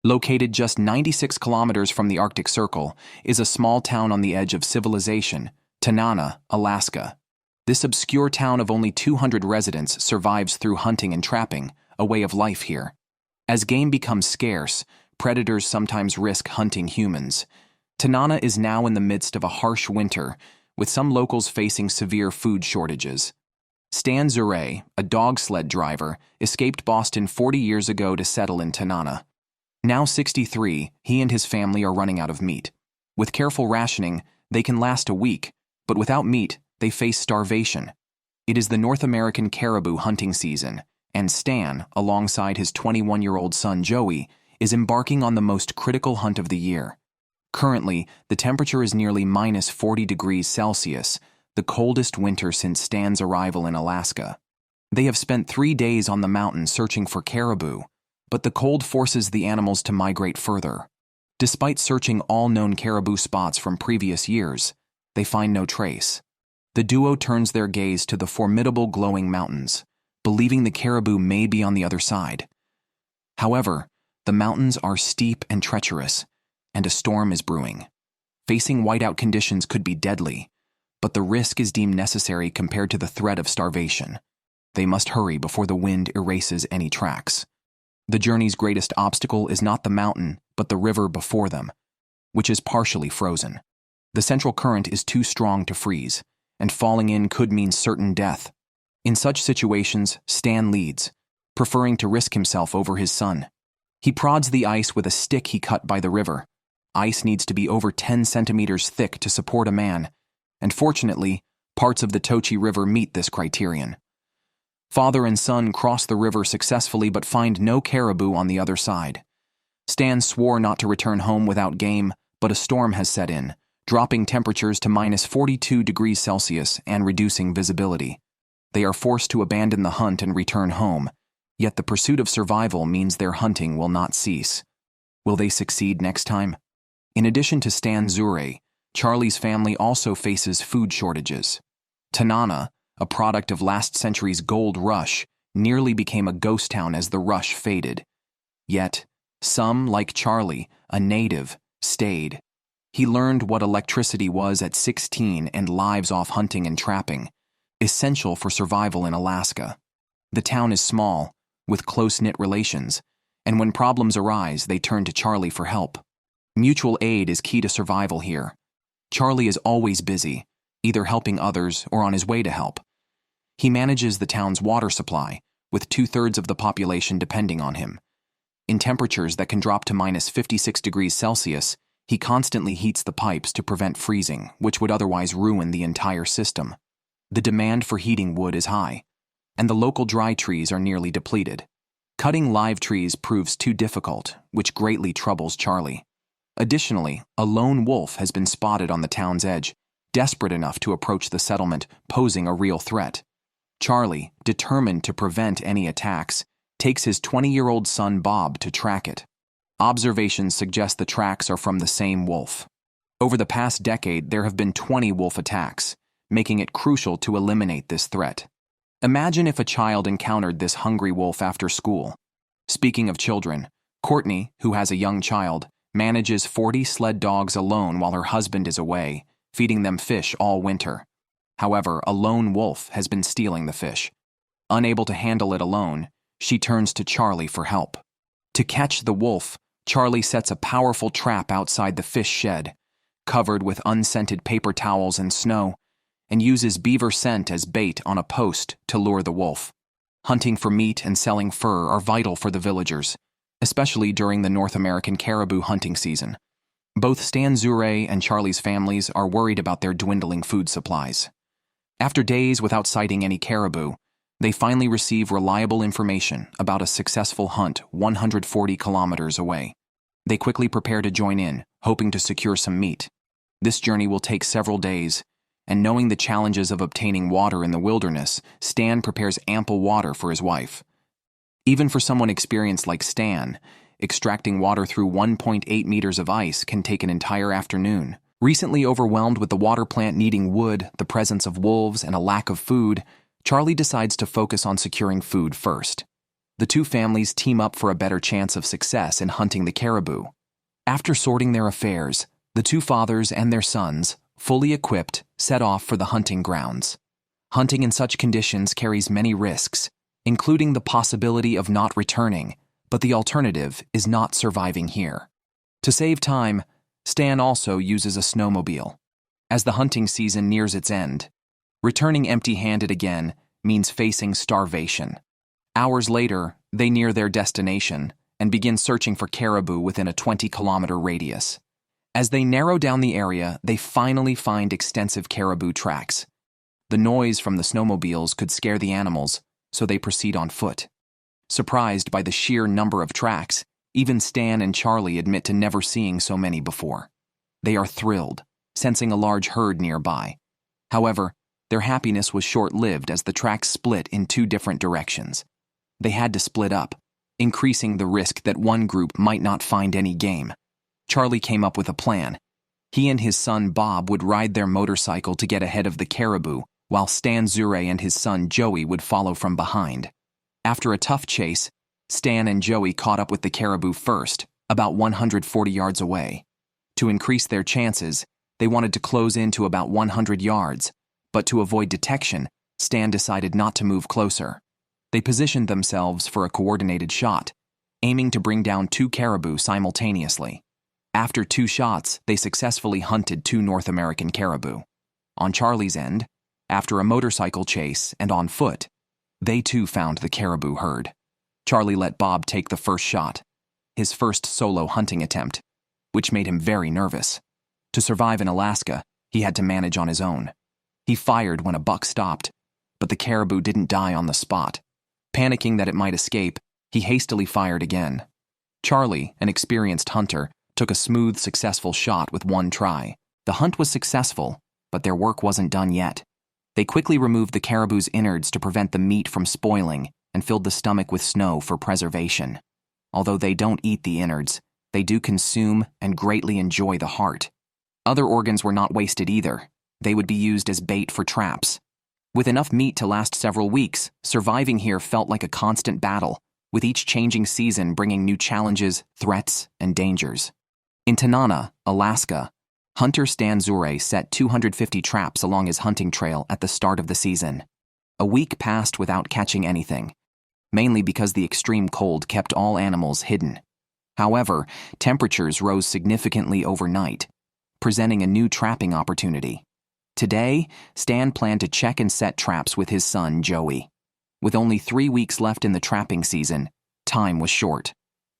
Located just 96 kilometers from the Arctic Circle, is a small town on the edge of civilization, Tanana, Alaska. This obscure town of only 200 residents survives through hunting and trapping, a way of life here. As game becomes scarce, predators sometimes risk hunting humans. Tanana is now in the midst of a harsh winter, with some locals facing severe food shortages. Stan Zure, a dog sled driver, escaped Boston 40 years ago to settle in Tanana. Now 63, he and his family are running out of meat. With careful rationing, they can last a week, but without meat, they face starvation. It is the North American caribou hunting season, and Stan, alongside his 21-year-old son Joey, is embarking on the most critical hunt of the year. Currently, the temperature is nearly minus 40 degrees Celsius, the coldest winter since Stan's arrival in Alaska. They have spent 3 days on the mountain searching for caribou, but the cold forces the animals to migrate further. Despite searching all known caribou spots from previous years, they find no trace. The duo turns their gaze to the formidable glowing mountains, believing the caribou may be on the other side. However, the mountains are steep and treacherous, and a storm is brewing. Facing whiteout conditions could be deadly, but the risk is deemed necessary compared to the threat of starvation. They must hurry before the wind erases any tracks. The journey's greatest obstacle is not the mountain, but the river before them, which is partially frozen. The central current is too strong to freeze, and falling in could mean certain death. In such situations, Stan leads, preferring to risk himself over his son. He prods the ice with a stick he cut by the river. Ice needs to be over 10 centimeters thick to support a man, and fortunately, parts of the Tochi River meet this criterion. Father and son cross the river successfully but find no caribou on the other side. Stan swore not to return home without game, but a storm has set in, dropping temperatures to minus 42 degrees Celsius and reducing visibility. They are forced to abandon the hunt and return home, yet the pursuit of survival means their hunting will not cease. Will they succeed next time? In addition to Stan Zure, Charlie's family also faces food shortages. Tanana, a product of last century's gold rush, nearly became a ghost town as the rush faded. Yet, some, like Charlie, a native, stayed. He learned what electricity was at 16 and lives off hunting and trapping, essential for survival in Alaska. The town is small, with close-knit relations, and when problems arise, they turn to Charlie for help. Mutual aid is key to survival here. Charlie is always busy, either helping others or on his way to help. He manages the town's water supply, with 2/3 of the population depending on him. In temperatures that can drop to minus 56 degrees Celsius, he constantly heats the pipes to prevent freezing, which would otherwise ruin the entire system. The demand for heating wood is high, and the local dry trees are nearly depleted. Cutting live trees proves too difficult, which greatly troubles Charlie. Additionally, a lone wolf has been spotted on the town's edge, desperate enough to approach the settlement, posing a real threat. Charlie, determined to prevent any attacks, takes his 20-year-old son Bob to track it. Observations suggest the tracks are from the same wolf. Over the past decade, there have been 20 wolf attacks, making it crucial to eliminate this threat. Imagine if a child encountered this hungry wolf after school. Speaking of children, Courtney, who has a young child, manages 40 sled dogs alone while her husband is away, feeding them fish all winter. However, a lone wolf has been stealing the fish. Unable to handle it alone, she turns to Charlie for help. To catch the wolf, Charlie sets a powerful trap outside the fish shed, covered with unscented paper towels and snow, and uses beaver scent as bait on a post to lure the wolf. Hunting for meat and selling fur are vital for the villagers, especially during the North American caribou hunting season. Both Stan Zure and Charlie's families are worried about their dwindling food supplies. After days without sighting any caribou, they finally receive reliable information about a successful hunt 140 kilometers away. They quickly prepare to join in, hoping to secure some meat. This journey will take several days, and knowing the challenges of obtaining water in the wilderness, Stan prepares ample water for his wife. Even for someone experienced like Stan, extracting water through 1.8 meters of ice can take an entire afternoon. Recently overwhelmed with the water plant needing wood, the presence of wolves, and a lack of food, Charlie decides to focus on securing food first. The two families team up for a better chance of success in hunting the caribou. After sorting their affairs, the two fathers and their sons, fully equipped, set off for the hunting grounds. Hunting in such conditions carries many risks, including the possibility of not returning, but the alternative is not surviving here. To save time, Stan also uses a snowmobile. As the hunting season nears its end, returning empty-handed again means facing starvation. Hours later, they near their destination and begin searching for caribou within a 20-kilometer radius. As they narrow down the area, they finally find extensive caribou tracks. The noise from the snowmobiles could scare the animals, so they proceed on foot. Surprised by the sheer number of tracks, even Stan and Charlie admit to never seeing so many before. They are thrilled, sensing a large herd nearby. However, their happiness was short-lived as the tracks split in two different directions. They had to split up, increasing the risk that one group might not find any game. Charlie came up with a plan. He and his son Bob would ride their motorcycle to get ahead of the caribou, while Stan Zure and his son Joey would follow from behind. After a tough chase, Stan and Joey caught up with the caribou first, about 140 yards away. To increase their chances, they wanted to close in to about 100 yards, but to avoid detection, Stan decided not to move closer. They positioned themselves for a coordinated shot, aiming to bring down two caribou simultaneously. After 2 shots, they successfully hunted 2 North American caribou. On Charlie's end, after a motorcycle chase and on foot, they too found the caribou herd. Charlie let Bob take the first shot, his first solo hunting attempt, which made him very nervous. To survive in Alaska, he had to manage on his own. He fired when a buck stopped, but the caribou didn't die on the spot. Panicking that it might escape, he hastily fired again. Charlie, an experienced hunter, took a smooth, successful shot with 1 try. The hunt was successful, but their work wasn't done yet. They quickly removed the caribou's innards to prevent the meat from spoiling and filled the stomach with snow for preservation. Although they don't eat the innards, they do consume and greatly enjoy the heart. Other organs were not wasted either. They would be used as bait for traps. With enough meat to last several weeks, surviving here felt like a constant battle, with each changing season bringing new challenges, threats, and dangers. In Tanana, Alaska, hunter Stan Zure set 250 traps along his hunting trail at the start of the season. A week passed without catching anything, mainly because the extreme cold kept all animals hidden. However, temperatures rose significantly overnight, presenting a new trapping opportunity. Today, Stan planned to check and set traps with his son, Joey. With only 3 weeks left in the trapping season, time was short.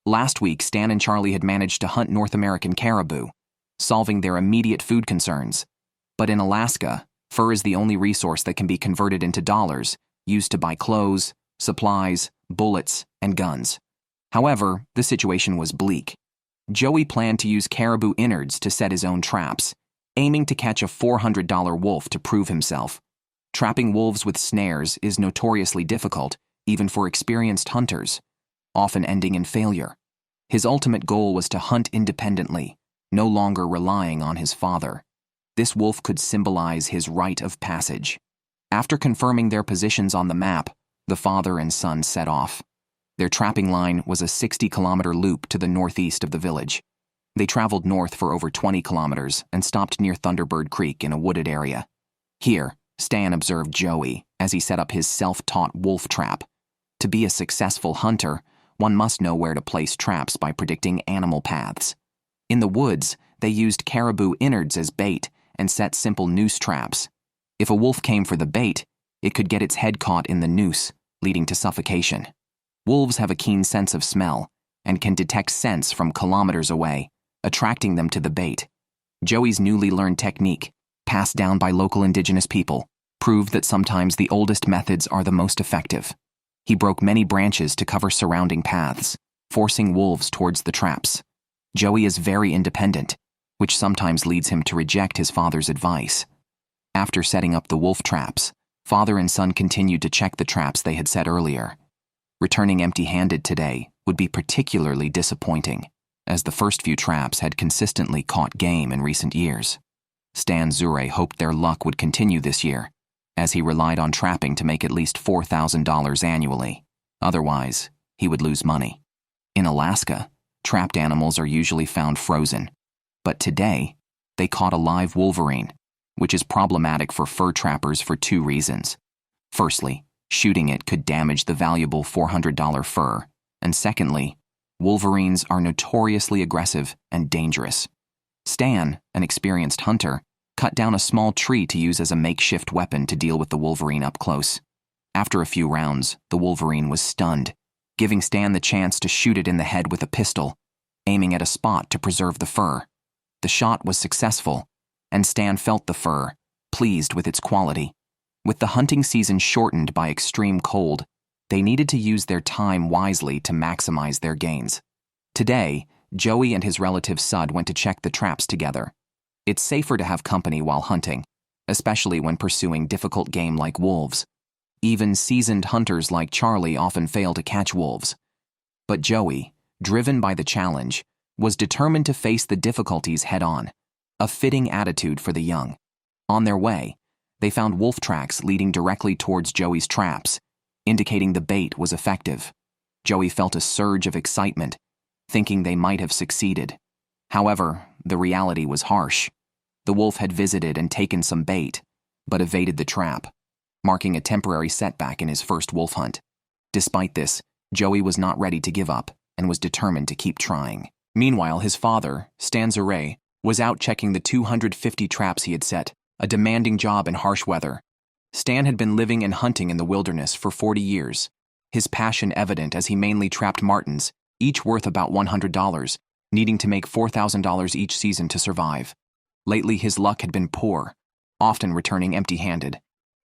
Last week, Stan and Charlie had managed to hunt North American caribou, solving their immediate food concerns. But in Alaska, fur is the only resource that can be converted into dollars, used to buy clothes, supplies, bullets, and guns. However, the situation was bleak. Joey planned to use caribou innards to set his own traps, aiming to catch a $400 wolf to prove himself. Trapping wolves with snares is notoriously difficult, even for experienced hunters, often ending in failure. His ultimate goal was to hunt independently, no longer relying on his father. This wolf could symbolize his rite of passage. After confirming their positions on the map, the father and son set off. Their trapping line was a 60-kilometer loop to the northeast of the village. They traveled north for over 20 kilometers and stopped near Thunderbird Creek in a wooded area. Here, Stan observed Joey as he set up his self-taught wolf trap. To be a successful hunter, one must know where to place traps by predicting animal paths. In the woods, they used caribou innards as bait and set simple noose traps. If a wolf came for the bait, it could get its head caught in the noose, leading to suffocation. Wolves have a keen sense of smell and can detect scents from kilometers away, attracting them to the bait. Joey's newly learned technique, passed down by local indigenous people, proved that sometimes the oldest methods are the most effective. He broke many branches to cover surrounding paths, forcing wolves towards the traps. Joey is very independent, which sometimes leads him to reject his father's advice. After setting up the wolf traps, father and son continued to check the traps they had set earlier. Returning empty-handed today would be particularly disappointing, as the first few traps had consistently caught game in recent years. Stan Zure hoped their luck would continue this year, as he relied on trapping to make at least $4,000 annually. Otherwise, he would lose money. In Alaska, trapped animals are usually found frozen. But today, they caught a live wolverine, which is problematic for fur trappers for two reasons. Firstly, shooting it could damage the valuable $400 fur. And secondly, wolverines are notoriously aggressive and dangerous. Stan, an experienced hunter, cut down a small tree to use as a makeshift weapon to deal with the wolverine up close. After a few rounds, the wolverine was stunned, giving Stan the chance to shoot it in the head with a pistol, aiming at a spot to preserve the fur. The shot was successful, and Stan felt the fur, pleased with its quality. With the hunting season shortened by extreme cold, they needed to use their time wisely to maximize their gains. Today, Joey and his relative Sud went to check the traps together. It's safer to have company while hunting, especially when pursuing difficult game like wolves. Even seasoned hunters like Charlie often fail to catch wolves. But Joey, driven by the challenge, was determined to face the difficulties head-on, a fitting attitude for the young. On their way, they found wolf tracks leading directly towards Joey's traps, indicating the bait was effective. Joey felt a surge of excitement, thinking they might have succeeded. However, the reality was harsh. The wolf had visited and taken some bait, but evaded the trap, marking a temporary setback in his first wolf hunt. Despite this, Joey was not ready to give up and was determined to keep trying. Meanwhile, his father, Stan Zaray, was out checking the 250 traps he had set, a demanding job in harsh weather. Stan had been living and hunting in the wilderness for 40 years, his passion evident as he mainly trapped martens, each worth about $100, needing to make $4,000 each season to survive. Lately, his luck had been poor, often returning empty-handed.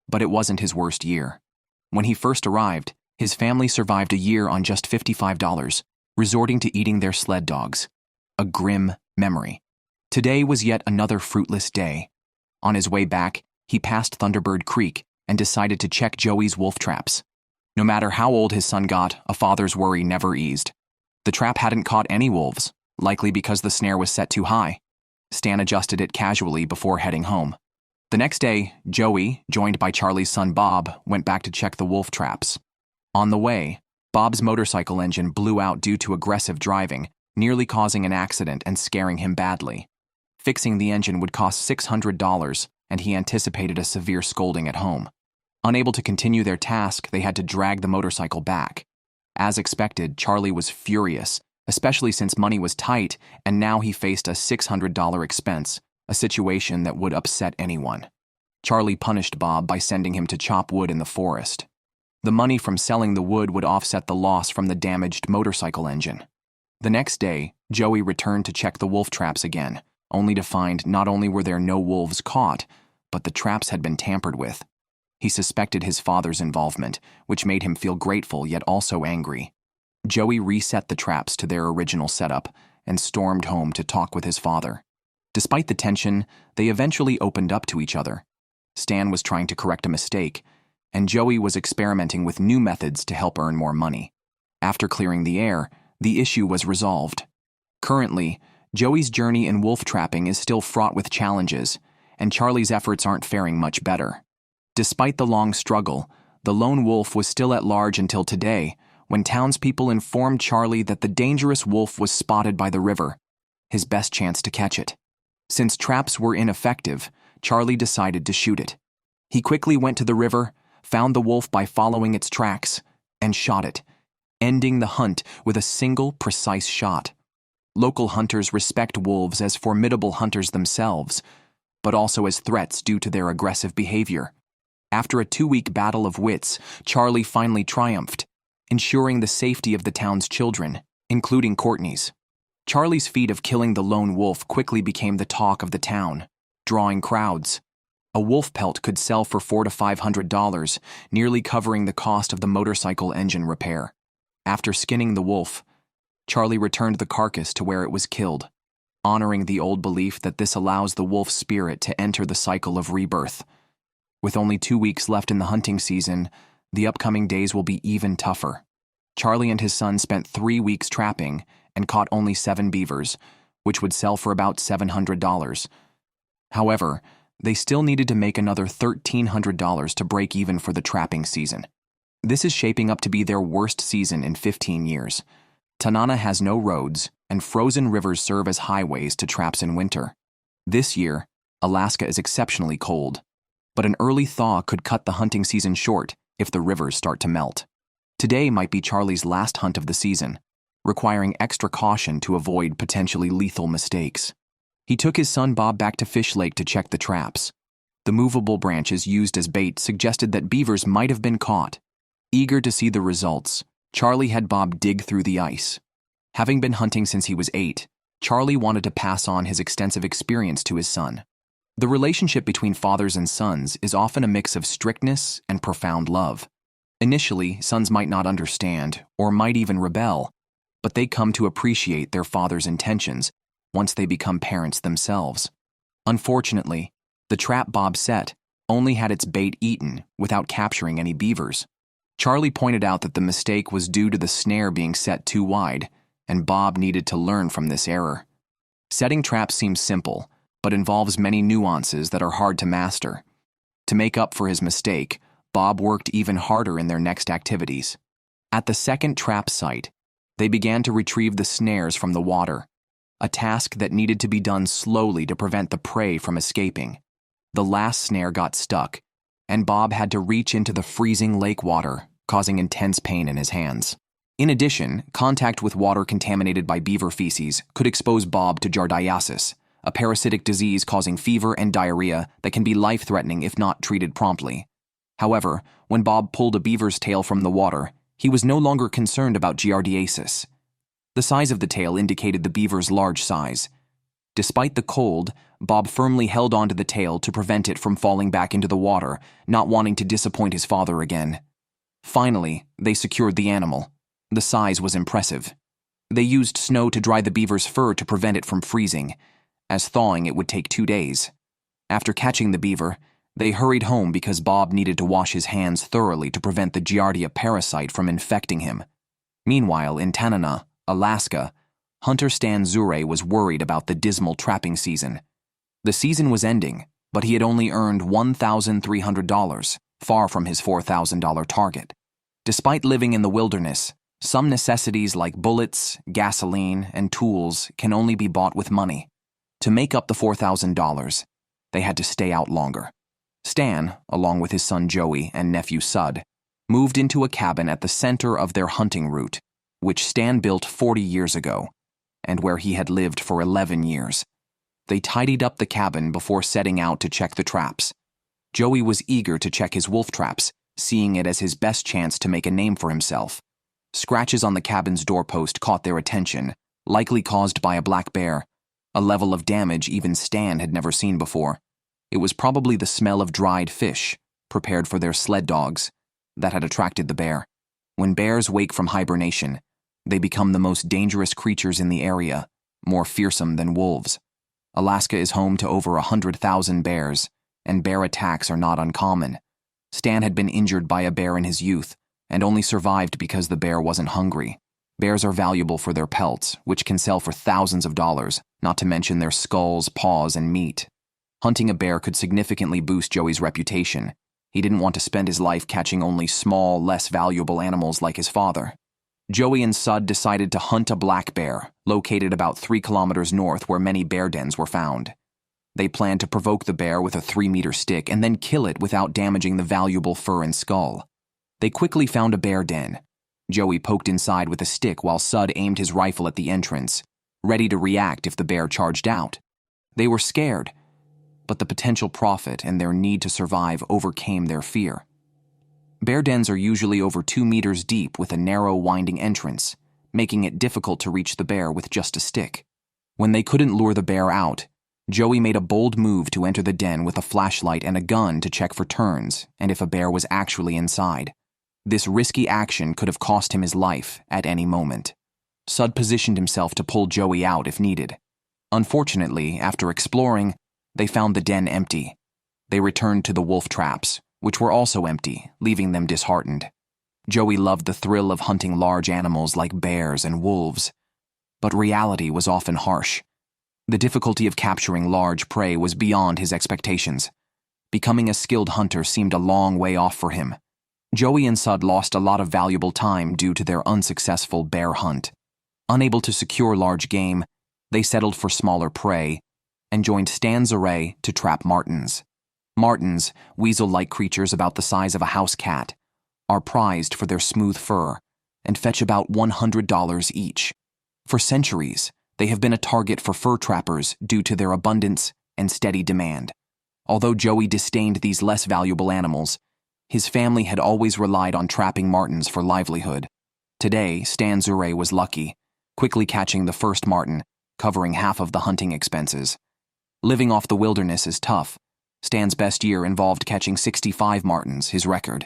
But it wasn't his worst year. When he first arrived, his family survived a year on just $55, resorting to eating their sled dogs. A grim memory. Today was yet another fruitless day. On his way back, he passed Thunderbird Creek and decided to check Joey's wolf traps. No matter how old his son got, a father's worry never eased. The trap hadn't caught any wolves, likely because the snare was set too high. Stan adjusted it casually before heading home. The next day, Joey, joined by Charlie's son Bob, went back to check the wolf traps. On the way, Bob's motorcycle engine blew out due to aggressive driving, nearly causing an accident and scaring him badly. Fixing the engine would cost $600, and he anticipated a severe scolding at home. Unable to continue their task, they had to drag the motorcycle back. As expected, Charlie was furious, especially since money was tight, and now he faced a $600 expense, a situation that would upset anyone. Charlie punished Bob by sending him to chop wood in the forest. The money from selling the wood would offset the loss from the damaged motorcycle engine. The next day, Joey returned to check the wolf traps again, only to find not only were there no wolves caught, but the traps had been tampered with. He suspected his father's involvement, which made him feel grateful yet also angry. Joey reset the traps to their original setup and stormed home to talk with his father. Despite the tension, they eventually opened up to each other. Stan was trying to correct a mistake, and Joey was experimenting with new methods to help earn more money. After clearing the air, the issue was resolved. Currently, Joey's journey in wolf trapping is still fraught with challenges, and Charlie's efforts aren't faring much better. Despite the long struggle, the lone wolf was still at large until today, when townspeople informed Charlie that the dangerous wolf was spotted by the river, his best chance to catch it. Since traps were ineffective, Charlie decided to shoot it. He quickly went to the river, found the wolf by following its tracks, and shot it, ending the hunt with a single precise shot. Local hunters respect wolves as formidable hunters themselves, but also as threats due to their aggressive behavior. After a 2-week battle of wits, Charlie finally triumphed, ensuring the safety of the town's children, including Courtney's. Charlie's feat of killing the lone wolf quickly became the talk of the town, drawing crowds. A wolf pelt could sell for $400 to $500, nearly covering the cost of the motorcycle engine repair. After skinning the wolf, Charlie returned the carcass to where it was killed, honoring the old belief that this allows the wolf's spirit to enter the cycle of rebirth. With only 2 weeks left in the hunting season, the upcoming days will be even tougher. Charlie and his son spent 3 weeks trapping and caught only 7 beavers, which would sell for about $700. However, they still needed to make another $1,300 to break even for the trapping season. This is shaping up to be their worst season in 15 years. Tanana has no roads, and frozen rivers serve as highways to traps in winter. This year, Alaska is exceptionally cold, but an early thaw could cut the hunting season short if the rivers start to melt. Today might be Charlie's last hunt of the season, requiring extra caution to avoid potentially lethal mistakes. He took his son Bob back to Fish Lake to check the traps. The movable branches used as bait suggested that beavers might have been caught. Eager to see the results, Charlie had Bob dig through the ice. Having been hunting since he was 8, Charlie wanted to pass on his extensive experience to his son. The relationship between fathers and sons is often a mix of strictness and profound love. Initially, sons might not understand, or might even rebel, but they come to appreciate their father's intentions once they become parents themselves. Unfortunately, the trap Bob set only had its bait eaten without capturing any beavers. Charlie pointed out that the mistake was due to the snare being set too wide, and Bob needed to learn from this error. Setting traps seems simple, but involves many nuances that are hard to master. To make up for his mistake, Bob worked even harder in their next activities. At the second trap site, they began to retrieve the snares from the water, a task that needed to be done slowly to prevent the prey from escaping. The last snare got stuck, and Bob had to reach into the freezing lake water, causing intense pain in his hands. In addition, contact with water contaminated by beaver feces could expose Bob to giardiasis, a parasitic disease causing fever and diarrhea that can be life-threatening if not treated promptly. However, when Bob pulled a beaver's tail from the water, he was no longer concerned about giardiasis. The size of the tail indicated the beaver's large size. Despite the cold, Bob firmly held onto the tail to prevent it from falling back into the water, not wanting to disappoint his father again. Finally, they secured the animal. The size was impressive. They used snow to dry the beaver's fur to prevent it from freezing, as thawing it would take 2 days. After catching the beaver, they hurried home because Bob needed to wash his hands thoroughly to prevent the Giardia parasite from infecting him. Meanwhile, in Tanana, Alaska, hunter Stan Zure was worried about the dismal trapping season. The season was ending, but he had only earned $1,300, far from his $4,000 target. Despite living in the wilderness, some necessities like bullets, gasoline, and tools can only be bought with money. To make up the $4,000, they had to stay out longer. Stan, along with his son Joey and nephew Sud, moved into a cabin at the center of their hunting route, which Stan built 40 years ago, and where he had lived for 11 years. They tidied up the cabin before setting out to check the traps. Joey was eager to check his wolf traps, seeing it as his best chance to make a name for himself. Scratches on the cabin's doorpost caught their attention, likely caused by a black bear, a level of damage even Stan had never seen before. It was probably the smell of dried fish, prepared for their sled dogs, that had attracted the bear. When bears wake from hibernation, they become the most dangerous creatures in the area, more fearsome than wolves. Alaska is home to over 100,000 bears, and bear attacks are not uncommon. Stan had been injured by a bear in his youth, and only survived because the bear wasn't hungry. Bears are valuable for their pelts, which can sell for thousands of dollars, not to mention their skulls, paws, and meat. Hunting a bear could significantly boost Joey's reputation. He didn't want to spend his life catching only small, less valuable animals like his father. Joey and Sud decided to hunt a black bear, located about 3 kilometers north where many bear dens were found. They planned to provoke the bear with a 3-meter stick and then kill it without damaging the valuable fur and skull. They quickly found a bear den. Joey poked inside with a stick while Sud aimed his rifle at the entrance, ready to react if the bear charged out. They were scared, but the potential profit and their need to survive overcame their fear. Bear dens are usually over 2 meters deep with a narrow, winding entrance, making it difficult to reach the bear with just a stick. When they couldn't lure the bear out, Joey made a bold move to enter the den with a flashlight and a gun to check for turns and if a bear was actually inside. This risky action could have cost him his life at any moment. Sud positioned himself to pull Joey out if needed. Unfortunately, after exploring, they found the den empty. They returned to the wolf traps, which were also empty, leaving them disheartened. Joey loved the thrill of hunting large animals like bears and wolves, but reality was often harsh. The difficulty of capturing large prey was beyond his expectations. Becoming a skilled hunter seemed a long way off for him. Joey and Sud lost a lot of valuable time due to their unsuccessful bear hunt. Unable to secure large game, they settled for smaller prey and joined Stan's array to trap martens. Martens, weasel-like creatures about the size of a house cat, are prized for their smooth fur and fetch about $100 each. For centuries, they have been a target for fur trappers due to their abundance and steady demand. Although Joey disdained these less valuable animals, his family had always relied on trapping martens for livelihood. Today, Stan's array was lucky, quickly catching the first marten, covering half of the hunting expenses. Living off the wilderness is tough. Stan's best year involved catching 65 martens, his record.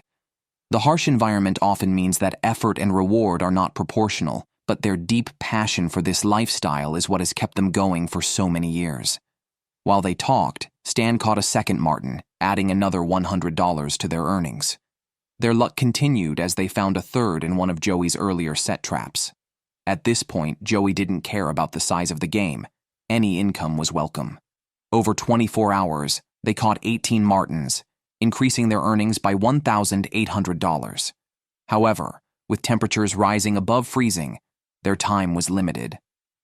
The harsh environment often means that effort and reward are not proportional, but their deep passion for this lifestyle is what has kept them going for so many years. While they talked, Stan caught a second marten, adding another $100 to their earnings. Their luck continued as they found a third in one of Joey's earlier set traps. At this point, Joey didn't care about the size of the game. Any income was welcome. Over 24 hours, they caught 18 martens, increasing their earnings by $1,800. However, with temperatures rising above freezing, their time was limited.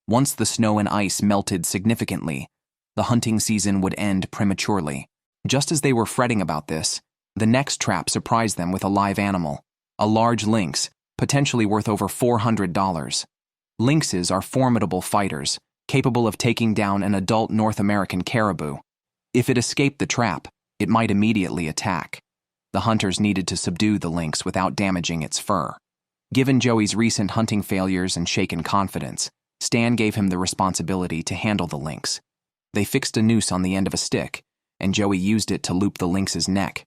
Once the snow and ice melted significantly, the hunting season would end prematurely. Just as they were fretting about this, the next trap surprised them with a live animal, a large lynx, potentially worth over $400. Lynxes are formidable fighters, capable of taking down an adult North American caribou. If it escaped the trap, it might immediately attack. The hunters needed to subdue the lynx without damaging its fur. Given Joey's recent hunting failures and shaken confidence, Stan gave him the responsibility to handle the lynx. They fixed a noose on the end of a stick, and Joey used it to loop the lynx's neck.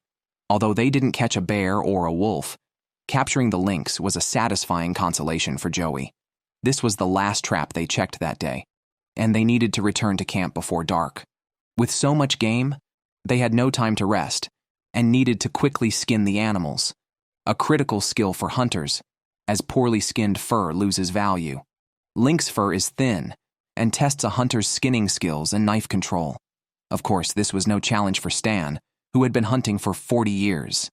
Although they didn't catch a bear or a wolf, capturing the lynx was a satisfying consolation for Joey. This was the last trap they checked that day, and they needed to return to camp before dark. With so much game, they had no time to rest and needed to quickly skin the animals, a critical skill for hunters, as poorly skinned fur loses value. Lynx fur is thin and tests a hunter's skinning skills and knife control. Of course, this was no challenge for Stan, who had been hunting for 40 years.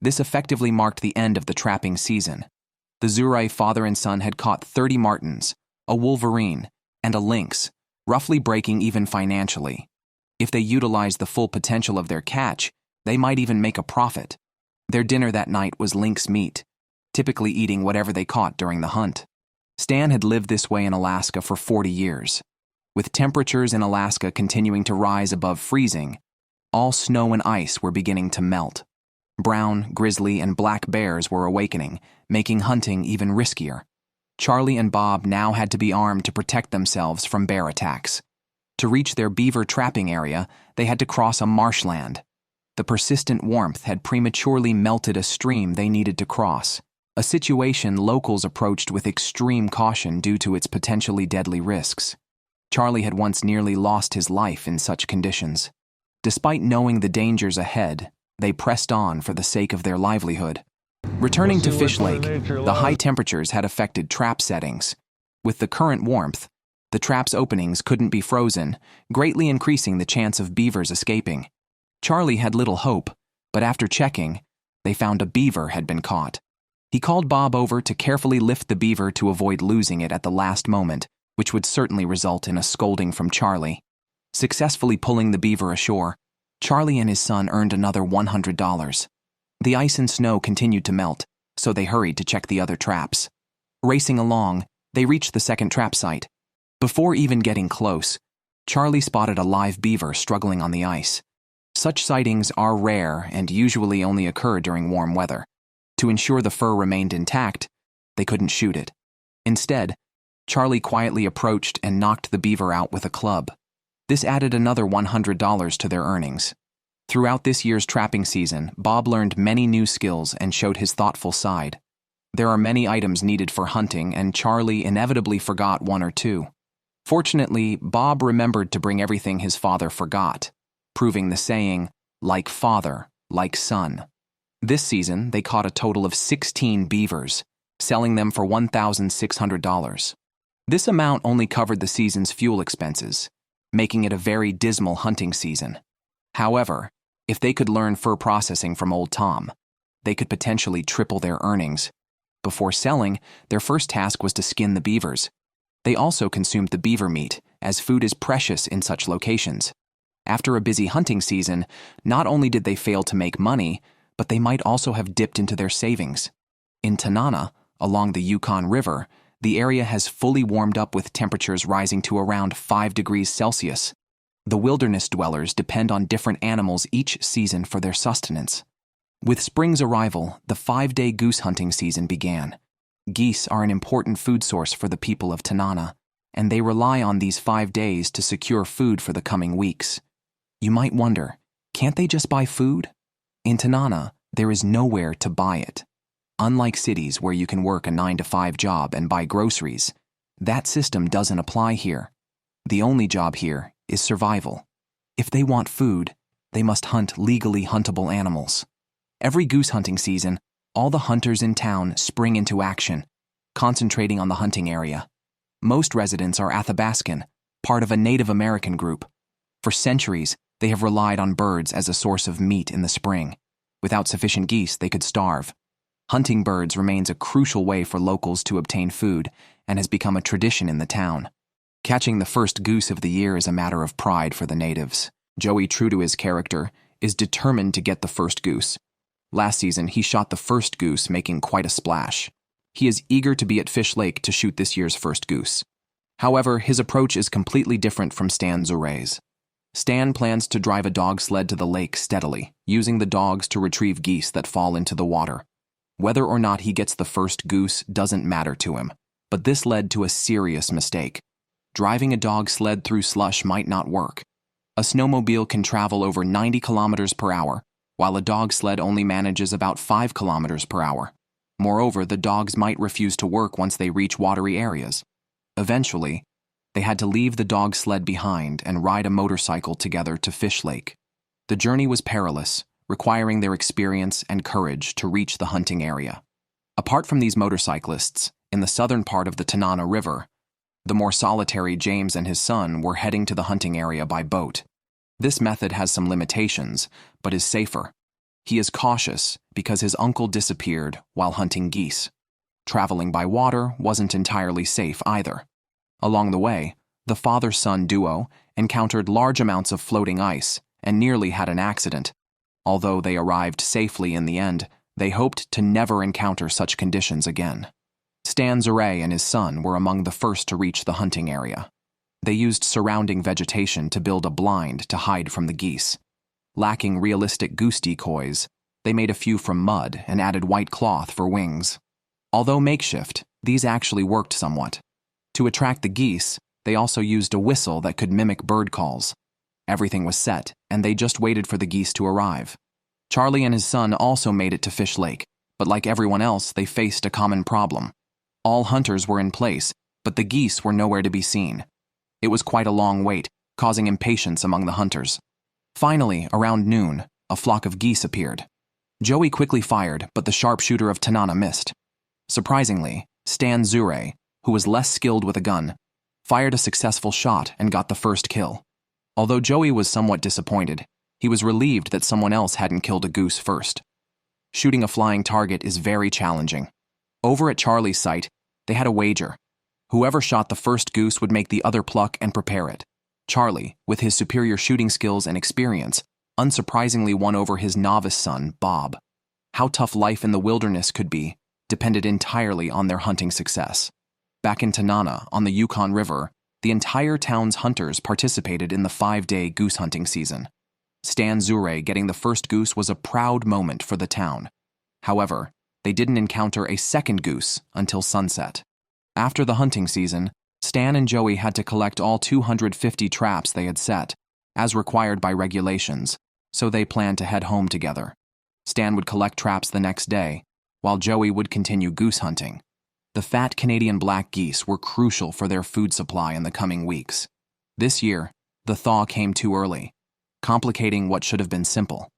This effectively marked the end of the trapping season. The Zurai father and son had caught 30 martens, a Wolverine, and a lynx, roughly breaking even financially. If they utilized the full potential of their catch, they might even make a profit. Their dinner that night was lynx meat, typically eating whatever they caught during the hunt. Stan had lived this way in Alaska for 40 years. With temperatures in Alaska continuing to rise above freezing, all snow and ice were beginning to melt. Brown, grizzly, and black bears were awakening, making hunting even riskier. Charlie and Bob now had to be armed to protect themselves from bear attacks. To reach their beaver trapping area, they had to cross a marshland. The persistent warmth had prematurely melted a stream they needed to cross, a situation locals approached with extreme caution due to its potentially deadly risks. Charlie had once nearly lost his life in such conditions. Despite knowing the dangers ahead, they pressed on for the sake of their livelihood. Returning to Fish Lake, the high temperatures had affected trap settings. With the current warmth, the trap's openings couldn't be frozen, greatly increasing the chance of beavers escaping. Charlie had little hope, but after checking, they found a beaver had been caught. He called Bob over to carefully lift the beaver to avoid losing it at the last moment, which would certainly result in a scolding from Charlie. Successfully pulling the beaver ashore, Charlie and his son earned another $100. The ice and snow continued to melt, so they hurried to check the other traps. Racing along, they reached the second trap site. Before even getting close, Charlie spotted a live beaver struggling on the ice. Such sightings are rare and usually only occur during warm weather. To ensure the fur remained intact, they couldn't shoot it. Instead, Charlie quietly approached and knocked the beaver out with a club. This added another $100 to their earnings. Throughout this year's trapping season, Bob learned many new skills and showed his thoughtful side. There are many items needed for hunting, and Charlie inevitably forgot one or two. Fortunately, Bob remembered to bring everything his father forgot, proving the saying, like father, like son. This season, they caught a total of 16 beavers, selling them for $1,600. This amount only covered the season's fuel expenses, making it a very dismal hunting season. However, if they could learn fur processing from old Tom, they could potentially triple their earnings. Before selling, their first task was to skin the beavers. They also consumed the beaver meat, as food is precious in such locations. After a busy hunting season, not only did they fail to make money, but they might also have dipped into their savings. In Tanana, along the Yukon River, the area has fully warmed up with temperatures rising to around 5 degrees Celsius. The wilderness dwellers depend on different animals each season for their sustenance. With spring's arrival, the 5-day goose hunting season began. Geese are an important food source for the people of Tanana, and they rely on these 5 days to secure food for the coming weeks. You might wonder, can't they just buy food? In Tanana, there is nowhere to buy it. Unlike cities where you can work a 9-to-5 job and buy groceries, that system doesn't apply here. The only job here is survival. If they want food, they must hunt legally huntable animals. Every goose hunting season, all the hunters in town spring into action, concentrating on the hunting area. Most residents are Athabascan, part of a Native American group. For centuries, they have relied on birds as a source of meat in the spring. Without sufficient geese, they could starve. Hunting birds remains a crucial way for locals to obtain food and has become a tradition in the town. Catching the first goose of the year is a matter of pride for the natives. Joey, true to his character, is determined to get the first goose. Last season, he shot the first goose, making quite a splash. He is eager to be at Fish Lake to shoot this year's first goose. However, his approach is completely different from Stan Zuray's. Stan plans to drive a dog sled to the lake steadily, using the dogs to retrieve geese that fall into the water. Whether or not he gets the first goose doesn't matter to him, but this led to a serious mistake. Driving a dog sled through slush might not work. A snowmobile can travel over 90 kilometers per hour, while a dog sled only manages about 5 kilometers per hour. Moreover, the dogs might refuse to work once they reach watery areas. Eventually, they had to leave the dog sled behind and ride a motorcycle together to Fish Lake. The journey was perilous, requiring their experience and courage to reach the hunting area. Apart from these motorcyclists, in the southern part of the Tanana River, the more solitary James and his son were heading to the hunting area by boat. This method has some limitations, but is safer. He is cautious because his uncle disappeared while hunting geese. Traveling by water wasn't entirely safe either. Along the way, the father-son duo encountered large amounts of floating ice and nearly had an accident. Although they arrived safely in the end, they hoped to never encounter such conditions again. Stan Zuray and his son were among the first to reach the hunting area. They used surrounding vegetation to build a blind to hide from the geese. Lacking realistic goose decoys, they made a few from mud and added white cloth for wings. Although makeshift, these actually worked somewhat. To attract the geese, they also used a whistle that could mimic bird calls. Everything was set, and they just waited for the geese to arrive. Charlie and his son also made it to Fish Lake, but like everyone else, they faced a common problem. All hunters were in place, but the geese were nowhere to be seen. It was quite a long wait, causing impatience among the hunters. Finally, around noon, a flock of geese appeared. Joey quickly fired, but the sharpshooter of Tanana missed. Surprisingly, Stan Zuray, who was less skilled with a gun, fired a successful shot and got the first kill. Although Joey was somewhat disappointed, he was relieved that someone else hadn't killed a goose first. Shooting a flying target is very challenging. Over at Charlie's site, they had a wager. Whoever shot the first goose would make the other pluck and prepare it. Charlie, with his superior shooting skills and experience, unsurprisingly won over his novice son, Bob. How tough life in the wilderness could be depended entirely on their hunting success. Back in Tanana, on the Yukon River, the entire town's hunters participated in the 5-day goose hunting season. Stan Zuray getting the first goose was a proud moment for the town. However, they didn't encounter a second goose until sunset. After the hunting season, Stan and Joey had to collect all 250 traps they had set, as required by regulations, so they planned to head home together. Stan would collect traps the next day, while Joey would continue goose hunting. The fat Canadian black geese were crucial for their food supply in the coming weeks. This year, the thaw came too early, complicating what should have been simple.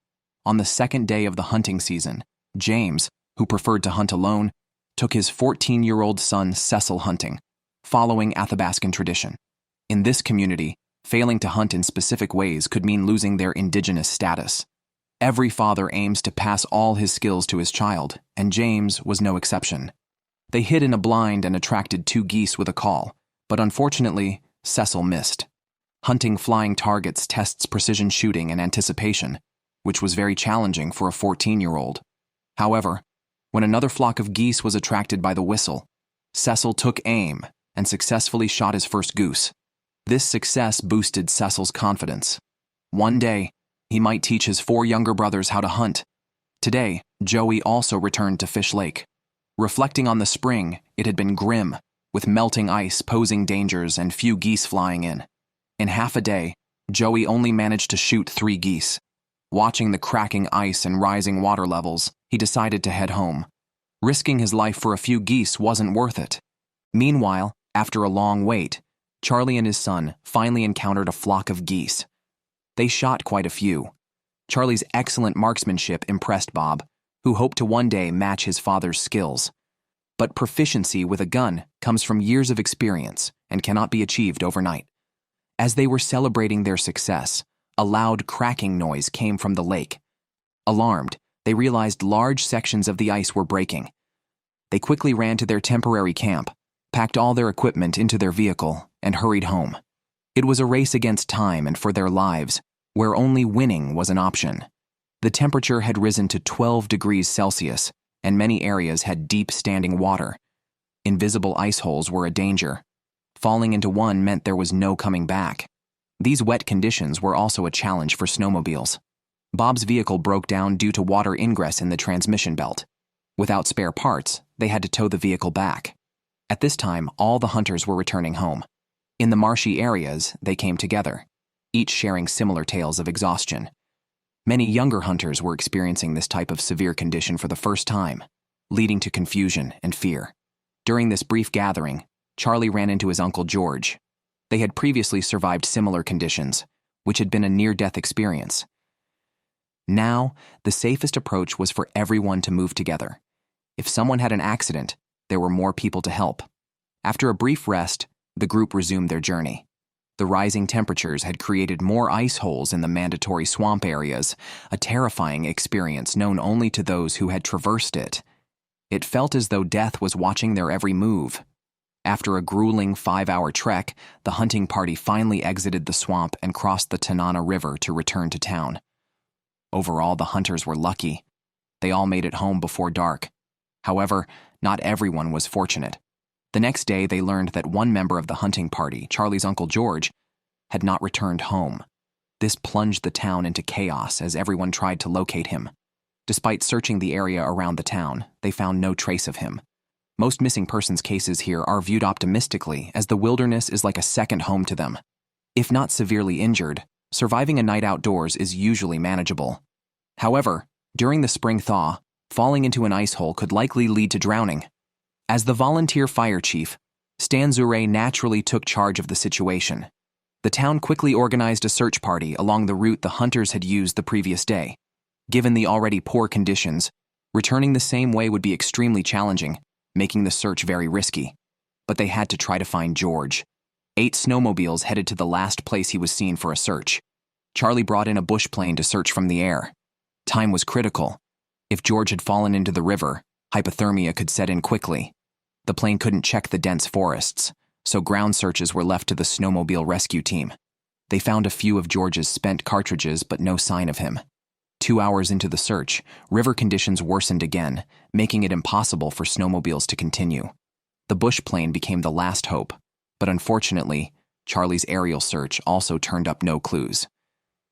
On the second day of the hunting season, James, who preferred to hunt alone, took his 14-year-old son Cecil hunting, following Athabascan tradition. In this community, failing to hunt in specific ways could mean losing their indigenous status. Every father aims to pass all his skills to his child, and James was no exception. They hid in a blind and attracted 2 geese with a call, but unfortunately, Cecil missed. Hunting flying targets tests precision shooting and anticipation, which was very challenging for a 14-year-old. However, when another flock of geese was attracted by the whistle, Cecil took aim and successfully shot his first goose. This success boosted Cecil's confidence. One day, he might teach his 4 younger brothers how to hunt. Today, Joey also returned to Fish Lake. Reflecting on the spring, it had been grim, with melting ice posing dangers and few geese flying in. In half a day, Joey only managed to shoot 3 geese. Watching the cracking ice and rising water levels, he decided to head home. Risking his life for a few geese wasn't worth it. Meanwhile, after a long wait, Charlie and his son finally encountered a flock of geese. They shot quite a few. Charlie's excellent marksmanship impressed Bob, who hoped to one day match his father's skills. But proficiency with a gun comes from years of experience and cannot be achieved overnight. As they were celebrating their success, a loud cracking noise came from the lake. Alarmed, they realized large sections of the ice were breaking. They quickly ran to their temporary camp, packed all their equipment into their vehicle, and hurried home. It was a race against time and for their lives, where only winning was an option. The temperature had risen to 12 degrees Celsius, and many areas had deep standing water. Invisible ice holes were a danger. Falling into one meant there was no coming back. These wet conditions were also a challenge for snowmobiles. Bob's vehicle broke down due to water ingress in the transmission belt. Without spare parts, they had to tow the vehicle back. At this time, all the hunters were returning home. In the marshy areas, they came together, each sharing similar tales of exhaustion. Many younger hunters were experiencing this type of severe condition for the first time, leading to confusion and fear. During this brief gathering, Charlie ran into his uncle George. They had previously survived similar conditions, which had been a near-death experience. Now, the safest approach was for everyone to move together. If someone had an accident, there were more people to help. After a brief rest, the group resumed their journey. The rising temperatures had created more ice holes in the mandatory swamp areas, a terrifying experience known only to those who had traversed it. It felt as though death was watching their every move. After a grueling 5-hour trek, the hunting party finally exited the swamp and crossed the Tanana River to return to town. Overall, the hunters were lucky. They all made it home before dark. However, not everyone was fortunate. The next day, they learned that one member of the hunting party, Charlie's Uncle George, had not returned home. This plunged the town into chaos as everyone tried to locate him. Despite searching the area around the town, they found no trace of him. Most missing persons cases here are viewed optimistically, as the wilderness is like a second home to them. If not severely injured, surviving a night outdoors is usually manageable. However, during the spring thaw, falling into an ice hole could likely lead to drowning. As the volunteer fire chief, Stan Zure naturally took charge of the situation. The town quickly organized a search party along the route the hunters had used the previous day. Given the already poor conditions, returning the same way would be extremely challenging, making the search very risky. But they had to try to find George. 8 snowmobiles headed to the last place he was seen for a search. Charlie brought in a bush plane to search from the air. Time was critical. If George had fallen into the river, hypothermia could set in quickly. The plane couldn't check the dense forests, so ground searches were left to the snowmobile rescue team. They found a few of George's spent cartridges, but no sign of him. 2 hours into the search, river conditions worsened again, making it impossible for snowmobiles to continue. The bush plane became the last hope, but unfortunately, Charlie's aerial search also turned up no clues.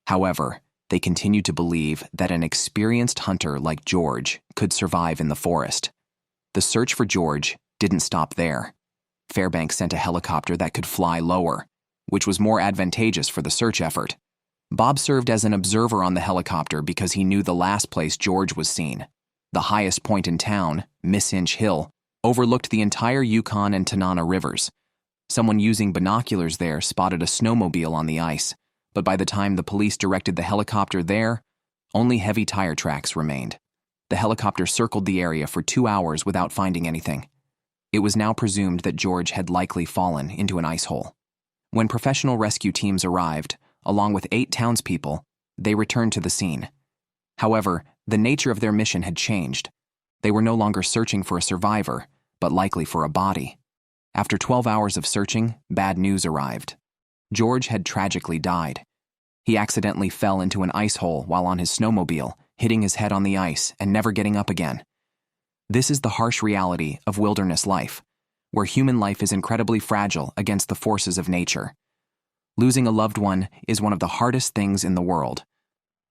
However, they continued to believe that an experienced hunter like George could survive in the forest. The search for George didn't stop there. Fairbanks sent a helicopter that could fly lower, which was more advantageous for the search effort. Bob served as an observer on the helicopter because he knew the last place George was seen. The highest point in town, Miss Inch Hill, overlooked the entire Yukon and Tanana rivers. Someone using binoculars there spotted a snowmobile on the ice, but by the time the police directed the helicopter there, only heavy tire tracks remained. The helicopter circled the area for 2 hours without finding anything. It was now presumed that George had likely fallen into an ice hole. When professional rescue teams arrived, along with 8 townspeople, they returned to the scene. However, the nature of their mission had changed. They were no longer searching for a survivor, but likely for a body. After 12 hours of searching, bad news arrived. George had tragically died. He accidentally fell into an ice hole while on his snowmobile, hitting his head on the ice and never getting up again. This is the harsh reality of wilderness life, where human life is incredibly fragile against the forces of nature. Losing a loved one is one of the hardest things in the world.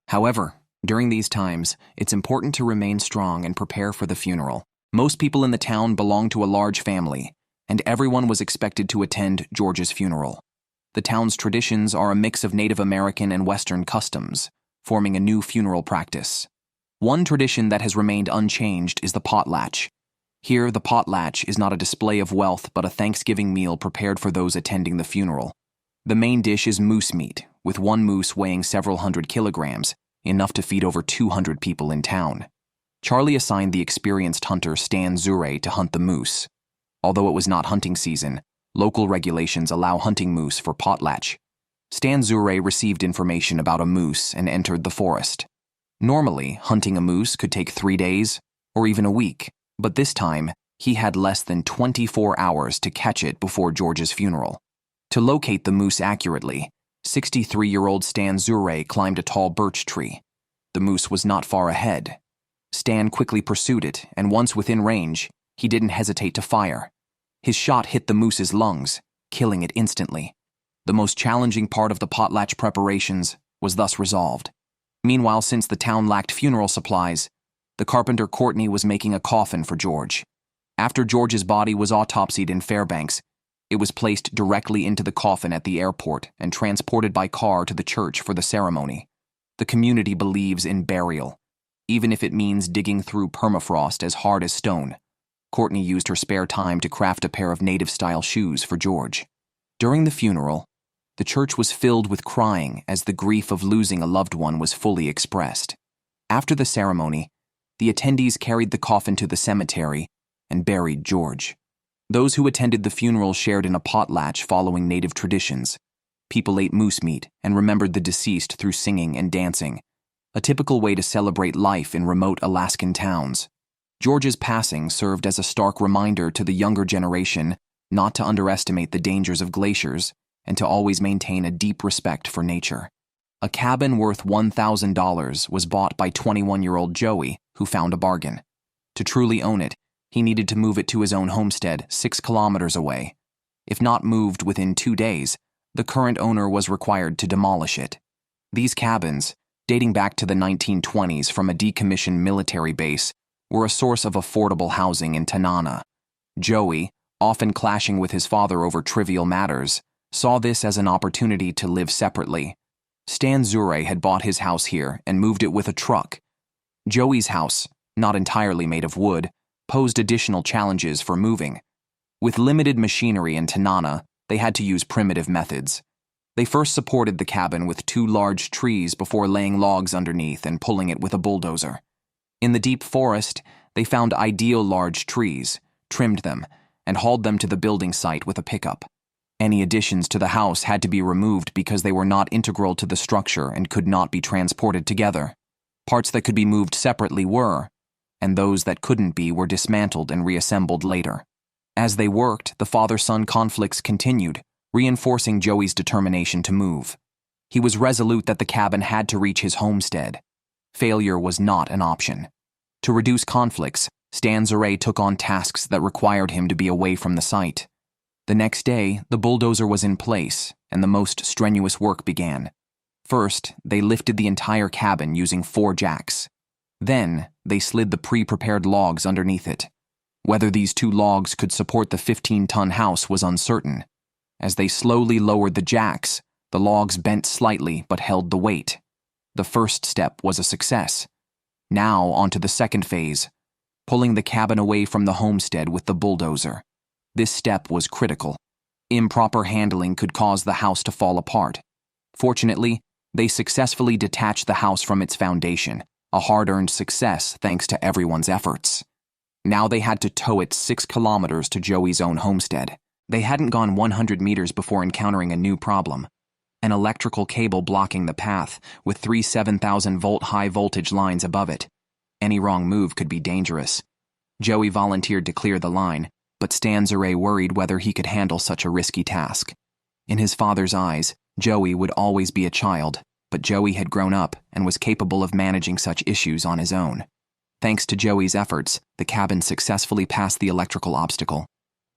However, during these times, it's important to remain strong and prepare for the funeral. Most people in the town belonged to a large family, and everyone was expected to attend George's funeral. The town's traditions are a mix of Native American and Western customs, forming a new funeral practice. One tradition that has remained unchanged is the potlatch. Here, the potlatch is not a display of wealth but a Thanksgiving meal prepared for those attending the funeral. The main dish is moose meat, with one moose weighing several hundred kilograms, enough to feed over 200 people in town. Charlie assigned the experienced hunter Stan Zure to hunt the moose. Although it was not hunting season, local regulations allow hunting moose for potlatch. Stan Zure received information about a moose and entered the forest. Normally, hunting a moose could take 3 days or even a week, but this time, he had less than 24 hours to catch it before George's funeral. To locate the moose accurately, 63-year-old Stan Zure climbed a tall birch tree. The moose was not far ahead. Stan quickly pursued it, and once within range, he didn't hesitate to fire. His shot hit the moose's lungs, killing it instantly. The most challenging part of the potlatch preparations was thus resolved. Meanwhile, since the town lacked funeral supplies, the carpenter Courtney was making a coffin for George. After George's body was autopsied in Fairbanks, it was placed directly into the coffin at the airport and transported by car to the church for the ceremony. The community believes in burial, even if it means digging through permafrost as hard as stone. Courtney used her spare time to craft a pair of native-style shoes for George. During the funeral, the church was filled with crying as the grief of losing a loved one was fully expressed. After the ceremony, the attendees carried the coffin to the cemetery and buried George. Those who attended the funeral shared in a potlatch following native traditions. People ate moose meat and remembered the deceased through singing and dancing, a typical way to celebrate life in remote Alaskan towns. George's passing served as a stark reminder to the younger generation not to underestimate the dangers of glaciers and to always maintain a deep respect for nature. A cabin worth $1,000 was bought by 21-year-old Joey, who found a bargain. To truly own it, he needed to move it to his own homestead 6 kilometers away. If not moved within 2 days, the current owner was required to demolish it. These cabins, dating back to the 1920s from a decommissioned military base, were a source of affordable housing in Tanana. Joey, often clashing with his father over trivial matters, saw this as an opportunity to live separately. Stan Zure had bought his house here and moved it with a truck. Joey's house, not entirely made of wood, posed additional challenges for moving. With limited machinery in Tanana, they had to use primitive methods. They first supported the cabin with 2 large trees before laying logs underneath and pulling it with a bulldozer. In the deep forest, they found ideal large trees, trimmed them, and hauled them to the building site with a pickup. Any additions to the house had to be removed because they were not integral to the structure and could not be transported together. Parts that could be moved separately were, and those that couldn't be were dismantled and reassembled later. As they worked, the father-son conflicts continued, reinforcing Joey's determination to move. He was resolute that the cabin had to reach his homestead. Failure was not an option. To reduce conflicts, Stan Zure took on tasks that required him to be away from the site. The next day, the bulldozer was in place, and the most strenuous work began. First, they lifted the entire cabin using 4 jacks. Then, they slid the pre-prepared logs underneath it. Whether these 2 logs could support the 15-ton house was uncertain. As they slowly lowered the jacks, the logs bent slightly but held the weight. The first step was a success. Now, onto the second phase, pulling the cabin away from the homestead with the bulldozer. This step was critical. Improper handling could cause the house to fall apart. Fortunately, they successfully detached the house from its foundation, a hard-earned success thanks to everyone's efforts. Now they had to tow it 6 kilometers to Joey's own homestead. They hadn't gone 100 meters before encountering a new problem. an electrical cable blocking the path, with three 7,000-volt high-voltage lines above it. Any wrong move could be dangerous. Joey volunteered to clear the line, but Stan Zure worried whether he could handle such a risky task. In his father's eyes, Joey would always be a child, but Joey had grown up and was capable of managing such issues on his own. Thanks to Joey's efforts, the cabin successfully passed the electrical obstacle.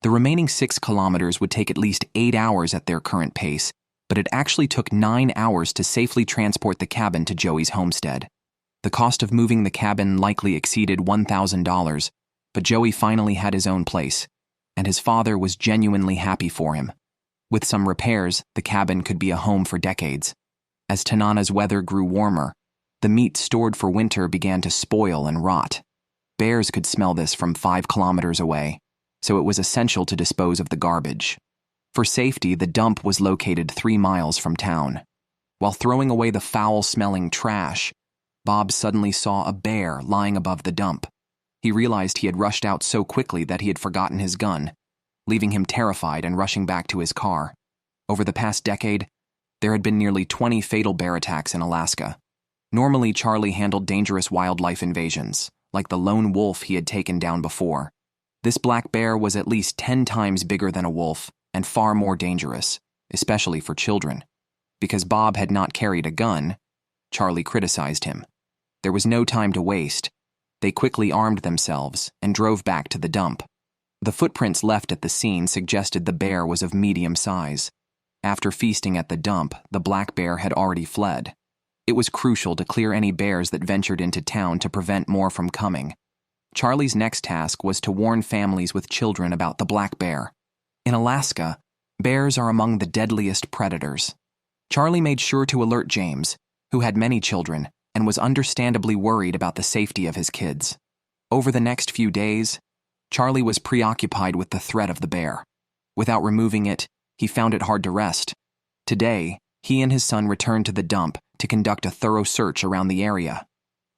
The remaining 6 kilometers would take at least 8 hours at their current pace, but it actually took 9 hours to safely transport the cabin to Joey's homestead. The cost of moving the cabin likely exceeded $1,000, but Joey finally had his own place, and his father was genuinely happy for him. With some repairs, the cabin could be a home for decades. As Tanana's weather grew warmer, the meat stored for winter began to spoil and rot. Bears could smell this from 5 kilometers away, so it was essential to dispose of the garbage. For safety, the dump was located 3 miles from town. While throwing away the foul-smelling trash, Bob suddenly saw a bear lying above the dump. He realized he had rushed out so quickly that he had forgotten his gun, leaving him terrified and rushing back to his car. Over the past decade, there had been nearly 20 fatal bear attacks in Alaska. Normally, Charlie handled dangerous wildlife invasions, like the lone wolf he had taken down before. This black bear was at least 10 times bigger than a wolf and far more dangerous, especially for children. Because Bob had not carried a gun, Charlie criticized him. There was no time to waste. They quickly armed themselves and drove back to the dump. The footprints left at the scene suggested the bear was of medium size. After feasting at the dump, the black bear had already fled. It was crucial to clear any bears that ventured into town to prevent more from coming. Charlie's next task was to warn families with children about the black bear. In Alaska, bears are among the deadliest predators. Charlie made sure to alert James, who had many children and was understandably worried about the safety of his kids. Over the next few days, Charlie was preoccupied with the threat of the bear. Without removing it, he found it hard to rest. Today, he and his son returned to the dump to conduct a thorough search around the area.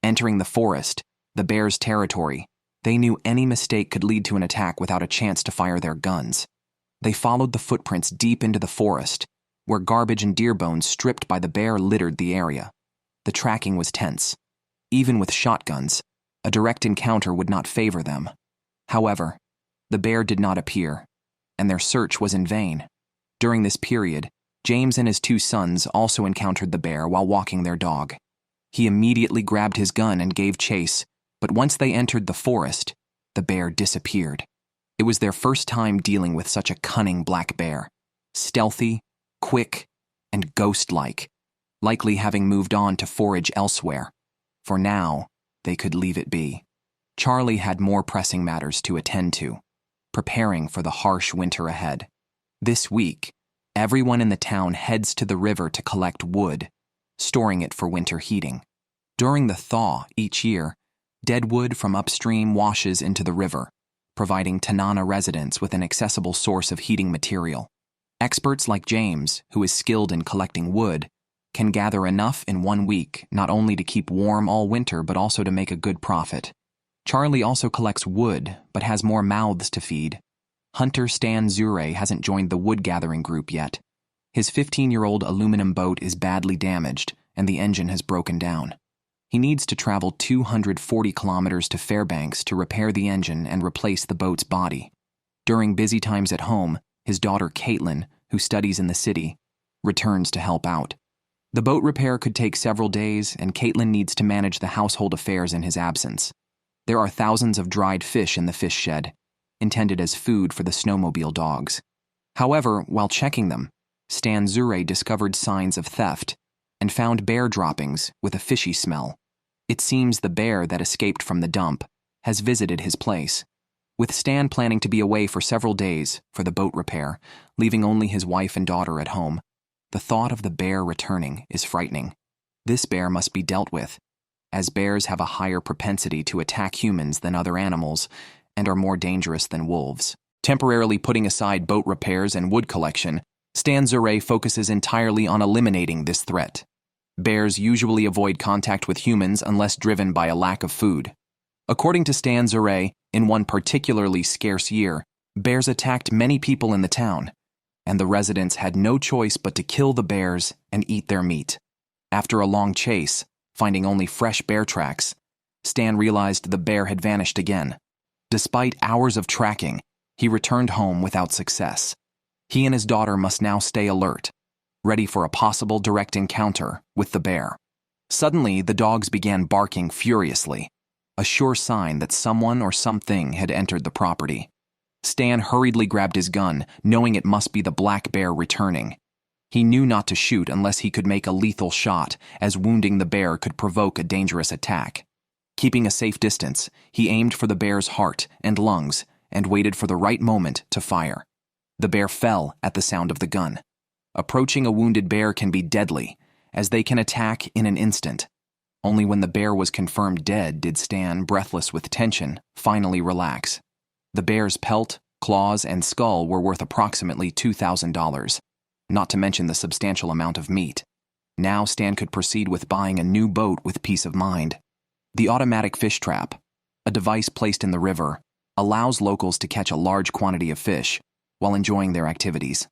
Entering the forest, the bear's territory, they knew any mistake could lead to an attack without a chance to fire their guns. They followed the footprints deep into the forest, where garbage and deer bones stripped by the bear littered the area. The tracking was tense. Even with shotguns, a direct encounter would not favor them. However, the bear did not appear, and their search was in vain. During this period, James and his 2 sons also encountered the bear while walking their dog. He immediately grabbed his gun and gave chase, but once they entered the forest, the bear disappeared. It was their first time dealing with such a cunning black bear. Stealthy, quick, and ghost-like, likely having moved on to forage elsewhere. For now, they could leave it be. Charlie had more pressing matters to attend to, preparing for the harsh winter ahead. This week, everyone in the town heads to the river to collect wood, storing it for winter heating. During the thaw each year, dead wood from upstream washes into the river, providing Tanana residents with an accessible source of heating material. Experts like James, who is skilled in collecting wood, can gather enough in 1 week not only to keep warm all winter but also to make a good profit. Charlie also collects wood but has more mouths to feed. Hunter Stan Zure hasn't joined the wood-gathering group yet. His 15-year-old aluminum boat is badly damaged and the engine has broken down. He needs to travel 240 kilometers to Fairbanks to repair the engine and replace the boat's body. During busy times at home, his daughter Caitlin, who studies in the city, returns to help out. The boat repair could take several days, and Caitlin needs to manage the household affairs in his absence. There are thousands of dried fish in the fish shed, intended as food for the snowmobile dogs. However, while checking them, Stan Zure discovered signs of theft and found bear droppings with a fishy smell. It seems the bear that escaped from the dump has visited his place. With Stan planning to be away for several days for the boat repair, leaving only his wife and daughter at home, the thought of the bear returning is frightening. This bear must be dealt with, as bears have a higher propensity to attack humans than other animals and are more dangerous than wolves. Temporarily putting aside boat repairs and wood collection, Stan Zure focuses entirely on eliminating this threat. Bears usually avoid contact with humans unless driven by a lack of food. According to Stan Zure, in one particularly scarce year, bears attacked many people in the town, and the residents had no choice but to kill the bears and eat their meat. After a long chase, finding only fresh bear tracks, Stan realized the bear had vanished again. Despite hours of tracking, he returned home without success. He and his daughter must now stay alert, ready for a possible direct encounter with the bear. Suddenly, the dogs began barking furiously, a sure sign that someone or something had entered the property. Stan hurriedly grabbed his gun, knowing it must be the black bear returning. He knew not to shoot unless he could make a lethal shot, as wounding the bear could provoke a dangerous attack. Keeping a safe distance, he aimed for the bear's heart and lungs and waited for the right moment to fire. The bear fell at the sound of the gun. Approaching a wounded bear can be deadly, as they can attack in an instant. Only when the bear was confirmed dead did Stan, breathless with tension, finally relax. The bear's pelt, claws, and skull were worth approximately $2,000, not to mention the substantial amount of meat. Now Stan could proceed with buying a new boat with peace of mind. The automatic fish trap, a device placed in the river, allows locals to catch a large quantity of fish while enjoying their activities.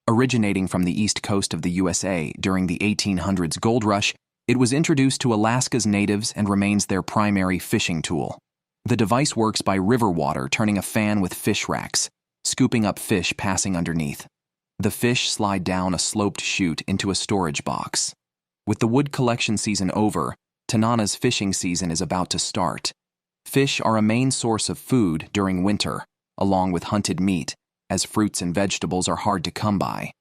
Originating from the east coast of the USA during the 1800s gold rush, it was introduced to Alaska's natives and remains their primary fishing tool. The device works by river water turning a fan with fish racks, scooping up fish passing underneath. The fish slide down a sloped chute into a storage box. With the wood collection season over, Tanana's fishing season is about to start. Fish are a main source of food during winter, along with hunted meat, as fruits and vegetables are hard to come by.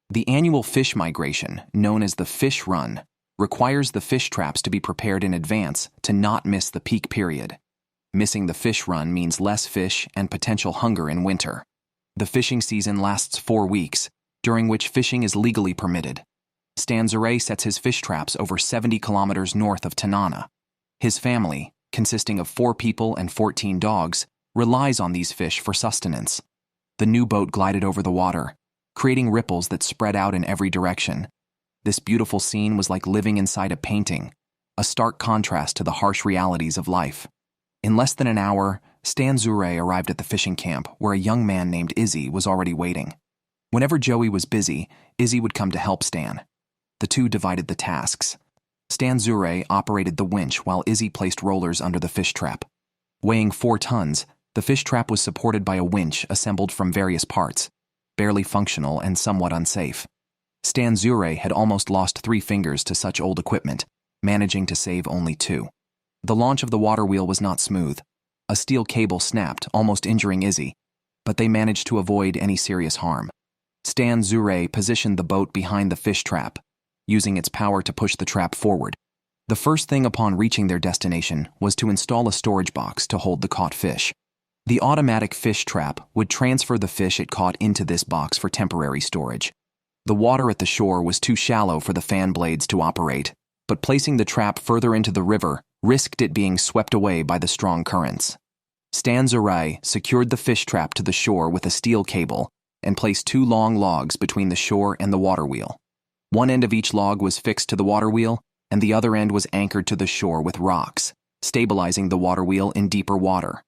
The annual fish migration, known as the fish run, requires the fish traps to be prepared in advance to not miss the peak period. Missing the fish run means less fish and potential hunger in winter. The fishing season lasts 4 weeks, during which fishing is legally permitted. Stan Zuray sets his fish traps over 70 kilometers north of Tanana. His family, consisting of 4 people and 14 dogs, relies on these fish for sustenance. The new boat glided over the water, creating ripples that spread out in every direction. This beautiful scene was like living inside a painting, a stark contrast to the harsh realities of life. In less than an hour, Stan Zuray arrived at the fishing camp where a young man named Izzy was already waiting. Whenever Joey was busy, Izzy would come to help Stan. The two divided the tasks. Stan Zuray operated the winch while Izzy placed rollers under the fish trap. Weighing 4 tons, the fish trap was supported by a winch assembled from various parts, barely functional and somewhat unsafe. Stan Zuray had almost lost 3 fingers to such old equipment, managing to save only 2. The launch of the water wheel was not smooth. A steel cable snapped, almost injuring Izzy, but they managed to avoid any serious harm. Stan Zuray positioned the boat behind the fish trap, using its power to push the trap forward. The first thing upon reaching their destination was to install a storage box to hold the caught fish. The automatic fish trap would transfer the fish it caught into this box for temporary storage. The water at the shore was too shallow for the fan blades to operate, but placing the trap further into the river risked it being swept away by the strong currents. Stan Zuray secured the fish trap to the shore with a steel cable and placed 2 long logs between the shore and the water wheel. One end of each log was fixed to the water wheel, and the other end was anchored to the shore with rocks, stabilizing the water wheel in deeper water.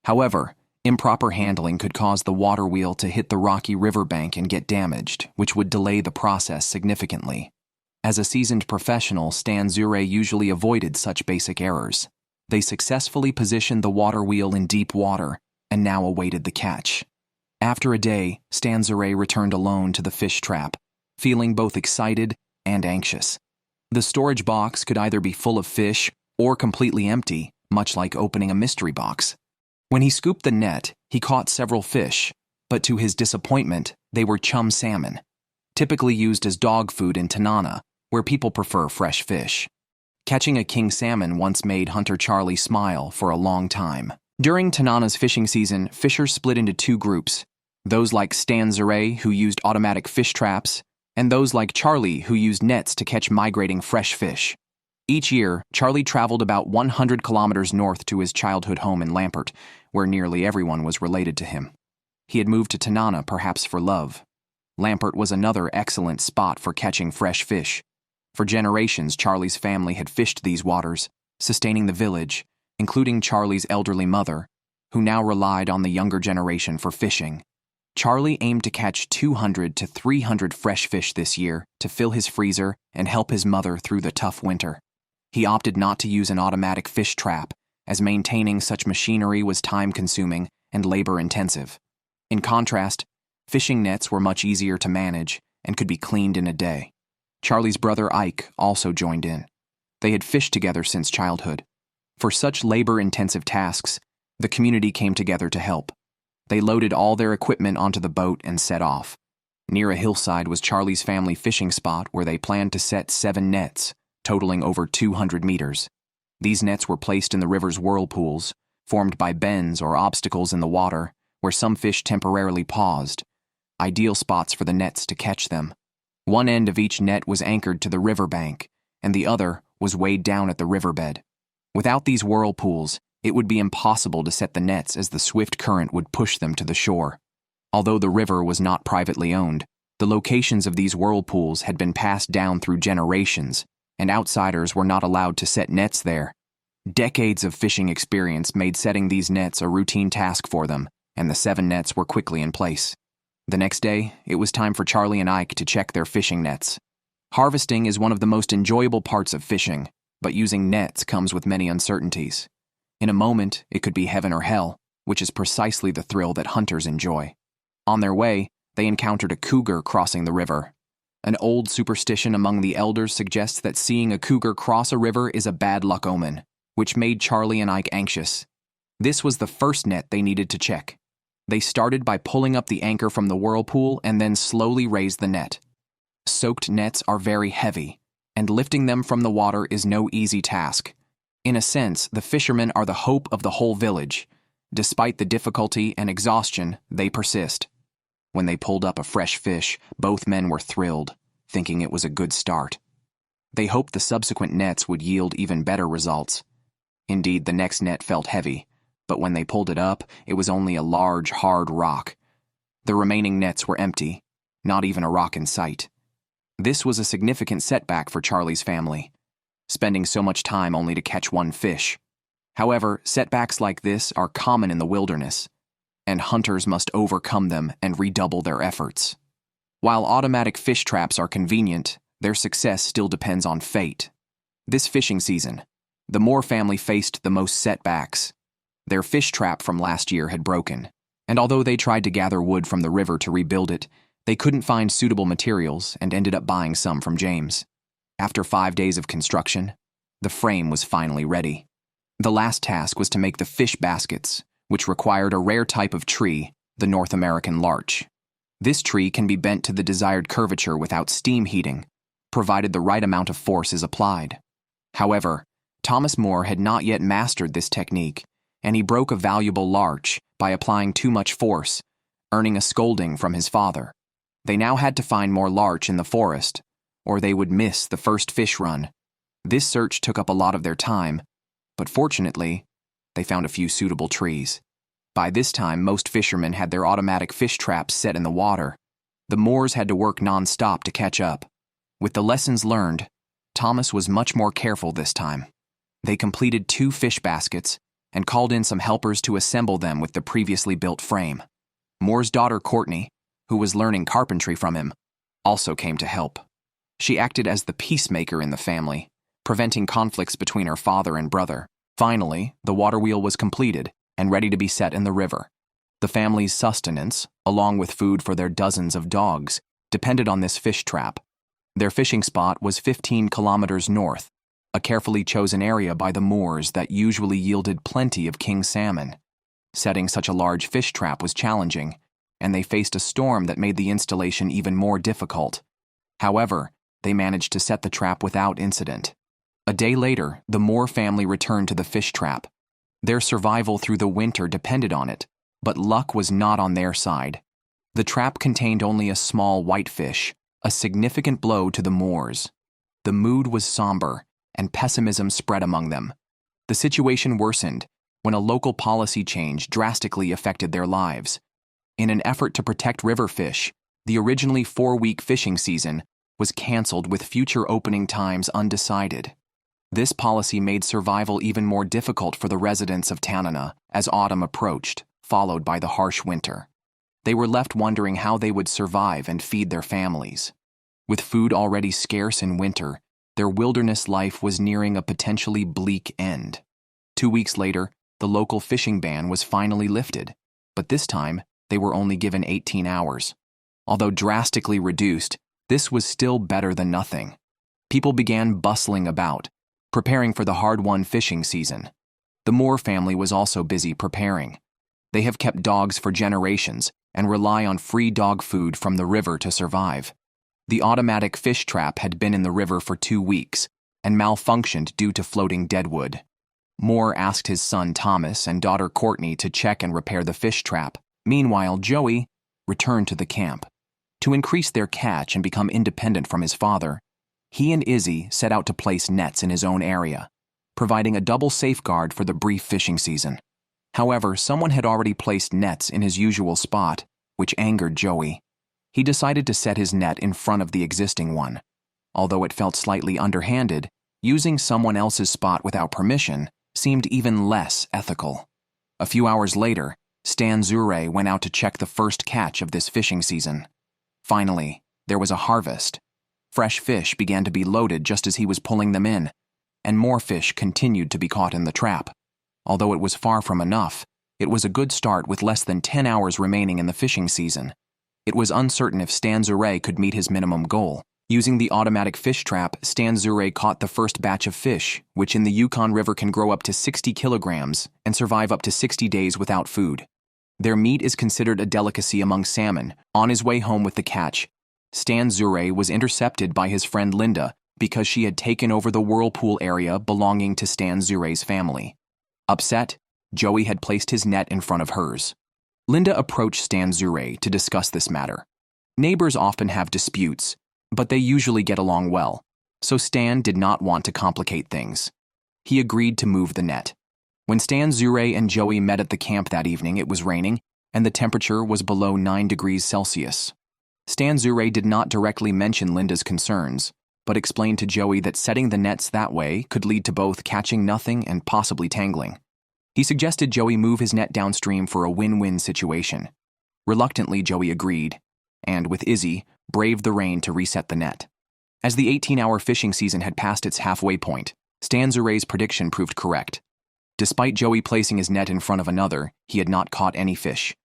However, improper handling could cause the water wheel to hit the rocky riverbank and get damaged, which would delay the process significantly. As a seasoned professional, Stan Zuray usually avoided such basic errors. They successfully positioned the water wheel in deep water and now awaited the catch. After a day, Stan Zuray returned alone to the fish trap, feeling both excited and anxious. The storage box could either be full of fish or completely empty, much like opening a mystery box. When he scooped the net, he caught several fish, but to his disappointment, they were chum salmon, typically used as dog food in Tanana, where people prefer fresh fish. Catching a king salmon once made Hunter Charlie smile for a long time. During Tanana's fishing season, fishers split into 2 groups, those like Stan Zuray, who used automatic fish traps, and those like Charlie, who used nets to catch migrating fresh fish. Each year, Charlie traveled about 100 kilometers north to his childhood home in Lamprey, where nearly everyone was related to him. He had moved to Tanana perhaps for love. Lamprey was another excellent spot for catching fresh fish. For generations, Charlie's family had fished these waters, sustaining the village, including Charlie's elderly mother, who now relied on the younger generation for fishing. Charlie aimed to catch 200 to 300 fresh fish this year to fill his freezer and help his mother through the tough winter. He opted not to use an automatic fish trap, as maintaining such machinery was time-consuming and labor-intensive. In contrast, fishing nets were much easier to manage and could be cleaned in a day. Charlie's brother Ike also joined in. They had fished together since childhood. For such labor-intensive tasks, the community came together to help. They loaded all their equipment onto the boat and set off. Near a hillside was Charlie's family fishing spot where they planned to set 7 nets, totaling over 200 meters. These nets were placed in the river's whirlpools, formed by bends or obstacles in the water where some fish temporarily paused, ideal spots for the nets to catch them. One end of each net was anchored to the riverbank, and the other was weighed down at the riverbed. Without these whirlpools, it would be impossible to set the nets as the swift current would push them to the shore. Although the river was not privately owned, the locations of these whirlpools had been passed down through generations, and outsiders were not allowed to set nets there. Decades of fishing experience made setting these nets a routine task for them, and the 7 nets were quickly in place. The next day, it was time for Charlie and Ike to check their fishing nets. Harvesting is one of the most enjoyable parts of fishing, but using nets comes with many uncertainties. In a moment, it could be heaven or hell, which is precisely the thrill that hunters enjoy. On their way, they encountered a cougar crossing the river. An old superstition among the elders suggests that seeing a cougar cross a river is a bad luck omen, which made Charlie and Ike anxious. This was the first net they needed to check. They started by pulling up the anchor from the whirlpool and then slowly raised the net. Soaked nets are very heavy, and lifting them from the water is no easy task. In a sense, the fishermen are the hope of the whole village. Despite the difficulty and exhaustion, they persist. When they pulled up a fresh fish, both men were thrilled, thinking it was a good start. They hoped the subsequent nets would yield even better results. Indeed, the next net felt heavy, but when they pulled it up, it was only a large, hard rock. The remaining nets were empty, not even a rock in sight. This was a significant setback for Charlie's family, spending so much time only to catch one fish. However, setbacks like this are common in the wilderness, and hunters must overcome them and redouble their efforts. While automatic fish traps are convenient, their success still depends on fate. This fishing season, the Moore family faced the most setbacks. Their fish trap from last year had broken, and although they tried to gather wood from the river to rebuild it, they couldn't find suitable materials and ended up buying some from James. After 5 days of construction, the frame was finally ready. The last task was to make the fish baskets, which required a rare type of tree, the North American larch. This tree can be bent to the desired curvature without steam heating, provided the right amount of force is applied. However, Thomas Moore had not yet mastered this technique, and he broke a valuable larch by applying too much force, earning a scolding from his father. They now had to find more larch in the forest, or they would miss the first fish run. This search took up a lot of their time, but fortunately, they found a few suitable trees. By this time, most fishermen had their automatic fish traps set in the water. The Moores had to work non-stop to catch up. With the lessons learned, Thomas was much more careful this time. They completed 2 fish baskets and called in some helpers to assemble them with the previously built frame. Moore's daughter Courtney, who was learning carpentry from him, also came to help. She acted as the peacemaker in the family, preventing conflicts between her father and brother. Finally, the water wheel was completed and ready to be set in the river. The family's sustenance, along with food for their dozens of dogs, depended on this fish trap. Their fishing spot was 15 kilometers north, a carefully chosen area by the Moores that usually yielded plenty of king salmon. Setting such a large fish trap was challenging, and they faced a storm that made the installation even more difficult. However, they managed to set the trap without incident. A day later, the Moore family returned to the fish trap. Their survival through the winter depended on it, but luck was not on their side. The trap contained only a small whitefish, a significant blow to the Moores. The mood was somber, and pessimism spread among them. The situation worsened when a local policy change drastically affected their lives. In an effort to protect river fish, the originally 4-week fishing season was canceled with future opening times undecided. This policy made survival even more difficult for the residents of Tanana as autumn approached, followed by the harsh winter. They were left wondering how they would survive and feed their families. With food already scarce in winter, their wilderness life was nearing a potentially bleak end. 2 weeks later, the local fishing ban was finally lifted, but this time they were only given 18 hours. Although drastically reduced, this was still better than nothing. People began bustling about, preparing for the hard-won fishing season. The Moore family was also busy preparing. They have kept dogs for generations and rely on free dog food from the river to survive. The automatic fish trap had been in the river for 2 weeks and malfunctioned due to floating deadwood. Moore asked his son Thomas and daughter Courtney to check and repair the fish trap. Meanwhile, Joey returned to the camp. To increase their catch and become independent from his father, he and Izzy set out to place nets in his own area, providing a double safeguard for the brief fishing season. However, someone had already placed nets in his usual spot, which angered Joey. He decided to set his net in front of the existing one. Although it felt slightly underhanded, using someone else's spot without permission seemed even less ethical. A few hours later, Stan Zure went out to check the first catch of this fishing season. Finally, there was a harvest. Fresh fish began to be loaded just as he was pulling them in, and more fish continued to be caught in the trap. Although it was far from enough, it was a good start with less than 10 hours remaining in the fishing season. It was uncertain if Stan Zure could meet his minimum goal. Using the automatic fish trap, Stan Zure caught the first batch of fish, which in the Yukon River can grow up to 60 kilograms and survive up to 60 days without food. Their meat is considered a delicacy among salmon. On his way home with the catch, Stan Zure was intercepted by his friend Linda because she had taken over the whirlpool area belonging to Stan Zure's family. Upset, Joey had placed his net in front of hers. Linda approached Stan Zure to discuss this matter. Neighbors often have disputes, but they usually get along well, so Stan did not want to complicate things. He agreed to move the net. When Stan Zure and Joey met at the camp that evening, it was raining, and the temperature was below 9 degrees Celsius. Stan Zure did not directly mention Linda's concerns, but explained to Joey that setting the nets that way could lead to both catching nothing and possibly tangling. He suggested Joey move his net downstream for a win-win situation. Reluctantly, Joey agreed, and with Izzy, braved the rain to reset the net. As the 18-hour fishing season had passed its halfway point, Stan Zure's prediction proved correct. Despite Joey placing his net in front of another, he had not caught any fish.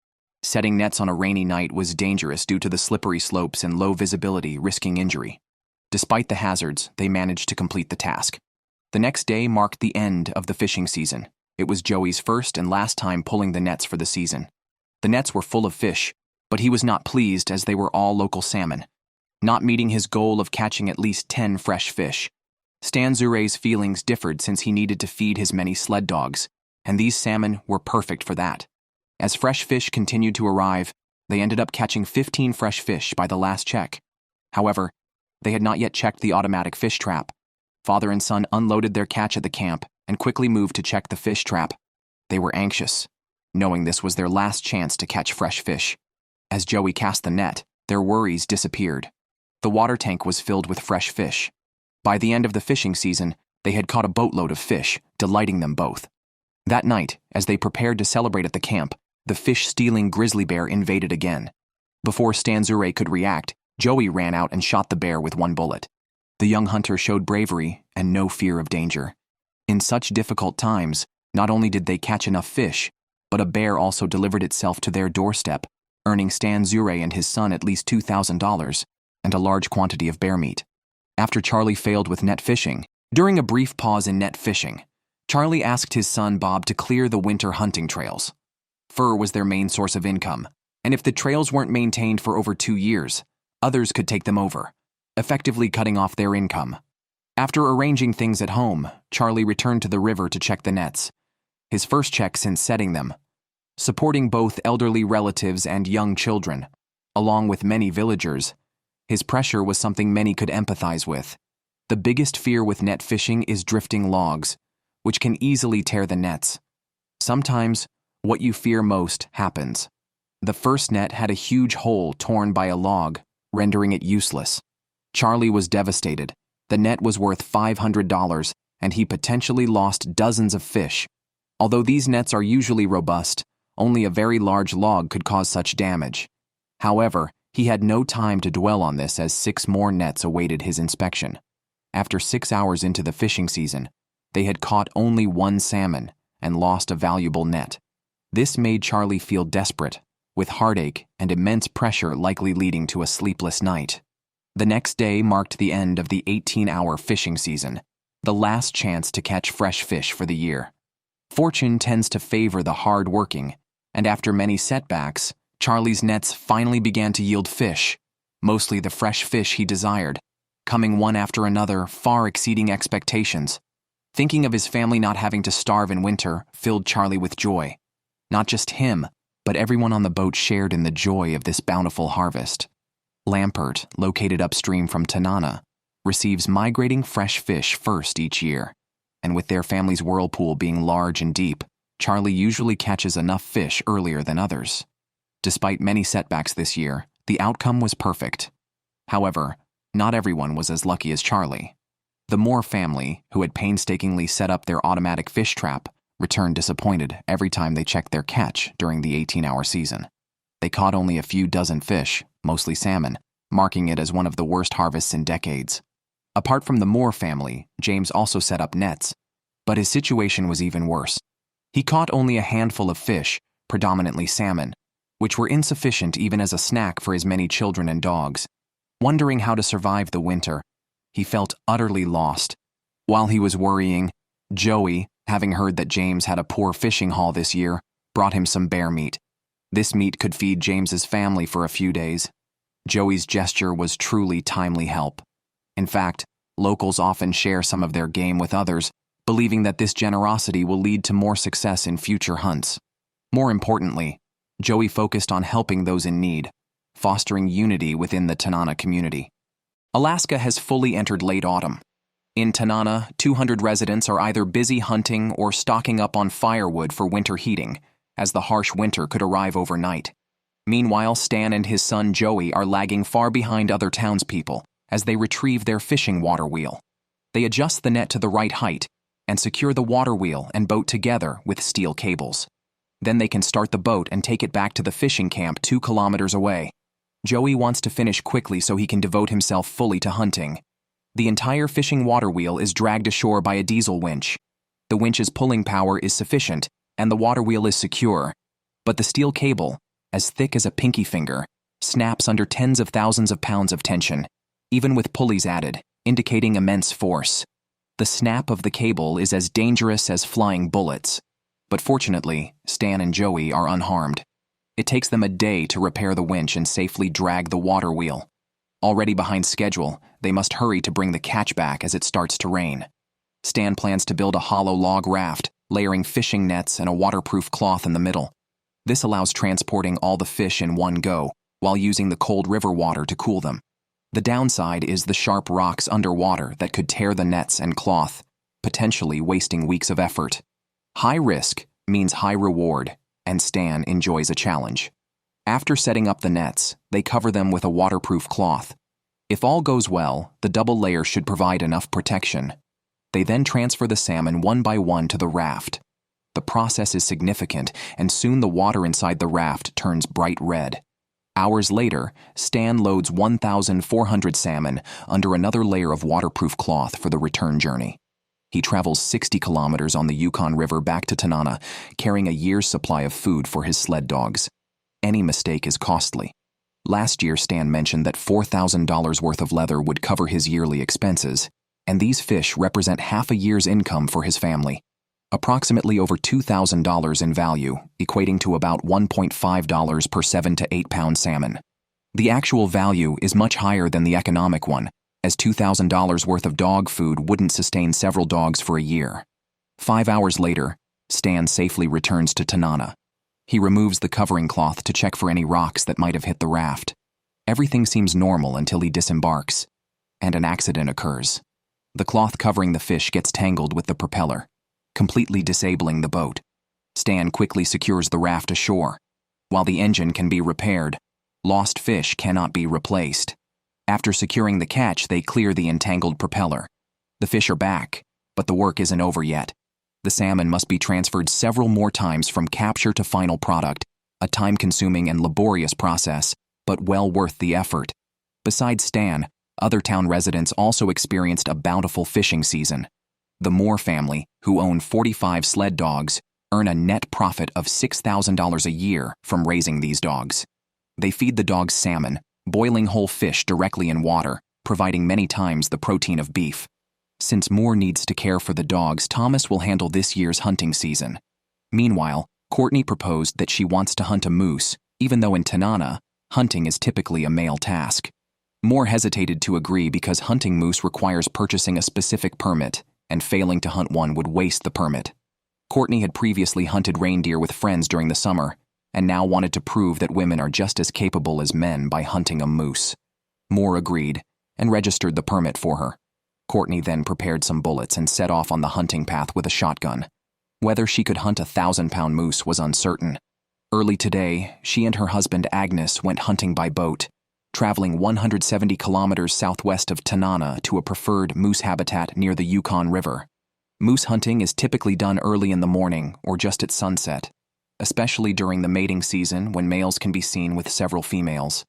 Setting nets on a rainy night was dangerous due to the slippery slopes and low visibility, risking injury. Despite the hazards, they managed to complete the task. The next day marked the end of the fishing season. It was Joey's first and last time pulling the nets for the season. The nets were full of fish, but he was not pleased as they were all local salmon, not meeting his goal of catching at least 10 fresh fish. Stan Zure's feelings differed since he needed to feed his many sled dogs, and these salmon were perfect for that. As fresh fish continued to arrive, they ended up catching 15 fresh fish by the last check. However, they had not yet checked the automatic fish trap. Father and son unloaded their catch at the camp and quickly moved to check the fish trap. They were anxious, knowing this was their last chance to catch fresh fish. As Joey cast the net, their worries disappeared. The water tank was filled with fresh fish. By the end of the fishing season, they had caught a boatload of fish, delighting them both. That night, as they prepared to celebrate at the camp, the fish-stealing grizzly bear invaded again. Before Stan Zure could react, Joey ran out and shot the bear with 1 bullet. The young hunter showed bravery and no fear of danger. In such difficult times, not only did they catch enough fish, but a bear also delivered itself to their doorstep, earning Stan Zure and his son at least $2,000 and a large quantity of bear meat. After Charlie failed with net fishing, during a brief pause in net fishing, Charlie asked his son Bob to clear the winter hunting trails. Fur was their main source of income, and if the trails weren't maintained for over 2 years, others could take them over, effectively cutting off their income. After arranging things at home, Charlie returned to the river to check the nets, his first check since setting them. Supporting both elderly relatives and young children, along with many villagers, his pressure was something many could empathize with. The biggest fear with net fishing is drifting logs, which can easily tear the nets. Sometimes, what you fear most happens. The first net had a huge hole torn by a log, rendering it useless. Charlie was devastated. The net was worth $500, and he potentially lost dozens of fish. Although these nets are usually robust, Only a very large log could cause such damage. However, he had no time to dwell on this as 6 more nets awaited his inspection. After 6 hours into the fishing season, they had caught only 1 salmon and lost a valuable net. This made Charlie feel desperate, with heartache and immense pressure likely leading to a sleepless night. The next day marked the end of the 18-hour fishing season, the last chance to catch fresh fish for the year. Fortune tends to favor the hard-working, and after many setbacks, Charlie's nets finally began to yield fish, mostly the fresh fish he desired, coming one after another, far exceeding expectations. Thinking of his family not having to starve in winter filled Charlie with joy. Not just him, but everyone on the boat shared in the joy of this bountiful harvest. Lamprey, located upstream from Tanana, receives migrating fresh fish first each year, and with their family's whirlpool being large and deep, Charlie usually catches enough fish earlier than others. Despite many setbacks this year, the outcome was perfect. However, not everyone was as lucky as Charlie. The Moore family, who had painstakingly set up their automatic fish trap, returned disappointed every time they checked their catch during the 18-hour season. They caught only a few dozen fish, mostly salmon, marking it as one of the worst harvests in decades. Apart from the Moore family, James also set up nets, but his situation was even worse. He caught only a handful of fish, predominantly salmon, which were insufficient even as a snack for his many children and dogs. Wondering how to survive the winter, he felt utterly lost. While he was worrying, Joey, having heard that James had a poor fishing haul this year, brought him some bear meat. This meat could feed James's family for a few days. Joey's gesture was truly timely help. In fact, locals often share some of their game with others, believing that this generosity will lead to more success in future hunts. More importantly, Joey focused on helping those in need, fostering unity within the Tanana community. Alaska has fully entered late autumn. In Tanana, 200 residents are either busy hunting or stocking up on firewood for winter heating, as the harsh winter could arrive overnight. Meanwhile, Stan and his son Joey are lagging far behind other townspeople as they retrieve their fishing water wheel. They adjust the net to the right height and secure the water wheel and boat together with steel cables. Then they can start the boat and take it back to the fishing camp 2 kilometers away. Joey wants to finish quickly so he can devote himself fully to hunting. The entire fishing water wheel is dragged ashore by a diesel winch. The winch's pulling power is sufficient, and the water wheel is secure. But the steel cable, as thick as a pinky finger, snaps under tens of thousands of pounds of tension, even with pulleys added, indicating immense force. The snap of the cable is as dangerous as flying bullets. But fortunately, Stan and Joey are unharmed. It takes them a day to repair the winch and safely drag the water wheel. Already behind schedule, they must hurry to bring the catch back as it starts to rain. Stan plans to build a hollow log raft, layering fishing nets and a waterproof cloth in the middle. This allows transporting all the fish in one go, while using the cold river water to cool them. The downside is the sharp rocks underwater that could tear the nets and cloth, potentially wasting weeks of effort. High risk means high reward, and Stan enjoys a challenge. After setting up the nets, they cover them with a waterproof cloth. If all goes well, the double layer should provide enough protection. They then transfer the salmon one by one to the raft. The process is significant, and soon the water inside the raft turns bright red. Hours later, Stan loads 1,400 salmon under another layer of waterproof cloth for the return journey. He travels 60 kilometers on the Yukon River back to Tanana, carrying a year's supply of food for his sled dogs. Any mistake is costly. Last year, Stan mentioned that $4,000 worth of leather would cover his yearly expenses, and these fish represent half a year's income for his family. Approximately over $2,000 in value, equating to about $1.5 per 7 to 8 pound salmon. The actual value is much higher than the economic one, as $2,000 worth of dog food wouldn't sustain several dogs for a year. 5 hours later, Stan safely returns to Tanana. He removes the covering cloth to check for any rocks that might have hit the raft. Everything seems normal until he disembarks, and an accident occurs. The cloth covering the fish gets tangled with the propeller, completely disabling the boat. Stan quickly secures the raft ashore. While the engine can be repaired, lost fish cannot be replaced. After securing the catch, they clear the entangled propeller. The fish are back, but the work isn't over yet. The salmon must be transferred several more times from capture to final product, a time-consuming and laborious process, but well worth the effort. Besides Stan, other town residents also experienced a bountiful fishing season. The Moore family, who own 45 sled dogs, earn a net profit of $6,000 a year from raising these dogs. They feed the dogs salmon, boiling whole fish directly in water, providing many times the protein of beef. Since Moore needs to care for the dogs, Thomas will handle this year's hunting season. Meanwhile, Courtney proposed that she wants to hunt a moose, even though in Tanana, hunting is typically a male task. Moore hesitated to agree because hunting moose requires purchasing a specific permit, and failing to hunt one would waste the permit. Courtney had previously hunted reindeer with friends during the summer, and now wanted to prove that women are just as capable as men by hunting a moose. Moore agreed, and registered the permit for her. Courtney then prepared some bullets and set off on the hunting path with a shotgun. Whether she could hunt a 1,000-pound moose was uncertain. Early today, she and her husband Agnes went hunting by boat, traveling 170 kilometers southwest of Tanana to a preferred moose habitat near the Yukon River. Moose hunting is typically done early in the morning or just at sunset, especially during the mating season when males can be seen with several females.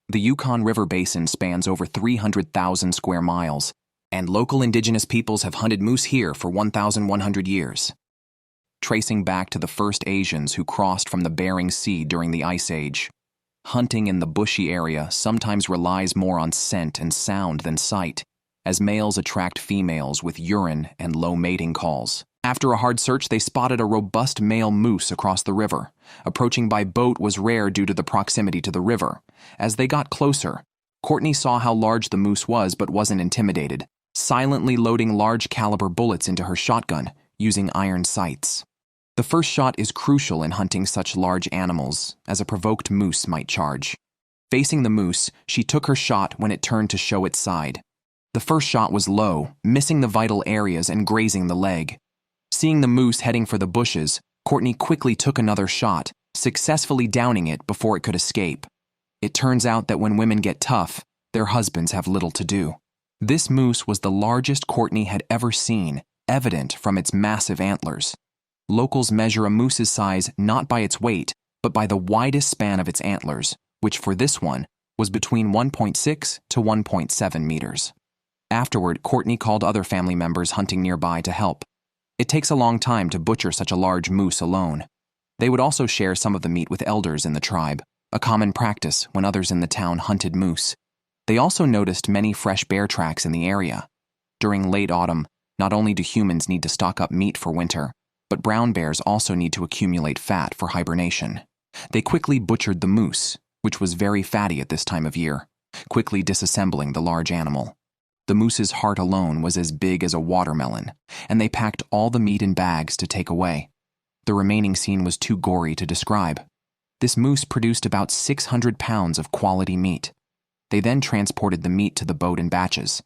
The Yukon River basin spans over 300,000 square miles, and local indigenous peoples have hunted moose here for 1,100 years. Tracing back to the first Asians who crossed from the Bering Sea during the Ice Age, hunting in the bushy area sometimes relies more on scent and sound than sight, as males attract females with urine and low mating calls. After a hard search, they spotted a robust male moose across the river. Approaching by boat was rare due to the proximity to the river. As they got closer, Courtney saw how large the moose was but wasn't intimidated, silently loading large-caliber bullets into her shotgun, using iron sights. The first shot is crucial in hunting such large animals, as a provoked moose might charge. Facing the moose, she took her shot when it turned to show its side. The first shot was low, missing the vital areas and grazing the leg. Seeing the moose heading for the bushes, Courtney quickly took another shot, successfully downing it before it could escape. It turns out that when women get tough, their husbands have little to do. This moose was the largest Courtney had ever seen, evident from its massive antlers. Locals measure a moose's size not by its weight, but by the widest span of its antlers, which for this one was between 1.6 to 1.7 meters. Afterward, Courtney called other family members hunting nearby to help. It takes a long time to butcher such a large moose alone. They would also share some of the meat with elders in the tribe, a common practice when others in the town hunted moose. They also noticed many fresh bear tracks in the area. During late autumn, not only do humans need to stock up meat for winter, but brown bears also need to accumulate fat for hibernation. They quickly butchered the moose, which was very fatty at this time of year, quickly disassembling the large animal. The moose's heart alone was as big as a watermelon, and they packed all the meat in bags to take away. The remaining scene was too gory to describe. This moose produced about 600 pounds of quality meat. They then transported the meat to the boat in batches.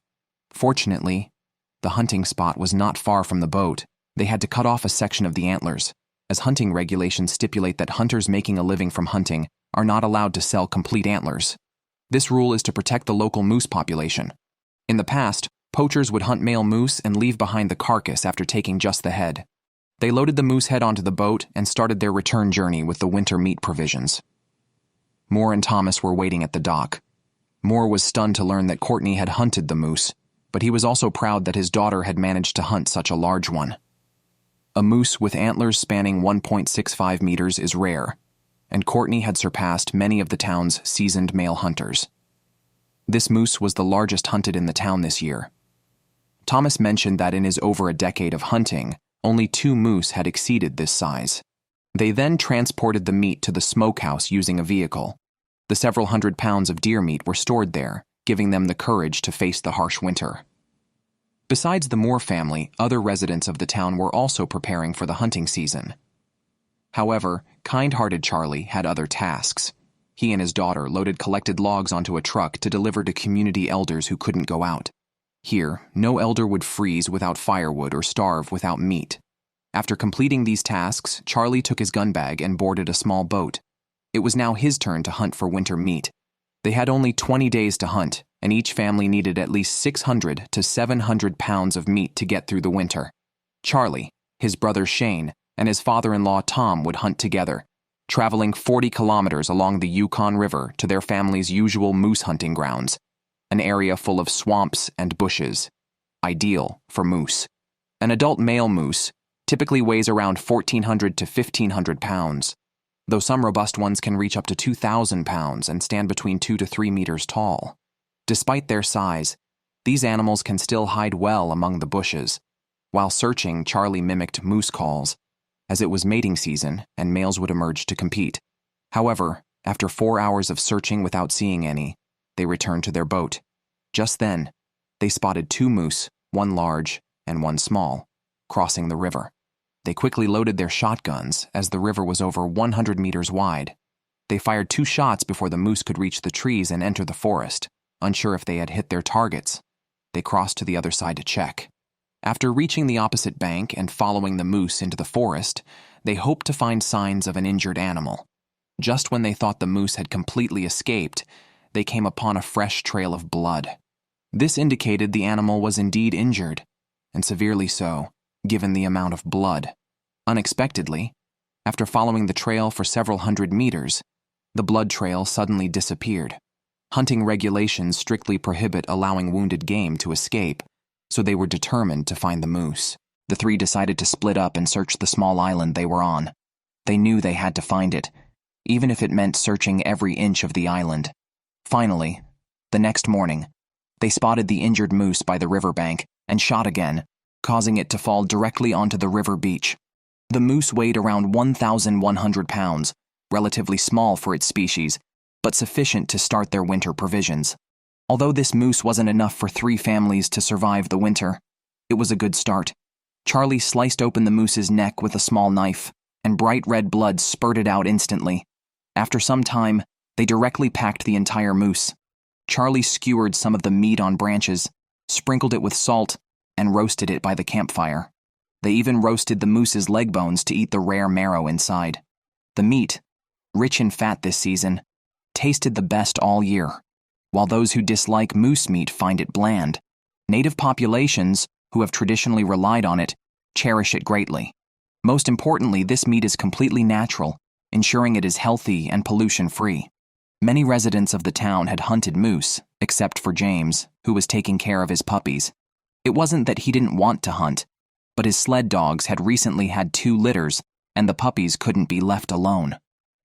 Fortunately, the hunting spot was not far from the boat. They had to cut off a section of the antlers, as hunting regulations stipulate that hunters making a living from hunting are not allowed to sell complete antlers. This rule is to protect the local moose population. In the past, poachers would hunt male moose and leave behind the carcass after taking just the head. They loaded the moose head onto the boat and started their return journey with the winter meat provisions. Moore and Thomas were waiting at the dock. Moore was stunned to learn that Courtney had hunted the moose, but he was also proud that his daughter had managed to hunt such a large one. A moose with antlers spanning 1.65 meters is rare, and Courtney had surpassed many of the town's seasoned male hunters. This moose was the largest hunted in the town this year. Thomas mentioned that in his over a decade of hunting, only 2 moose had exceeded this size. They then transported the meat to the smokehouse using a vehicle. The several hundred pounds of deer meat were stored there, giving them the courage to face the harsh winter. Besides the Moore family, other residents of the town were also preparing for the hunting season. However, kind-hearted Charlie had other tasks. He and his daughter loaded collected logs onto a truck to deliver to community elders who couldn't go out. Here, no elder would freeze without firewood or starve without meat. After completing these tasks, Charlie took his gun bag and boarded a small boat. It was now his turn to hunt for winter meat. They had only 20 days to hunt, and each family needed at least 600 to 700 pounds of meat to get through the winter. Charlie, His brother Shane and his father-in-law Tom would hunt together, traveling 40 kilometers along the Yukon River to their family's usual moose hunting grounds, an area full of swamps and bushes, ideal for moose. An adult male moose typically weighs around 1,400 to 1,500 pounds, though some robust ones can reach up to 2,000 pounds and stand between 2 to 3 meters tall. Despite their size, these animals can still hide well among the bushes. While searching, Charlie mimicked moose calls, as it was mating season and males would emerge to compete. However, after 4 hours of searching without seeing any, they returned to their boat. Just then, they spotted 2 moose, one large and one small, crossing the river. They quickly loaded their shotguns as the river was over 100 meters wide. They fired 2 shots before the moose could reach the trees and enter the forest, unsure if they had hit their targets. They crossed to the other side to check. After reaching the opposite bank and following the moose into the forest, they hoped to find signs of an injured animal. Just when they thought the moose had completely escaped, they came upon a fresh trail of blood. This indicated the animal was indeed injured, and severely so, given the amount of blood. Unexpectedly, after following the trail for several hundred meters, the blood trail suddenly disappeared. Hunting regulations strictly prohibit allowing wounded game to escape, so they were determined to find the moose. The 3 decided to split up and search the small island they were on. They knew they had to find it, even if it meant searching every inch of the island. Finally, the next morning, they spotted the injured moose by the riverbank and shot again, causing it to fall directly onto the river beach. The moose weighed around 1,100 pounds, relatively small for its species, but sufficient to start their winter provisions. Although this moose wasn't enough for 3 families to survive the winter, it was a good start. Charlie sliced open the moose's neck with a small knife, and bright red blood spurted out instantly. After some time, they directly packed the entire moose. Charlie skewered some of the meat on branches, sprinkled it with salt, and roasted it by the campfire. They even roasted the moose's leg bones to eat the rare marrow inside. The meat, rich in fat this season, tasted the best all year, while those who dislike moose meat find it bland. Native populations, who have traditionally relied on it, cherish it greatly. Most importantly, this meat is completely natural, ensuring it is healthy and pollution-free. Many residents of the town had hunted moose, except for James, who was taking care of his puppies. It wasn't that he didn't want to hunt, but his sled dogs had recently had 2 litters, and the puppies couldn't be left alone.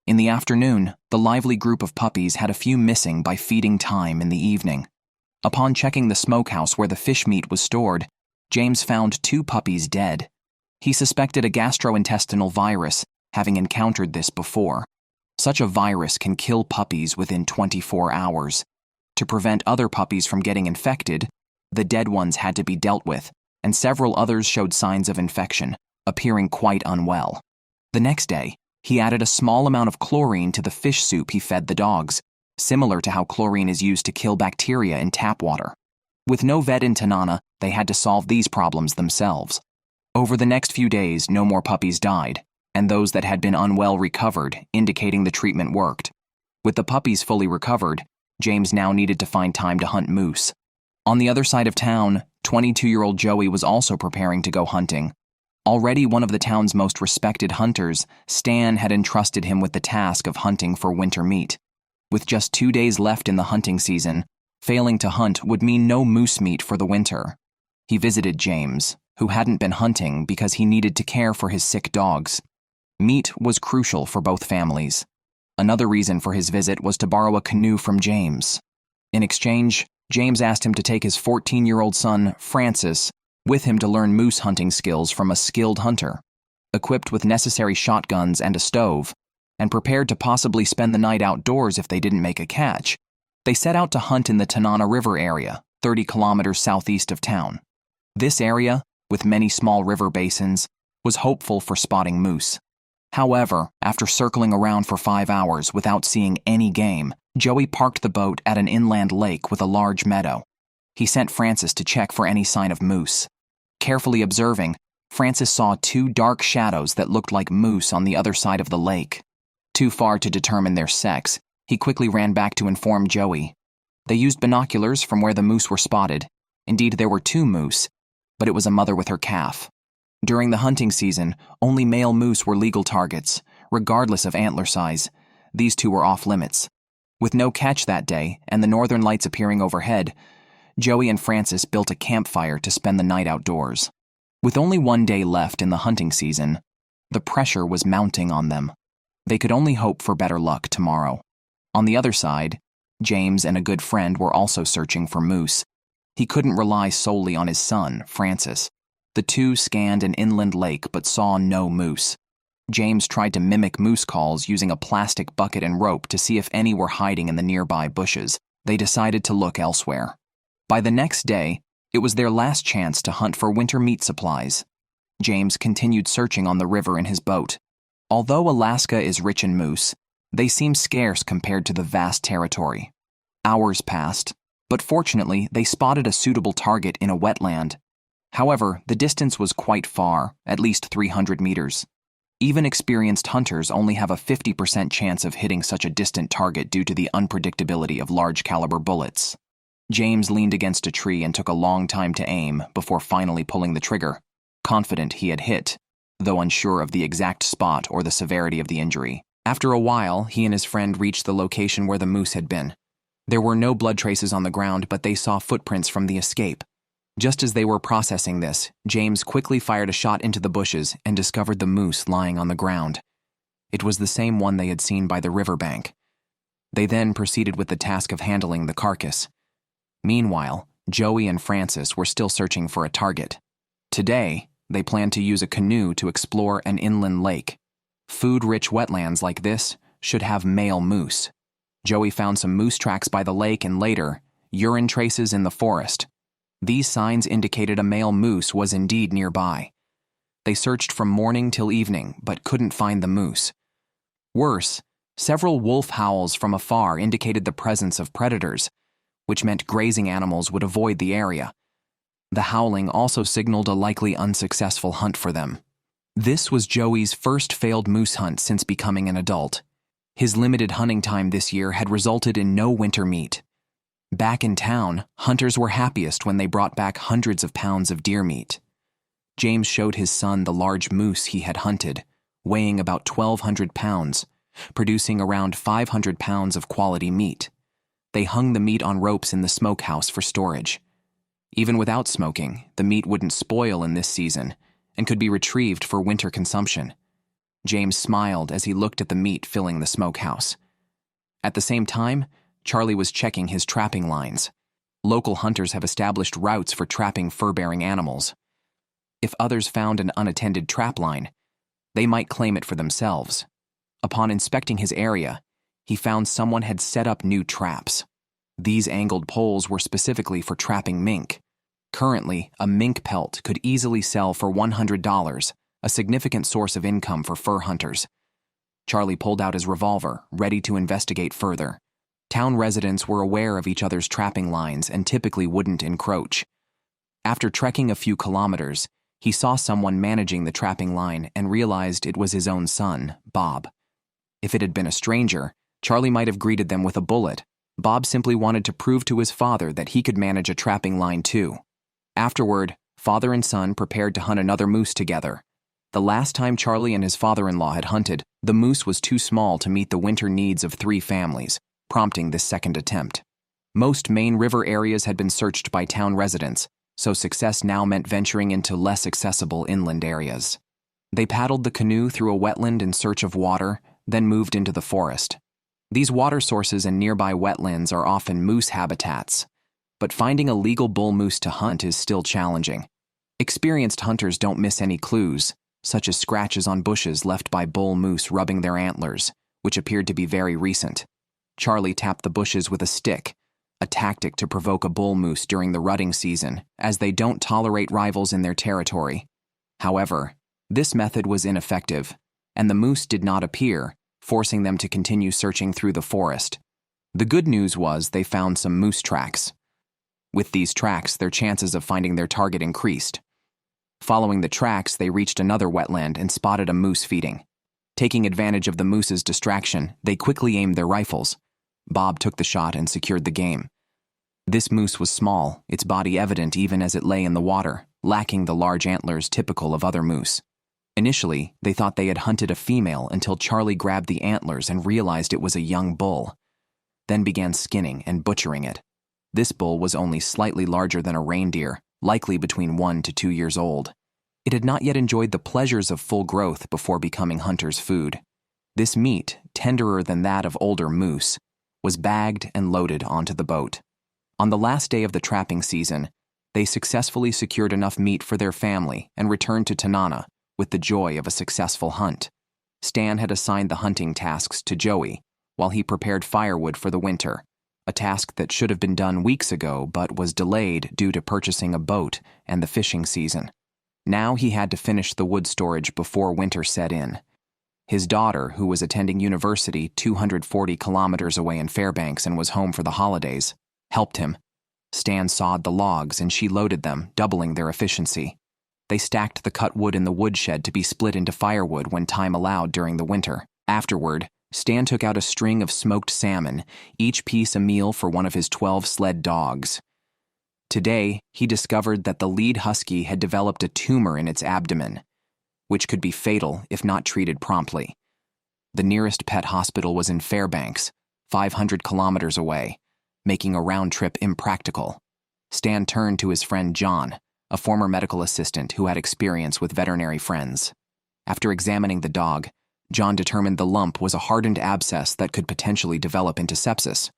In the afternoon, the lively group of puppies had a few missing by feeding time in the evening. Upon checking the smokehouse where the fish meat was stored, James found 2 puppies dead. He suspected a gastrointestinal virus, having encountered this before. Such a virus can kill puppies within 24 hours. To prevent other puppies from getting infected, the dead ones had to be dealt with, and several others showed signs of infection, appearing quite unwell. The next day, he added a small amount of chlorine to the fish soup he fed the dogs, similar to how chlorine is used to kill bacteria in tap water. With no vet in Tanana, they had to solve these problems themselves. Over the next few days, no more puppies died, and those that had been unwell recovered, indicating the treatment worked. With the puppies fully recovered, James now needed to find time to hunt moose. On the other side of town, 22-year-old Joey was also preparing to go hunting. Already one of the town's most respected hunters, Stan had entrusted him with the task of hunting for winter meat. With just 2 days left in the hunting season, failing to hunt would mean no moose meat for the winter. He visited James, who hadn't been hunting because he needed to care for his sick dogs. Meat was crucial for both families. Another reason for his visit was to borrow a canoe from James. In exchange, James asked him to take his 14-year-old son, Francis, with him to learn moose hunting skills from a skilled hunter. Equipped with necessary shotguns and a stove, and prepared to possibly spend the night outdoors if they didn't make a catch, they set out to hunt in the Tanana River area, 30 kilometers southeast of town. This area, with many small river basins, was hopeful for spotting moose. However, after circling around for 5 hours without seeing any game, Joey parked the boat at an inland lake with a large meadow. He sent Francis to check for any sign of moose. Carefully observing, Francis saw 2 dark shadows that looked like moose on the other side of the lake. Too far to determine their sex, he quickly ran back to inform Joey. They used binoculars from where the moose were spotted. Indeed, there were 2 moose, but it was a mother with her calf. During the hunting season, only male moose were legal targets, regardless of antler size. These two were off limits. With no catch that day and the northern lights appearing overhead, Joey and Francis built a campfire to spend the night outdoors. With only one day left in the hunting season, the pressure was mounting on them. They could only hope for better luck tomorrow. On the other side, James and a good friend were also searching for moose. He couldn't rely solely on his son, Francis. The two scanned an inland lake but saw no moose. James tried to mimic moose calls using a plastic bucket and rope to see if any were hiding in the nearby bushes. They decided to look elsewhere. By the next day, it was their last chance to hunt for winter meat supplies. James continued searching on the river in his boat. Although Alaska is rich in moose, they seem scarce compared to the vast territory. Hours passed, but fortunately they spotted a suitable target in a wetland. However, the distance was quite far, at least 300 meters. Even experienced hunters only have a 50% chance of hitting such a distant target due to the unpredictability of large-caliber bullets. James leaned against a tree and took a long time to aim before finally pulling the trigger, confident he had hit, though unsure of the exact spot or the severity of the injury. After a while, he and his friend reached the location where the moose had been. There were no blood traces on the ground, but they saw footprints from the escape. Just as they were processing this, James quickly fired a shot into the bushes and discovered the moose lying on the ground. It was the same one they had seen by the riverbank. They then proceeded with the task of handling the carcass. Meanwhile, Joey and Francis were still searching for a target. Today, they planned to use a canoe to explore an inland lake. Food-rich wetlands like this should have male moose. Joey found some moose tracks by the lake and later, urine traces in the forest. These signs indicated a male moose was indeed nearby. They searched from morning till evening, but couldn't find the moose. Worse, several wolf howls from afar indicated the presence of predators, which meant grazing animals would avoid the area. The howling also signaled a likely unsuccessful hunt for them. This was Joey's first failed moose hunt since becoming an adult. His limited hunting time this year had resulted in no winter meat. Back in town, hunters were happiest when they brought back hundreds of pounds of deer meat. James showed his son the large moose he had hunted, weighing about 1,200 pounds, producing around 500 pounds of quality meat. They hung the meat on ropes in the smokehouse for storage. Even without smoking, the meat wouldn't spoil in this season and could be retrieved for winter consumption. James smiled as he looked at the meat filling the smokehouse. At the same time, Charlie was checking his trapping lines. Local hunters have established routes for trapping fur-bearing animals. If others found an unattended trap line, they might claim it for themselves. Upon inspecting his area, he found someone had set up new traps. These angled poles were specifically for trapping mink. Currently, a mink pelt could easily sell for $100, a significant source of income for fur hunters. Charlie pulled out his revolver, ready to investigate further. Town residents were aware of each other's trapping lines and typically wouldn't encroach. After trekking a few kilometers, he saw someone managing the trapping line and realized it was his own son, Bob. If it had been a stranger, Charlie might have greeted them with a bullet. Bob simply wanted to prove to his father that he could manage a trapping line too. Afterward, father and son prepared to hunt another moose together. The last time Charlie and his father-in-law had hunted, the moose was too small to meet the winter needs of 3 families, prompting this second attempt. Most main river areas had been searched by town residents, so success now meant venturing into less accessible inland areas. They paddled the canoe through a wetland in search of water, then moved into the forest. These water sources and nearby wetlands are often moose habitats, but finding a legal bull moose to hunt is still challenging. Experienced hunters don't miss any clues, such as scratches on bushes left by bull moose rubbing their antlers, which appeared to be very recent. Charlie tapped the bushes with a stick, a tactic to provoke a bull moose during the rutting season, as they don't tolerate rivals in their territory. However, this method was ineffective, and the moose did not appear, forcing them to continue searching through the forest. The good news was they found some moose tracks. With these tracks, their chances of finding their target increased. Following the tracks, they reached another wetland and spotted a moose feeding. Taking advantage of the moose's distraction, they quickly aimed their rifles. Bob took the shot and secured the game. This moose was small, its body evident even as it lay in the water, lacking the large antlers typical of other moose. Initially, they thought they had hunted a female until Charlie grabbed the antlers and realized it was a young bull, then began skinning and butchering it. This bull was only slightly larger than a reindeer, likely between 1 to 2 years old. It had not yet enjoyed the pleasures of full growth before becoming hunters' food. This meat, tenderer than that of older moose, was bagged and loaded onto the boat. On the last day of the trapping season, they successfully secured enough meat for their family and returned to Tanana with the joy of a successful hunt. Stan had assigned the hunting tasks to Joey while he prepared firewood for the winter, a task that should have been done weeks ago but was delayed due to purchasing a boat and the fishing season. Now he had to finish the wood storage before winter set in. His daughter, who was attending university 240 kilometers away in Fairbanks and was home for the holidays, helped him. Stan sawed the logs and she loaded them, doubling their efficiency. They stacked the cut wood in the woodshed to be split into firewood when time allowed during the winter. Afterward, Stan took out a string of smoked salmon, each piece a meal for one of his 12 sled dogs. Today, he discovered that the lead husky had developed a tumor in its abdomen, which could be fatal if not treated promptly. The nearest pet hospital was in Fairbanks, 500 kilometers away, making a round trip impractical. Stan turned to his friend John, a former medical assistant who had experience with veterinary friends. After examining the dog, John determined the lump was a hardened abscess that could potentially develop into sepsis.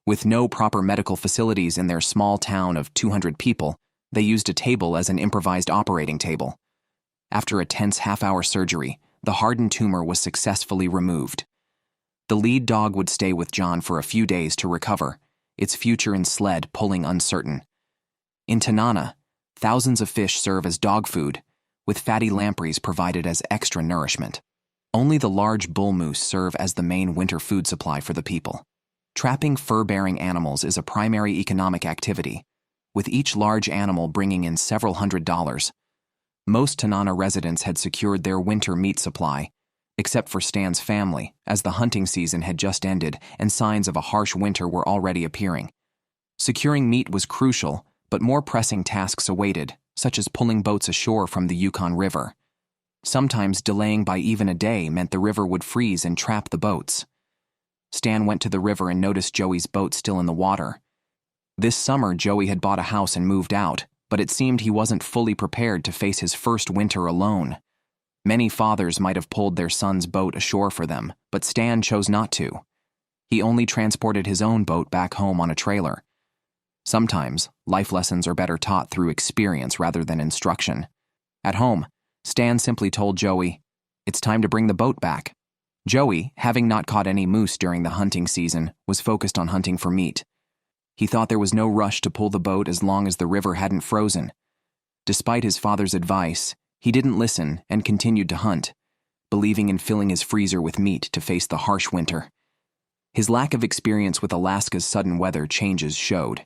With no proper medical facilities in their small town of 200 people, they used a table as an improvised operating table. After a tense half-hour surgery, the hardened tumor was successfully removed. The lead dog would stay with John for a few days to recover, its future in sled pulling uncertain. In Tanana, thousands of fish serve as dog food, with fatty lampreys provided as extra nourishment. Only the large bull moose serve as the main winter food supply for the people. Trapping fur-bearing animals is a primary economic activity, with each large animal bringing in several $100s. Most Tanana residents had secured their winter meat supply, except for Stan's family, as the hunting season had just ended and signs of a harsh winter were already appearing. Securing meat was crucial, but more pressing tasks awaited, such as pulling boats ashore from the Yukon River. Sometimes delaying by even a day meant the river would freeze and trap the boats. Stan went to the river and noticed Joey's boat still in the water. This summer, Joey had bought a house and moved out, but it seemed he wasn't fully prepared to face his first winter alone. Many fathers might have pulled their son's boat ashore for them, but Stan chose not to. He only transported his own boat back home on a trailer. Sometimes, life lessons are better taught through experience rather than instruction. At home, Stan simply told Joey, "It's time to bring the boat back." Joey, having not caught any moose during the hunting season, was focused on hunting for meat. He thought there was no rush to pull the boat as long as the river hadn't frozen. Despite his father's advice, he didn't listen and continued to hunt, believing in filling his freezer with meat to face the harsh winter. His lack of experience with Alaska's sudden weather changes showed.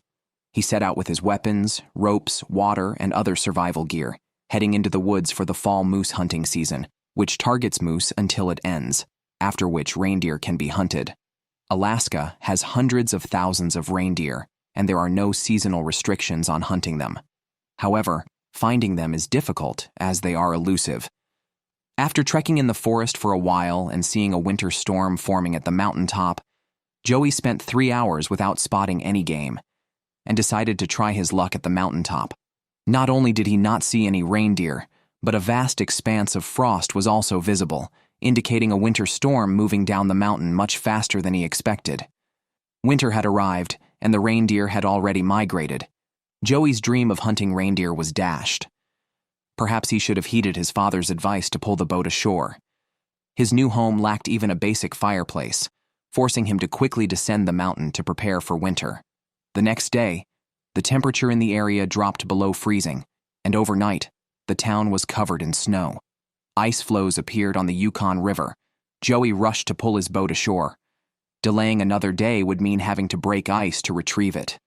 He set out with his weapons, ropes, water, and other survival gear, heading into the woods for the fall moose hunting season, which targets moose until it ends, after which reindeer can be hunted. Alaska has hundreds of thousands of reindeer, and there are no seasonal restrictions on hunting them. However, finding them is difficult, as they are elusive. After trekking in the forest for a while and seeing a winter storm forming at the mountaintop, Joey spent 3 hours without spotting any game, and decided to try his luck at the mountaintop. Not only did he not see any reindeer, but a vast expanse of frost was also visible, indicating a winter storm moving down the mountain much faster than he expected. Winter had arrived, and the reindeer had already migrated. Joey's dream of hunting reindeer was dashed. Perhaps he should have heeded his father's advice to pull the boat ashore. His new home lacked even a basic fireplace, forcing him to quickly descend the mountain to prepare for winter. The next day, the temperature in the area dropped below freezing, and overnight, the town was covered in snow. Ice floes appeared on the Yukon River. Joey rushed to pull his boat ashore. Delaying another day would mean having to break ice to retrieve it.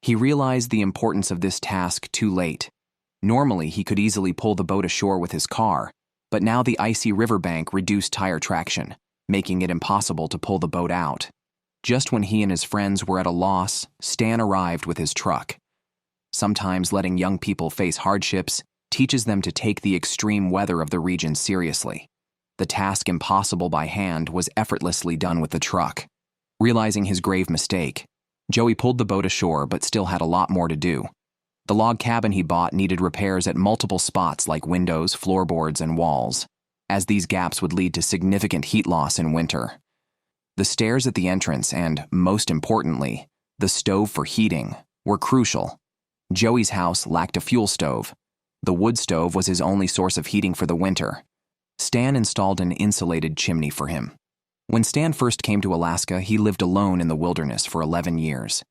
He realized the importance of this task too late. Normally, he could easily pull the boat ashore with his car, but now the icy riverbank reduced tire traction, making it impossible to pull the boat out. Just when he and his friends were at a loss, Stan arrived with his truck. Sometimes letting young people face hardships teaches them to take the extreme weather of the region seriously. The task impossible by hand was effortlessly done with the truck. Realizing his grave mistake, Joey pulled the boat ashore but still had a lot more to do. The log cabin he bought needed repairs at multiple spots like windows, floorboards, and walls, as these gaps would lead to significant heat loss in winter. The stairs at the entrance and, most importantly, the stove for heating were crucial. Joey's house lacked a fuel stove. The wood stove was his only source of heating for the winter. Stan installed an insulated chimney for him. When Stan first came to Alaska, he lived alone in the wilderness for 11 years.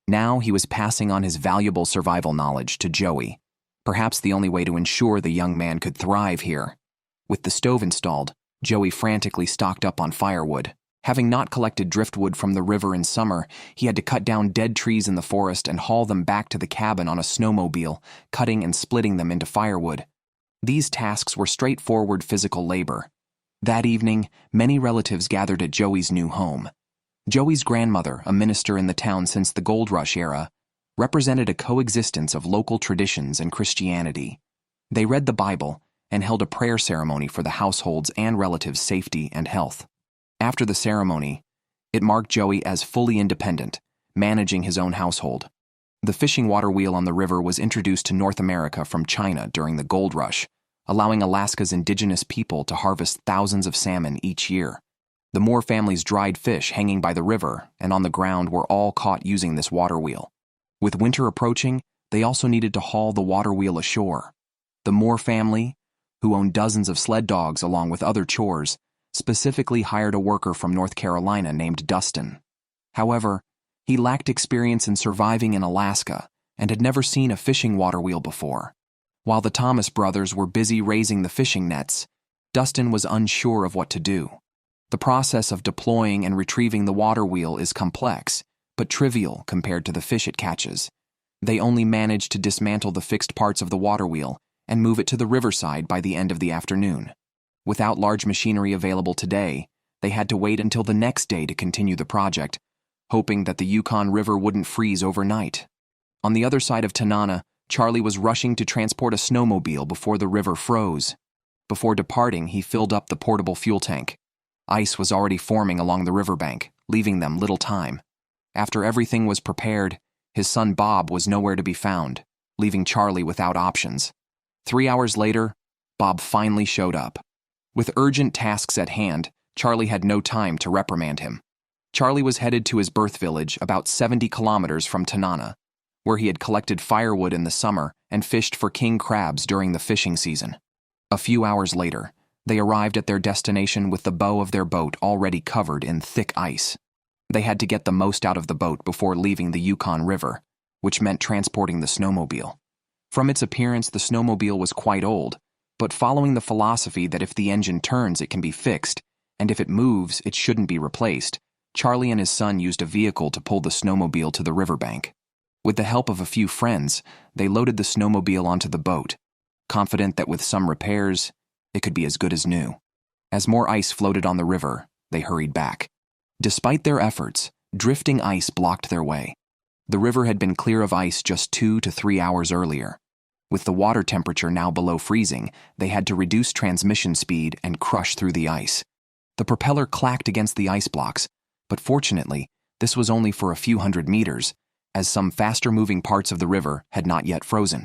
Now he was passing on his valuable survival knowledge to Joey, perhaps the only way to ensure the young man could thrive here. With the stove installed, Joey frantically stocked up on firewood. Having not collected driftwood from the river in summer, he had to cut down dead trees in the forest and haul them back to the cabin on a snowmobile, cutting and splitting them into firewood. These tasks were straightforward physical labor. That evening, many relatives gathered at Joey's new home. Joey's grandmother, a minister in the town since the Gold Rush era, represented a coexistence of local traditions and Christianity. They read the Bible and held a prayer ceremony for the household's and relatives' safety and health. After the ceremony, it marked Joey as fully independent, managing his own household. The fishing water wheel on the river was introduced to North America from China during the Gold Rush, allowing Alaska's indigenous people to harvest thousands of salmon each year. The Moore family's dried fish hanging by the river and on the ground were all caught using this water wheel. With winter approaching, they also needed to haul the water wheel ashore. The Moore family, who owned dozens of sled dogs along with other chores, specifically hired a worker from North Carolina named Dustin. However, he lacked experience in surviving in Alaska and had never seen a fishing water wheel before. While the Thomas brothers were busy raising the fishing nets, Dustin was unsure of what to do. The process of deploying and retrieving the water wheel is complex, but trivial compared to the fish it catches. They only managed to dismantle the fixed parts of the water wheel and move it to the riverside by the end of the afternoon. Without large machinery available today, they had to wait until the next day to continue the project, hoping that the Yukon River wouldn't freeze overnight. On the other side of Tanana, Charlie was rushing to transport a snowmobile before the river froze. Before departing, he filled up the portable fuel tank. Ice was already forming along the riverbank, leaving them little time. After everything was prepared, his son Bob was nowhere to be found, leaving Charlie without options. 3 hours later, Bob finally showed up. With urgent tasks at hand, Charlie had no time to reprimand him. Charlie was headed to his birth village about 70 kilometers from Tanana, where he had collected firewood in the summer and fished for king crabs during the fishing season. A few hours later, they arrived at their destination with the bow of their boat already covered in thick ice. They had to get the most out of the boat before leaving the Yukon River, which meant transporting the snowmobile. From its appearance, the snowmobile was quite old, but following the philosophy that if the engine turns, it can be fixed, and if it moves, it shouldn't be replaced, Charlie and his son used a vehicle to pull the snowmobile to the riverbank. With the help of a few friends, they loaded the snowmobile onto the boat, confident that with some repairs, it could be as good as new. As more ice floated on the river, they hurried back. Despite their efforts, drifting ice blocked their way. The river had been clear of ice just 2 to 3 hours earlier. With the water temperature now below freezing, they had to reduce transmission speed and crush through the ice. The propeller clacked against the ice blocks, but fortunately, this was only for a few hundred meters, as some faster-moving parts of the river had not yet frozen.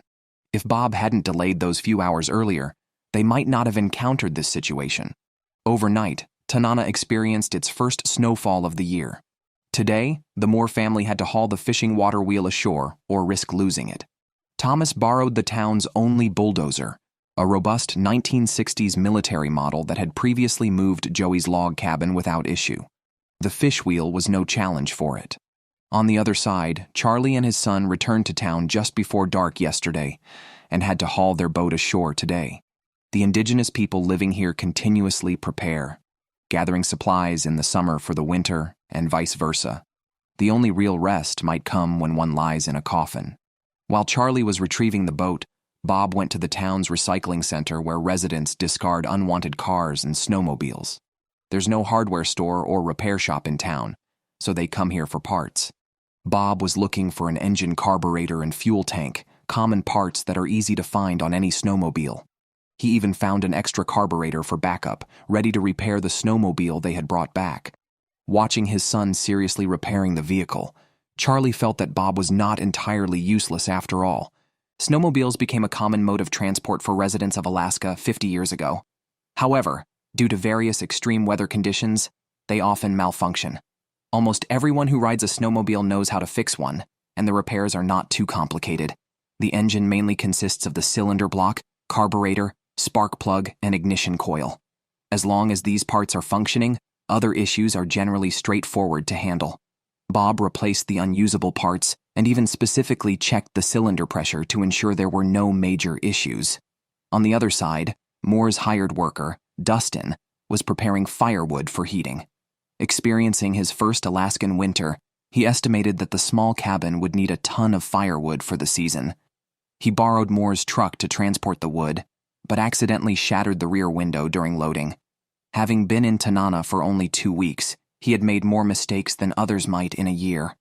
If Bob hadn't delayed those few hours earlier, they might not have encountered this situation. Overnight, Tanana experienced its first snowfall of the year. Today, the Moore family had to haul the fishing water wheel ashore or risk losing it. Thomas borrowed the town's only bulldozer, a robust 1960s military model that had previously moved Joey's log cabin without issue. The fish wheel was no challenge for it. On the other side, Charlie and his son returned to town just before dark yesterday and had to haul their boat ashore today. The indigenous people living here continuously prepare, gathering supplies in the summer for the winter and vice versa. The only real rest might come when one lies in a coffin. While Charlie was retrieving the boat, Bob went to the town's recycling center where residents discard unwanted cars and snowmobiles. There's no hardware store or repair shop in town, so they come here for parts. Bob was looking for an engine carburetor and fuel tank common parts that are easy to find on any snowmobile. He even found an extra carburetor for backup, ready to repair the snowmobile they had brought back. Watching his son seriously repairing the vehicle, Charlie felt that Bob was not entirely useless after all. Snowmobiles became a common mode of transport for residents of Alaska 50 years ago. However, due to various extreme weather conditions, they often malfunction. Almost everyone who rides a snowmobile knows how to fix one, and the repairs are not too complicated. The engine mainly consists of the cylinder block, carburetor, spark plug, and ignition coil. As long as these parts are functioning, other issues are generally straightforward to handle. Bob replaced the unusable parts and even specifically checked the cylinder pressure to ensure there were no major issues. On the other side, Moore's hired worker, Dustin, was preparing firewood for heating. Experiencing his first Alaskan winter, he estimated that the small cabin would need a ton of firewood for the season. He borrowed Moore's truck to transport the wood, but accidentally shattered the rear window during loading. Having been in Tanana for only 2 weeks, he had made more mistakes than others might in a year.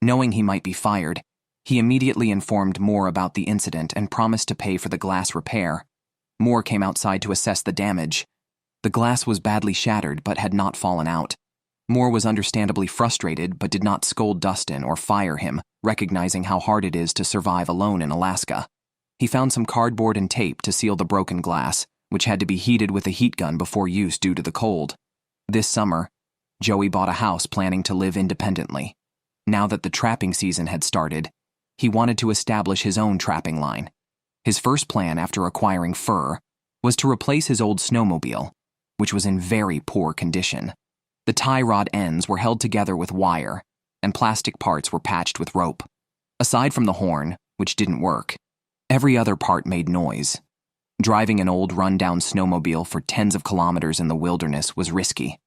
Knowing he might be fired, he immediately informed Moore about the incident and promised to pay for the glass repair. Moore came outside to assess the damage. The glass was badly shattered but had not fallen out. Moore was understandably frustrated but did not scold Dustin or fire him, recognizing how hard it is to survive alone in Alaska. He found some cardboard and tape to seal the broken glass, which had to be heated with a heat gun before use due to the cold. This summer, Joey bought a house planning to live independently. Now that the trapping season had started, he wanted to establish his own trapping line. His first plan after acquiring fur was to replace his old snowmobile, which was in very poor condition. The tie rod ends were held together with wire, and plastic parts were patched with rope. Aside from the horn, which didn't work, every other part made noise. Driving an old run-down snowmobile for tens of kilometers in the wilderness was risky.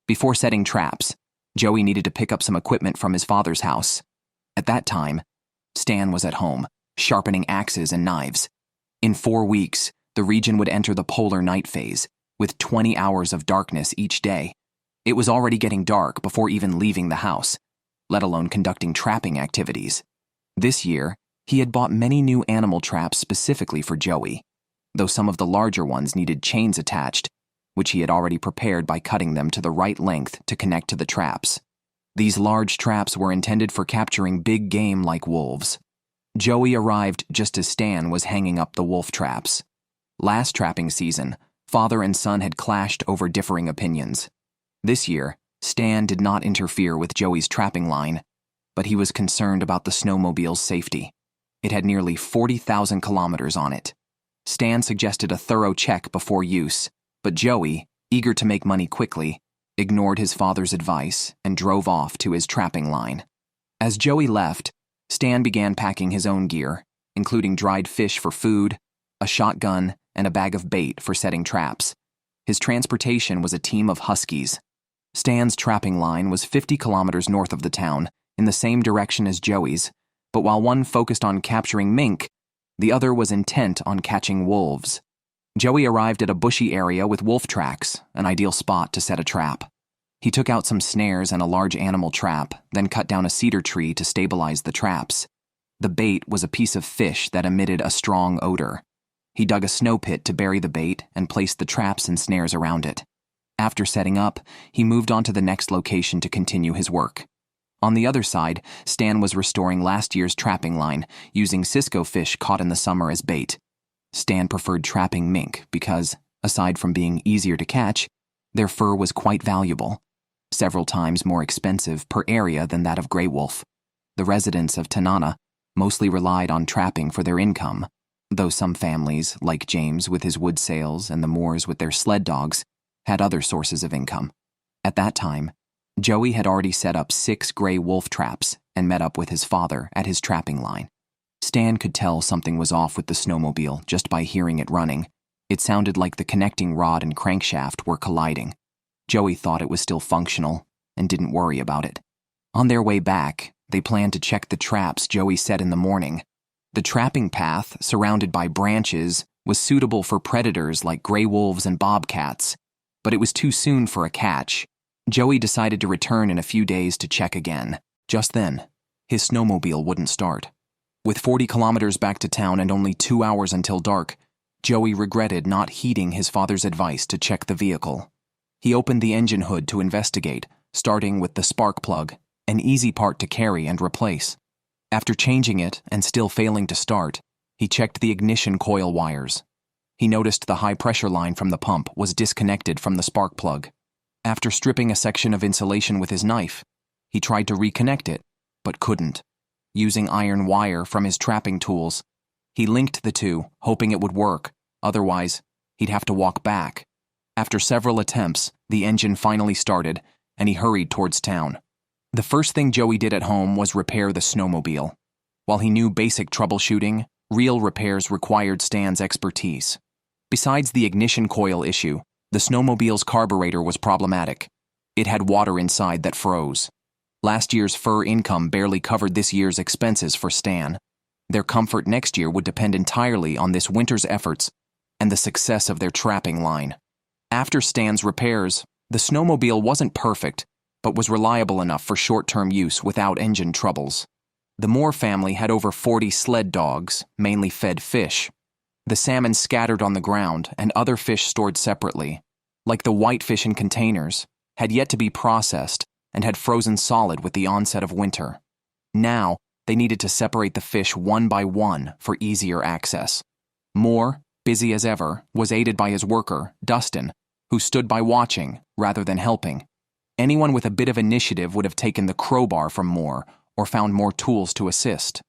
Before setting traps, Joey needed to pick up some equipment from his father's house. At that time, Stan was at home, sharpening axes and knives. In 4 weeks, the region would enter the polar night phase, with 20 hours of darkness each day. It was already getting dark before even leaving the house, let alone conducting trapping activities. This year, he had bought many new animal traps specifically for Joey, though some of the larger ones needed chains attached, which he had already prepared by cutting them to the right length to connect to the traps. These large traps were intended for capturing big game like wolves. Joey arrived just as Stan was hanging up the wolf traps. Last trapping season, father and son had clashed over differing opinions. This year, Stan did not interfere with Joey's trapping line, but he was concerned about the snowmobile's safety. It had nearly 40,000 kilometers on it. Stan suggested a thorough check before use, but Joey, eager to make money quickly, ignored his father's advice and drove off to his trapping line. As Joey left, Stan began packing his own gear, including dried fish for food, a shotgun, and a bag of bait for setting traps. His transportation was a team of huskies. Stan's trapping line was 50 kilometers north of the town, in the same direction as Joey's, but while one focused on capturing mink, the other was intent on catching wolves. Joey arrived at a bushy area with wolf tracks, an ideal spot to set a trap. He took out some snares and a large animal trap, then cut down a cedar tree to stabilize the traps. The bait was a piece of fish that emitted a strong odor. He dug a snow pit to bury the bait and placed the traps and snares around it. After setting up, he moved on to the next location to continue his work. On the other side, Stan was restoring last year's trapping line, using Cisco fish caught in the summer as bait. Stan preferred trapping mink because, aside from being easier to catch, their fur was quite valuable, several times more expensive per area than that of gray wolf. The residents of Tanana mostly relied on trapping for their income, though some families, like James with his wood sales and the Moores with their sled dogs, had other sources of income. At that time, Joey had already set up 6 gray wolf traps and met up with his father at his trapping line. Stan could tell something was off with the snowmobile just by hearing it running. It sounded like the connecting rod and crankshaft were colliding. Joey thought it was still functional and didn't worry about it. On their way back, they planned to check the traps Joey set in the morning. The trapping path, surrounded by branches, was suitable for predators like gray wolves and bobcats, but it was too soon for a catch. Joey decided to return in a few days to check again. Just then, his snowmobile wouldn't start. With 40 kilometers back to town and only 2 hours until dark, Joey regretted not heeding his father's advice to check the vehicle. He opened the engine hood to investigate, starting with the spark plug, an easy part to carry and replace. After changing it and still failing to start, he checked the ignition coil wires. He noticed the high-pressure line from the pump was disconnected from the spark plug. After stripping a section of insulation with his knife, he tried to reconnect it, but couldn't. Using iron wire from his trapping tools, he linked the two, hoping it would work. Otherwise, he'd have to walk back. After several attempts, the engine finally started, and he hurried towards town. The first thing Joey did at home was repair the snowmobile. While he knew basic troubleshooting, real repairs required Stan's expertise. Besides the ignition coil issue, the snowmobile's carburetor was problematic. It had water inside that froze. Last year's fur income barely covered this year's expenses for Stan. Their comfort next year would depend entirely on this winter's efforts and the success of their trapping line. After Stan's repairs, the snowmobile wasn't perfect, but was reliable enough for short-term use without engine troubles. The Moore family had over 40 sled dogs, mainly fed fish. The salmon scattered on the ground and other fish stored separately, like the whitefish in containers, had yet to be processed and had frozen solid with the onset of winter. Now, they needed to separate the fish one by one for easier access. Moore, busy as ever, was aided by his worker, Dustin, who stood by watching rather than helping. Anyone with a bit of initiative would have taken the crowbar from Moore or found more tools to assist.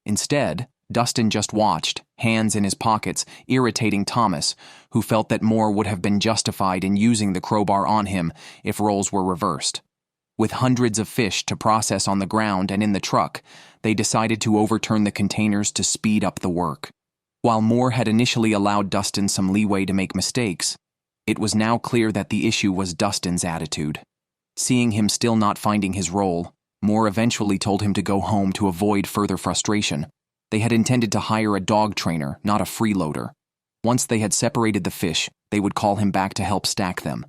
Instead, Dustin just watched, hands in his pockets, irritating Thomas, who felt that Moore would have been justified in using the crowbar on him if roles were reversed. With hundreds of fish to process on the ground and in the truck, they decided to overturn the containers to speed up the work. While Moore had initially allowed Dustin some leeway to make mistakes, it was now clear that the issue was Dustin's attitude. Seeing him still not finding his role, Moore eventually told him to go home to avoid further frustration. They had intended to hire a dog trainer, not a freeloader. Once they had separated the fish, they would call him back to help stack them.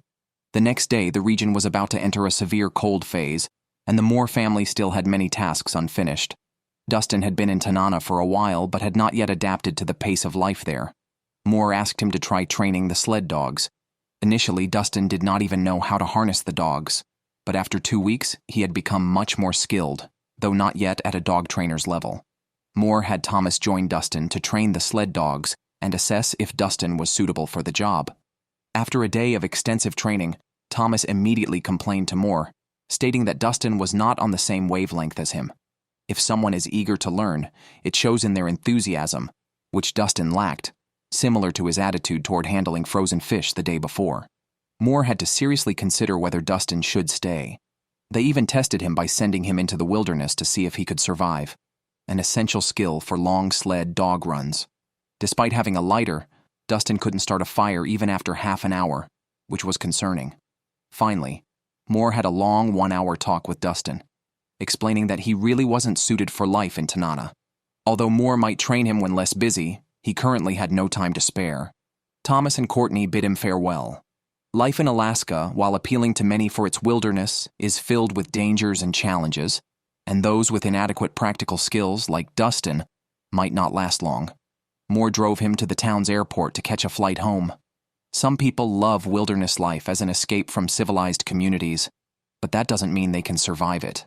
The next day, the region was about to enter a severe cold phase, and the Moore family still had many tasks unfinished. Dustin had been in Tanana for a while, but had not yet adapted to the pace of life there. Moore asked him to try training the sled dogs. Initially, Dustin did not even know how to harness the dogs, but after 2 weeks, he had become much more skilled, though not yet at a dog trainer's level. Moore had Thomas join Dustin to train the sled dogs and assess if Dustin was suitable for the job. After a day of extensive training, Thomas immediately complained to Moore, stating that Dustin was not on the same wavelength as him. If someone is eager to learn, it shows in their enthusiasm, which Dustin lacked, similar to his attitude toward handling frozen fish the day before. Moore had to seriously consider whether Dustin should stay. They even tested him by sending him into the wilderness to see if he could survive, an essential skill for long sled dog runs. Despite having a lighter, Dustin couldn't start a fire even after half an hour, which was concerning. Finally, Moore had a long 1-hour talk with Dustin, explaining that he really wasn't suited for life in Tanana. Although Moore might train him when less busy, he currently had no time to spare. Thomas and Courtney bid him farewell. Life in Alaska, while appealing to many for its wilderness, is filled with dangers and challenges, and those with inadequate practical skills, like Dustin, might not last long. Moore drove him to the town's airport to catch a flight home. Some people love wilderness life as an escape from civilized communities, but that doesn't mean they can survive it.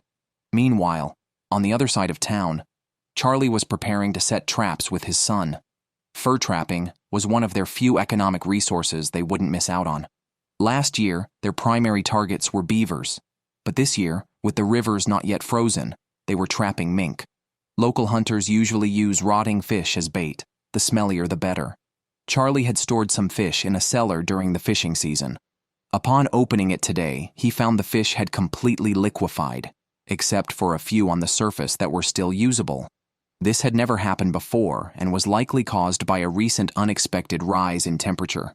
Meanwhile, on the other side of town, Charlie was preparing to set traps with his son. Fur trapping was one of their few economic resources they wouldn't miss out on. Last year, their primary targets were beavers, but this year, with the rivers not yet frozen, they were trapping mink. Local hunters usually use rotting fish as bait, the smellier the better. Charlie had stored some fish in a cellar during the fishing season. Upon opening it today, he found the fish had completely liquefied, except for a few on the surface that were still usable. This had never happened before and was likely caused by a recent unexpected rise in temperature.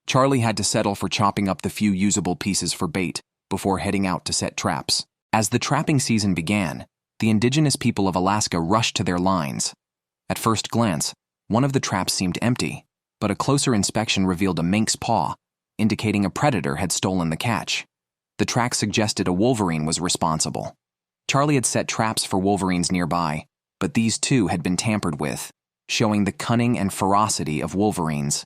Charlie had to settle for chopping up the few usable pieces for bait before heading out to set traps. As the trapping season began, the indigenous people of Alaska rushed to their lines. At first glance, one of the traps seemed empty, but a closer inspection revealed a mink's paw, indicating a predator had stolen the catch. The track suggested a wolverine was responsible. Charlie had set traps for wolverines nearby, but these too had been tampered with, showing the cunning and ferocity of wolverines.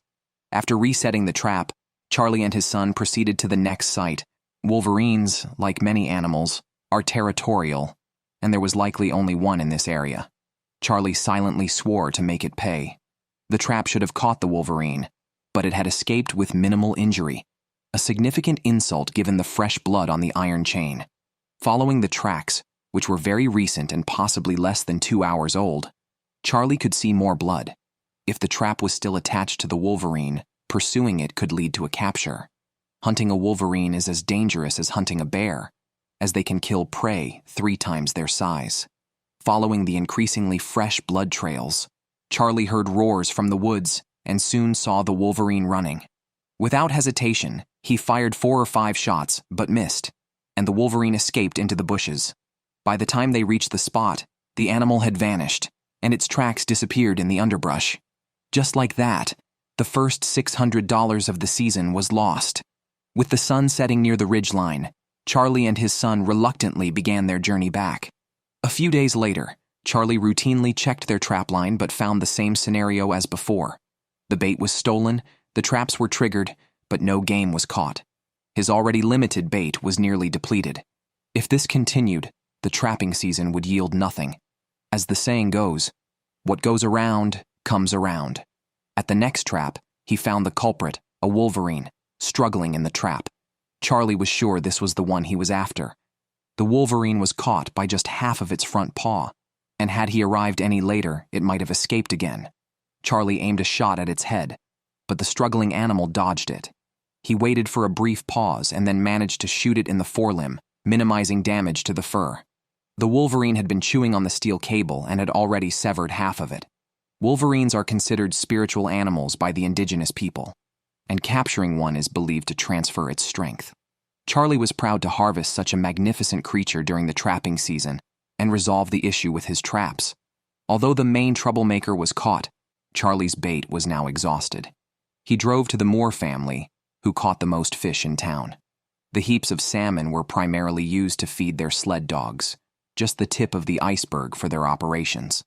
After resetting the trap, Charlie and his son proceeded to the next site. Wolverines, like many animals, are territorial, and there was likely only one in this area. Charlie silently swore to make it pay. The trap should have caught the wolverine, but it had escaped with minimal injury, a significant insult given the fresh blood on the iron chain. Following the tracks, which were very recent and possibly less than 2 hours old, Charlie could see more blood. If the trap was still attached to the wolverine, pursuing it could lead to a capture. Hunting a wolverine is as dangerous as hunting a bear, as they can kill prey 3 times their size. Following the increasingly fresh blood trails, Charlie heard roars from the woods and soon saw the wolverine running. Without hesitation, he fired 4 or 5 shots, but missed, and the wolverine escaped into the bushes. By the time they reached the spot, the animal had vanished, and its tracks disappeared in the underbrush. Just like that, the first $600 of the season was lost. With the sun setting near the ridgeline, Charlie and his son reluctantly began their journey back. A few days later, Charlie routinely checked their trapline but found the same scenario as before. The bait was stolen, the traps were triggered, but no game was caught. His already limited bait was nearly depleted. If this continued, the trapping season would yield nothing. As the saying goes, what goes around comes around. At the next trap, he found the culprit, a wolverine, struggling in the trap. Charlie was sure this was the one he was after. The wolverine was caught by just half of its front paw, and had he arrived any later, it might have escaped again. Charlie aimed a shot at its head, but the struggling animal dodged it. He waited for a brief pause and then managed to shoot it in the forelimb, minimizing damage to the fur. The wolverine had been chewing on the steel cable and had already severed half of it. Wolverines are considered spiritual animals by the indigenous people, and capturing one is believed to transfer its strength. Charlie was proud to harvest such a magnificent creature during the trapping season and resolve the issue with his traps. Although the main troublemaker was caught, Charlie's bait was now exhausted. He drove to the Moore family, who caught the most fish in town. The heaps of salmon were primarily used to feed their sled dogs, just the tip of the iceberg for their operations.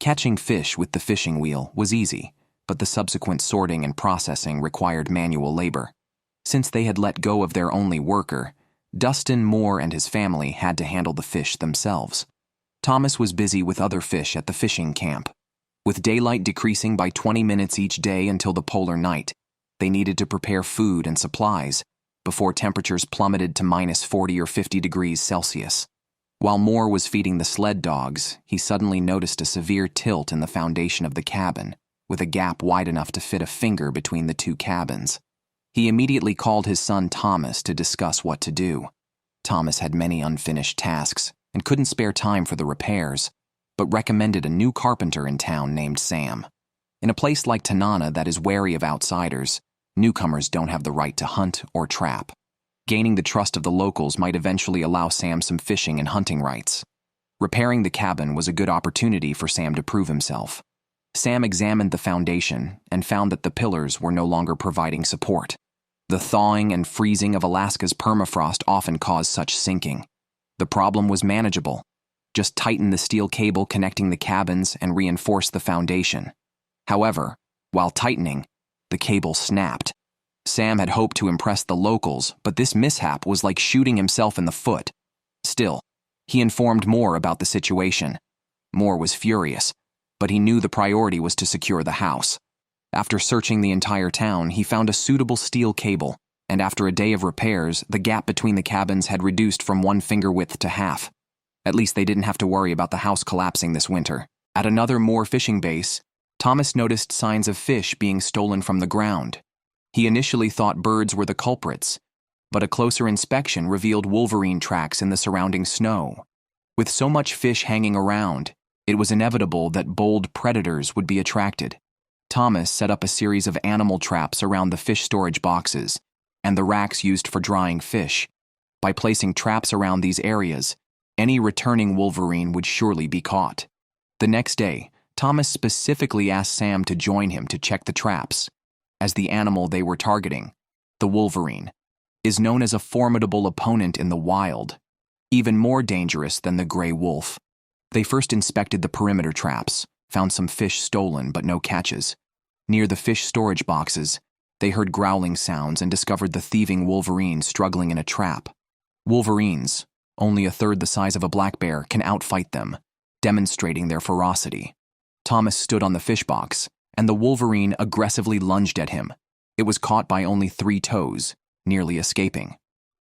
Catching fish with the fishing wheel was easy, but the subsequent sorting and processing required manual labor. Since they had let go of their only worker, Dustin Moore and his family had to handle the fish themselves. Thomas was busy with other fish at the fishing camp. With daylight decreasing by 20 minutes each day until the polar night, they needed to prepare food and supplies before temperatures plummeted to minus 40 or 50 degrees Celsius. While Moore was feeding the sled dogs, he suddenly noticed a severe tilt in the foundation of the cabin, with a gap wide enough to fit a finger between the 2 cabins. He immediately called his son Thomas to discuss what to do. Thomas had many unfinished tasks and couldn't spare time for the repairs, but recommended a new carpenter in town named Sam. In a place like Tanana that is wary of outsiders, newcomers don't have the right to hunt or trap. Gaining the trust of the locals might eventually allow Sam some fishing and hunting rights. Repairing the cabin was a good opportunity for Sam to prove himself. Sam examined the foundation and found that the pillars were no longer providing support. The thawing and freezing of Alaska's permafrost often caused such sinking. The problem was manageable. Just tighten the steel cable connecting the cabins and reinforce the foundation. However, while tightening, the cable snapped. Sam had hoped to impress the locals, but this mishap was like shooting himself in the foot. Still, he informed Moore about the situation. Moore was furious, but he knew the priority was to secure the house. After searching the entire town, he found a suitable steel cable, and after a day of repairs, the gap between the cabins had reduced from 1 finger width to half. At least they didn't have to worry about the house collapsing this winter. At another Moore fishing base, Thomas noticed signs of fish being stolen from the ground. He initially thought birds were the culprits, but a closer inspection revealed wolverine tracks in the surrounding snow. With so much fish hanging around, it was inevitable that bold predators would be attracted. Thomas set up a series of animal traps around the fish storage boxes and the racks used for drying fish. By placing traps around these areas, any returning wolverine would surely be caught. The next day, Thomas specifically asked Sam to join him to check the traps, as the animal they were targeting, the wolverine, is known as a formidable opponent in the wild, even more dangerous than the gray wolf. They first inspected the perimeter traps, found some fish stolen but no catches. Near the fish storage boxes, they heard growling sounds and discovered the thieving Wolverine struggling in a trap. Wolverines, only a third the size of a black bear, can outfight them, demonstrating their ferocity. Thomas stood on the fish box, and the Wolverine aggressively lunged at him. It was caught by only 3 toes, nearly escaping.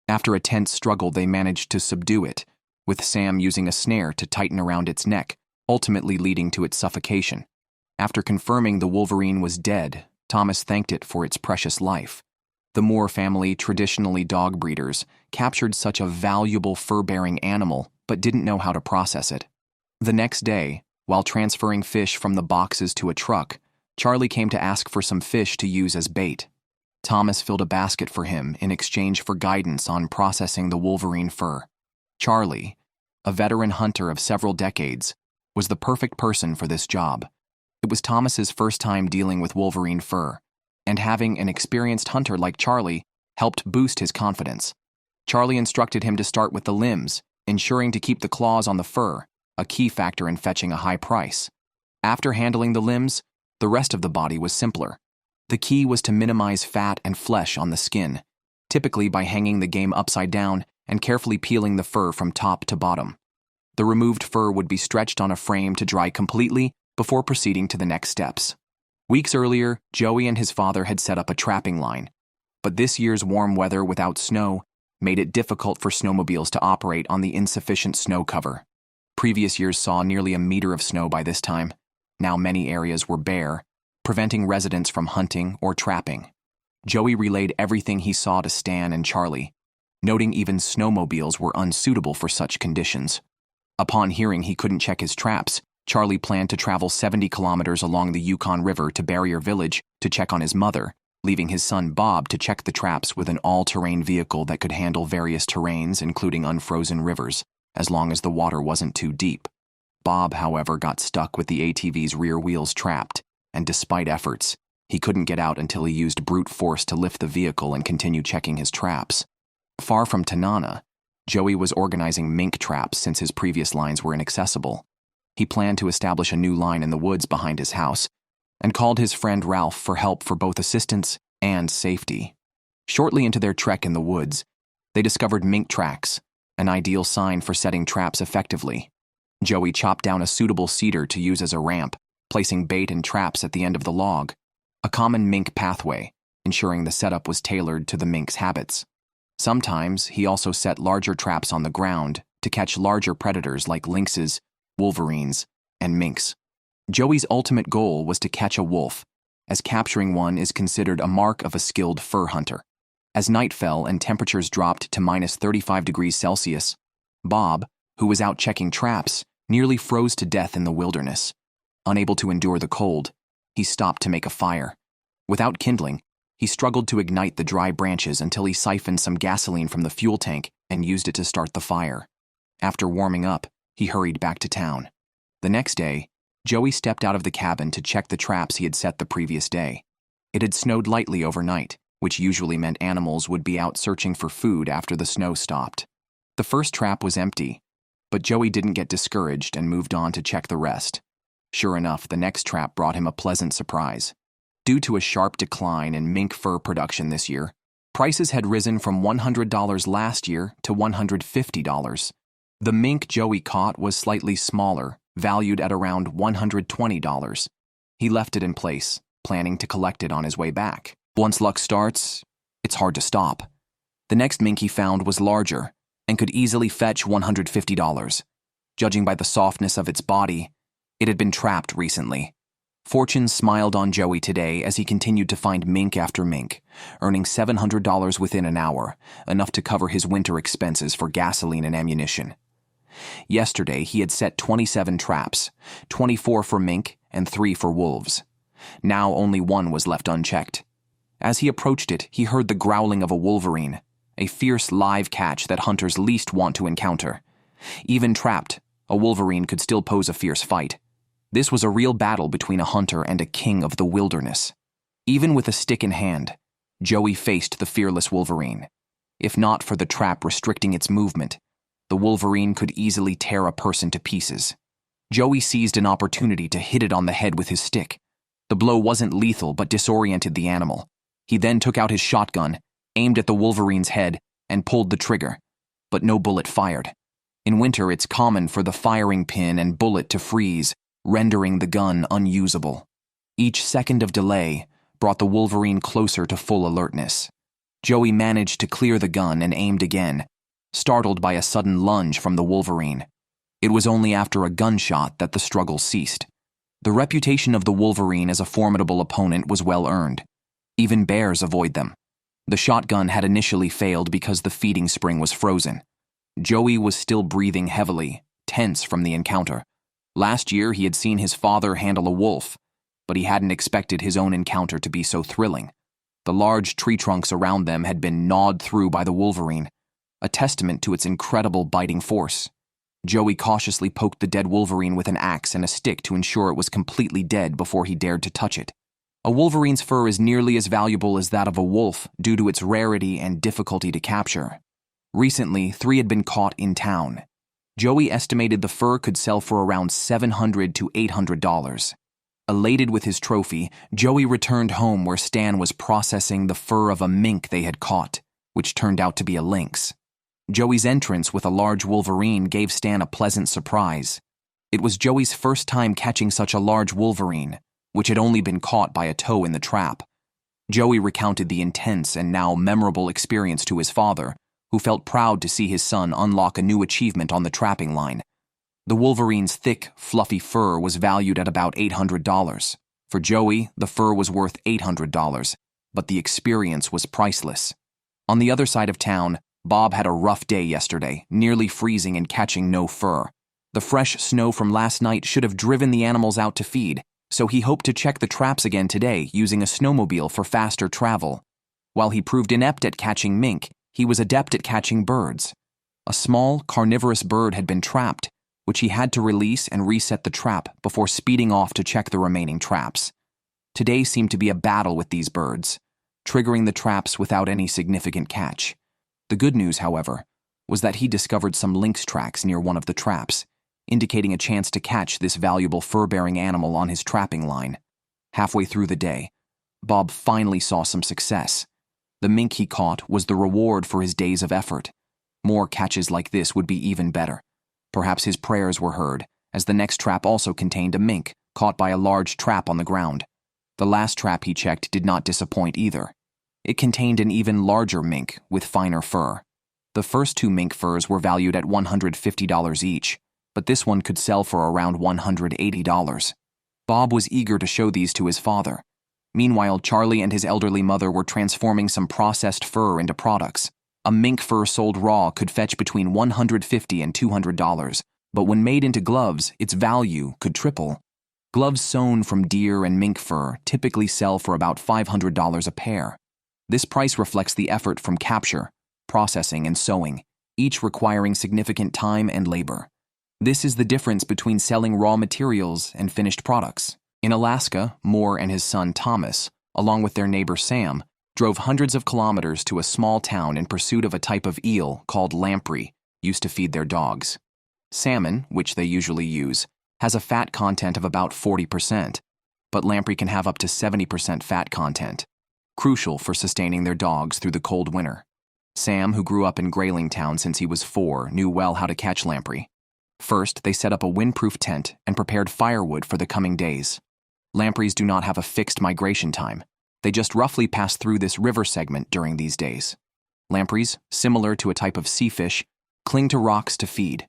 After a tense struggle, they managed to subdue it, with Sam using a snare to tighten around its neck, ultimately leading to its suffocation. After confirming the Wolverine was dead, Thomas thanked it for its precious life. The Moore family, traditionally dog breeders, captured such a valuable fur-bearing animal but didn't know how to process it. The next day, while transferring fish from the boxes to a truck, Charlie came to ask for some fish to use as bait. Thomas filled a basket for him in exchange for guidance on processing the Wolverine fur. Charlie, a veteran hunter of several decades, was the perfect person for this job. It was Thomas's first time dealing with Wolverine fur, and having an experienced hunter like Charlie helped boost his confidence. Charlie instructed him to start with the limbs, ensuring to keep the claws on the fur, a key factor in fetching a high price. After handling the limbs, the rest of the body was simpler. The key was to minimize fat and flesh on the skin, typically by hanging the game upside down and carefully peeling the fur from top to bottom. The removed fur would be stretched on a frame to dry completely before proceeding to the next steps. Weeks earlier, Joey and his father had set up a trapping line, but this year's warm weather without snow made it difficult for snowmobiles to operate on the insufficient snow cover. Previous years saw nearly a meter of snow by this time. Now many areas were bare, preventing residents from hunting or trapping. Joey relayed everything he saw to Stan and Charlie, noting even snowmobiles were unsuitable for such conditions. Upon hearing he couldn't check his traps, Charlie planned to travel 70 kilometers along the Yukon River to Barrier Village to check on his mother, leaving his son Bob to check the traps with an all-terrain vehicle that could handle various terrains, including unfrozen rivers, as long as the water wasn't too deep. Bob, however, got stuck with the ATV's rear wheels trapped, and despite efforts, he couldn't get out until he used brute force to lift the vehicle and continue checking his traps. Far from Tanana, Joey was organizing mink traps since his previous lines were inaccessible. He planned to establish a new line in the woods behind his house, and called his friend Ralph for help for both assistance and safety. Shortly into their trek in the woods, they discovered mink tracks, an ideal sign for setting traps effectively. Joey chopped down a suitable cedar to use as a ramp, placing bait and traps at the end of the log, a common mink pathway, ensuring the setup was tailored to the mink's habits. Sometimes he also set larger traps on the ground to catch larger predators like lynxes, wolverines, and minks. Joey's ultimate goal was to catch a wolf, as capturing one is considered a mark of a skilled fur hunter. As night fell and temperatures dropped to -35°C, Bob, who was out checking traps, nearly froze to death in the wilderness. Unable to endure the cold, he stopped to make a fire. Without kindling, he struggled to ignite the dry branches until he siphoned some gasoline from the fuel tank and used it to start the fire. After warming up, he hurried back to town. The next day, Joey stepped out of the cabin to check the traps he had set the previous day. It had snowed lightly overnight, which usually meant animals would be out searching for food after the snow stopped. The first trap was empty, but Joey didn't get discouraged and moved on to check the rest. Sure enough, the next trap brought him a pleasant surprise. Due to a sharp decline in mink fur production this year, prices had risen from $100 last year to $150. The mink Joey caught was slightly smaller, valued at around $120. He left it in place, planning to collect it on his way back. Once luck starts, it's hard to stop. The next mink he found was larger and could easily fetch $150. Judging by the softness of its body, it had been trapped recently. Fortune smiled on Joey today as he continued to find mink after mink, earning $700 within an hour, enough to cover his winter expenses for gasoline and ammunition. Yesterday, he had set 27 traps, 24 for mink and 3 for wolves. Now only one was left unchecked. As he approached it, he heard the growling of a wolverine, a fierce live catch that hunters least want to encounter. Even trapped, a wolverine could still pose a fierce fight. This was a real battle between a hunter and a king of the wilderness. Even with a stick in hand, Joey faced the fearless wolverine. If not for the trap restricting its movement, the wolverine could easily tear a person to pieces. Joey seized an opportunity to hit it on the head with his stick. The blow wasn't lethal but disoriented the animal. He then took out his shotgun, aimed at the Wolverine's head, and pulled the trigger. But no bullet fired. In winter, it's common for the firing pin and bullet to freeze, rendering the gun unusable. Each second of delay brought the Wolverine closer to full alertness. Joey managed to clear the gun and aimed again, startled by a sudden lunge from the Wolverine. It was only after a gunshot that the struggle ceased. The reputation of the Wolverine as a formidable opponent was well earned. Even bears avoid them. The shotgun had initially failed because the feeding spring was frozen. Joey was still breathing heavily, tense from the encounter. Last year he had seen his father handle a wolf, but he hadn't expected his own encounter to be so thrilling. The large tree trunks around them had been gnawed through by the Wolverine, a testament to its incredible biting force. Joey cautiously poked the dead Wolverine with an axe and a stick to ensure it was completely dead before he dared to touch it. A Wolverine's fur is nearly as valuable as that of a wolf due to its rarity and difficulty to capture. Recently, 3 had been caught in town. Joey estimated the fur could sell for around $700 to $800. Elated with his trophy, Joey returned home where Stan was processing the fur of a mink they had caught, which turned out to be a lynx. Joey's entrance with a large Wolverine gave Stan a pleasant surprise. It was Joey's first time catching such a large Wolverine, which had only been caught by a toe in the trap. Joey recounted the intense and now memorable experience to his father, who felt proud to see his son unlock a new achievement on the trapping line. The Wolverine's thick, fluffy fur was valued at about $800. For Joey, the fur was worth $800, but the experience was priceless. On the other side of town, Bob had a rough day yesterday, nearly freezing and catching no fur. The fresh snow from last night should have driven the animals out to feed, so he hoped to check the traps again today using a snowmobile for faster travel. While he proved inept at catching mink, he was adept at catching birds. A small, carnivorous bird had been trapped, which he had to release and reset the trap before speeding off to check the remaining traps. Today seemed to be a battle with these birds, triggering the traps without any significant catch. The good news, however, was that he discovered some lynx tracks near one of the traps, indicating a chance to catch this valuable fur-bearing animal on his trapping line. Halfway through the day, Bob finally saw some success. The mink he caught was the reward for his days of effort. More catches like this would be even better. Perhaps his prayers were heard, as the next trap also contained a mink caught by a large trap on the ground. The last trap he checked did not disappoint either. It contained an even larger mink with finer fur. The first 2 mink furs were valued at $150 each, but this one could sell for around $180. Bob was eager to show these to his father. Meanwhile, Charlie and his elderly mother were transforming some processed fur into products. A mink fur sold raw could fetch between $150 and $200, but when made into gloves, its value could triple. Gloves sewn from deer and mink fur typically sell for about $500 a pair. This price reflects the effort from capture, processing, and sewing, each requiring significant time and labor. This is the difference between selling raw materials and finished products. In Alaska, Moore and his son Thomas, along with their neighbor Sam, drove hundreds of kilometers to a small town in pursuit of a type of eel called lamprey, used to feed their dogs. Salmon, which they usually use, has a fat content of about 40%, but lamprey can have up to 70% fat content, crucial for sustaining their dogs through the cold winter. Sam, who grew up in Graylingtown since he was 4, knew well how to catch lamprey. First, they set up a windproof tent and prepared firewood for the coming days. Lampreys do not have a fixed migration time. They just roughly pass through this river segment during these days. Lampreys, similar to a type of sea fish, cling to rocks to feed.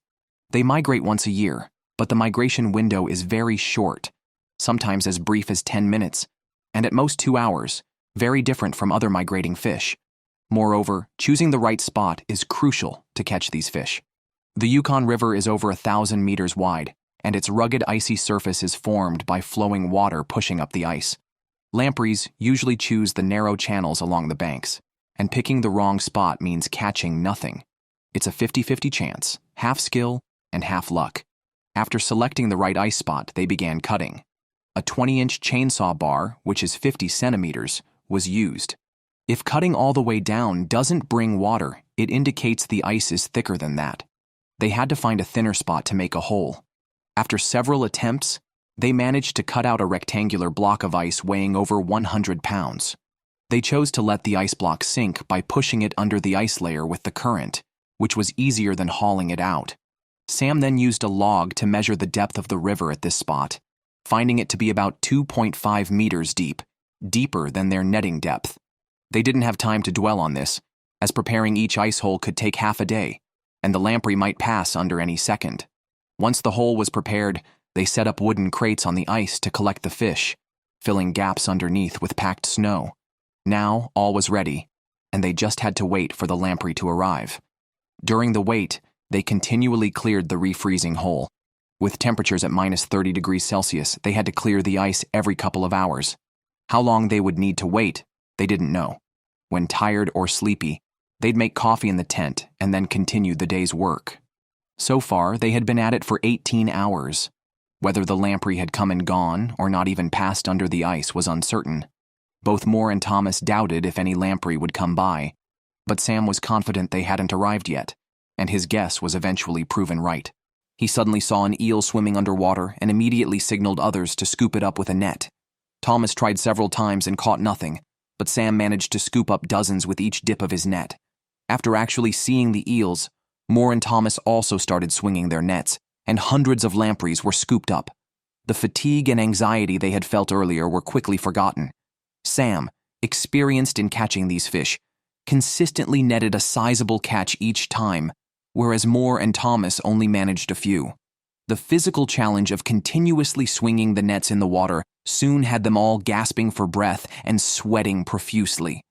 They migrate once a year, but the migration window is very short, sometimes as brief as 10 minutes, and at most 2 hours, very different from other migrating fish. Moreover, choosing the right spot is crucial to catch these fish. The Yukon River is over 1,000 meters wide, and its rugged icy surface is formed by flowing water pushing up the ice. Lampreys usually choose the narrow channels along the banks, and picking the wrong spot means catching nothing. It's a 50-50 chance, half skill and half luck. After selecting the right ice spot, they began cutting. A 20-inch chainsaw bar, which is 50 centimeters, was used. If cutting all the way down doesn't bring water, it indicates the ice is thicker than that. They had to find a thinner spot to make a hole. After several attempts, they managed to cut out a rectangular block of ice weighing over 100 pounds. They chose to let the ice block sink by pushing it under the ice layer with the current, which was easier than hauling it out. Sam then used a log to measure the depth of the river at this spot, finding it to be about 2.5 meters deep, deeper than their netting depth. They didn't have time to dwell on this, as preparing each ice hole could take half a day, and the lamprey might pass under any second. Once the hole was prepared, they set up wooden crates on the ice to collect the fish, filling gaps underneath with packed snow. Now all was ready, and they just had to wait for the lamprey to arrive. During the wait, they continually cleared the refreezing hole. With temperatures at -30 degrees Celsius, they had to clear the ice every couple of hours. How long they would need to wait, they didn't know. When tired or sleepy, they'd make coffee in the tent and then continue the day's work. So far, they had been at it for 18 hours. Whether the lamprey had come and gone or not even passed under the ice was uncertain. Both Moore and Thomas doubted if any lamprey would come by, but Sam was confident they hadn't arrived yet, and his guess was eventually proven right. He suddenly saw an eel swimming underwater and immediately signaled others to scoop it up with a net. Thomas tried several times and caught nothing, but Sam managed to scoop up dozens with each dip of his net. After actually seeing the eels, Moore and Thomas also started swinging their nets, and hundreds of lampreys were scooped up. The fatigue and anxiety they had felt earlier were quickly forgotten. Sam, experienced in catching these fish, consistently netted a sizable catch each time, whereas Moore and Thomas only managed a few. The physical challenge of continuously swinging the nets in the water soon had them all gasping for breath and sweating profusely.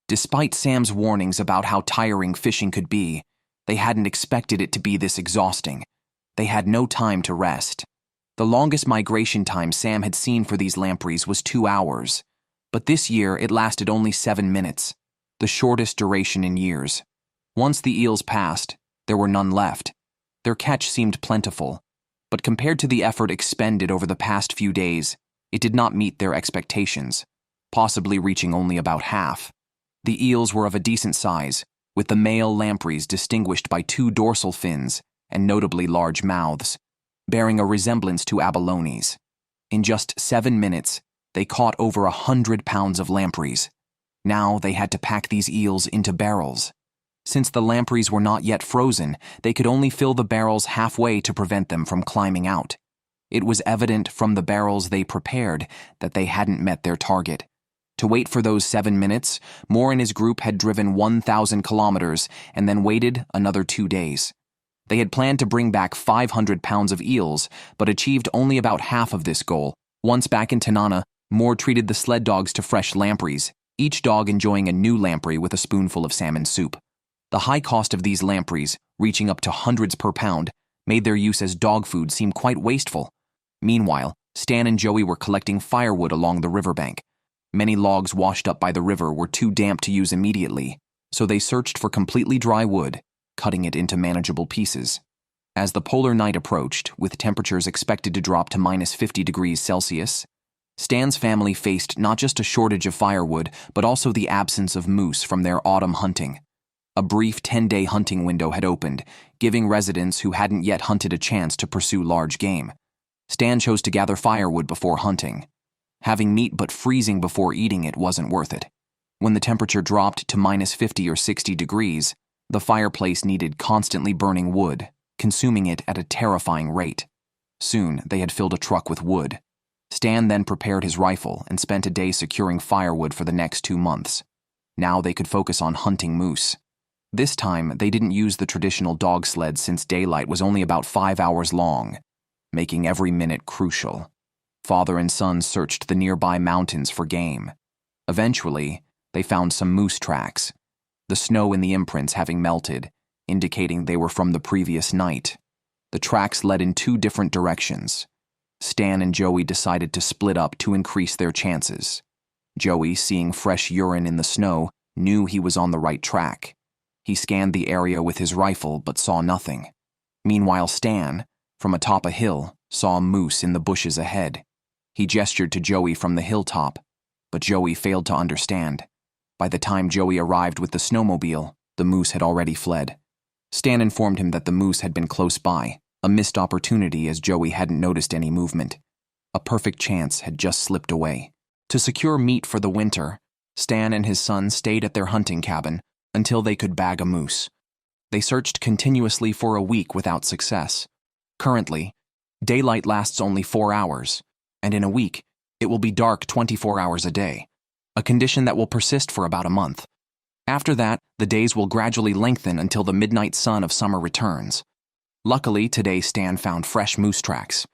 Despite Sam's warnings about how tiring fishing could be, they hadn't expected it to be this exhausting. They had no time to rest. The longest migration time Sam had seen for these lampreys was 2 hours, but this year it lasted only 7 minutes, the shortest duration in years. Once the eels passed, there were none left. Their catch seemed plentiful, but compared to the effort expended over the past few days, it did not meet their expectations, possibly reaching only about half. The eels were of a decent size, with the male lampreys distinguished by 2 dorsal fins and notably large mouths, bearing a resemblance to abalones. In just 7 minutes, they caught over 100 pounds of lampreys. Now they had to pack these eels into barrels. Since the lampreys were not yet frozen, they could only fill the barrels halfway to prevent them from climbing out. It was evident from the barrels they prepared that they hadn't met their target. To wait for those 7 minutes, Moore and his group had driven 1,000 kilometers and then waited another 2 days. They had planned to bring back 500 pounds of eels, but achieved only about half of this goal. Once back in Tanana, Moore treated the sled dogs to fresh lampreys, each dog enjoying a new lamprey with a spoonful of salmon soup. The high cost of these lampreys, reaching up to hundreds per pound, made their use as dog food seem quite wasteful. Meanwhile, Stan and Joey were collecting firewood along the riverbank. Many logs washed up by the river were too damp to use immediately, so they searched for completely dry wood, cutting it into manageable pieces. As the polar night approached, with temperatures expected to drop to -50 degrees Celsius, Stan's family faced not just a shortage of firewood, but also the absence of moose from their autumn hunting. A brief 10-day hunting window had opened, giving residents who hadn't yet hunted a chance to pursue large game. Stan chose to gather firewood before hunting. Having meat but freezing before eating it wasn't worth it. When the temperature dropped to -50 or 60 degrees, the fireplace needed constantly burning wood, consuming it at a terrifying rate. Soon, they had filled a truck with wood. Stan then prepared his rifle and spent a day securing firewood for the next 2 months. Now they could focus on hunting moose. This time, they didn't use the traditional dog sled since daylight was only about 5 hours long, making every minute crucial. Father and son searched the nearby mountains for game. Eventually, they found some moose tracks, the snow in the imprints having melted, indicating they were from the previous night. The tracks led in 2 different directions. Stan and Joey decided to split up to increase their chances. Joey, seeing fresh urine in the snow, knew he was on the right track. He scanned the area with his rifle but saw nothing. Meanwhile, Stan, from atop a hill, saw a moose in the bushes ahead. He gestured to Joey from the hilltop, but Joey failed to understand. By the time Joey arrived with the snowmobile, the moose had already fled. Stan informed him that the moose had been close by, A missed opportunity as Joey hadn't noticed any movement. A perfect chance had just slipped away. To secure meat for the winter, Stan and his son stayed at their hunting cabin until they could bag a moose. They searched continuously for a week without success. Currently, daylight lasts only 4 hours, and in a week, it will be dark 24 hours a day, a condition that will persist for about a month. After that, the days will gradually lengthen until the midnight sun of summer returns. Luckily, today Stan found fresh moose tracks.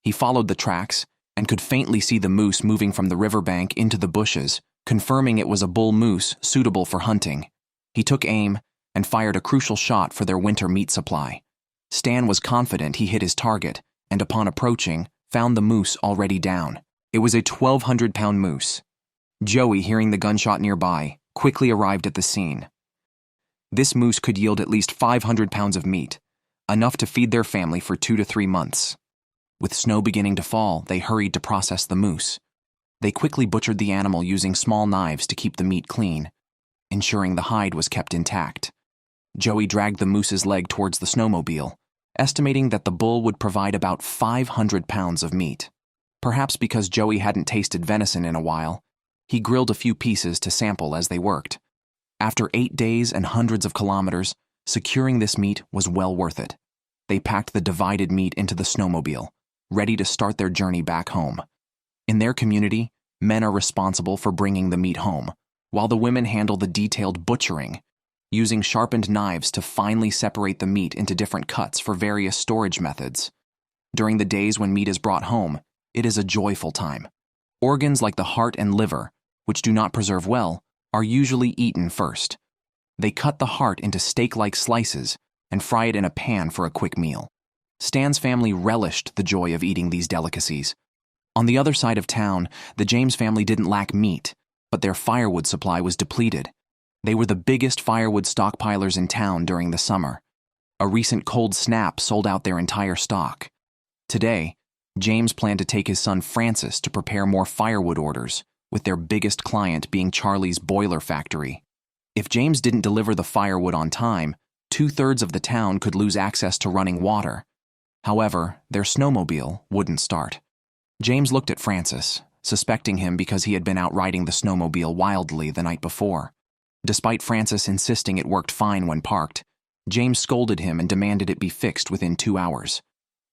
He followed the tracks and could faintly see the moose moving from the riverbank into the bushes, confirming it was a bull moose suitable for hunting. He took aim and fired a crucial shot for their winter meat supply. Stan was confident he hit his target, and upon approaching, found the moose already down. It was a 1,200-pound moose. Joey, hearing the gunshot nearby, quickly arrived at the scene. This moose could yield at least 500 pounds of meat, enough to feed their family for 2 to 3 months. With snow beginning to fall, they hurried to process the moose. They quickly butchered the animal using small knives to keep the meat clean, ensuring the hide was kept intact. Joey dragged the moose's leg towards the snowmobile, estimating that the bull would provide about 500 pounds of meat. Perhaps because Joey hadn't tasted venison in a while, he grilled a few pieces to sample as they worked. After 8 days and hundreds of kilometers, securing this meat was well worth it. They packed the divided meat into the snowmobile, ready to start their journey back home. In their community, men are responsible for bringing the meat home, while the women handle the detailed butchering, using sharpened knives to finely separate the meat into different cuts for various storage methods. During the days when meat is brought home, it is a joyful time. Organs like the heart and liver, which do not preserve well, are usually eaten first. They cut the heart into steak-like slices and fry it in a pan for a quick meal. Stan's family relished the joy of eating these delicacies. On the other side of town, the James family didn't lack meat, but their firewood supply was depleted. They were the biggest firewood stockpilers in town during the summer. A recent cold snap sold out their entire stock. Today, James planned to take his son Francis to prepare more firewood orders, with their biggest client being Charlie's boiler factory. If James didn't deliver the firewood on time, 2/3 of the town could lose access to running water. However, their snowmobile wouldn't start. James looked at Francis, suspecting him because he had been out riding the snowmobile wildly the night before. Despite Francis insisting it worked fine when parked, James scolded him and demanded it be fixed within 2 hours.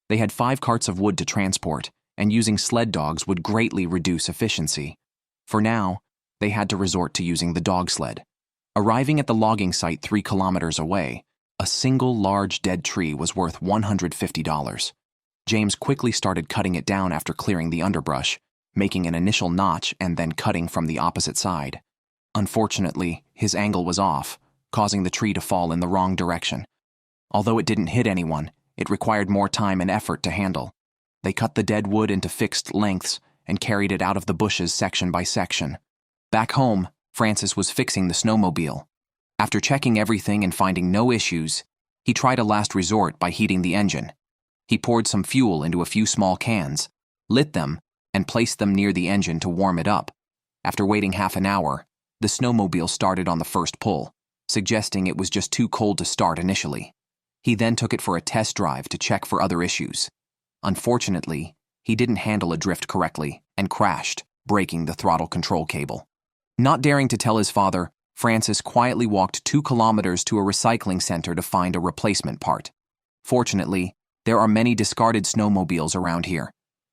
They had 5 carts of wood to transport, and using sled dogs would greatly reduce efficiency. For now, they had to resort to using the dog sled. Arriving at the logging site 3 kilometers away, a single large dead tree was worth $150. James quickly started cutting it down after clearing the underbrush, making an initial notch and then cutting from the opposite side. Unfortunately, his angle was off, causing the tree to fall in the wrong direction. Although it didn't hit anyone, it required more time and effort to handle. They cut the dead wood into fixed lengths and carried it out of the bushes section by section. Back home, Francis was fixing the snowmobile. After checking everything and finding no issues, he tried a last resort by heating the engine. He poured some fuel into a few small cans, lit them, and placed them near the engine to warm it up. After waiting half an hour, the snowmobile started on the first pull, suggesting it was just too cold to start initially. He then took it for a test drive to check for other issues. Unfortunately, he didn't handle a drift correctly and crashed, breaking the throttle control cable. Not daring to tell his father, Francis quietly walked 2 kilometers to a recycling center to find a replacement part. Fortunately, there are many discarded snowmobiles around here,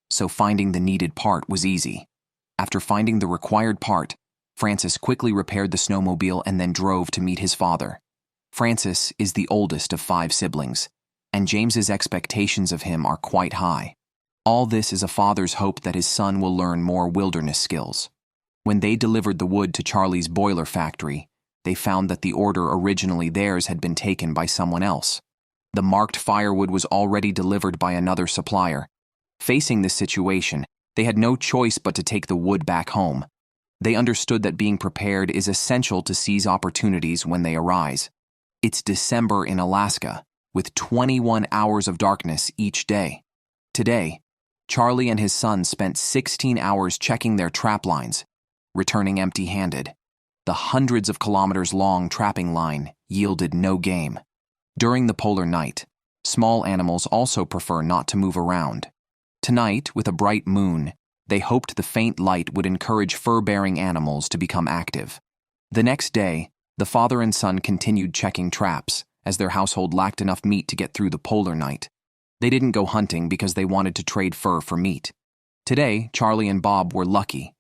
so finding the needed part was easy. After finding the required part, Francis quickly repaired the snowmobile and then drove to meet his father. Francis is the oldest of 5 siblings, and James's expectations of him are quite high. All this is a father's hope that his son will learn more wilderness skills. When they delivered the wood to Charlie's boiler factory, they found that the order originally theirs had been taken by someone else. The marked firewood was already delivered by another supplier. Facing this situation, they had no choice but to take the wood back home. They understood that being prepared is essential to seize opportunities when they arise. It's December in Alaska, with 21 hours of darkness each day. Today, Charlie and his son spent 16 hours checking their trap lines, returning empty-handed. The hundreds of kilometers long trapping line yielded no game. During the polar night, Small animals also prefer not to move around. Tonight, with a bright moon, they hoped the faint light would encourage fur-bearing animals to become active. The next day, the father and son continued checking traps, as their household lacked enough meat to get through the polar night. They didn't go hunting because they wanted to trade fur for meat. Today, Charlie and Bob were lucky.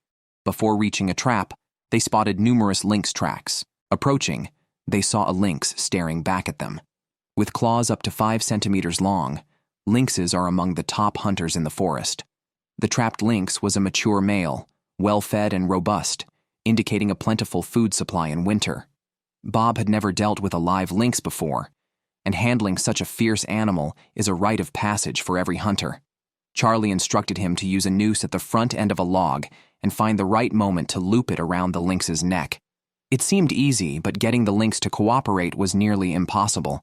Before reaching a trap, they spotted numerous lynx tracks. Approaching, they saw a lynx staring back at them. With claws up to 5 centimeters long, lynxes are among the top hunters in the forest. The trapped lynx was a mature male, well-fed and robust, indicating a plentiful food supply in winter. Bob had never dealt with a live lynx before, and handling such a fierce animal is a rite of passage for every hunter. Charlie instructed him to use a noose at the front end of a log and find the right moment to loop it around the lynx's neck. It seemed easy, but getting the lynx to cooperate was nearly impossible.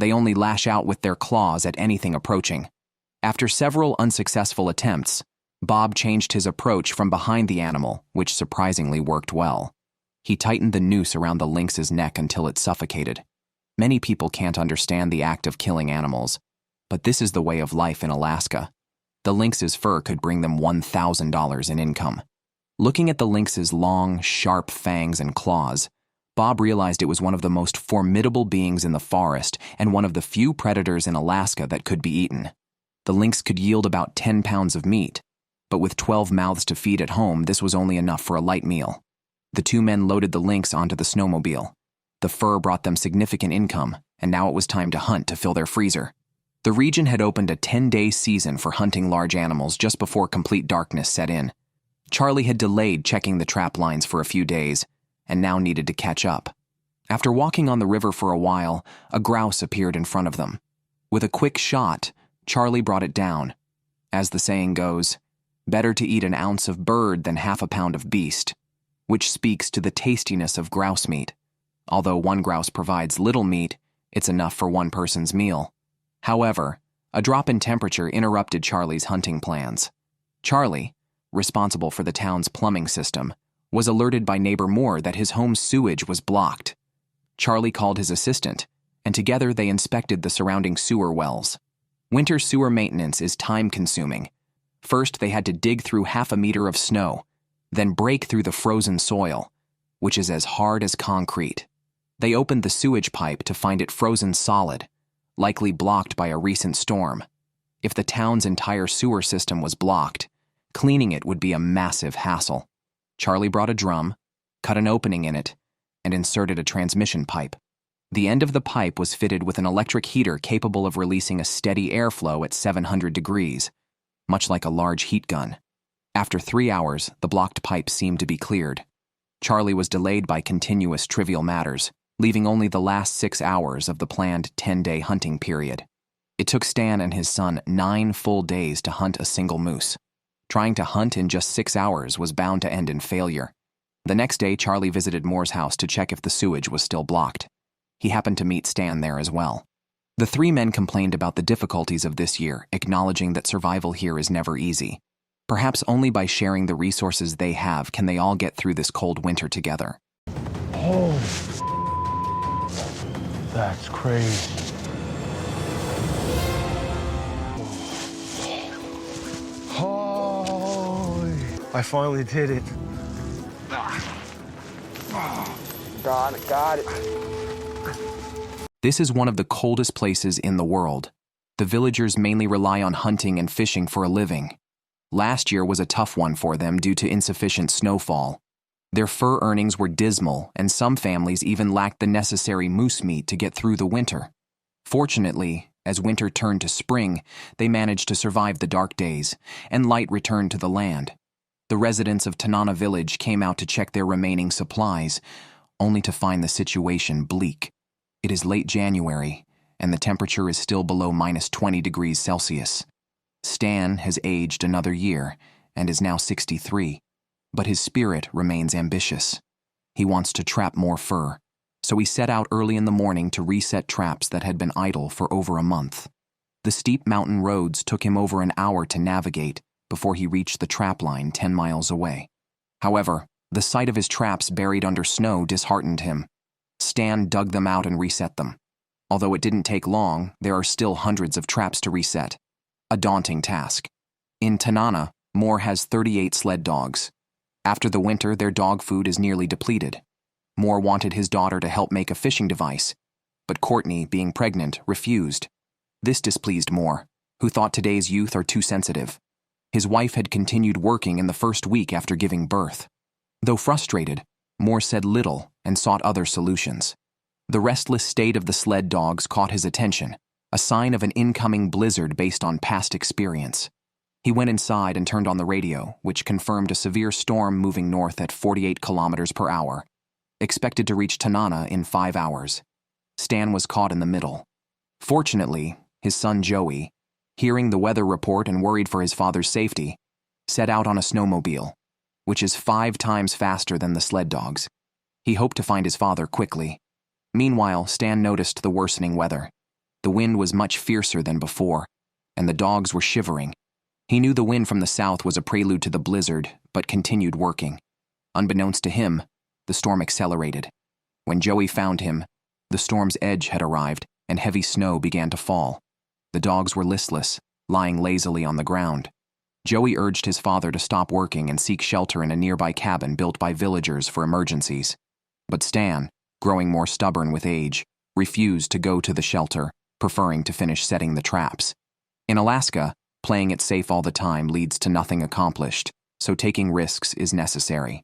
They only lash out with their claws at anything approaching. After several unsuccessful attempts, Bob changed his approach from behind the animal, which surprisingly worked well. He tightened the noose around the lynx's neck until it suffocated. Many people can't understand the act of killing animals, but this is the way of life in Alaska. The lynx's fur could bring them $1,000 in income. Looking at the lynx's long, sharp fangs and claws, Bob realized it was one of the most formidable beings in the forest and one of the few predators in Alaska that could be eaten. The lynx could yield about 10 pounds of meat, but with 12 mouths to feed at home, this was only enough for a light meal. The two men loaded the lynx onto the snowmobile. The fur brought them significant income, and now it was time to hunt to fill their freezer. The region had opened a 10-day season for hunting large animals just before complete darkness set in. Charlie had delayed checking the trap lines for a few days, and now needed to catch up. After walking on the river for a while, a grouse appeared in front of them. With a quick shot, Charlie brought it down. As the saying goes, better to eat an ounce of bird than half a pound of beast, which speaks to the tastiness of grouse meat. Although one grouse provides little meat, it's enough for one person's meal. However, a drop in temperature interrupted Charlie's hunting plans. Charlie, responsible for the town's plumbing system, was alerted by neighbor Moore that his home's sewage was blocked. Charlie called his assistant, and together they inspected the surrounding sewer wells. Winter sewer maintenance is time-consuming. First, they had to dig through half a meter of snow, then break through the frozen soil, which is as hard as concrete. They opened the sewage pipe to find it frozen solid, likely blocked by a recent storm. If the town's entire sewer system was blocked, cleaning it would be a massive hassle. Charlie brought a drum, cut an opening in it, and inserted a transmission pipe. The end of the pipe was fitted with an electric heater capable of releasing a steady airflow at 700 degrees, much like a large heat gun. After 3 hours, the blocked pipe seemed to be cleared. Charlie was delayed by continuous trivial matters, leaving only the last 6 hours of the planned 10-day hunting period. It took Stan and his son 9 full days to hunt a single moose. Trying to hunt in just 6 hours was bound to end in failure. The next day, Charlie visited Moore's house to check if the sewage was still blocked. He happened to meet Stan there as well. The three men complained about the difficulties of this year, acknowledging that survival here is never easy. Perhaps only by sharing the resources they have can they all get through this cold winter together. Oh, that's crazy. Oh, I finally did it. Got it. This is one of the coldest places in the world. The villagers mainly rely on hunting and fishing for a living. Last year was a tough one for them due to insufficient snowfall. Their fur earnings were dismal, and some families even lacked the necessary moose meat to get through the winter. Fortunately, as winter turned to spring, they managed to survive the dark days, and light returned to the land. The residents of Tanana village came out to check their remaining supplies, only to find the situation bleak. It is late January, and the temperature is still below -20 degrees Celsius. Stan has aged another year and is now 63, but his spirit remains ambitious. He wants to trap more fur, so he set out early in the morning to reset traps that had been idle for over a month. The steep mountain roads took him over an hour to navigate before he reached the trap line 10 miles away. However, the sight of his traps buried under snow disheartened him. Stan dug them out and reset them. Although it didn't take long, there are still hundreds of traps to reset. A daunting task. In Tanana, Moore has 38 sled dogs. After the winter, their dog food is nearly depleted. Moore wanted his daughter to help make a fishing device, but Courtney, being pregnant, refused. This displeased Moore, who thought today's youth are too sensitive. His wife had continued working in the first week after giving birth. Though frustrated, Moore said little and sought other solutions. The restless state of the sled dogs caught his attention, a sign of an incoming blizzard based on past experience. He went inside and turned on the radio, which confirmed a severe storm moving north at 48 kilometers per hour, expected to reach Tanana in 5 hours. Stan was caught in the middle. Fortunately, his son Joey, hearing the weather report and worried for his father's safety, set out on a snowmobile, which is 5 times faster than the sled dogs. He hoped to find his father quickly. Meanwhile, Stan noticed the worsening weather. The wind was much fiercer than before, and the dogs were shivering. He knew the wind from the south was a prelude to the blizzard, but continued working. Unbeknownst to him, the storm accelerated. When Joey found him, the storm's edge had arrived, and heavy snow began to fall. The dogs were listless, lying lazily on the ground. Joey urged his father to stop working and seek shelter in a nearby cabin built by villagers for emergencies. But Stan, growing more stubborn with age, refused to go to the shelter, preferring to finish setting the traps. In Alaska, playing it safe all the time leads to nothing accomplished, so taking risks is necessary.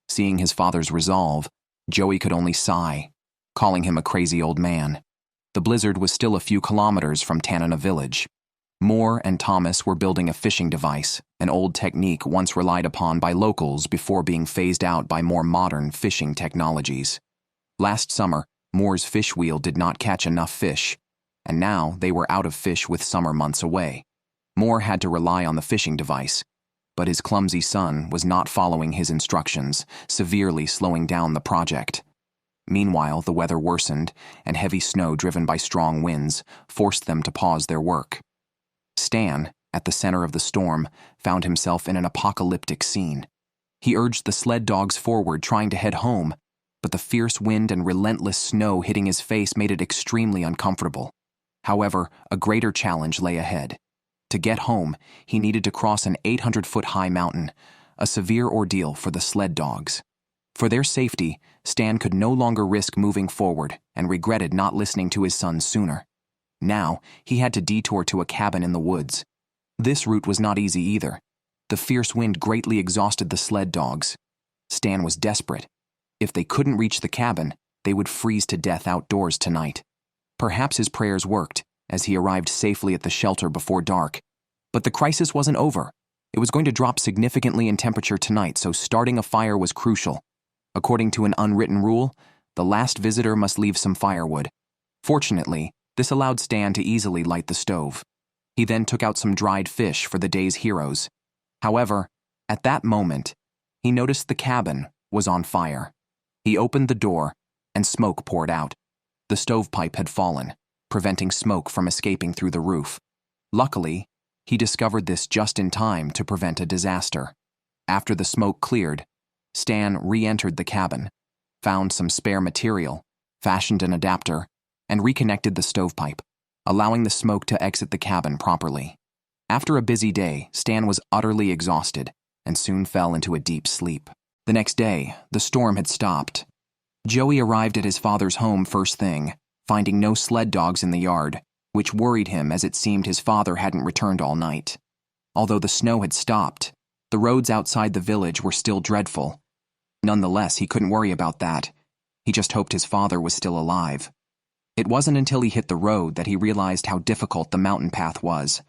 Seeing his father's resolve, Joey could only sigh, calling him a crazy old man. The blizzard was still a few kilometers from Tanana village. Moore and Thomas were building a fishing device, an old technique once relied upon by locals before being phased out by more modern fishing technologies. Last summer, Moore's fish wheel did not catch enough fish, and now they were out of fish with summer months away. Moore had to rely on the fishing device, but his clumsy son was not following his instructions, severely slowing down the project. Meanwhile, the weather worsened, and heavy snow driven by strong winds forced them to pause their work. Stan, at the center of the storm, found himself in an apocalyptic scene. He urged the sled dogs forward, trying to head home, but the fierce wind and relentless snow hitting his face made it extremely uncomfortable. However, a greater challenge lay ahead. To get home, he needed to cross an 800-foot-high mountain, a severe ordeal for the sled dogs. For their safety, Stan could no longer risk moving forward and regretted not listening to his son sooner. Now, he had to detour to a cabin in the woods. This route was not easy either. The fierce wind greatly exhausted the sled dogs. Stan was desperate. If they couldn't reach the cabin, they would freeze to death outdoors tonight. Perhaps his prayers worked, as he arrived safely at the shelter before dark. But the crisis wasn't over. It was going to drop significantly in temperature tonight, so starting a fire was crucial. According to an unwritten rule, the last visitor must leave some firewood. Fortunately, this allowed Stan to easily light the stove. He then took out some dried fish for the day's heroes. However, at that moment, he noticed the cabin was on fire. He opened the door, and smoke poured out. The stovepipe had fallen, preventing smoke from escaping through the roof. Luckily, he discovered this just in time to prevent a disaster. After the smoke cleared, Stan re-entered the cabin, found some spare material, fashioned an adapter, and reconnected the stovepipe, allowing the smoke to exit the cabin properly. After a busy day, Stan was utterly exhausted and soon fell into a deep sleep. The next day, the storm had stopped. Joey arrived at his father's home first thing, finding no sled dogs in the yard, which worried him as it seemed his father hadn't returned all night. Although the snow had stopped, the roads outside the village were still dreadful. Nonetheless, he couldn't worry about that. He just hoped his father was still alive. It wasn't until he hit the road that he realized how difficult the mountain path was.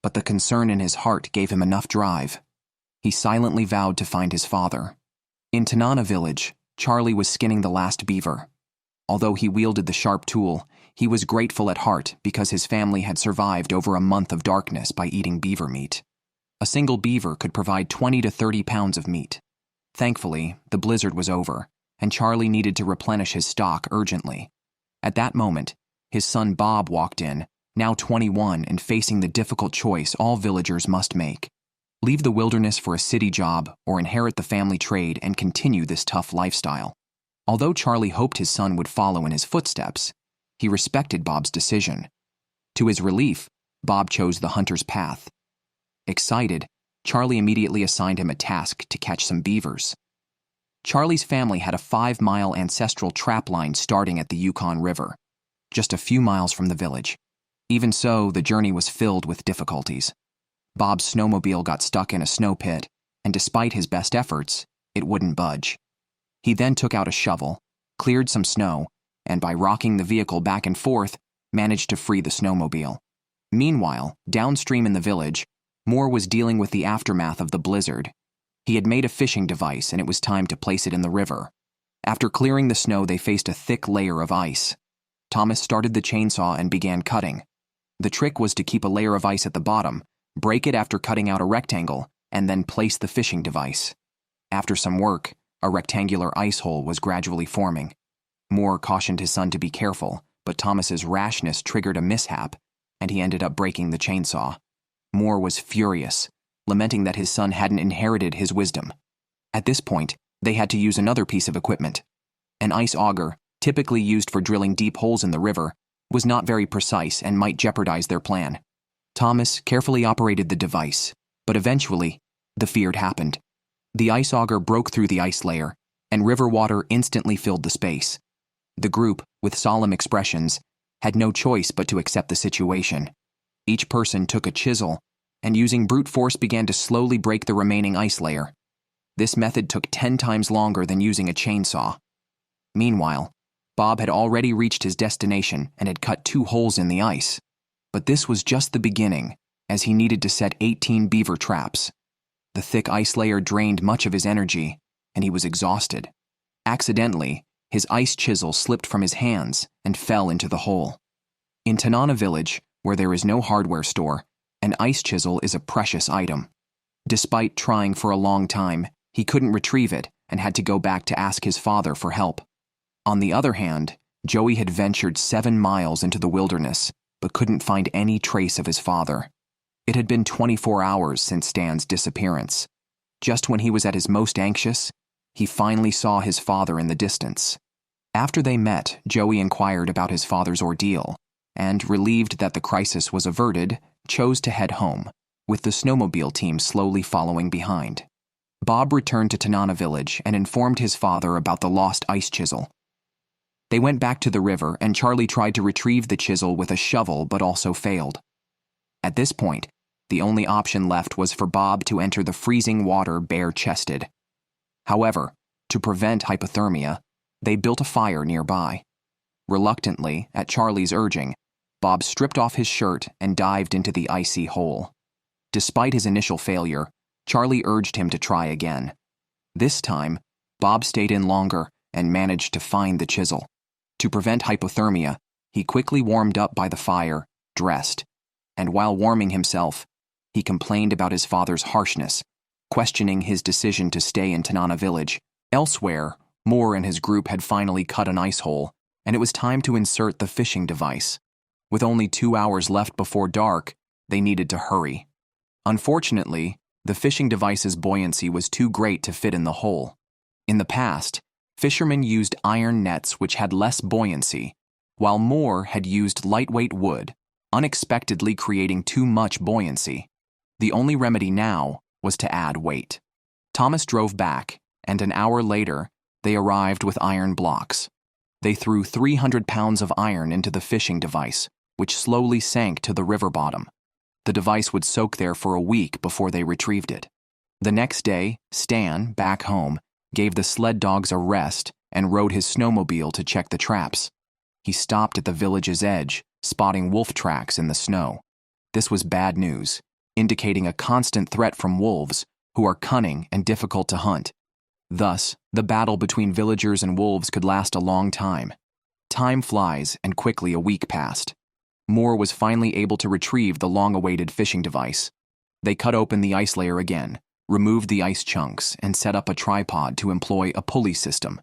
But the concern in his heart gave him enough drive. He silently vowed to find his father. In Tanana village, Charlie was skinning the last beaver. Although he wielded the sharp tool, he was grateful at heart because his family had survived over a month of darkness by eating beaver meat. A single beaver could provide 20 to 30 pounds of meat. Thankfully, the blizzard was over, and Charlie needed to replenish his stock urgently. At that moment, his son Bob walked in, now 21 and facing the difficult choice all villagers must make. Leave the wilderness for a city job or inherit the family trade and continue this tough lifestyle. Although Charlie hoped his son would follow in his footsteps, He respected Bob's decision. To his relief, Bob chose the hunter's path. Excited, Charlie immediately assigned him a task to catch some beavers. Charlie's family had a 5-mile ancestral trap line starting at the Yukon River, just a few miles from the village. Even so, the journey was filled with difficulties. Bob's snowmobile got stuck in a snow pit, and despite his best efforts, it wouldn't budge. He then took out a shovel, cleared some snow, and by rocking the vehicle back and forth, managed to free the snowmobile. Meanwhile, downstream in the village, Moore was dealing with the aftermath of the blizzard. He had made a fishing device, and it was time to place it in the river. After clearing the snow, they faced a thick layer of ice. Thomas started the chainsaw and began cutting. The trick was to keep a layer of ice at the bottom, break it after cutting out a rectangle, and then place the fishing device. After some work, a rectangular ice hole was gradually forming. Moore cautioned his son to be careful, but Thomas's rashness triggered a mishap, and he ended up breaking the chainsaw. Moore was furious, lamenting that his son hadn't inherited his wisdom. At this point, they had to use another piece of equipment. An ice auger, typically used for drilling deep holes in the river, was not very precise and might jeopardize their plan. Thomas carefully operated the device, but eventually, the feared happened. The ice auger broke through the ice layer, and river water instantly filled the space. The group, with solemn expressions, had no choice but to accept the situation. Each person took a chisel, and using brute force began to slowly break the remaining ice layer. This method took 10 times longer than using a chainsaw. Meanwhile, Bob had already reached his destination and had cut 2 holes in the ice. But this was just the beginning, as he needed to set 18 beaver traps. The thick ice layer drained much of his energy, and he was exhausted. Accidentally, his ice chisel slipped from his hands and fell into the hole. In Tanana village, where there is no hardware store, an ice chisel is a precious item. Despite trying for a long time, he couldn't retrieve it and had to go back to ask his father for help. On the other hand, Joey had ventured 7 miles into the wilderness, but couldn't find any trace of his father. It had been 24 hours since Stan's disappearance. Just when he was at his most anxious, he finally saw his father in the distance. After they met, Joey inquired about his father's ordeal, and, relieved that the crisis was averted, chose to head home, with the snowmobile team slowly following behind. Bob returned to Tanana village and informed his father about the lost ice chisel. They went back to the river, and Charlie tried to retrieve the chisel with a shovel but also failed. At this point, the only option left was for Bob to enter the freezing water bare-chested. However, to prevent hypothermia, they built a fire nearby. Reluctantly, at Charlie's urging, Bob stripped off his shirt and dived into the icy hole. Despite his initial failure, Charlie urged him to try again. This time, Bob stayed in longer and managed to find the chisel. To prevent hypothermia, he quickly warmed up by the fire, dressed, and while warming himself, he complained about his father's harshness, questioning his decision to stay in Tanana village. Elsewhere, Moore and his group had finally cut an ice hole, and it was time to insert the fishing device. With only 2 hours left before dark, they needed to hurry. Unfortunately, the fishing device's buoyancy was too great to fit in the hole. In the past, fishermen used iron nets which had less buoyancy, while Moore had used lightweight wood, unexpectedly creating too much buoyancy. The only remedy now was to add weight. Thomas drove back, and an hour later, they arrived with iron blocks. They threw 300 pounds of iron into the fishing device, which slowly sank to the river bottom. The device would soak there for a week before they retrieved it. The next day, Stan, back home, gave the sled dogs a rest and rode his snowmobile to check the traps. He stopped at the village's edge, spotting wolf tracks in the snow. This was bad news, indicating a constant threat from wolves, who are cunning and difficult to hunt. Thus, the battle between villagers and wolves could last a long time. Time flies, and quickly a week passed. Moore was finally able to retrieve the long-awaited fishing device. They cut open the ice layer again, removed the ice chunks, and set up a tripod to employ a pulley system.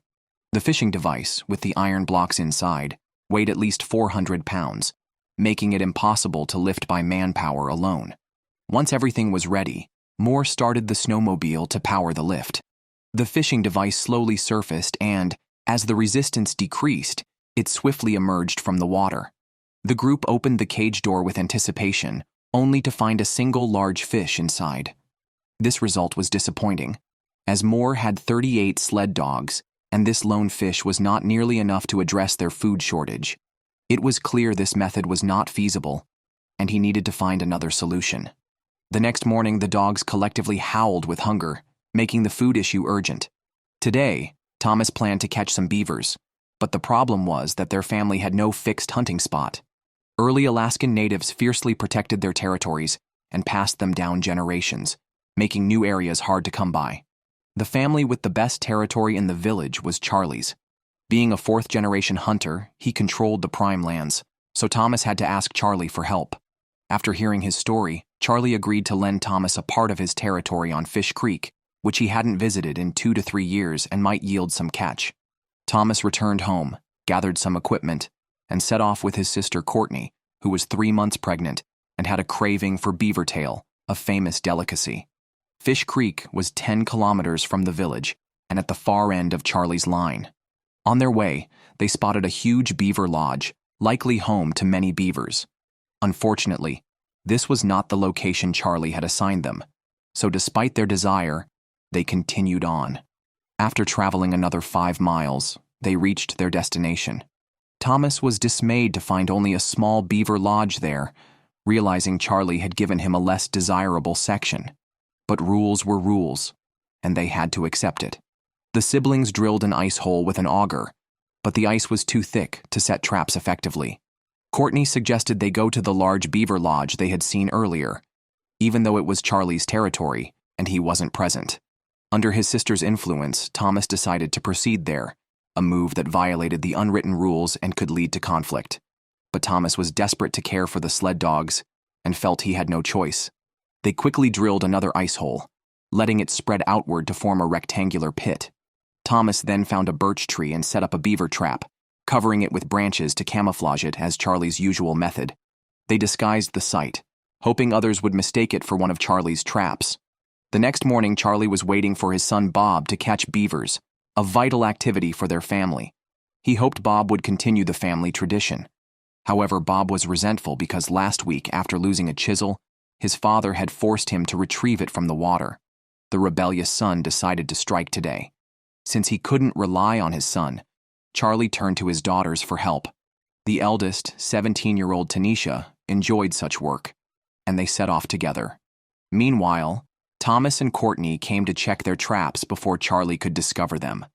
The fishing device, with the iron blocks inside, weighed at least 400 pounds, making it impossible to lift by manpower alone. Once everything was ready, Moore started the snowmobile to power the lift. The fishing device slowly surfaced and, as the resistance decreased, It swiftly emerged from the water. The group opened the cage door with anticipation, only to find a single large fish inside. This result was disappointing, as Moore had 38 sled dogs, and this lone fish was not nearly enough to address their food shortage. It was clear this method was not feasible, and he needed to find another solution. The next morning, the dogs collectively howled with hunger, making the food issue urgent. Today, Thomas planned to catch some beavers, but the problem was that their family had no fixed hunting spot. Early Alaskan natives fiercely protected their territories and passed them down generations, making new areas hard to come by. The family with the best territory in the village was Charlie's. Being a fourth-generation hunter, he controlled the prime lands, so Thomas had to ask Charlie for help. After hearing his story, Charlie agreed to lend Thomas a part of his territory on Fish Creek, which he hadn't visited in 2 to 3 years and might yield some catch. Thomas returned home, gathered some equipment, and set off with his sister Courtney, who was 3 months pregnant and had a craving for beaver tail, a famous delicacy. Fish Creek was 10 kilometers from the village and at the far end of Charlie's line. On their way, they spotted a huge beaver lodge, likely home to many beavers. Unfortunately, this was not the location Charlie had assigned them, so despite their desire, they continued on. After traveling another 5 miles, they reached their destination. Thomas was dismayed to find only a small beaver lodge there, realizing Charlie had given him a less desirable section. But rules were rules, and they had to accept it. The siblings drilled an ice hole with an auger, but the ice was too thick to set traps effectively. Courtney suggested they go to the large beaver lodge they had seen earlier, even though it was Charlie's territory and he wasn't present. Under his sister's influence, Thomas decided to proceed there, a move that violated the unwritten rules and could lead to conflict. But Thomas was desperate to care for the sled dogs and felt he had no choice. They quickly drilled another ice hole, letting it spread outward to form a rectangular pit. Thomas then found a birch tree and set up a beaver trap, covering it with branches to camouflage it as Charlie's usual method. They disguised the site, hoping others would mistake it for one of Charlie's traps. The next morning, Charlie was waiting for his son Bob to catch beavers, a vital activity for their family. He hoped Bob would continue the family tradition. However, Bob was resentful because last week, after losing a chisel, his father had forced him to retrieve it from the water. The rebellious son decided to strike today. Since he couldn't rely on his son, Charlie turned to his daughters for help. The eldest, 17-year-old Tanisha, enjoyed such work, and they set off together. Meanwhile, Thomas and Courtney came to check their traps before Charlie could discover them.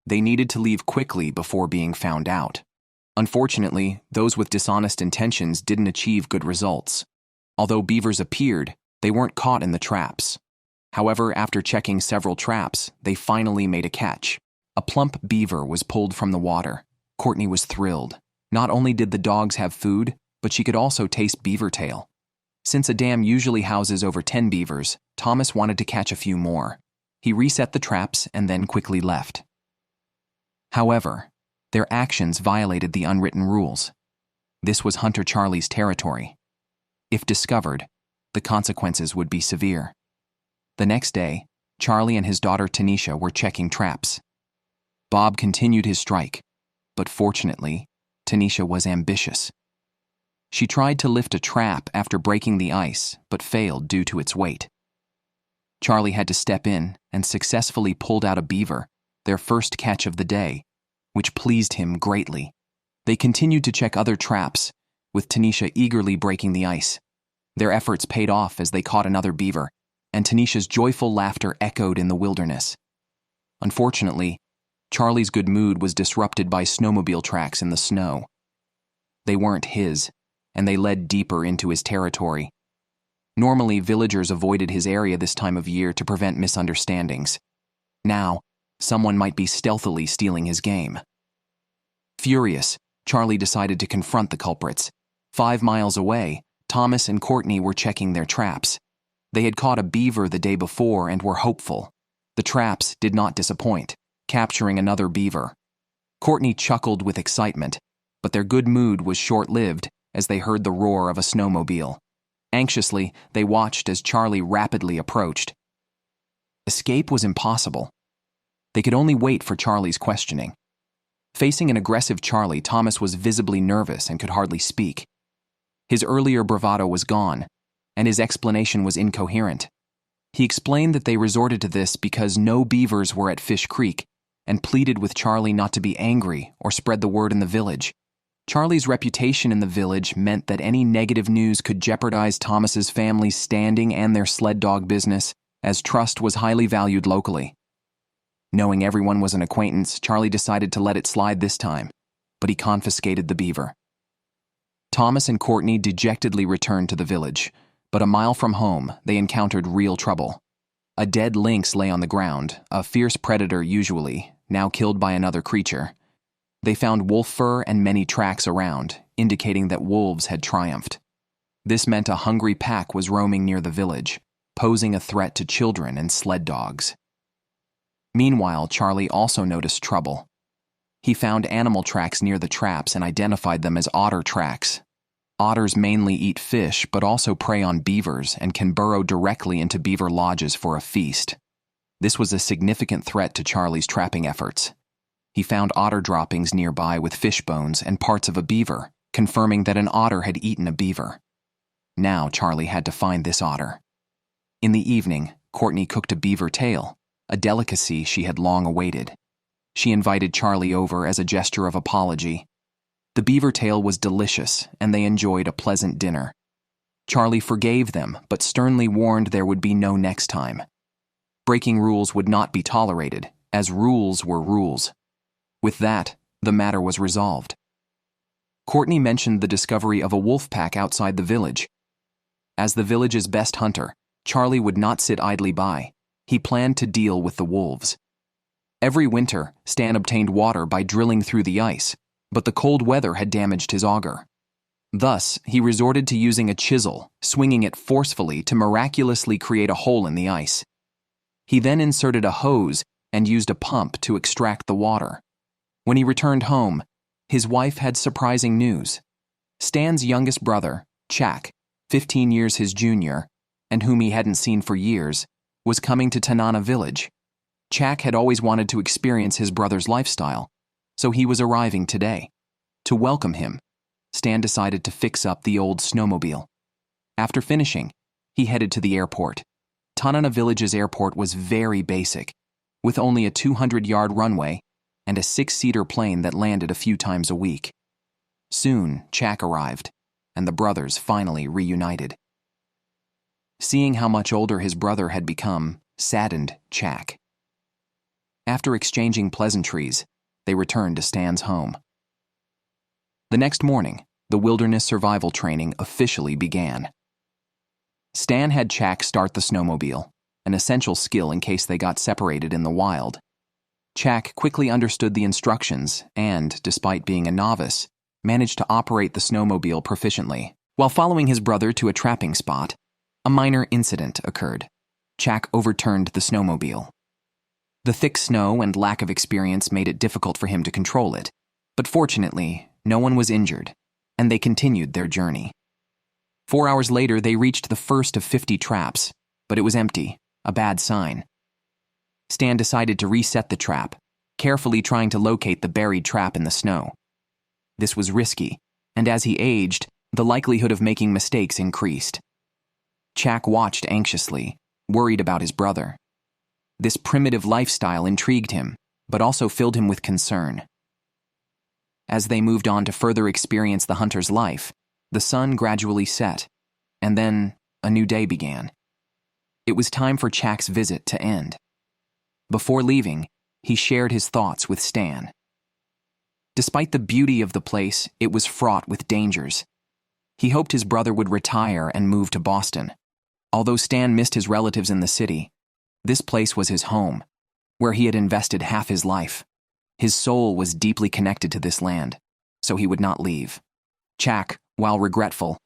They needed to leave quickly before being found out. Unfortunately, those with dishonest intentions didn't achieve good results. Although beavers appeared, they weren't caught in the traps. However, after checking several traps, they finally made a catch. A plump beaver was pulled from the water. Courtney was thrilled. Not only did the dogs have food, but she could also taste beaver tail. Since a dam usually houses over 10 beavers, Thomas wanted to catch a few more. He reset the traps and then quickly left. However, their actions violated the unwritten rules. This was Hunter Charlie's territory. If discovered, the consequences would be severe. The next day, Charlie and his daughter Tanisha were checking traps. Bob continued his strike, but fortunately, Tanisha was ambitious. She tried to lift a trap after breaking the ice, but failed due to its weight. Charlie had to step in and successfully pulled out a beaver, their first catch of the day, which pleased him greatly. They continued to check other traps, with Tanisha eagerly breaking the ice. Their efforts paid off as they caught another beaver, and Tanisha's joyful laughter echoed in the wilderness. Unfortunately, Charlie's good mood was disrupted by snowmobile tracks in the snow. They weren't his, and they led deeper into his territory. Normally, villagers avoided his area this time of year to prevent misunderstandings. Now, someone might be stealthily stealing his game. Furious, Charlie decided to confront the culprits. 5 miles away, Thomas and Courtney were checking their traps. They had caught a beaver the day before and were hopeful. The traps did not disappoint, capturing another beaver. Courtney chuckled with excitement, but their good mood was short-lived as they heard the roar of a snowmobile. Anxiously, they watched as Charlie rapidly approached. Escape was impossible. They could only wait for Charlie's questioning. Facing an aggressive Charlie, Thomas was visibly nervous and could hardly speak. His earlier bravado was gone, and his explanation was incoherent. He explained that they resorted to this because no beavers were at Fish Creek, and pleaded with Charlie not to be angry or spread the word in the village. Charlie's reputation in the village meant that any negative news could jeopardize Thomas's family's standing and their sled dog business, as trust was highly valued locally. Knowing everyone was an acquaintance, Charlie decided to let it slide this time, but he confiscated the beaver. Thomas and Courtney dejectedly returned to the village, but a mile from home, they encountered real trouble. A dead lynx lay on the ground, a fierce predator usually, now killed by another creature. They found wolf fur and many tracks around, indicating that wolves had triumphed. This meant a hungry pack was roaming near the village, posing a threat to children and sled dogs. Meanwhile, Charlie also noticed trouble. He found animal tracks near the traps and identified them as otter tracks. Otters mainly eat fish, but also prey on beavers and can burrow directly into beaver lodges for a feast. This was a significant threat to Charlie's trapping efforts. He found otter droppings nearby with fish bones and parts of a beaver, confirming that an otter had eaten a beaver. Now Charlie had to find this otter. In the evening, Courtney cooked a beaver tail, a delicacy she had long awaited. She invited Charlie over as a gesture of apology. The beaver tail was delicious, and they enjoyed a pleasant dinner. Charlie forgave them, but sternly warned there would be no next time. Breaking rules would not be tolerated, as rules were rules. With that, the matter was resolved. Courtney mentioned the discovery of a wolf pack outside the village. As the village's best hunter, Charlie would not sit idly by. He planned to deal with the wolves. Every winter, Stan obtained water by drilling through the ice, but the cold weather had damaged his auger. Thus, he resorted to using a chisel, swinging it forcefully to miraculously create a hole in the ice. He then inserted a hose and used a pump to extract the water. When he returned home, his wife had surprising news. Stan's youngest brother, Chak, 15 years his junior, and whom he hadn't seen for years, was coming to Tanana village. Chak had always wanted to experience his brother's lifestyle, so he was arriving today. To welcome him, Stan decided to fix up the old snowmobile. After finishing, he headed to the airport. Tanana village's airport was very basic, with only a 200-yard runway and a 6-seater plane that landed a few times a week. Soon, Chak arrived, and the brothers finally reunited. Seeing how much older his brother had become saddened Chak. After exchanging pleasantries, they returned to Stan's home. The next morning, the wilderness survival training officially began. Stan had Chak start the snowmobile, an essential skill in case they got separated in the wild. Chak quickly understood the instructions and, despite being a novice, managed to operate the snowmobile proficiently. While following his brother to a trapping spot, a minor incident occurred. Chak overturned the snowmobile. The thick snow and lack of experience made it difficult for him to control it, but fortunately, no one was injured, and they continued their journey. 4 hours later, they reached the first of 50 traps, but it was empty, a bad sign. Stan decided to reset the trap, carefully trying to locate the buried trap in the snow. This was risky, and as he aged, the likelihood of making mistakes increased. Chak watched anxiously, worried about his brother. This primitive lifestyle intrigued him, but also filled him with concern. As they moved on to further experience the hunter's life, the sun gradually set, and then a new day began. It was time for Chak's visit to end. Before leaving, he shared his thoughts with Stan. Despite the beauty of the place, it was fraught with dangers. He hoped his brother would retire and move to Boston. Although Stan missed his relatives in the city, this place was his home, where he had invested half his life. His soul was deeply connected to this land, so he would not leave. Chak, while regretful,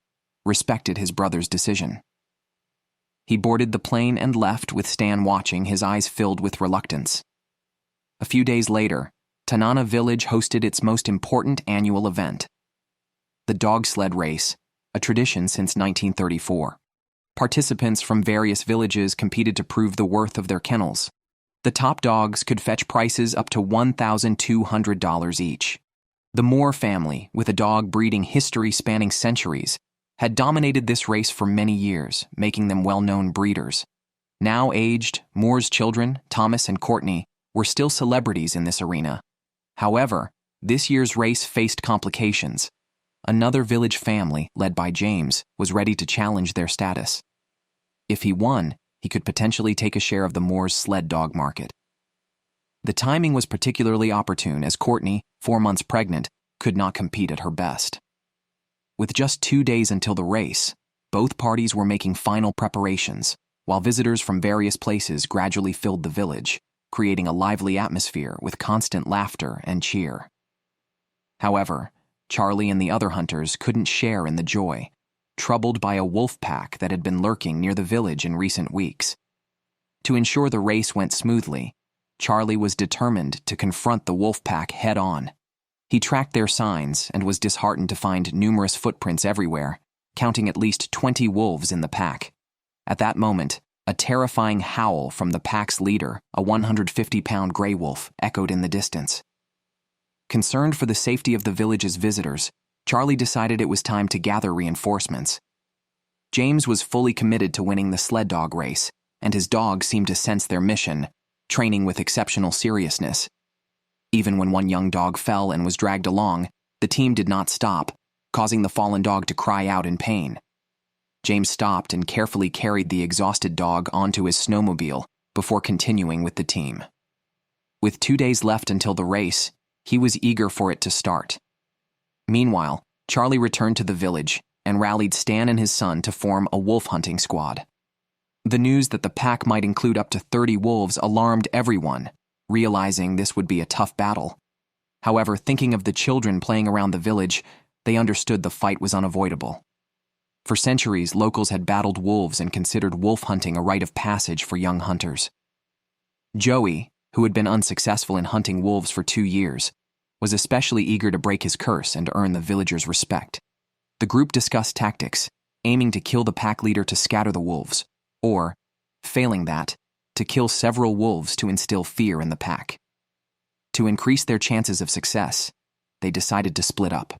respected his brother's decision. He boarded the plane and left with Stan watching, his eyes filled with reluctance. A few days later, Tanana village hosted its most important annual event, the dog sled race, a tradition since 1934. Participants from various villages competed to prove the worth of their kennels. The top dogs could fetch prices up to $1,200 each. The Moore family, with a dog breeding history spanning centuries, had dominated this race for many years, making them well-known breeders. Now aged, Moore's children, Thomas and Courtney, were still celebrities in this arena. However, this year's race faced complications. Another village family, led by James, was ready to challenge their status. If he won, he could potentially take a share of the Moore's sled dog market. The timing was particularly opportune as Courtney, 4 months pregnant, could not compete at her best. With just 2 days until the race, both parties were making final preparations, while visitors from various places gradually filled the village, creating a lively atmosphere with constant laughter and cheer. However, Charlie and the other hunters couldn't share in the joy, troubled by a wolf pack that had been lurking near the village in recent weeks. To ensure the race went smoothly, Charlie was determined to confront the wolf pack head-on. He tracked their signs and was disheartened to find numerous footprints everywhere, counting at least 20 wolves in the pack. At that moment, a terrifying howl from the pack's leader, a 150-pound gray wolf, echoed in the distance. Concerned for the safety of the village's visitors, Charlie decided it was time to gather reinforcements. James was fully committed to winning the sled dog race, and his dogs seemed to sense their mission, training with exceptional seriousness. Even when one young dog fell and was dragged along, the team did not stop, causing the fallen dog to cry out in pain. James stopped and carefully carried the exhausted dog onto his snowmobile before continuing with the team. With 2 days left until the race, he was eager for it to start. Meanwhile, Charlie returned to the village and rallied Stan and his son to form a wolf hunting squad. The news that the pack might include up to 30 wolves alarmed everyone, realizing this would be a tough battle. However, thinking of the children playing around the village, they understood the fight was unavoidable. For centuries, locals had battled wolves and considered wolf hunting a rite of passage for young hunters. Joey, who had been unsuccessful in hunting wolves for 2 years, was especially eager to break his curse and earn the villagers' respect. The group discussed tactics, aiming to kill the pack leader to scatter the wolves, or, failing that, to kill several wolves to instill fear in the pack. To increase their chances of success, they decided to split up.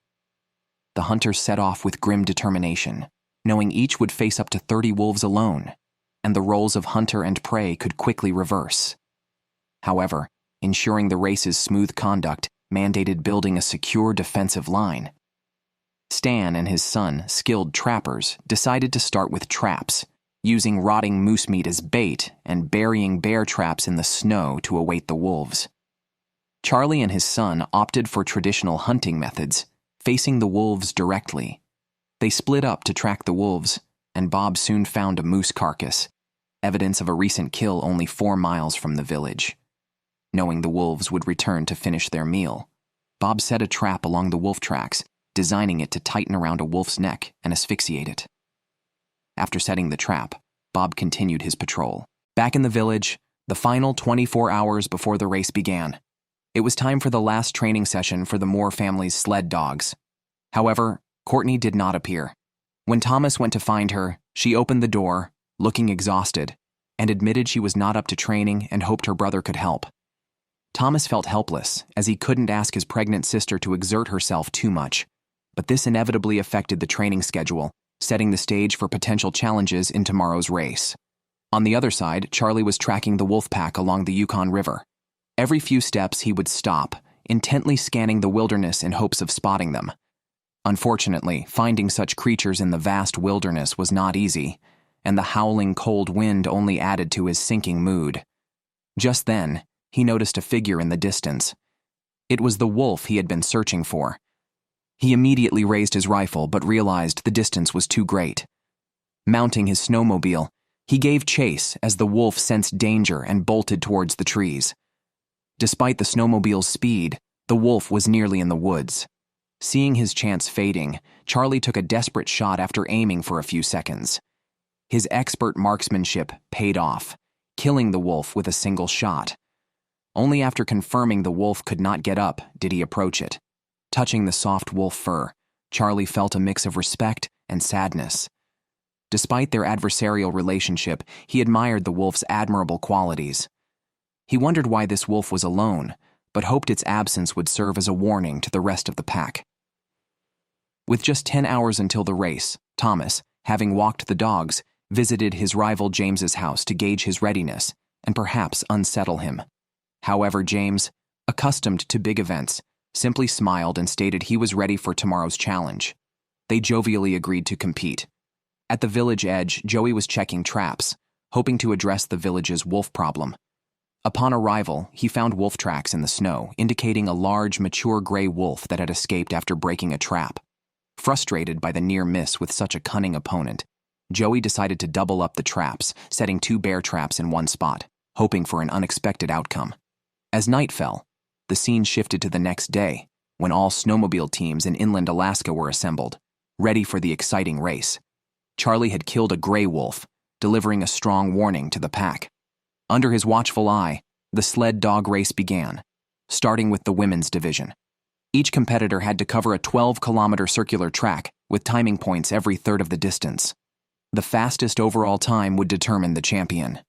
The hunters set off with grim determination, knowing each would face up to 30 wolves alone, and the roles of hunter and prey could quickly reverse. However, ensuring the race's smooth conduct mandated building a secure defensive line. Stan and his son, skilled trappers, decided to start with traps, using rotting moose meat as bait and burying bear traps in the snow to await the wolves. Charlie and his son opted for traditional hunting methods, facing the wolves directly. They split up to track the wolves, and Bob soon found a moose carcass, evidence of a recent kill only 4 miles from the village. Knowing the wolves would return to finish their meal, Bob set a trap along the wolf tracks, designing it to tighten around a wolf's neck and asphyxiate it. After setting the trap, Bob continued his patrol. Back in the village, the final 24 hours before the race began, it was time for the last training session for the Moore family's sled dogs. However, Courtney did not appear. When Thomas went to find her, she opened the door, looking exhausted, and admitted she was not up to training and hoped her brother could help. Thomas felt helpless, as he couldn't ask his pregnant sister to exert herself too much, but this inevitably affected the training schedule, setting the stage for potential challenges in tomorrow's race. On the other side, Charlie was tracking the wolf pack along the Yukon River. Every few steps he would stop, intently scanning the wilderness in hopes of spotting them. Unfortunately, finding such creatures in the vast wilderness was not easy, and the howling cold wind only added to his sinking mood. Just then, he noticed a figure in the distance. It was the wolf he had been searching for. He immediately raised his rifle but realized the distance was too great. Mounting his snowmobile, he gave chase as the wolf sensed danger and bolted towards the trees. Despite the snowmobile's speed, the wolf was nearly in the woods. Seeing his chance fading, Charlie took a desperate shot after aiming for a few seconds. His expert marksmanship paid off, killing the wolf with a single shot. Only after confirming the wolf could not get up did he approach it. Touching the soft wolf fur, Charlie felt a mix of respect and sadness. Despite their adversarial relationship, he admired the wolf's admirable qualities. He wondered why this wolf was alone, but hoped its absence would serve as a warning to the rest of the pack. With just 10 hours until the race, Thomas, having walked the dogs, visited his rival James's house to gauge his readiness and perhaps unsettle him. However, James, accustomed to big events, simply smiled and stated he was ready for tomorrow's challenge. They jovially agreed to compete. At the village edge, Joey was checking traps, hoping to address the village's wolf problem. Upon arrival, he found wolf tracks in the snow, indicating a large, mature gray wolf that had escaped after breaking a trap. Frustrated by the near miss with such a cunning opponent, Joey decided to double up the traps, setting 2 bear traps in one spot, hoping for an unexpected outcome. As night fell, the scene shifted to the next day, when all snowmobile teams in inland Alaska were assembled, ready for the exciting race. Charlie had killed a gray wolf, delivering a strong warning to the pack. Under his watchful eye, the sled dog race began, starting with the women's division. Each competitor had to cover a 12-kilometer circular track with timing points every third of the distance. The fastest overall time would determine the champion.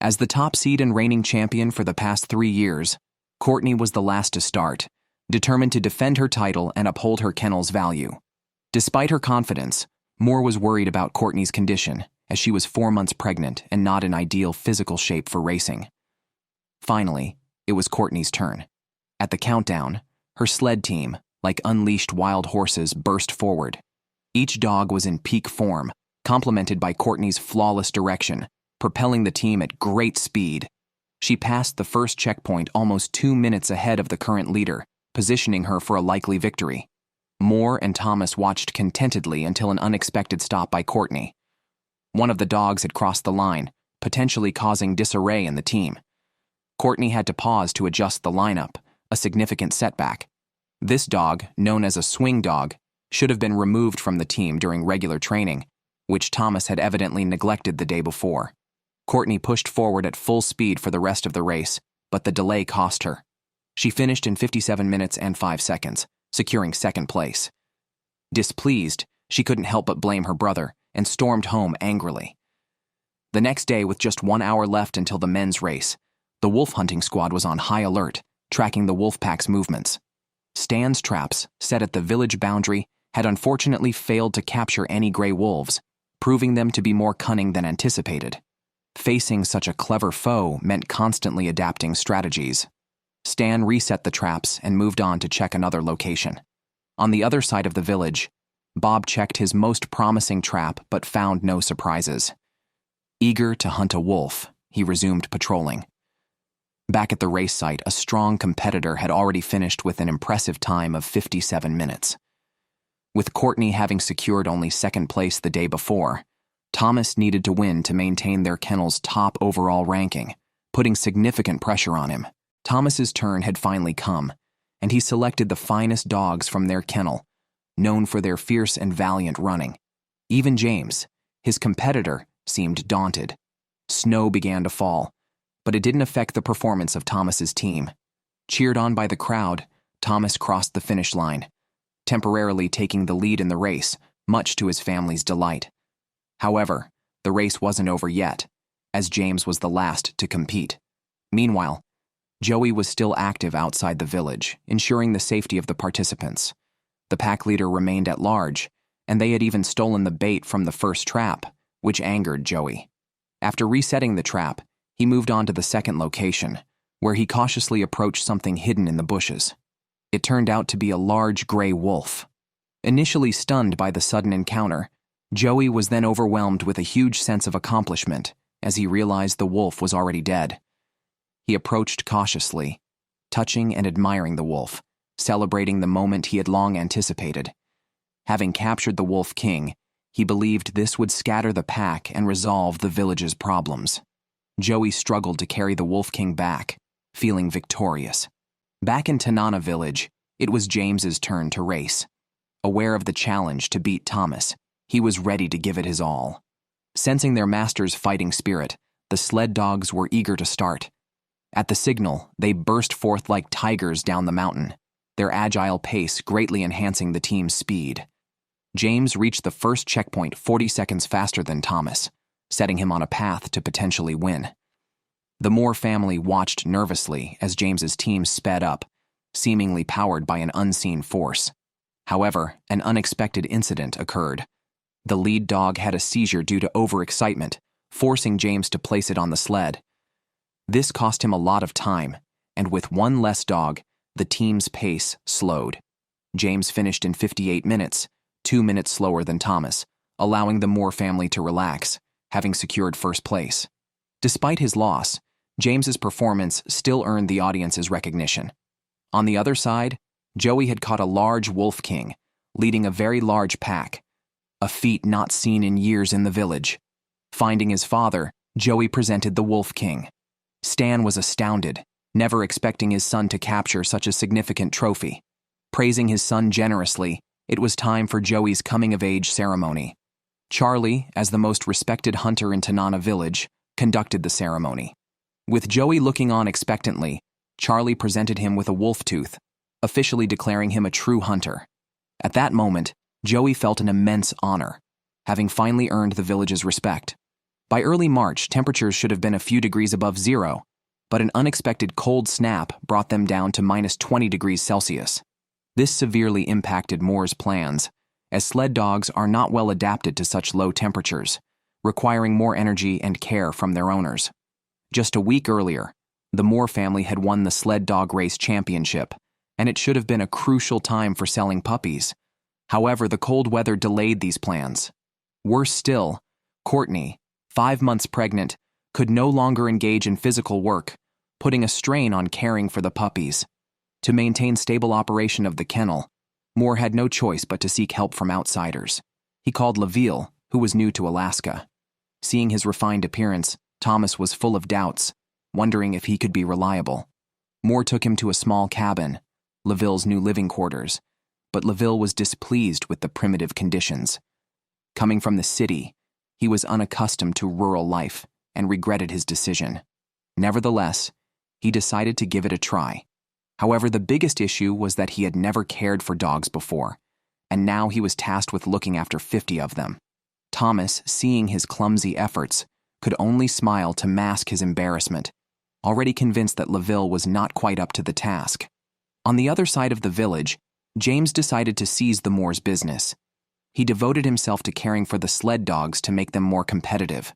As the top seed and reigning champion for the past 3 years, Courtney was the last to start, determined to defend her title and uphold her kennel's value. Despite her confidence, Moore was worried about Courtney's condition, as she was 4 months pregnant and not in ideal physical shape for racing. Finally, it was Courtney's turn. At the countdown, her sled team, like unleashed wild horses, burst forward. Each dog was in peak form, complemented by Courtney's flawless direction, propelling the team at great speed. She passed the first checkpoint almost 2 minutes ahead of the current leader, positioning her for a likely victory. Moore and Thomas watched contentedly until an unexpected stop by Courtney. One of the dogs had crossed the line, potentially causing disarray in the team. Courtney had to pause to adjust the lineup, a significant setback. This dog, known as a swing dog, should have been removed from the team during regular training, which Thomas had evidently neglected the day before. Courtney pushed forward at full speed for the rest of the race, but the delay cost her. She finished in 57 minutes and 5 seconds, securing second place. Displeased, she couldn't help but blame her brother and stormed home angrily. The next day, with just 1 hour left until the men's race, the wolf hunting squad was on high alert, tracking the wolf pack's movements. Stan's traps, set at the village boundary, had unfortunately failed to capture any gray wolves, proving them to be more cunning than anticipated. Facing such a clever foe meant constantly adapting strategies. Stan reset the traps and moved on to check another location. On the other side of the village, Bob checked his most promising trap but found no surprises. Eager to hunt a wolf, he resumed patrolling. Back at the race site, a strong competitor had already finished with an impressive time of 57 minutes. With Courtney having secured only second place the day before, Thomas needed to win to maintain their kennel's top overall ranking, putting significant pressure on him. Thomas's turn had finally come, and he selected the finest dogs from their kennel, known for their fierce and valiant running. Even James, his competitor, seemed daunted. Snow began to fall, but it didn't affect the performance of Thomas's team. Cheered on by the crowd, Thomas crossed the finish line, temporarily taking the lead in the race, much to his family's delight. However, the race wasn't over yet, as James was the last to compete. Meanwhile, Joey was still active outside the village, ensuring the safety of the participants. The pack leader remained at large, and they had even stolen the bait from the first trap, which angered Joey. After resetting the trap, he moved on to the second location, where he cautiously approached something hidden in the bushes. It turned out to be a large gray wolf. Initially stunned by the sudden encounter, Joey was then overwhelmed with a huge sense of accomplishment as he realized the wolf was already dead. He approached cautiously, touching and admiring the wolf, celebrating the moment he had long anticipated. Having captured the Wolf King, he believed this would scatter the pack and resolve the village's problems. Joey struggled to carry the Wolf King back, feeling victorious. Back in Tanana village, it was James's turn to race. Aware of the challenge to beat Thomas, he was ready to give it his all. Sensing their master's fighting spirit, the sled dogs were eager to start. At the signal, they burst forth like tigers down the mountain, their agile pace greatly enhancing the team's speed. James reached the first checkpoint 40 seconds faster than Thomas, setting him on a path to potentially win. The Moore family watched nervously as James's team sped up, seemingly powered by an unseen force. However, an unexpected incident occurred. The lead dog had a seizure due to overexcitement, forcing James to place it on the sled. This cost him a lot of time, and with one less dog, the team's pace slowed. James finished in 58 minutes, 2 minutes slower than Thomas, allowing the Moore family to relax, having secured first place. Despite his loss, James's performance still earned the audience's recognition. On the other side, Joey had caught a large wolf king, leading a very large pack, a feat not seen in years in the village. Finding his father, Joey presented the wolf king. Stan was astounded, never expecting his son to capture such a significant trophy. Praising his son generously, it was time for Joey's coming-of-age ceremony. Charlie, as the most respected hunter in Tanana village, conducted the ceremony. With Joey looking on expectantly, Charlie presented him with a wolf tooth, officially declaring him a true hunter. At that moment, Joey felt an immense honor, having finally earned the village's respect. By early March, temperatures should have been a few degrees above zero, but an unexpected cold snap brought them down to minus 20 degrees Celsius. This severely impacted Moore's plans, as sled dogs are not well adapted to such low temperatures, requiring more energy and care from their owners. Just a week earlier, the Moore family had won the sled dog race championship, and it should have been a crucial time for selling puppies. However, the cold weather delayed these plans. Worse still, Courtney, 5 months pregnant, could no longer engage in physical work, putting a strain on caring for the puppies. To maintain stable operation of the kennel, Moore had no choice but to seek help from outsiders. He called Laville, who was new to Alaska. Seeing his refined appearance, Thomas was full of doubts, wondering if he could be reliable. Moore took him to a small cabin, Laville's new living quarters, but Laville was displeased with the primitive conditions. Coming from the city, he was unaccustomed to rural life and regretted his decision. Nevertheless, he decided to give it a try. However, the biggest issue was that he had never cared for dogs before, and now he was tasked with looking after 50 of them. Thomas, seeing his clumsy efforts, could only smile to mask his embarrassment, already convinced that Laville was not quite up to the task. On the other side of the village, James decided to seize the Moore's business. He devoted himself to caring for the sled dogs to make them more competitive.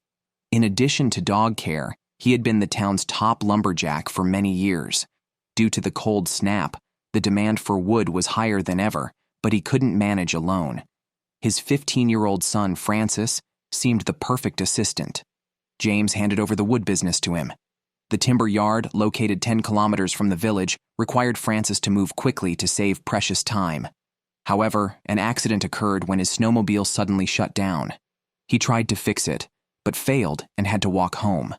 In addition to dog care, he had been the town's top lumberjack for many years. Due to the cold snap, the demand for wood was higher than ever, but he couldn't manage alone. His 15-year-old son, Francis, seemed the perfect assistant. James handed over the wood business to him. The timber yard, located 10 kilometers from the village, required Francis to move quickly to save precious time. However, an accident occurred when his snowmobile suddenly shut down. He tried to fix it, but failed and had to walk home.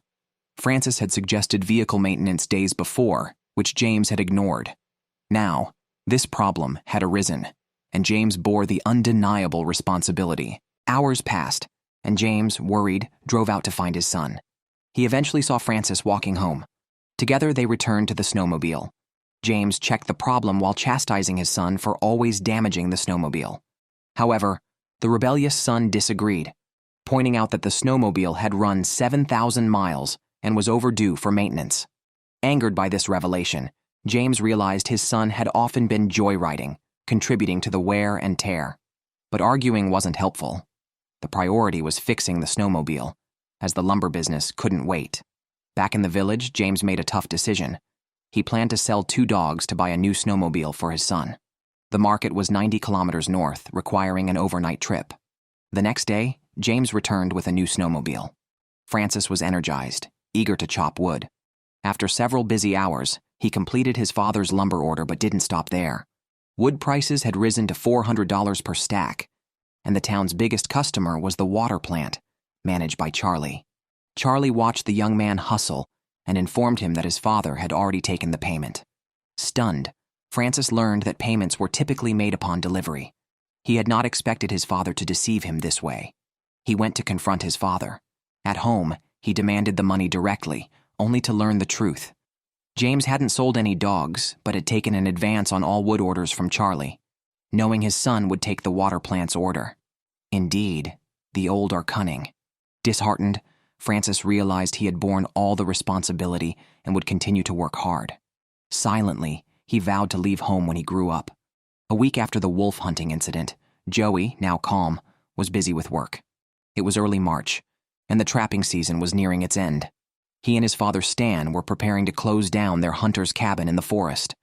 Francis had suggested vehicle maintenance days before, which James had ignored. Now, this problem had arisen, and James bore the undeniable responsibility. Hours passed, and James, worried, drove out to find his son. He eventually saw Francis walking home. Together, they returned to the snowmobile. James checked the problem while chastising his son for always damaging the snowmobile. However, the rebellious son disagreed, pointing out that the snowmobile had run 7,000 miles and was overdue for maintenance. Angered by this revelation, James realized his son had often been joyriding, contributing to the wear and tear. But arguing wasn't helpful. The priority was fixing the snowmobile, as the lumber business couldn't wait. Back in the village, James made a tough decision. He planned to sell 2 dogs to buy a new snowmobile for his son. The market was 90 kilometers north, requiring an overnight trip. The next day, James returned with a new snowmobile. Francis was energized, eager to chop wood. After several busy hours, he completed his father's lumber order but didn't stop there. Wood prices had risen to $400 per stack, and the town's biggest customer was the water plant, managed by Charlie. Charlie watched the young man hustle and informed him that his father had already taken the payment. Stunned, Francis learned that payments were typically made upon delivery. He had not expected his father to deceive him this way. He went to confront his father. At home, he demanded the money directly, only to learn the truth. James hadn't sold any dogs, but had taken an advance on all wood orders from Charlie, knowing his son would take the water plant's order. Indeed, the old are cunning. Disheartened, Francis realized he had borne all the responsibility and would continue to work hard. Silently, he vowed to leave home when he grew up. A week after the wolf hunting incident, Joey, now calm, was busy with work. It was early March, and the trapping season was nearing its end. He and his father Stan were preparing to close down their hunter's cabin in the forest.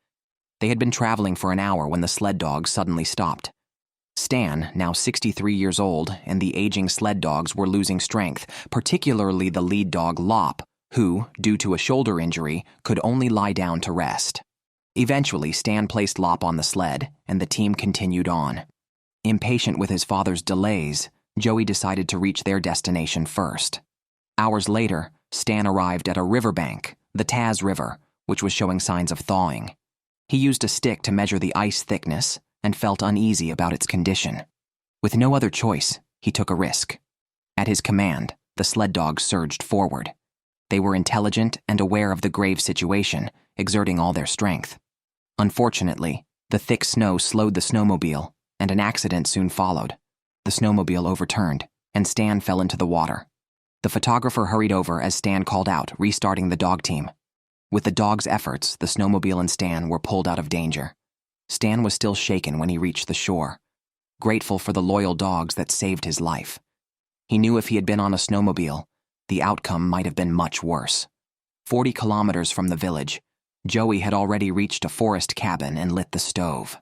They had been traveling for an hour when the sled dogs suddenly stopped. Stan, now 63 years old, and the aging sled dogs were losing strength, particularly the lead dog Lop, who, due to a shoulder injury, could only lie down to rest. Eventually, Stan placed Lop on the sled, and the team continued on. Impatient with his father's delays, Joey decided to reach their destination first. Hours later, Stan arrived at a riverbank, the Taz River, which was showing signs of thawing. He used a stick to measure the ice thickness and felt uneasy about its condition. With no other choice, he took a risk. At his command, the sled dogs surged forward. They were intelligent and aware of the grave situation, exerting all their strength. Unfortunately, the thick snow slowed the snowmobile, and an accident soon followed. The snowmobile overturned, and Stan fell into the water. The photographer hurried over as Stan called out, restarting the dog team. With the dogs' efforts, the snowmobile and Stan were pulled out of danger. Stan was still shaken when he reached the shore, grateful for the loyal dogs that saved his life. He knew if he had been on a snowmobile, the outcome might have been much worse. 40 kilometers from the village, Joey had already reached a forest cabin and lit the stove.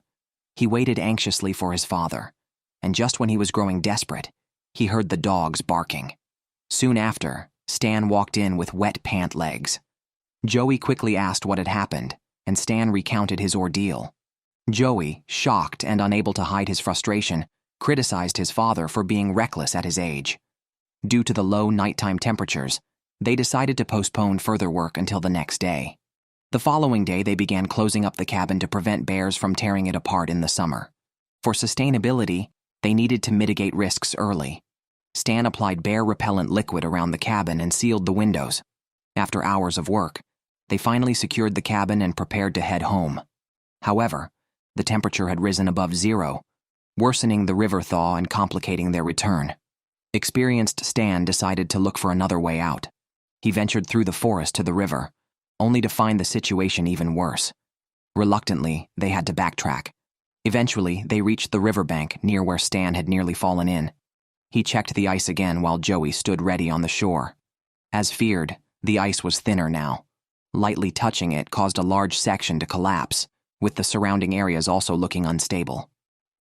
He waited anxiously for his father, and just when he was growing desperate, he heard the dogs barking. Soon after, Stan walked in with wet pant legs. Joey quickly asked what had happened, and Stan recounted his ordeal. Joey, shocked and unable to hide his frustration, criticized his father for being reckless at his age. Due to the low nighttime temperatures, they decided to postpone further work until the next day. The following day, they began closing up the cabin to prevent bears from tearing it apart in the summer. For sustainability, they needed to mitigate risks early. Stan applied bear repellent liquid around the cabin and sealed the windows. After hours of work, they finally secured the cabin and prepared to head home. However, the temperature had risen above zero, worsening the river thaw and complicating their return. Experienced Stan decided to look for another way out. He ventured through the forest to the river, only to find the situation even worse. Reluctantly, they had to backtrack. Eventually, they reached the riverbank near where Stan had nearly fallen in. He checked the ice again while Joey stood ready on the shore. As feared, the ice was thinner now. Lightly touching it caused a large section to collapse, with the surrounding areas also looking unstable.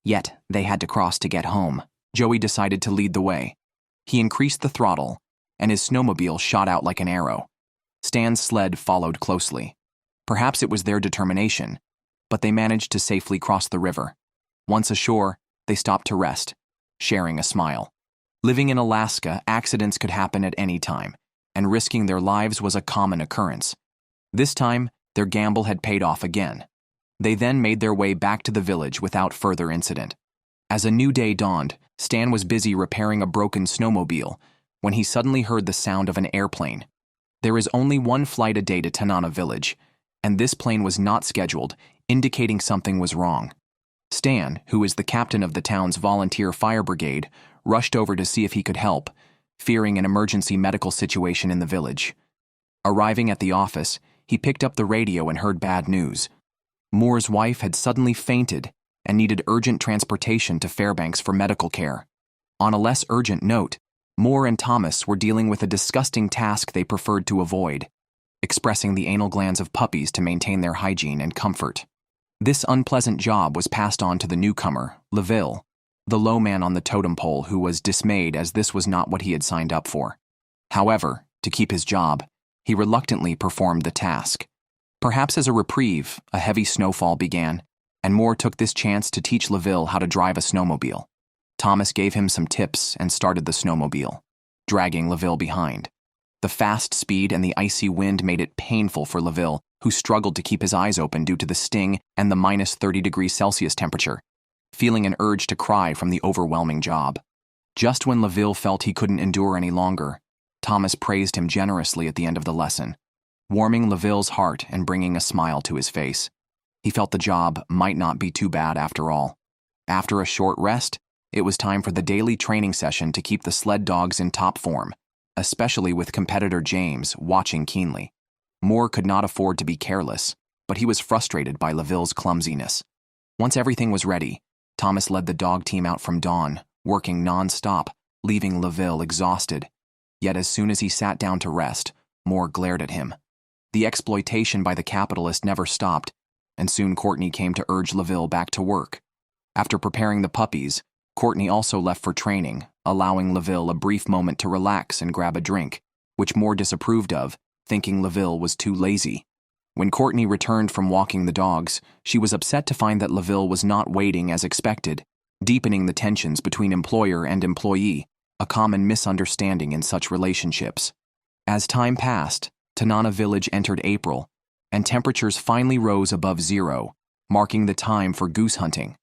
Yet, they had to cross to get home. Joey decided to lead the way. He increased the throttle, and his snowmobile shot out like an arrow. Stan's sled followed closely. Perhaps it was their determination, but they managed to safely cross the river. Once ashore, they stopped to rest, sharing a smile. Living in Alaska, accidents could happen at any time, and risking their lives was a common occurrence. This time, their gamble had paid off again. They then made their way back to the village without further incident. As a new day dawned, Stan was busy repairing a broken snowmobile when he suddenly heard the sound of an airplane. There is only one flight a day to Tanana village, and this plane was not scheduled, indicating something was wrong. Stan, who is the captain of the town's volunteer fire brigade, rushed over to see if he could help, fearing an emergency medical situation in the village. Arriving at the office, he picked up the radio and heard bad news. Moore's wife had suddenly fainted and needed urgent transportation to Fairbanks for medical care. On a less urgent note, Moore and Thomas were dealing with a disgusting task they preferred to avoid, expressing the anal glands of puppies to maintain their hygiene and comfort. This unpleasant job was passed on to the newcomer, LaVille, the low man on the totem pole who was dismayed as this was not what he had signed up for. However, to keep his job, he reluctantly performed the task. Perhaps as a reprieve, a heavy snowfall began, and Moore took this chance to teach LaVille how to drive a snowmobile. Thomas gave him some tips and started the snowmobile, dragging LaVille behind. The fast speed and the icy wind made it painful for LaVille, who struggled to keep his eyes open due to the sting and the minus 30 degrees Celsius temperature, feeling an urge to cry from the overwhelming job. Just when LaVille felt he couldn't endure any longer, Thomas praised him generously at the end of the lesson, warming LaVille's heart and bringing a smile to his face. He felt the job might not be too bad after all. After a short rest, it was time for the daily training session to keep the sled dogs in top form. especially with competitor James watching keenly. Moore could not afford to be careless, but he was frustrated by LaVille's clumsiness. Once everything was ready, Thomas led the dog team out from dawn, working non-stop, leaving LaVille exhausted. Yet as soon as he sat down to rest, Moore glared at him. The exploitation by the capitalist never stopped, and soon Courtney came to urge LaVille back to work. After preparing the puppies, Courtney also left for training, allowing LaVille a brief moment to relax and grab a drink, which Moore disapproved of, thinking LaVille was too lazy. When Courtney returned from walking the dogs, she was upset to find that LaVille was not waiting as expected, deepening the tensions between employer and employee, a common misunderstanding in such relationships. As time passed, Tanana village entered April, and temperatures finally rose above zero, marking the time for goose hunting.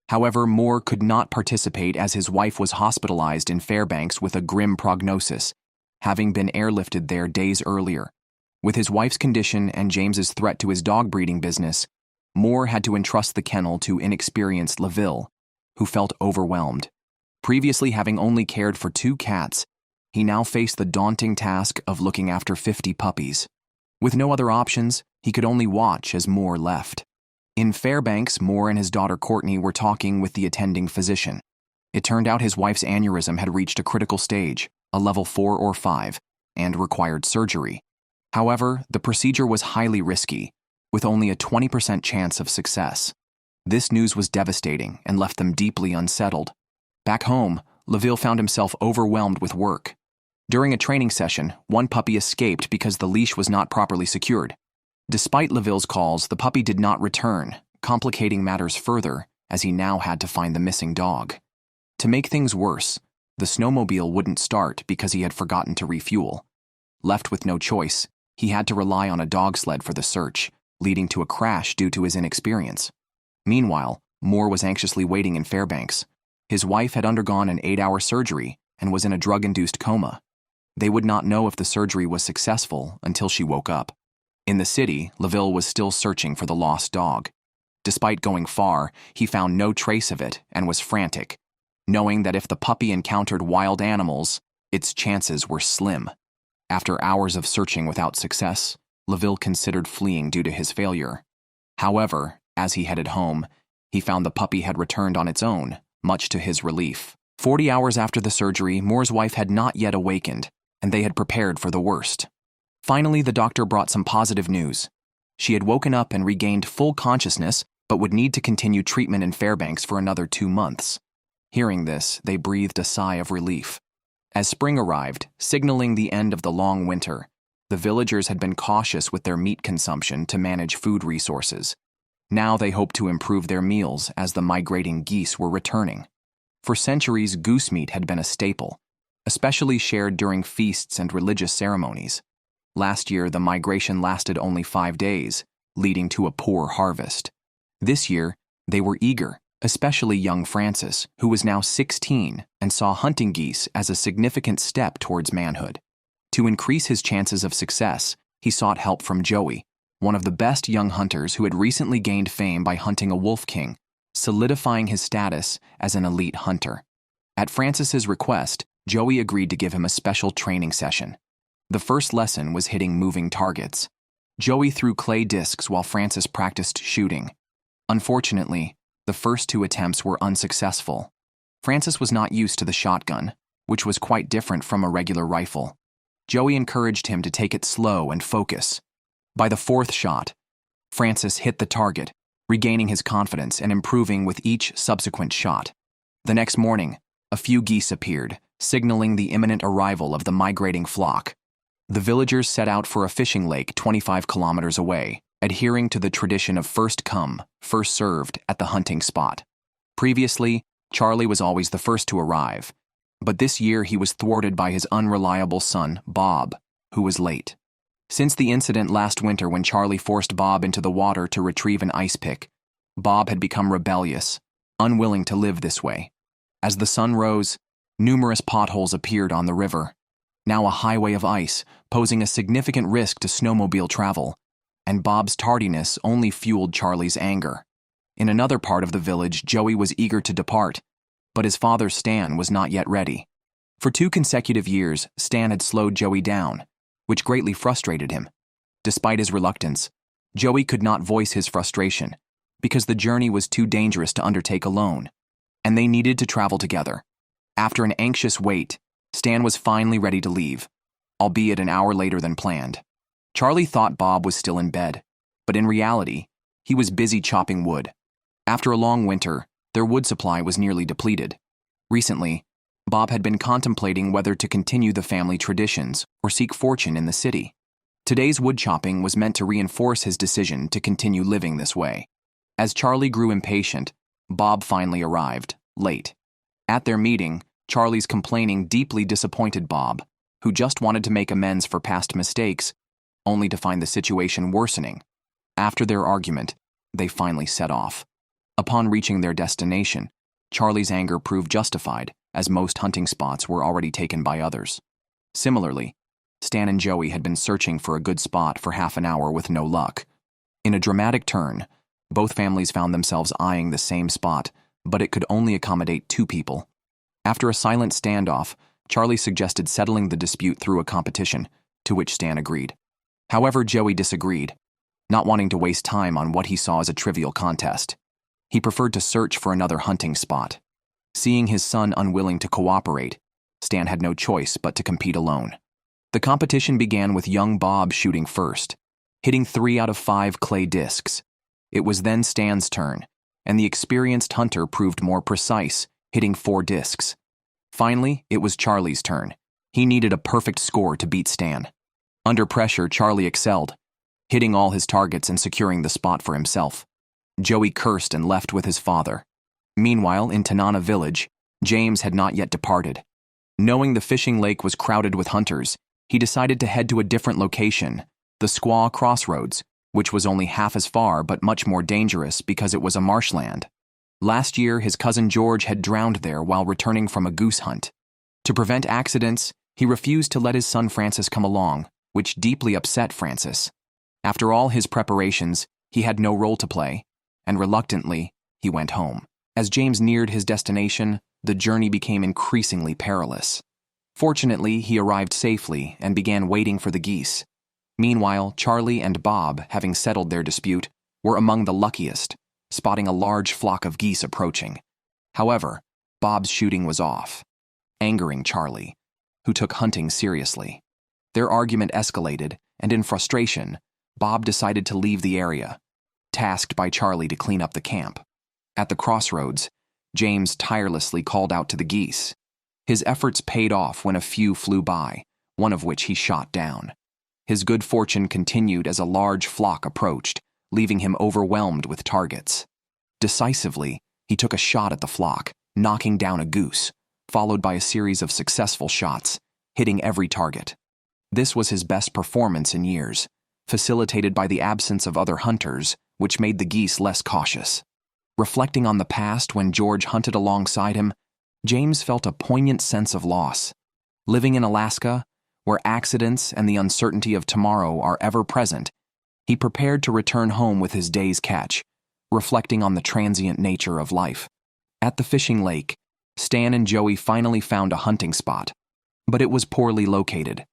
However, Moore could not participate as his wife was hospitalized in Fairbanks with a grim prognosis, having been airlifted there days earlier. With his wife's condition and James's threat to his dog breeding business, Moore had to entrust the kennel to inexperienced LaVille, who felt overwhelmed. Previously having only cared for 2 cats, he now faced the daunting task of looking after 50 puppies. With no other options, he could only watch as Moore left. In Fairbanks, Moore and his daughter Courtney were talking with the attending physician. It turned out his wife's aneurysm had reached a critical stage, a level 4 or 5, and required surgery. However, the procedure was highly risky, with only a 20% chance of success. This news was devastating and left them deeply unsettled. Back home, LaVille found himself overwhelmed with work. During a training session, one puppy escaped because the leash was not properly secured. Despite LaVille's calls, the puppy did not return, complicating matters further as he now had to find the missing dog. To make things worse, the snowmobile wouldn't start because he had forgotten to refuel. Left with no choice, he had to rely on a dog sled for the search, leading to a crash due to his inexperience. Meanwhile, Moore was anxiously waiting in Fairbanks. His wife had undergone an 8-hour surgery and was in a drug-induced coma. They would not know if the surgery was successful until she woke up. In the city, LaVille was still searching for the lost dog. Despite going far, he found no trace of it and was frantic, knowing that if the puppy encountered wild animals, its chances were slim. After hours of searching without success, LaVille considered fleeing due to his failure. However, as he headed home, he found the puppy had returned on its own, much to his relief. 40 hours after the surgery, Moore's wife had not yet awakened, and they had prepared for the worst. Finally, the doctor brought some positive news. She had woken up and regained full consciousness, but would need to continue treatment in Fairbanks for another 2 months. Hearing this, they breathed a sigh of relief. As spring arrived, signaling the end of the long winter, the villagers had been cautious with their meat consumption to manage food resources. Now they hoped to improve their meals as the migrating geese were returning. For centuries, goose meat had been a staple, especially shared during feasts and religious ceremonies. Last year, the migration lasted only 5 days, leading to a poor harvest. This year, they were eager, especially young Francis, who was now 16 and saw hunting geese as a significant step towards manhood. To increase his chances of success, he sought help from Joey, one of the best young hunters who had recently gained fame by hunting a wolf king, solidifying his status as an elite hunter. At Francis's request, Joey agreed to give him a special training session. The first lesson was hitting moving targets. Joey threw clay discs while Francis practiced shooting. Unfortunately, the first 2 attempts were unsuccessful. Francis was not used to the shotgun, which was quite different from a regular rifle. Joey encouraged him to take it slow and focus. By the 4th shot, Francis hit the target, regaining his confidence and improving with each subsequent shot. The next morning, a few geese appeared, signaling the imminent arrival of the migrating flock. The villagers set out for a fishing lake 25 kilometers away, adhering to the tradition of first come, first served at the hunting spot. Previously, Charlie was always the first to arrive, but this year he was thwarted by his unreliable son, Bob, who was late. Since the incident last winter when Charlie forced Bob into the water to retrieve an ice pick, Bob had become rebellious, unwilling to live this way. As the sun rose, numerous potholes appeared on the river, now a highway of ice, posing a significant risk to snowmobile travel, and Bob's tardiness only fueled Charlie's anger. In another part of the village, Joey was eager to depart, but his father Stan was not yet ready. For 2 consecutive years, Stan had slowed Joey down, which greatly frustrated him. Despite his reluctance, Joey could not voice his frustration because the journey was too dangerous to undertake alone, and they needed to travel together. After an anxious wait, Stan was finally ready to leave, albeit an hour later than planned. Charlie thought Bob was still in bed, but in reality, he was busy chopping wood. After a long winter, their wood supply was nearly depleted. Recently, Bob had been contemplating whether to continue the family traditions or seek fortune in the city. Today's wood chopping was meant to reinforce his decision to continue living this way. As Charlie grew impatient, Bob finally arrived, late. At their meeting, Charlie's complaining deeply disappointed Bob, who just wanted to make amends for past mistakes, only to find the situation worsening. After their argument, they finally set off. Upon reaching their destination, Charlie's anger proved justified, as most hunting spots were already taken by others. Similarly, Stan and Joey had been searching for a good spot for half an hour with no luck. In a dramatic turn, both families found themselves eyeing the same spot, but it could only accommodate 2 people. After a silent standoff, Charlie suggested settling the dispute through a competition, to which Stan agreed. However, Joey disagreed, not wanting to waste time on what he saw as a trivial contest. He preferred to search for another hunting spot. Seeing his son unwilling to cooperate, Stan had no choice but to compete alone. The competition began with young Bob shooting first, hitting 3 out of 5 clay discs. It was then Stan's turn, and the experienced hunter proved more precise, hitting 4 discs. Finally, it was Charlie's turn. He needed a perfect score to beat Stan. Under pressure, Charlie excelled, hitting all his targets and securing the spot for himself. Joey cursed and left with his father. Meanwhile, in Tanana village, James had not yet departed. Knowing the fishing lake was crowded with hunters, he decided to head to a different location, the Squaw Crossroads, which was only half as far but much more dangerous because it was a marshland. Last year, his cousin George had drowned there while returning from a goose hunt. To prevent accidents, he refused to let his son Francis come along, which deeply upset Francis. After all his preparations, he had no role to play, and reluctantly, he went home. As James neared his destination, the journey became increasingly perilous. Fortunately, he arrived safely and began waiting for the geese. Meanwhile, Charlie and Bob, having settled their dispute, were among the luckiest, spotting a large flock of geese approaching. However, Bob's shooting was off, angering Charlie, who took hunting seriously. Their argument escalated, and in frustration, Bob decided to leave the area, tasked by Charlie to clean up the camp. At the crossroads, James tirelessly called out to the geese. His efforts paid off when a few flew by, one of which he shot down. His good fortune continued as a large flock approached, leaving him overwhelmed with targets. Decisively, he took a shot at the flock, knocking down a goose, followed by a series of successful shots, hitting every target. This was his best performance in years, facilitated by the absence of other hunters, which made the geese less cautious. Reflecting on the past when George hunted alongside him, James felt a poignant sense of loss. Living in Alaska, where accidents and the uncertainty of tomorrow are ever present, he prepared to return home with his day's catch, reflecting on the transient nature of life. At the fishing lake, Stan and Joey finally found a hunting spot, but it was poorly located.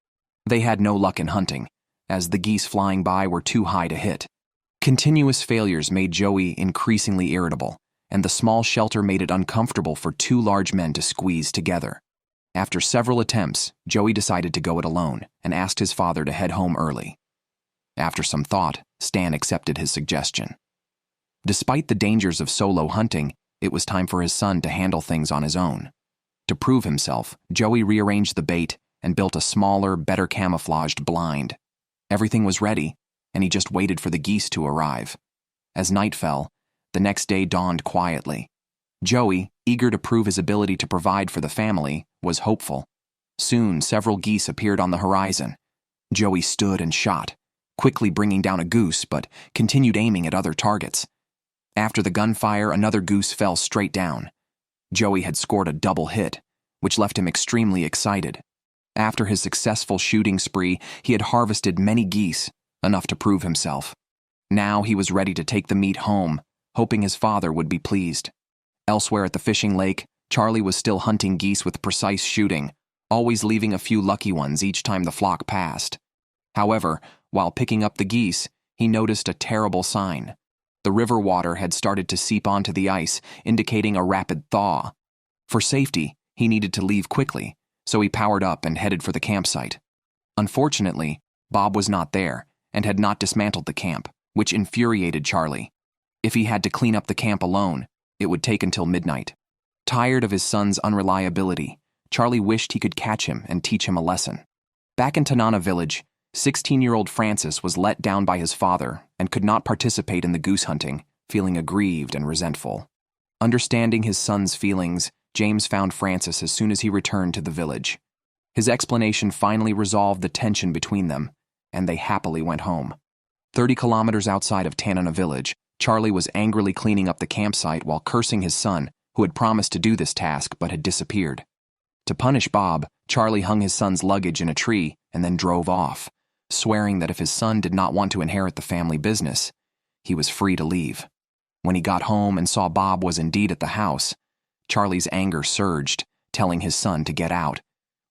They had no luck in hunting, as the geese flying by were too high to hit. Continuous failures made Joey increasingly irritable, and the small shelter made it uncomfortable for 2 large men to squeeze together. After several attempts, Joey decided to go it alone and asked his father to head home early. After some thought, Stan accepted his suggestion. Despite the dangers of solo hunting, it was time for his son to handle things on his own. To prove himself, Joey rearranged the bait and built a smaller, better camouflaged blind. Everything was ready, and he just waited for the geese to arrive. As night fell, the next day dawned quietly. Joey, eager to prove his ability to provide for the family, was hopeful. Soon, several geese appeared on the horizon. Joey stood and shot, quickly bringing down a goose, but continued aiming at other targets. After the gunfire, another goose fell straight down. Joey had scored a double hit, which left him extremely excited. After his successful shooting spree, he had harvested many geese, enough to prove himself. Now he was ready to take the meat home, hoping his father would be pleased. Elsewhere at the fishing lake, Charlie was still hunting geese with precise shooting, always leaving a few lucky ones each time the flock passed. However, while picking up the geese, he noticed a terrible sign. The river water had started to seep onto the ice, indicating a rapid thaw. For safety, he needed to leave quickly, so he powered up and headed for the campsite. Unfortunately, Bob was not there and had not dismantled the camp, which infuriated Charlie. If he had to clean up the camp alone, it would take until midnight. Tired of his son's unreliability, Charlie wished he could catch him and teach him a lesson. Back in Tanana village, 16-year-old Francis was let down by his father and could not participate in the goose hunting, feeling aggrieved and resentful. Understanding his son's feelings, James found Francis as soon as he returned to the village. His explanation finally resolved the tension between them, and they happily went home. 30 kilometers outside of Tanana village, Charlie was angrily cleaning up the campsite while cursing his son, who had promised to do this task but had disappeared. To punish Bob, Charlie hung his son's luggage in a tree and then drove off, swearing that if his son did not want to inherit the family business, he was free to leave. When he got home and saw Bob was indeed at the house, Charlie's anger surged, telling his son to get out,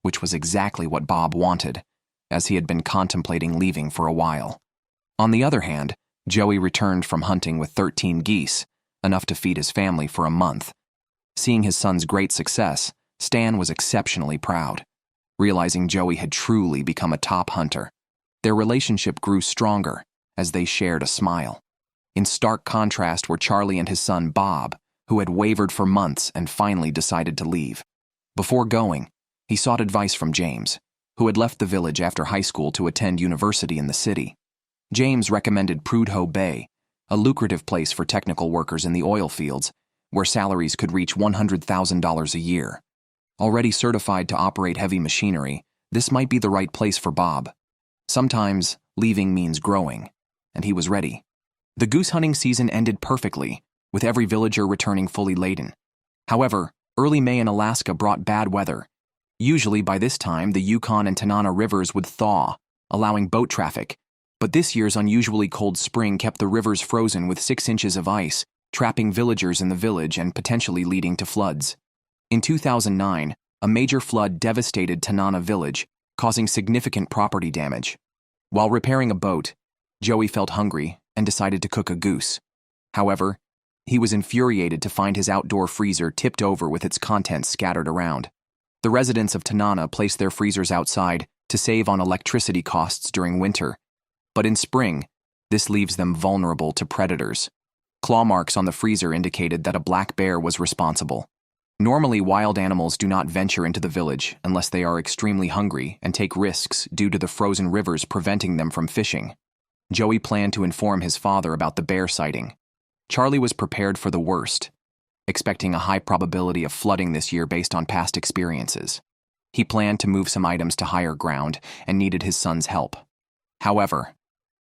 which was exactly what Bob wanted, as he had been contemplating leaving for a while. On the other hand, Joey returned from hunting with 13 geese, enough to feed his family for a month. Seeing his son's great success, Stan was exceptionally proud, realizing Joey had truly become a top hunter. Their relationship grew stronger as they shared a smile. In stark contrast were Charlie and his son Bob, who had wavered for months and finally decided to leave. Before going, he sought advice from James, who had left the village after high school to attend university in the city. James recommended Prudhoe Bay, a lucrative place for technical workers in the oil fields, where salaries could reach $100,000 a year. Already certified to operate heavy machinery, this might be the right place for Bob. Sometimes, leaving means growing, and he was ready. The goose hunting season ended perfectly, with every villager returning fully laden. However, early May in Alaska brought bad weather. Usually by this time, the Yukon and Tanana rivers would thaw, allowing boat traffic, but this year's unusually cold spring kept the rivers frozen with 6 inches of ice, trapping villagers in the village and potentially leading to floods. In 2009, a major flood devastated Tanana village, causing significant property damage. While repairing a boat, Joey felt hungry and decided to cook a goose. However, he was infuriated to find his outdoor freezer tipped over with its contents scattered around. The residents of Tanana placed their freezers outside to save on electricity costs during winter, but in spring, this leaves them vulnerable to predators. Claw marks on the freezer indicated that a black bear was responsible. Normally, wild animals do not venture into the village unless they are extremely hungry and take risks due to the frozen rivers preventing them from fishing. Joey planned to inform his father about the bear sighting. Charlie was prepared for the worst, expecting a high probability of flooding this year based on past experiences. He planned to move some items to higher ground and needed his son's help. However,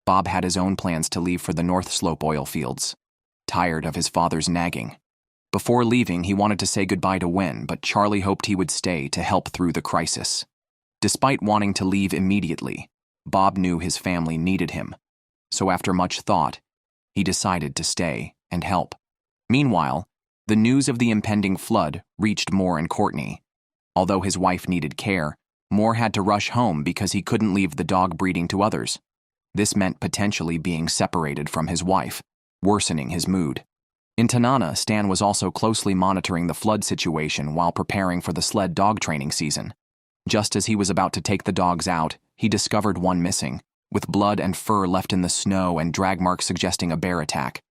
Bob had his own plans to leave for the North Slope oil fields, tired of his father's nagging. Before leaving, he wanted to say goodbye to Wen, but Charlie hoped he would stay to help through the crisis. Despite wanting to leave immediately, Bob knew his family needed him. So after much thought, he decided to stay and help. Meanwhile, the news of the impending flood reached Moore and Courtney. Although his wife needed care, Moore had to rush home because he couldn't leave the dog breeding to others. This meant potentially being separated from his wife, worsening his mood. In Tanana, Stan was also closely monitoring the flood situation while preparing for the sled dog training season. Just as he was about to take the dogs out, he discovered one missing, with blood and fur left in the snow and drag marks suggesting a bear attack.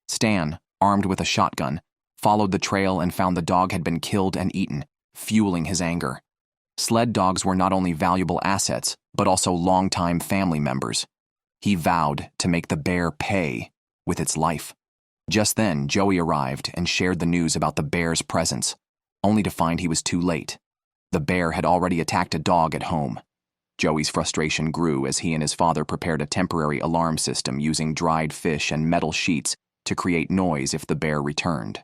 Stan, armed with a shotgun, followed the trail and found the dog had been killed and eaten, fueling his anger. Sled dogs were not only valuable assets, but also longtime family members. He vowed to make the bear pay with its life. Just then, Joey arrived and shared the news about the bear's presence, only to find he was too late. The bear had already attacked a dog at home. Joey's frustration grew as he and his father prepared a temporary alarm system using dried fish and metal sheets to create noise if the bear returned.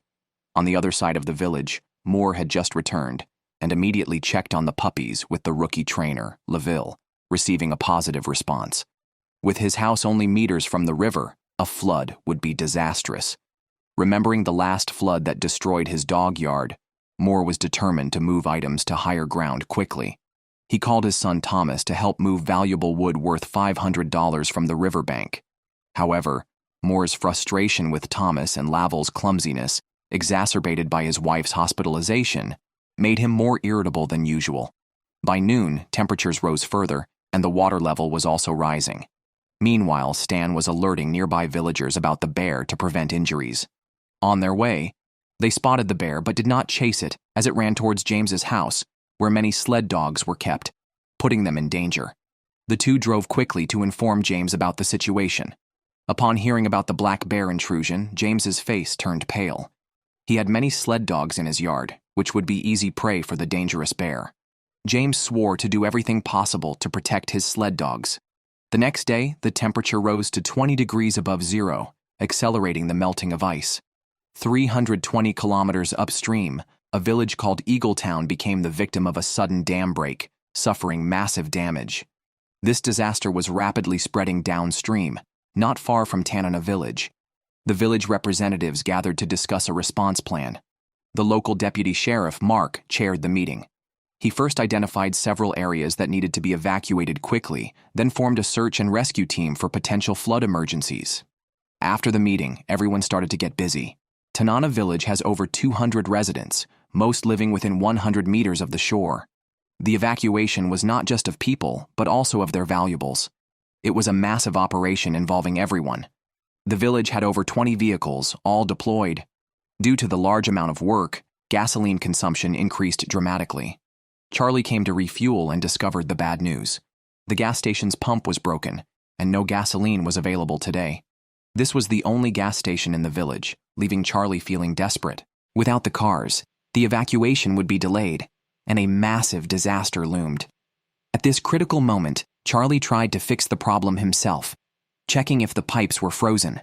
On the other side of the village, Moore had just returned and immediately checked on the puppies with the rookie trainer, LaVille, receiving a positive response. With his house only meters from the river, a flood would be disastrous. Remembering the last flood that destroyed his dog yard, Moore was determined to move items to higher ground quickly. He called his son Thomas to help move valuable wood worth $500 from the riverbank. However, Moore's frustration with Thomas and Lavel's clumsiness, exacerbated by his wife's hospitalization, made him more irritable than usual. By noon, temperatures rose further, and the water level was also rising. Meanwhile, Stan was alerting nearby villagers about the bear to prevent injuries. On their way, they spotted the bear but did not chase it as it ran towards James's house, where many sled dogs were kept, putting them in danger. The two drove quickly to inform James about the situation. Upon hearing about the black bear intrusion, James's face turned pale. He had many sled dogs in his yard, which would be easy prey for the dangerous bear. James swore to do everything possible to protect his sled dogs. The next day, the temperature rose to 20 degrees above zero, accelerating the melting of ice. 320 kilometers upstream, a village called Eagletown became the victim of a sudden dam break, suffering massive damage. This disaster was rapidly spreading downstream, not far from Tanana village. The village representatives gathered to discuss a response plan. The local deputy sheriff, Mark, chaired the meeting. He first identified several areas that needed to be evacuated quickly, then formed a search and rescue team for potential flood emergencies. After the meeting, everyone started to get busy. Tanana village has over 200 residents, most living within 100 meters of the shore. The evacuation was not just of people, but also of their valuables. It was a massive operation involving everyone. The village had over 20 vehicles, all deployed. Due to the large amount of work, gasoline consumption increased dramatically. Charlie came to refuel and discovered the bad news. The gas station's pump was broken, and no gasoline was available today. This was the only gas station in the village, leaving Charlie feeling desperate. Without the cars, the evacuation would be delayed, and a massive disaster loomed. At this critical moment, Charlie tried to fix the problem himself, checking if the pipes were frozen.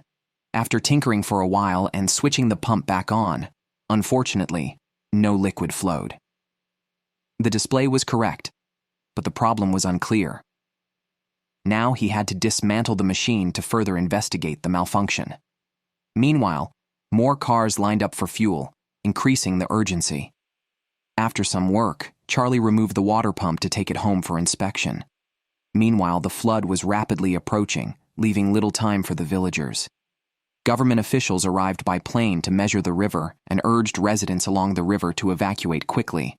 After tinkering for a while and switching the pump back on, unfortunately, no liquid flowed. The display was correct, but the problem was unclear. Now he had to dismantle the machine to further investigate the malfunction. Meanwhile, more cars lined up for fuel, increasing the urgency. After some work, Charlie removed the water pump to take it home for inspection. Meanwhile, the flood was rapidly approaching, leaving little time for the villagers. Government officials arrived by plane to measure the river and urged residents along the river to evacuate quickly.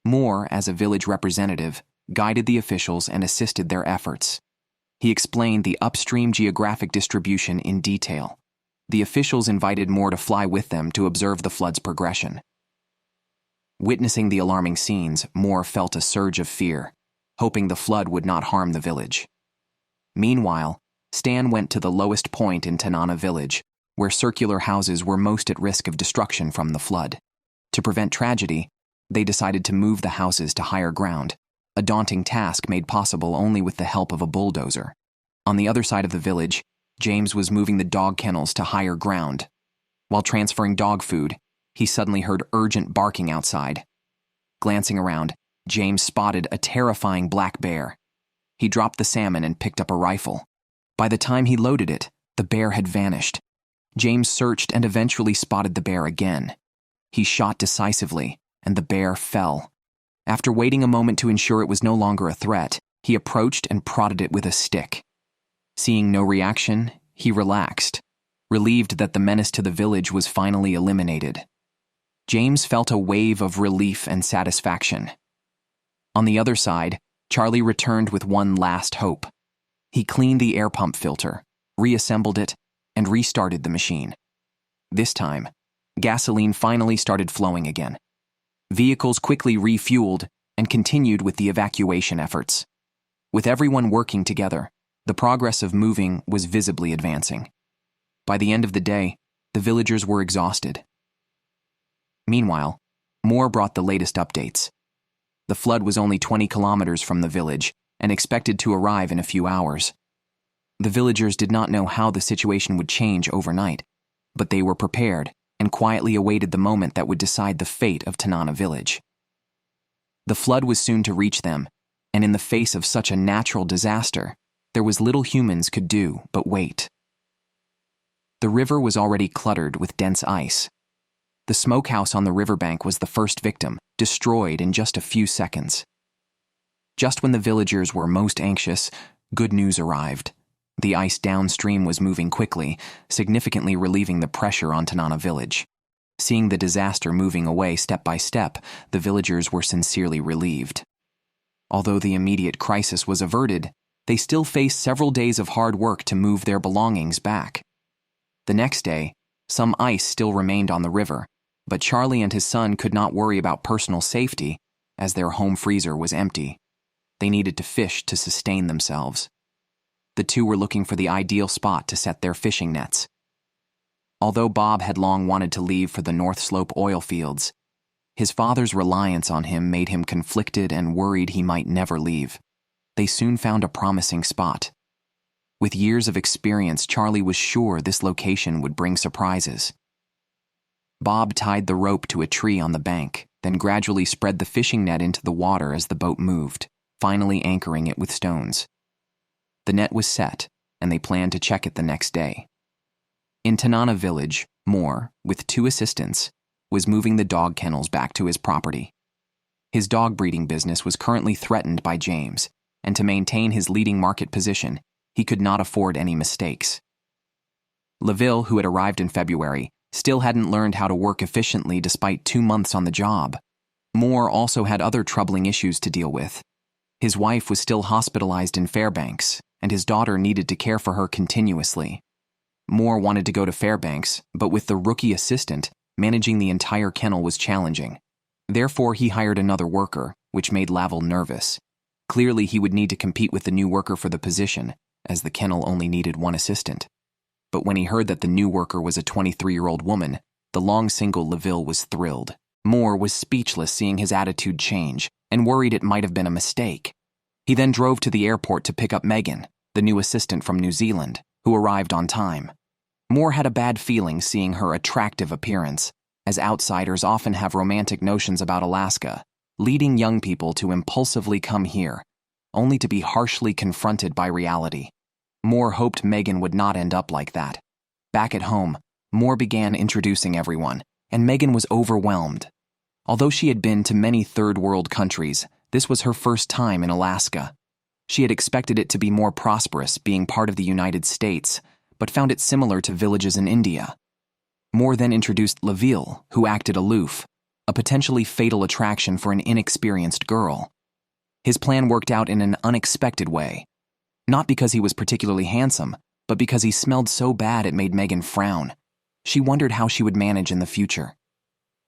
Moore, as a village representative, guided the officials and assisted their efforts. He explained the upstream geographic distribution in detail. The officials invited Moore to fly with them to observe the flood's progression. Witnessing the alarming scenes, Moore felt a surge of fear, hoping the flood would not harm the village. Meanwhile, Stan went to the lowest point in Tanana village, where circular houses were most at risk of destruction from the flood. To prevent tragedy, they decided to move the houses to higher ground, a daunting task made possible only with the help of a bulldozer. On the other side of the village, James was moving the dog kennels to higher ground. While transferring dog food, he suddenly heard urgent barking outside. Glancing around, James spotted a terrifying black bear. He dropped the salmon and picked up a rifle. By the time he loaded it, the bear had vanished. James searched and eventually spotted the bear again. He shot decisively, and the bear fell. After waiting a moment to ensure it was no longer a threat, he approached and prodded it with a stick. Seeing no reaction, he relaxed, relieved that the menace to the village was finally eliminated. James felt a wave of relief and satisfaction. On the other side, Charlie returned with one last hope. He cleaned the air pump filter, reassembled it, and restarted the machine. This time, gasoline finally started flowing again. Vehicles quickly refueled and continued with the evacuation efforts. With everyone working together, the progress of moving was visibly advancing. By the end of the day, the villagers were exhausted. Meanwhile, Moore brought the latest updates. The flood was only 20 kilometers from the village and expected to arrive in a few hours. The villagers did not know how the situation would change overnight, but they were prepared and quietly awaited the moment that would decide the fate of Tanana village. The flood was soon to reach them, and in the face of such a natural disaster, there was little humans could do but wait. The river was already cluttered with dense ice. The smokehouse on the riverbank was the first victim, destroyed in just a few seconds. Just when the villagers were most anxious, good news arrived. The ice downstream was moving quickly, significantly relieving the pressure on Tanana village. Seeing the disaster moving away step by step, the villagers were sincerely relieved. Although the immediate crisis was averted, they still faced several days of hard work to move their belongings back. The next day, some ice still remained on the river, but Charlie and his son could not worry about personal safety, as their home freezer was empty. They needed to fish to sustain themselves. The two were looking for the ideal spot to set their fishing nets. Although Bob had long wanted to leave for the North Slope oil fields, his father's reliance on him made him conflicted and worried he might never leave. They soon found a promising spot. With years of experience, Charlie was sure this location would bring surprises. Bob tied the rope to a tree on the bank, then gradually spread the fishing net into the water as the boat moved, finally anchoring it with stones. The net was set, and they planned to check it the next day. In Tanana village, Moore, with 2 assistants, was moving the dog kennels back to his property. His dog breeding business was currently threatened by James, and to maintain his leading market position, he could not afford any mistakes. LaVille, who had arrived in February, still hadn't learned how to work efficiently despite 2 months on the job. Moore also had other troubling issues to deal with. His wife was still hospitalized in Fairbanks, and his daughter needed to care for her continuously. Moore wanted to go to Fairbanks, but with the rookie assistant, managing the entire kennel was challenging. Therefore, he hired another worker, which made LaVille nervous. Clearly, he would need to compete with the new worker for the position, as the kennel only needed 1 assistant. But when he heard that the new worker was a 23-year-old woman, the long single LaVille was thrilled. Moore was speechless seeing his attitude change, and worried it might have been a mistake. He then drove to the airport to pick up Megan, the new assistant from New Zealand, who arrived on time. Moore had a bad feeling seeing her attractive appearance, as outsiders often have romantic notions about Alaska, leading young people to impulsively come here, only to be harshly confronted by reality. Moore hoped Megan would not end up like that. Back at home, Moore began introducing everyone, and Megan was overwhelmed. Although she had been to many third-world countries, this was her first time in Alaska. She had expected it to be more prosperous, being part of the United States, but found it similar to villages in India. Moore then introduced LaVille, who acted aloof, a potentially fatal attraction for an inexperienced girl. His plan worked out in an unexpected way. Not because he was particularly handsome, but because he smelled so bad it made Megan frown. She wondered how she would manage in the future.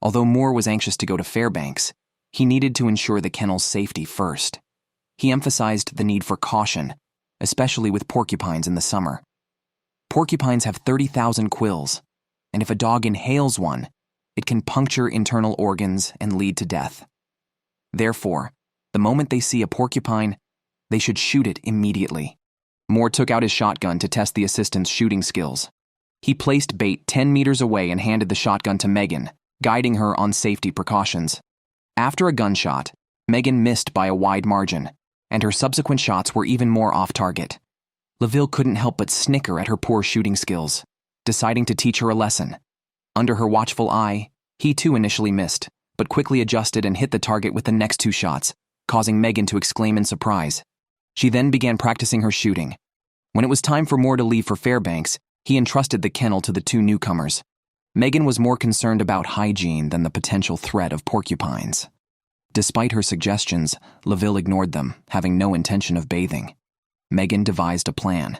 Although Moore was anxious to go to Fairbanks, he needed to ensure the kennel's safety first. He emphasized the need for caution, especially with porcupines in the summer. Porcupines have 30,000 quills, and if a dog inhales one, it can puncture internal organs and lead to death. Therefore, the moment they see a porcupine, they should shoot it immediately. Moore took out his shotgun to test the assistant's shooting skills. He placed bait 10 meters away and handed the shotgun to Megan, guiding her on safety precautions. After a gunshot, Megan missed by a wide margin, and her subsequent shots were even more off-target. LaVille couldn't help but snicker at her poor shooting skills, deciding to teach her a lesson. Under her watchful eye, he too initially missed, but quickly adjusted and hit the target with the next 2 shots, causing Megan to exclaim in surprise. She then began practicing her shooting. When it was time for Moore to leave for Fairbanks, he entrusted the kennel to the 2 newcomers. Megan was more concerned about hygiene than the potential threat of porcupines. Despite her suggestions, LaVille ignored them, having no intention of bathing. Megan devised a plan.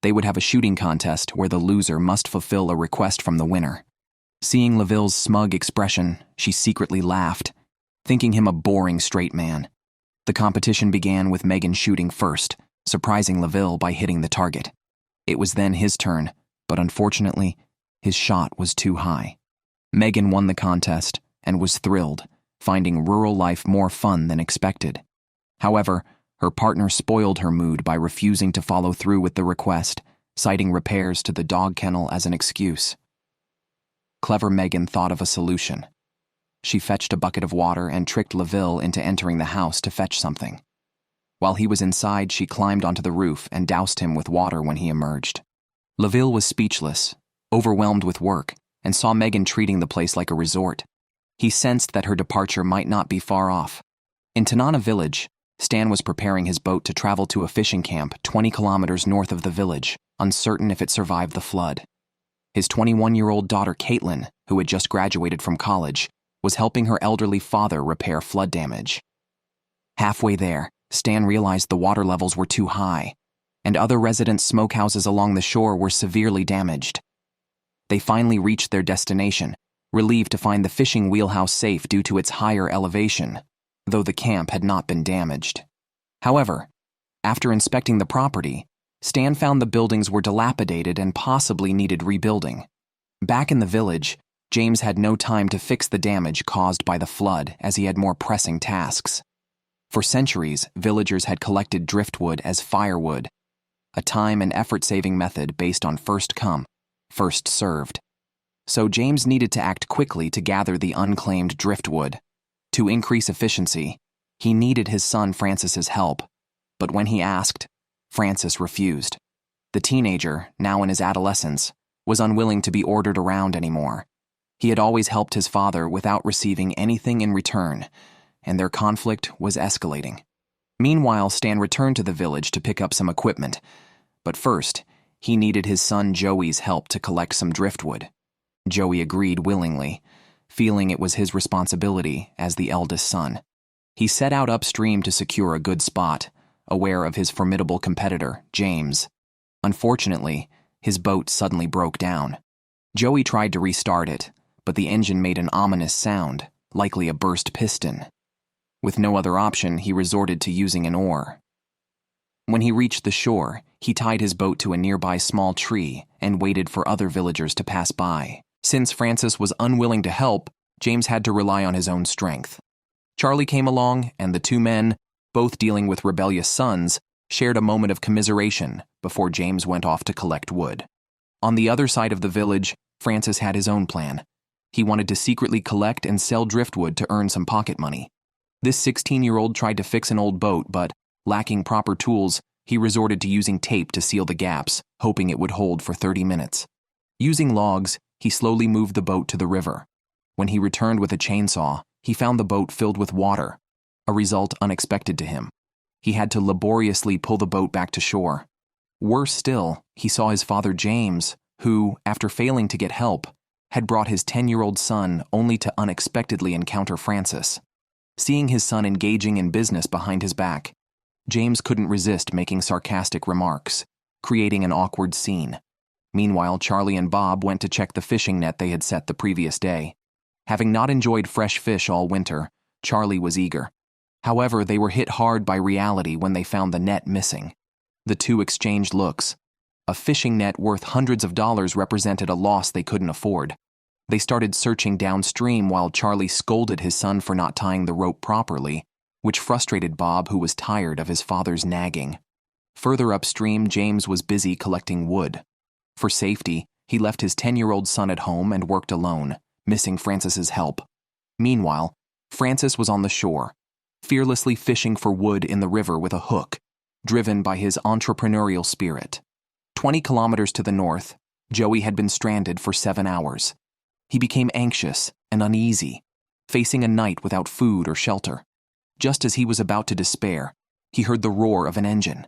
They would have a shooting contest where the loser must fulfill a request from the winner. Seeing LaVille's smug expression, she secretly laughed, thinking him a boring straight man. The competition began with Megan shooting first, surprising LaVille by hitting the target. It was then his turn, but unfortunately, his shot was too high. Megan won the contest and was thrilled, finding rural life more fun than expected. However, her partner spoiled her mood by refusing to follow through with the request, citing repairs to the dog kennel as an excuse. Clever Megan thought of a solution. She fetched a bucket of water and tricked LaVille into entering the house to fetch something. While he was inside, she climbed onto the roof and doused him with water when he emerged. LaVille was speechless, overwhelmed with work, and saw Megan treating the place like a resort. He sensed that her departure might not be far off. In Tanana village, Stan was preparing his boat to travel to a fishing camp 20 kilometers north of the village, uncertain if it survived the flood. His 21-year-old daughter Caitlin, who had just graduated from college, was helping her elderly father repair flood damage. Halfway there, Stan realized the water levels were too high, and other residents' smokehouses along the shore were severely damaged. They finally reached their destination, relieved to find the fishing wheelhouse safe due to its higher elevation, though the camp had not been damaged. However, after inspecting the property, Stan found the buildings were dilapidated and possibly needed rebuilding. Back in the village, James had no time to fix the damage caused by the flood as he had more pressing tasks. For centuries, villagers had collected driftwood as firewood, a time and effort-saving method based on first come, first served. So James needed to act quickly to gather the unclaimed driftwood. To increase efficiency, he needed his son Francis's help, but when he asked, Francis refused. The teenager, now in his adolescence, was unwilling to be ordered around anymore. He had always helped his father without receiving anything in return, and their conflict was escalating. Meanwhile, Stan returned to the village to pick up some equipment, but first, he needed his son Joey's help to collect some driftwood. Joey agreed willingly, feeling it was his responsibility as the eldest son. He set out upstream to secure a good spot, aware of his formidable competitor, James. Unfortunately, his boat suddenly broke down. Joey tried to restart it, but the engine made an ominous sound, likely a burst piston. With no other option, he resorted to using an oar. When he reached the shore, he tied his boat to a nearby small tree and waited for other villagers to pass by. Since Francis was unwilling to help, James had to rely on his own strength. Charlie came along, and the two men, both dealing with rebellious sons, shared a moment of commiseration before James went off to collect wood. On the other side of the village, Francis had his own plan. He wanted to secretly collect and sell driftwood to earn some pocket money. This 16-year-old tried to fix an old boat, but, lacking proper tools, he resorted to using tape to seal the gaps, hoping it would hold for 30 minutes. Using logs, he slowly moved the boat to the river. When he returned with a chainsaw, he found the boat filled with water, a result unexpected to him. He had to laboriously pull the boat back to shore. Worse still, he saw his father James, who, after failing to get help, had brought his 10-year-old son only to unexpectedly encounter Francis. Seeing his son engaging in business behind his back, James couldn't resist making sarcastic remarks, creating an awkward scene. Meanwhile, Charlie and Bob went to check the fishing net they had set the previous day. Having not enjoyed fresh fish all winter, Charlie was eager. However, they were hit hard by reality when they found the net missing. The two exchanged looks. A fishing net worth hundreds of dollars represented a loss they couldn't afford. They started searching downstream while Charlie scolded his son for not tying the rope properly, which frustrated Bob, who was tired of his father's nagging. Further upstream, James was busy collecting wood. For safety, he left his 10-year-old son at home and worked alone, missing Francis's help. Meanwhile, Francis was on the shore, fearlessly fishing for wood in the river with a hook, driven by his entrepreneurial spirit. 20 kilometers to the north, Joey had been stranded for 7 hours. He became anxious and uneasy, facing a night without food or shelter. Just as he was about to despair, he heard the roar of an engine.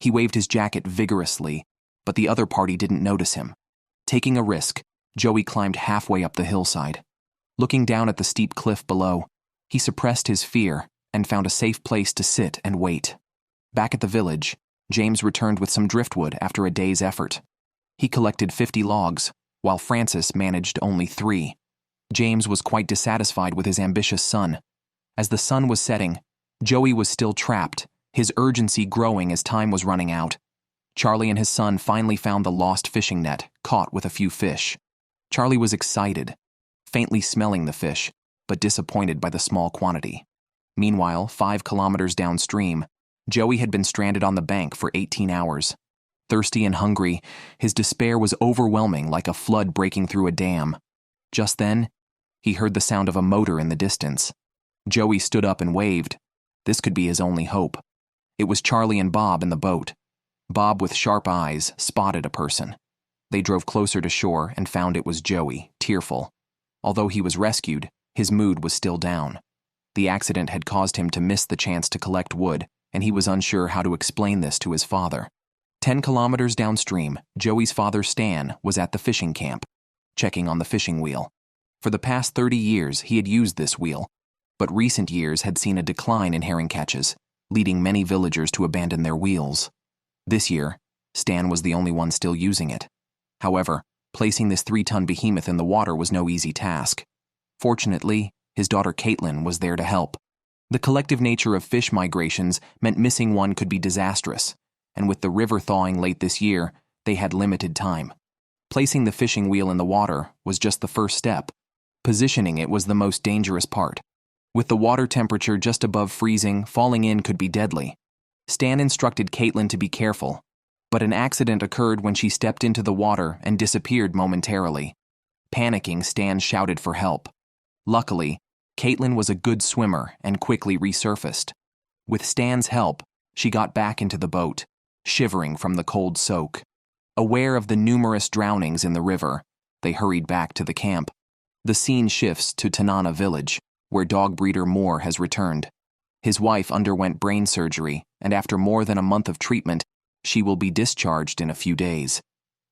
He waved his jacket vigorously, but the other party didn't notice him. Taking a risk, Joey climbed halfway up the hillside. Looking down at the steep cliff below, he suppressed his fear and found a safe place to sit and wait. Back at the village, James returned with some driftwood after a day's effort. He collected 50 logs, while Francis managed only 3. James was quite dissatisfied with his ambitious son. As the sun was setting, Joey was still trapped, his urgency growing as time was running out. Charlie and his son finally found the lost fishing net, caught with a few fish. Charlie was excited, faintly smelling the fish, but disappointed by the small quantity. Meanwhile, 5 kilometers downstream, Joey had been stranded on the bank for 18 hours. Thirsty and hungry, his despair was overwhelming like a flood breaking through a dam. Just then, he heard the sound of a motor in the distance. Joey stood up and waved. This could be his only hope. It was Charlie and Bob in the boat. Bob, with sharp eyes, spotted a person. They drove closer to shore and found it was Joey, tearful. Although he was rescued, his mood was still down. The accident had caused him to miss the chance to collect wood, and he was unsure how to explain this to his father. 10 kilometers downstream, Joey's father Stan was at the fishing camp, checking on the fishing wheel. For the past 30 years, he had used this wheel, but recent years had seen a decline in herring catches, leading many villagers to abandon their wheels. This year, Stan was the only one still using it. However, placing this 3-ton behemoth in the water was no easy task. Fortunately, his daughter Caitlin was there to help. The collective nature of fish migrations meant missing one could be disastrous, and with the river thawing late this year, they had limited time. Placing the fishing wheel in the water was just the first step. Positioning it was the most dangerous part. With the water temperature just above freezing, falling in could be deadly. Stan instructed Caitlin to be careful, but an accident occurred when she stepped into the water and disappeared momentarily. Panicking, Stan shouted for help. Luckily, Caitlin was a good swimmer and quickly resurfaced. With Stan's help, she got back into the boat, shivering from the cold soak. Aware of the numerous drownings in the river, they hurried back to the camp. The scene shifts to Tanana village, where dog breeder Moore has returned. His wife underwent brain surgery, and after more than a month of treatment, she will be discharged in a few days.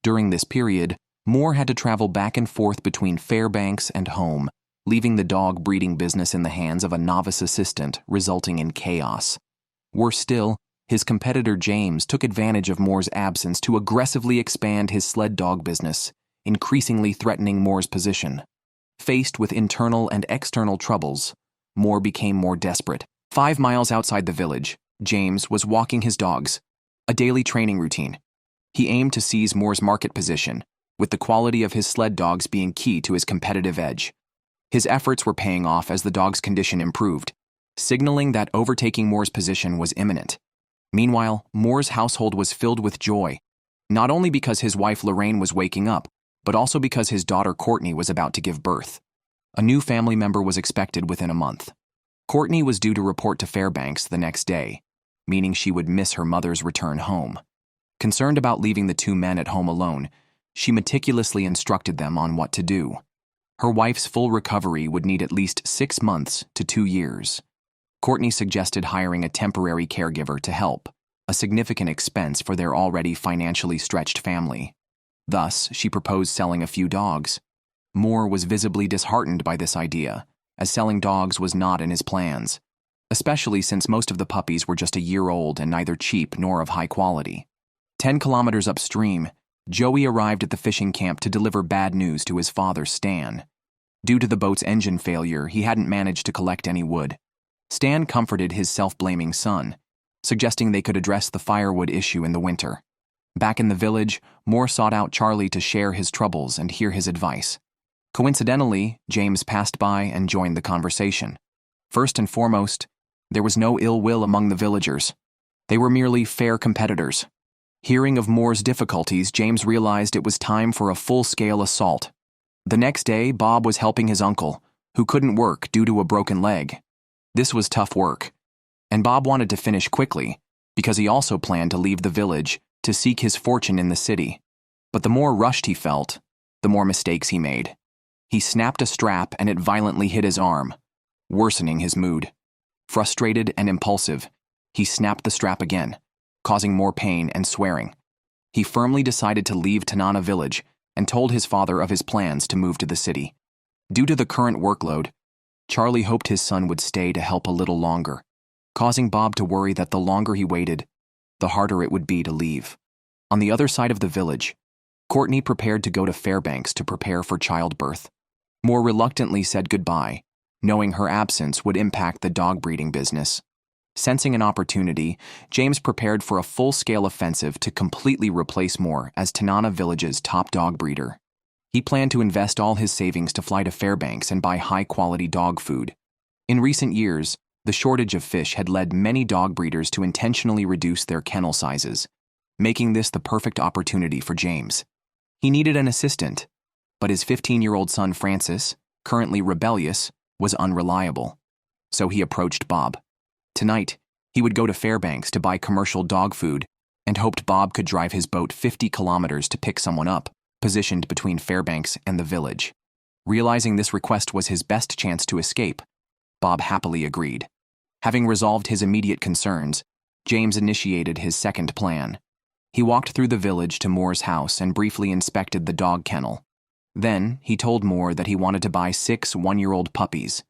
During this period, Moore had to travel back and forth between Fairbanks and home, leaving the dog breeding business in the hands of a novice assistant, resulting in chaos. Worse still, his competitor James took advantage of Moore's absence to aggressively expand his sled dog business, increasingly threatening Moore's position. Faced with internal and external troubles, Moore became more desperate. 5 miles outside the village, James was walking his dogs, a daily training routine. He aimed to seize Moore's market position, with the quality of his sled dogs being key to his competitive edge. His efforts were paying off as the dog's condition improved, signaling that overtaking Moore's position was imminent. Meanwhile, Moore's household was filled with joy, not only because his wife Lorraine was waking up, but also because his daughter Courtney was about to give birth. A new family member was expected within a month. Courtney was due to report to Fairbanks the next day, meaning she would miss her mother's return home. Concerned about leaving the 2 men at home alone, she meticulously instructed them on what to do. Her wife's full recovery would need at least 6 months to 2 years. Courtney suggested hiring a temporary caregiver to help, a significant expense for their already financially stretched family. Thus, she proposed selling a few dogs. Moore was visibly disheartened by this idea, as selling dogs was not in his plans, especially since most of the puppies were just a year old and neither cheap nor of high quality. 10 kilometers upstream, Joey arrived at the fishing camp to deliver bad news to his father, Stan. Due to the boat's engine failure, he hadn't managed to collect any wood. Stan comforted his self-blaming son, suggesting they could address the firewood issue in the winter. Back in the village, Moore sought out Charlie to share his troubles and hear his advice. Coincidentally, James passed by and joined the conversation. First and foremost, there was no ill will among the villagers. They were merely fair competitors. Hearing of Moore's difficulties, James realized it was time for a full-scale assault. The next day, Bob was helping his uncle, who couldn't work due to a broken leg. This was tough work, and Bob wanted to finish quickly because he also planned to leave the village to seek his fortune in the city. But the more rushed he felt, the more mistakes he made. He snapped a strap and it violently hit his arm, worsening his mood. Frustrated and impulsive, he snapped the strap again, causing more pain and swearing. He firmly decided to leave Tanana village and told his father of his plans to move to the city. Due to the current workload, Charlie hoped his son would stay to help a little longer, causing Bob to worry that the longer he waited, the harder it would be to leave. On the other side of the village, Courtney prepared to go to Fairbanks to prepare for childbirth. Moore reluctantly said goodbye, knowing her absence would impact the dog breeding business. Sensing an opportunity, James prepared for a full-scale offensive to completely replace Moore as Tanana village's top dog breeder. He planned to invest all his savings to fly to Fairbanks and buy high-quality dog food. In recent years, the shortage of fish had led many dog breeders to intentionally reduce their kennel sizes, making this the perfect opportunity for James. He needed an assistant, but his 15-year-old son Francis, currently rebellious, was unreliable. So he approached Bob. Tonight, he would go to Fairbanks to buy commercial dog food and hoped Bob could drive his boat 50 kilometers to pick someone up, positioned between Fairbanks and the village. Realizing this request was his best chance to escape, Bob happily agreed. Having resolved his immediate concerns, James initiated his second plan. He walked through the village to Moore's house and briefly inspected the dog kennel. Then, he told Moore that he wanted to buy 6 one-year-old puppies.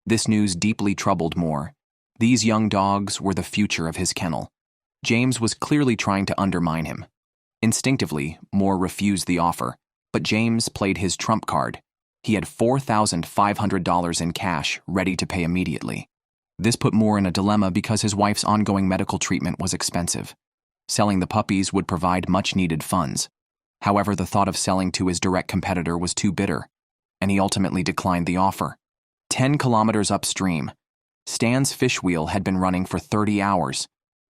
This news deeply troubled Moore. These young dogs were the future of his kennel. James was clearly trying to undermine him. Instinctively, Moore refused the offer, but James played his trump card. He had $4,500 in cash ready to pay immediately. This put Moore in a dilemma because his wife's ongoing medical treatment was expensive. Selling the puppies would provide much-needed funds. However, the thought of selling to his direct competitor was too bitter, and he ultimately declined the offer. 10 kilometers upstream, Stan's fish wheel had been running for 30 hours.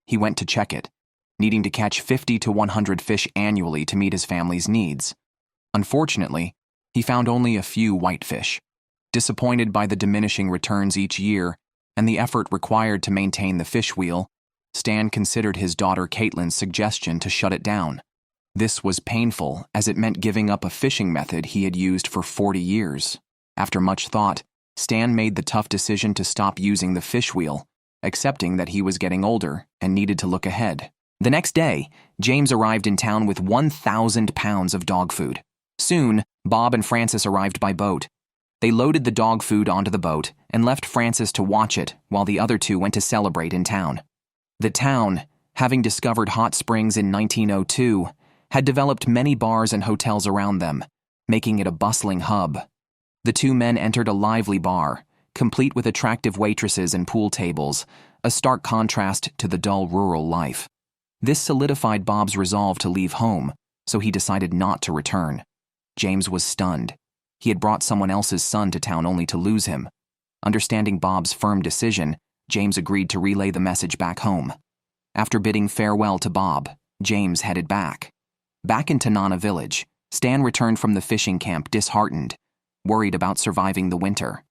He went to check it, needing to catch 50 to 100 fish annually to meet his family's needs. Unfortunately, he found only a few whitefish. Disappointed by the diminishing returns each year and the effort required to maintain the fish wheel, Stan considered his daughter Caitlin's suggestion to shut it down. This was painful as it meant giving up a fishing method he had used for 40 years. After much thought, Stan made the tough decision to stop using the fish wheel, accepting that he was getting older and needed to look ahead. The next day, James arrived in town with 1,000 pounds of dog food. Soon, Bob and Francis arrived by boat. They loaded the dog food onto the boat and left Francis to watch it while the other two went to celebrate in town. The town, having discovered hot springs in 1902, had developed many bars and hotels around them, making it a bustling hub. The two men entered a lively bar, complete with attractive waitresses and pool tables, a stark contrast to the dull rural life. This solidified Bob's resolve to leave home, so he decided not to return. James was stunned. He had brought someone else's son to town only to lose him. Understanding Bob's firm decision, James agreed to relay the message back home. After bidding farewell to Bob, James headed back. Back in Tanana village, Stan returned from the fishing camp disheartened, worried about surviving the winter.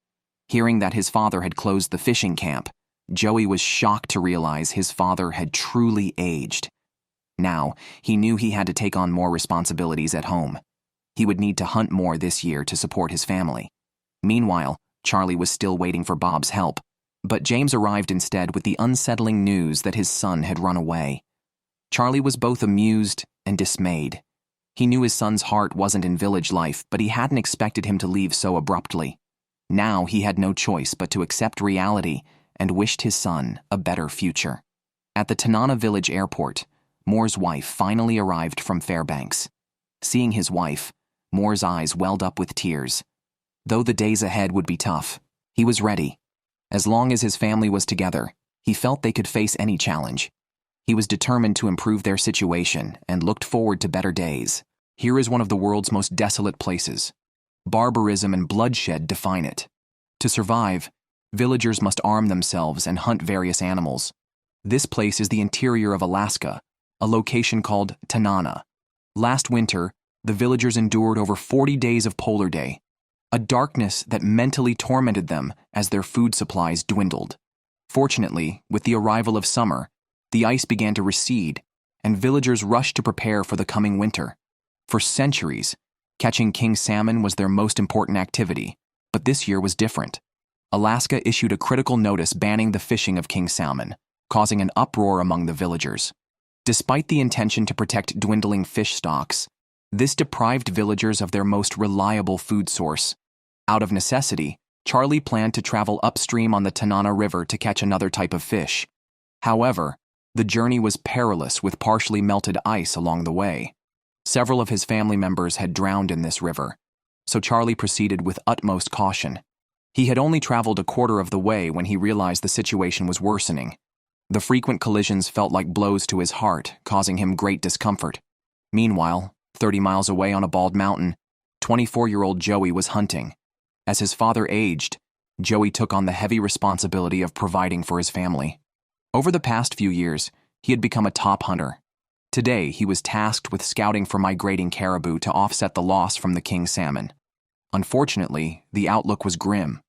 Hearing that his father had closed the fishing camp, Joey was shocked to realize his father had truly aged. Now, he knew he had to take on more responsibilities at home. He would need to hunt more this year to support his family. Meanwhile, Charlie was still waiting for Bob's help, but James arrived instead with the unsettling news that his son had run away. Charlie was both amused and dismayed. He knew his son's heart wasn't in village life, but he hadn't expected him to leave so abruptly. Now he had no choice but to accept reality and wished his son a better future. At the Tanana village airport, Moore's wife finally arrived from Fairbanks. Seeing his wife, Moore's eyes welled up with tears. Though the days ahead would be tough, he was ready. As long as his family was together, he felt they could face any challenge. He was determined to improve their situation and looked forward to better days. Here is one of the world's most desolate places. Barbarism and bloodshed define it. To survive, villagers must arm themselves and hunt various animals. This place is the interior of Alaska, a location called Tanana. Last winter, the villagers endured over 40 days of polar day, a darkness that mentally tormented them as their food supplies dwindled. Fortunately, with the arrival of summer, the ice began to recede, and villagers rushed to prepare for the coming winter. For centuries, catching king salmon was their most important activity, but this year was different. Alaska issued a critical notice banning the fishing of king salmon, causing an uproar among the villagers. Despite the intention to protect dwindling fish stocks, this deprived villagers of their most reliable food source. Out of necessity, Charlie planned to travel upstream on the Tanana River to catch another type of fish. However, the journey was perilous with partially melted ice along the way. Several of his family members had drowned in this river, so Charlie proceeded with utmost caution. He had only traveled a quarter of the way when he realized the situation was worsening. The frequent collisions felt like blows to his heart, causing him great discomfort. Meanwhile, 30 miles away on a bald mountain, 24-year-old Joey was hunting. As his father aged, Joey took on the heavy responsibility of providing for his family. Over the past few years, he had become a top hunter. Today, he was tasked with scouting for migrating caribou to offset the loss from the king salmon. Unfortunately, the outlook was grim.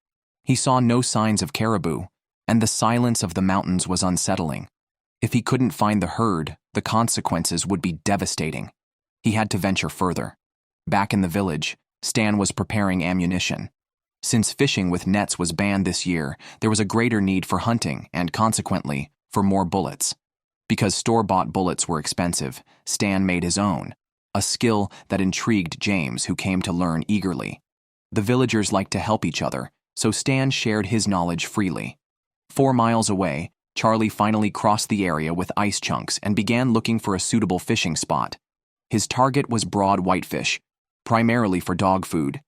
He saw no signs of caribou, and the silence of the mountains was unsettling. If he couldn't find the herd, the consequences would be devastating. He had to venture further. Back in the village, Stan was preparing ammunition. Since fishing with nets was banned this year, there was a greater need for hunting and, consequently, for more bullets. Because store-bought bullets were expensive, Stan made his own, a skill that intrigued James, who came to learn eagerly. The villagers liked to help each other, so Stan shared his knowledge freely. 4 miles away, Charlie finally crossed the area with ice chunks and began looking for a suitable fishing spot. His target was broad whitefish, primarily for dog food,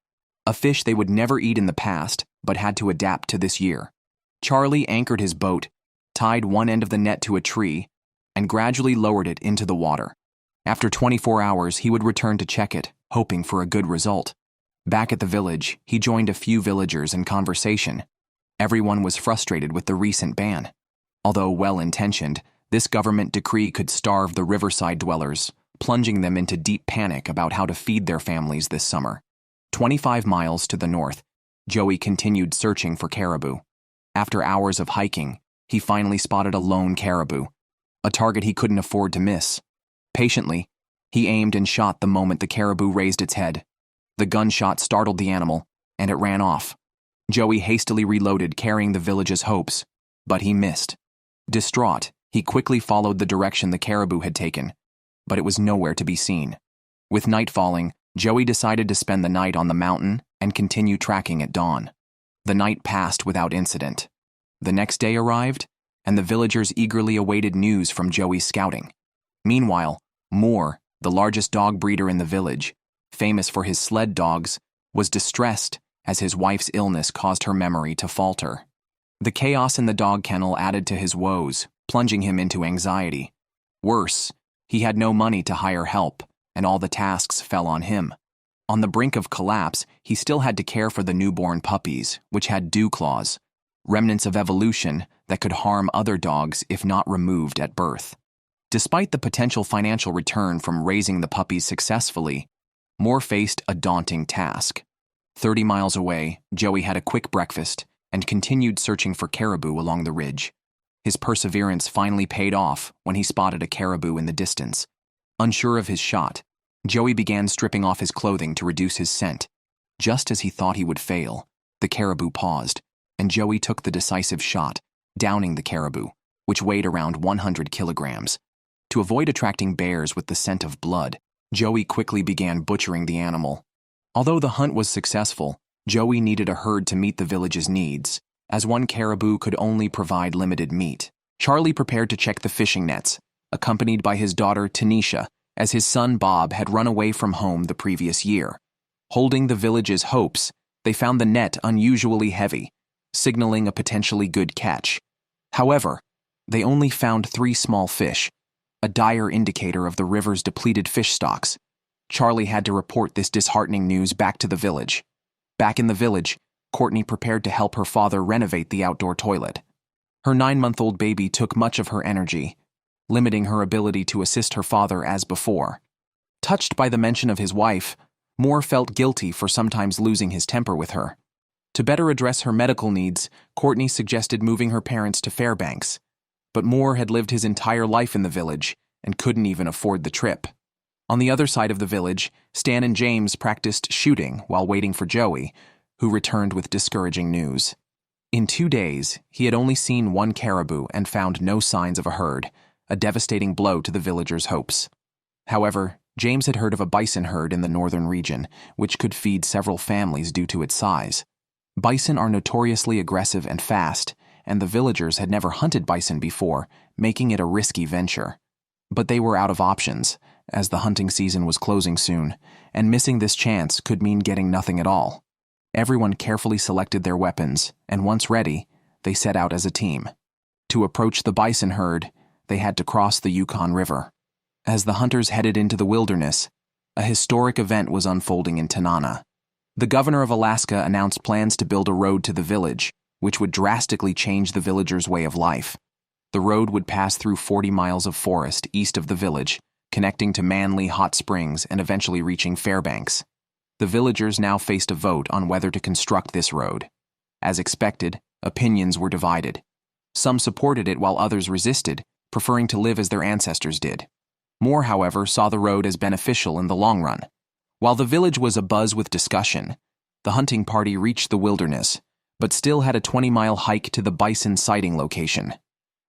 a fish they would never eat in the past but had to adapt to this year. Charlie anchored his boat, tied one end of the net to a tree, and gradually lowered it into the water. After 24 hours, he would return to check it, hoping for a good result. Back at the village, he joined a few villagers in conversation. Everyone was frustrated with the recent ban. Although well-intentioned, this government decree could starve the riverside dwellers, plunging them into deep panic about how to feed their families this summer. 25 miles to the north, Joey continued searching for caribou. After hours of hiking, he finally spotted a lone caribou, a target he couldn't afford to miss. Patiently, he aimed and shot the moment the caribou raised its head. The gunshot startled the animal, and it ran off. Joey hastily reloaded, carrying the village's hopes, but he missed. Distraught, he quickly followed the direction the caribou had taken, but it was nowhere to be seen. With night falling, Joey decided to spend the night on the mountain and continue tracking at dawn. The night passed without incident. The next day arrived, and the villagers eagerly awaited news from Joey's scouting. Meanwhile, Moore, the largest dog breeder in the village, famous for his sled dogs, was distressed as his wife's illness caused her memory to falter. The chaos in the dog kennel added to his woes, plunging him into anxiety. Worse, he had no money to hire help, and all the tasks fell on him. On the brink of collapse, he still had to care for the newborn puppies, which had dew claws, remnants of evolution that could harm other dogs if not removed at birth. Despite the potential financial return from raising the puppies successfully, Moore faced a daunting task. 30 miles away, Joey had a quick breakfast and continued searching for caribou along the ridge. His perseverance finally paid off when he spotted a caribou in the distance. Unsure of his shot, Joey began stripping off his clothing to reduce his scent. Just as he thought he would fail, the caribou paused, and Joey took the decisive shot, downing the caribou, which weighed around 100 kilograms. To avoid attracting bears with the scent of blood, Joey quickly began butchering the animal. Although the hunt was successful, Joey needed a herd to meet the village's needs, as one caribou could only provide limited meat. Charlie prepared to check the fishing nets, accompanied by his daughter Tanisha, as his son Bob had run away from home the previous year. Holding the village's hopes, they found the net unusually heavy, signaling a potentially good catch. However, they only found 3 small fish, a dire indicator of the river's depleted fish stocks. Charlie had to report this disheartening news back to the village. Back in the village, Courtney prepared to help her father renovate the outdoor toilet. Her 9-month-old baby took much of her energy, limiting her ability to assist her father as before. Touched by the mention of his wife, Moore felt guilty for sometimes losing his temper with her. To better address her medical needs, Courtney suggested moving her parents to Fairbanks, but Moore had lived his entire life in the village and couldn't even afford the trip. On the other side of the village, Stan and James practiced shooting while waiting for Joey, who returned with discouraging news. In 2 days, he had only seen 1 caribou and found no signs of a herd, a devastating blow to the villagers' hopes. However, James had heard of a bison herd in the northern region, which could feed several families due to its size. Bison are notoriously aggressive and fast, and the villagers had never hunted bison before, making it a risky venture. But they were out of options, as the hunting season was closing soon, and missing this chance could mean getting nothing at all. Everyone carefully selected their weapons, and once ready, they set out as a team. To approach the bison herd, they had to cross the Yukon River. As the hunters headed into the wilderness, a historic event was unfolding in Tanana. The governor of Alaska announced plans to build a road to the village, which would drastically change the villagers' way of life. The road would pass through 40 miles of forest east of the village, connecting to Manly Hot Springs and eventually reaching Fairbanks. The villagers now faced a vote on whether to construct this road. As expected, opinions were divided. Some supported it while others resisted, preferring to live as their ancestors did. Moore, however, saw the road as beneficial in the long run. While the village was abuzz with discussion, the hunting party reached the wilderness, but still had a 20-mile hike to the bison sighting location.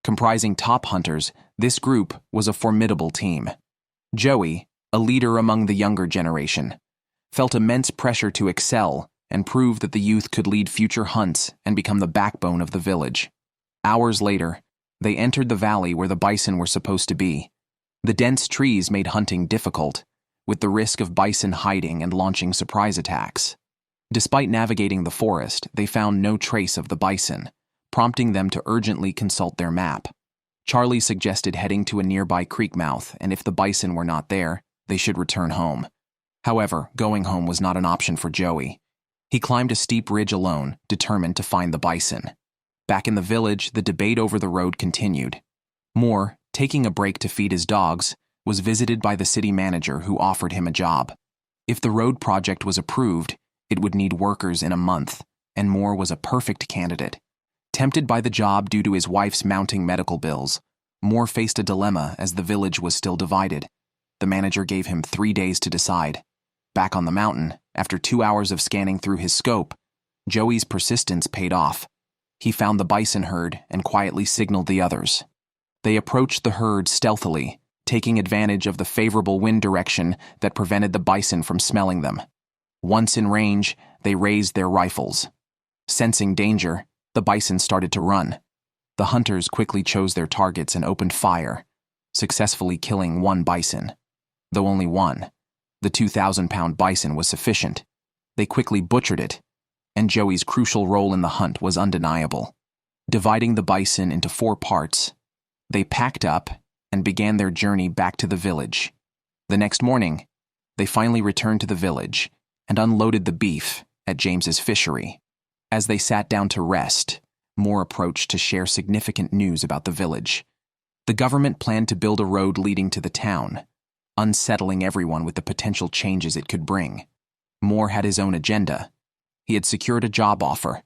Comprising top hunters, This group was a formidable team. Joey, a leader among the younger generation, felt immense pressure to excel and prove that the youth could lead future hunts and become the backbone of the village. Hours later, they entered the valley where the bison were supposed to be. The dense trees made hunting difficult, with the risk of bison hiding and launching surprise attacks. Despite navigating the forest, they found no trace of the bison, prompting them to urgently consult their map. Charlie suggested heading to a nearby creek mouth, and if the bison were not there, they should return home. However, going home was not an option for Joey. He climbed a steep ridge alone, determined to find the bison. Back in the village, the debate over the road continued. Moore, taking a break to feed his dogs, was visited by the city manager who offered him a job. If the road project was approved, it would need workers in a month, and Moore was a perfect candidate. Tempted by the job due to his wife's mounting medical bills, Moore faced a dilemma as the village was still divided. The manager gave him 3 days to decide. Back on the mountain, after 2 hours of scanning through his scope, Joey's persistence paid off. He found the bison herd and quietly signaled the others. They approached the herd stealthily, taking advantage of the favorable wind direction that prevented the bison from smelling them. Once in range, they raised their rifles. Sensing danger, the bison started to run. The hunters quickly chose their targets and opened fire, successfully killing one bison. Though only one, the 2,000-pound bison was sufficient. They quickly butchered it, and Joey's crucial role in the hunt was undeniable. Dividing the bison into 4 parts, they packed up and began their journey back to the village. The next morning, they finally returned to the village and unloaded the beef at James's fishery. As they sat down to rest, Moore approached to share significant news about the village. The government planned to build a road leading to the town, unsettling everyone with the potential changes it could bring. Moore had his own agenda. He had secured a job offer,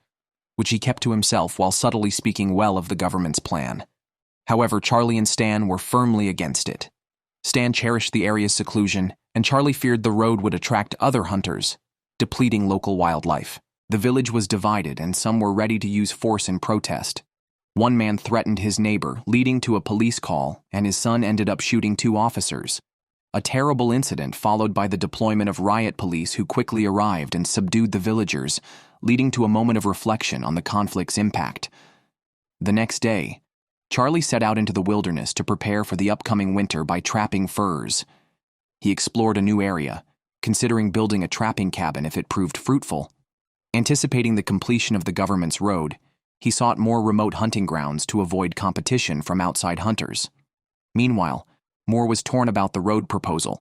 which he kept to himself while subtly speaking well of the government's plan. However, Charlie and Stan were firmly against it. Stan cherished the area's seclusion, and Charlie feared the road would attract other hunters, depleting local wildlife. The village was divided, and some were ready to use force in protest. One man threatened his neighbor, leading to a police call, and his son ended up shooting 2 officers. A terrible incident followed by the deployment of riot police who quickly arrived and subdued the villagers, leading to a moment of reflection on the conflict's impact. The next day, Charlie set out into the wilderness to prepare for the upcoming winter by trapping furs. He explored a new area, considering building a trapping cabin if it proved fruitful. Anticipating the completion of the government's road, he sought more remote hunting grounds to avoid competition from outside hunters. Meanwhile, Moore was torn about the road proposal.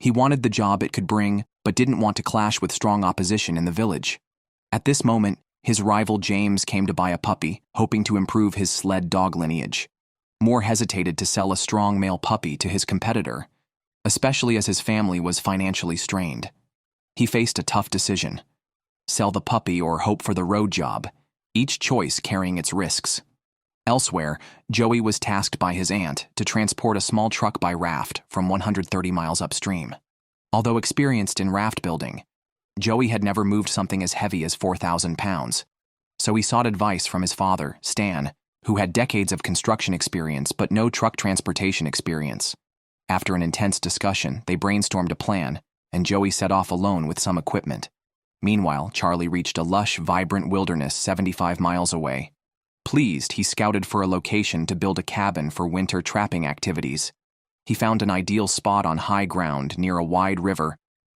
He wanted the job it could bring, but didn't want to clash with strong opposition in the village. At this moment, his rival James came to buy a puppy, hoping to improve his sled dog lineage. Moore hesitated to sell a strong male puppy to his competitor, especially as his family was financially strained. He faced a tough decision: sell the puppy or hope for the road job, each choice carrying its risks. Elsewhere, Joey was tasked by his aunt to transport a small truck by raft from 130 miles upstream. Although experienced in raft building, Joey had never moved something as heavy as 4,000 pounds, so he sought advice from his father, Stan, who had decades of construction experience but no truck transportation experience. After an intense discussion, they brainstormed a plan, and Joey set off alone with some equipment. Meanwhile, Charlie reached a lush, vibrant wilderness 75 miles away. Pleased, he scouted for a location to build a cabin for winter trapping activities. He found an ideal spot on high ground near a wide river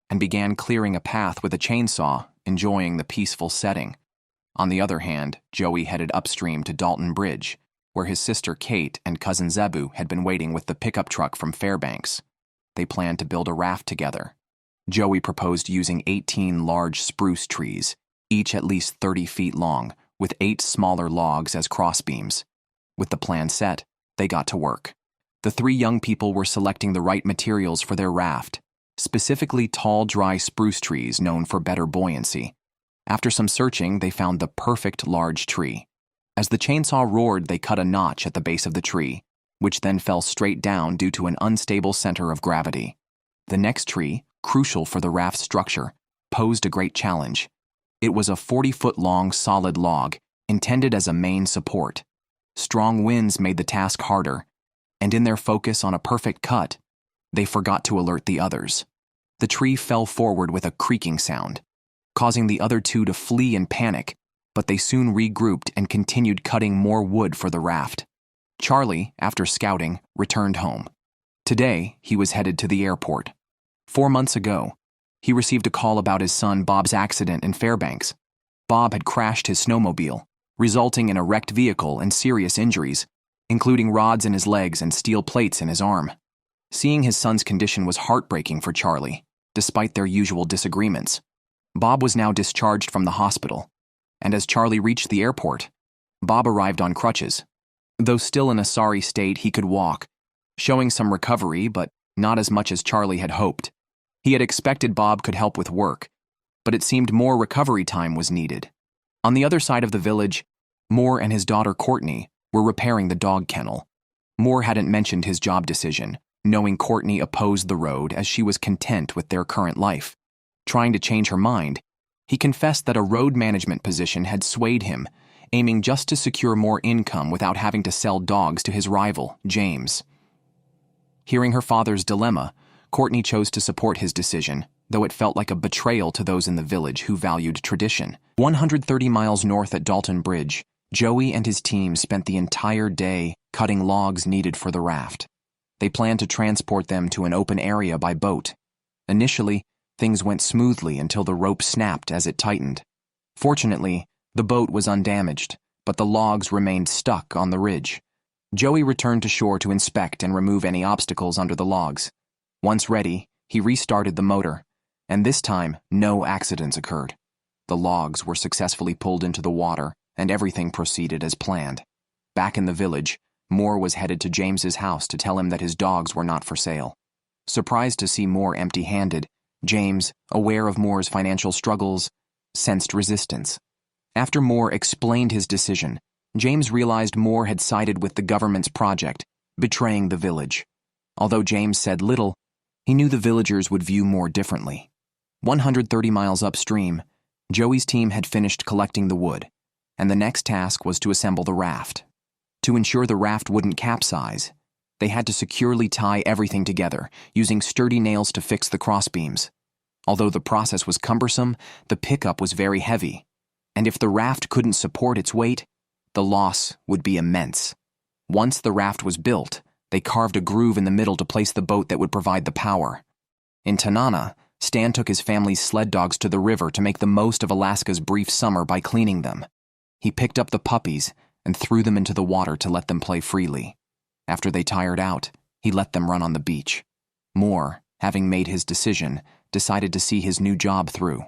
and began clearing a path with a chainsaw, enjoying the peaceful setting. On the other hand, Joey headed upstream to Dalton Bridge, where his sister Kate and cousin Zebu had been waiting with the pickup truck from Fairbanks. They planned to build a raft together. Joey proposed using 18 large spruce trees, each at least 30 feet long, with 8 smaller logs as crossbeams. With the plan set, they got to work. The 3 young people were selecting the right materials for their raft, specifically tall, dry spruce trees known for better buoyancy. After some searching, they found the perfect large tree. As the chainsaw roared, they cut a notch at the base of the tree, which then fell straight down due to an unstable center of gravity. The next tree, crucial for the raft's structure, posed a great challenge. It was a 40-foot-long solid log, intended as a main support. Strong winds made the task harder, and in their focus on a perfect cut, they forgot to alert the others. The tree fell forward with a creaking sound, causing the other two to flee in panic, but they soon regrouped and continued cutting more wood for the raft. Charlie, after scouting, returned home. Today, he was headed to the airport. 4 months ago, he received a call about his son Bob's accident in Fairbanks. Bob had crashed his snowmobile, resulting in a wrecked vehicle and serious injuries, including rods in his legs and steel plates in his arm. Seeing his son's condition was heartbreaking for Charlie, despite their usual disagreements. Bob was now discharged from the hospital, and as Charlie reached the airport, Bob arrived on crutches. Though still in a sorry state, he could walk, showing some recovery, but not as much as Charlie had hoped. He had expected Bob could help with work, but it seemed more recovery time was needed. On the other side of the village, Moore and his daughter Courtney were repairing the dog kennel. Moore hadn't mentioned his job decision, knowing Courtney opposed the road as she was content with their current life. Trying to change her mind, he confessed that a road management position had swayed him, aiming just to secure more income without having to sell dogs to his rival, James. Hearing her father's dilemma, Courtney chose to support his decision, though it felt like a betrayal to those in the village who valued tradition. 130 miles north at Dalton Bridge, Joey and his team spent the entire day cutting logs needed for the raft. They planned to transport them to an open area by boat. Initially, things went smoothly until the rope snapped as it tightened. Fortunately, the boat was undamaged, but the logs remained stuck on the ridge. Joey returned to shore to inspect and remove any obstacles under the logs. Once ready, he restarted the motor, and this time, no accidents occurred. The logs were successfully pulled into the water, and everything proceeded as planned. Back in the village, Moore was headed to James's house to tell him that his dogs were not for sale. Surprised to see Moore empty-handed, James, aware of Moore's financial struggles, sensed resistance. After Moore explained his decision, James realized Moore had sided with the government's project, betraying the village. Although James said little, he knew the villagers would view Moore differently. 130 miles upstream, Joey's team had finished collecting the wood, and the next task was to assemble the raft. To ensure the raft wouldn't capsize, they had to securely tie everything together, using sturdy nails to fix the crossbeams. Although the process was cumbersome, the pickup was very heavy, and if the raft couldn't support its weight, the loss would be immense. Once the raft was built, they carved a groove in the middle to place the boat that would provide the power. In Tanana, Stan took his family's sled dogs to the river to make the most of Alaska's brief summer by cleaning them. He picked up the puppies and threw them into the water to let them play freely. After they tired out, he let them run on the beach. Moore, having made his decision, decided to see his new job through.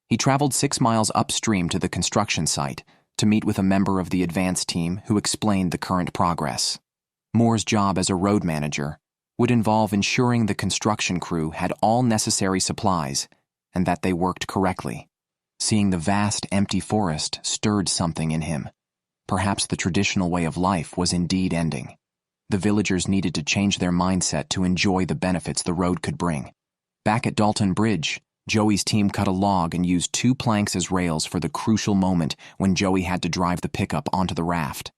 He traveled 6 miles upstream to the construction site to meet with a member of the advance team who explained the current progress. Moore's job as a road manager would involve ensuring the construction crew had all necessary supplies and that they worked correctly. Seeing the vast, empty forest stirred something in him. Perhaps the traditional way of life was indeed ending. The villagers needed to change their mindset to enjoy the benefits the road could bring. Back at Dalton Bridge, Joey's team cut a log and used 2 planks as rails for the crucial moment when Joey had to drive the pickup onto the raft.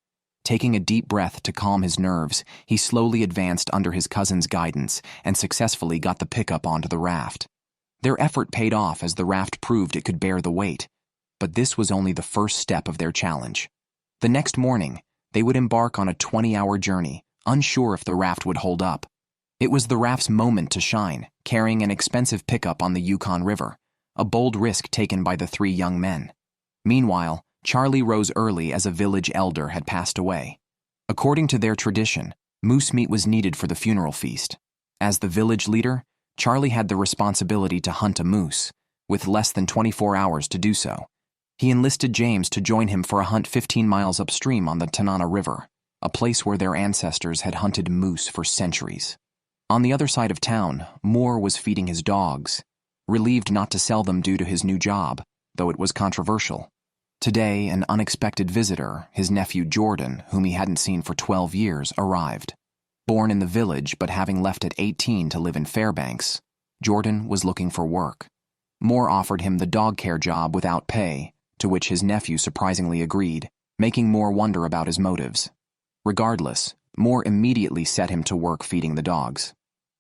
Taking a deep breath to calm his nerves, he slowly advanced under his cousin's guidance and successfully got the pickup onto the raft. Their effort paid off as the raft proved it could bear the weight, but this was only the first step of their challenge. The next morning, they would embark on a 20-hour journey, unsure if the raft would hold up. It was the raft's moment to shine, carrying an expensive pickup on the Yukon River, a bold risk taken by the 3 young men. Meanwhile, Charlie rose early as a village elder had passed away. According to their tradition, moose meat was needed for the funeral feast. As the village leader, Charlie had the responsibility to hunt a moose, with less than 24 hours to do so. He enlisted James to join him for a hunt 15 miles upstream on the Tanana River, a place where their ancestors had hunted moose for centuries. On the other side of town, Moore was feeding his dogs, relieved not to sell them due to his new job, though it was controversial. Today, an unexpected visitor, his nephew Jordan, whom he hadn't seen for 12 years, arrived. Born in the village but having left at 18 to live in Fairbanks, Jordan was looking for work. Moore offered him the dog care job without pay, to which his nephew surprisingly agreed, making Moore wonder about his motives. Regardless, Moore immediately set him to work feeding the dogs.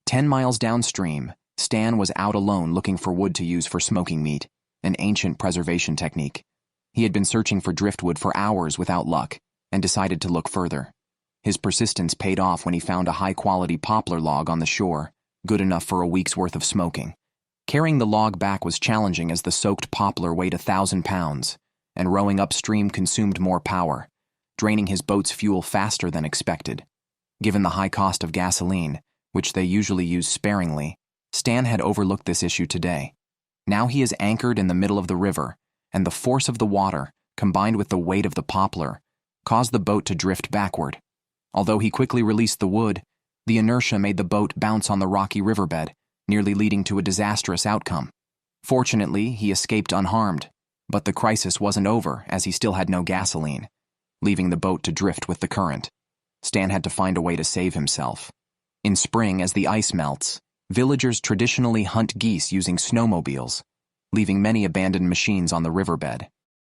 10 miles downstream, Stan was out alone looking for wood to use for smoking meat, an ancient preservation technique. He had been searching for driftwood for hours without luck and decided to look further. His persistence paid off when he found a high-quality poplar log on the shore, good enough for a week's worth of smoking. Carrying the log back was challenging as the soaked poplar weighed 1,000 pounds, and rowing upstream consumed more power, draining his boat's fuel faster than expected. Given the high cost of gasoline, which they usually use sparingly, Stan had overlooked this issue today. Now he is anchored in the middle of the river, and the force of the water, combined with the weight of the poplar, caused the boat to drift backward. Although he quickly released the wood, the inertia made the boat bounce on the rocky riverbed, nearly leading to a disastrous outcome. Fortunately, he escaped unharmed, but the crisis wasn't over as he still had no gasoline, leaving the boat to drift with the current. Stan had to find a way to save himself. In spring, as the ice melts, villagers traditionally hunt geese using snowmobiles, leaving many abandoned machines on the riverbed.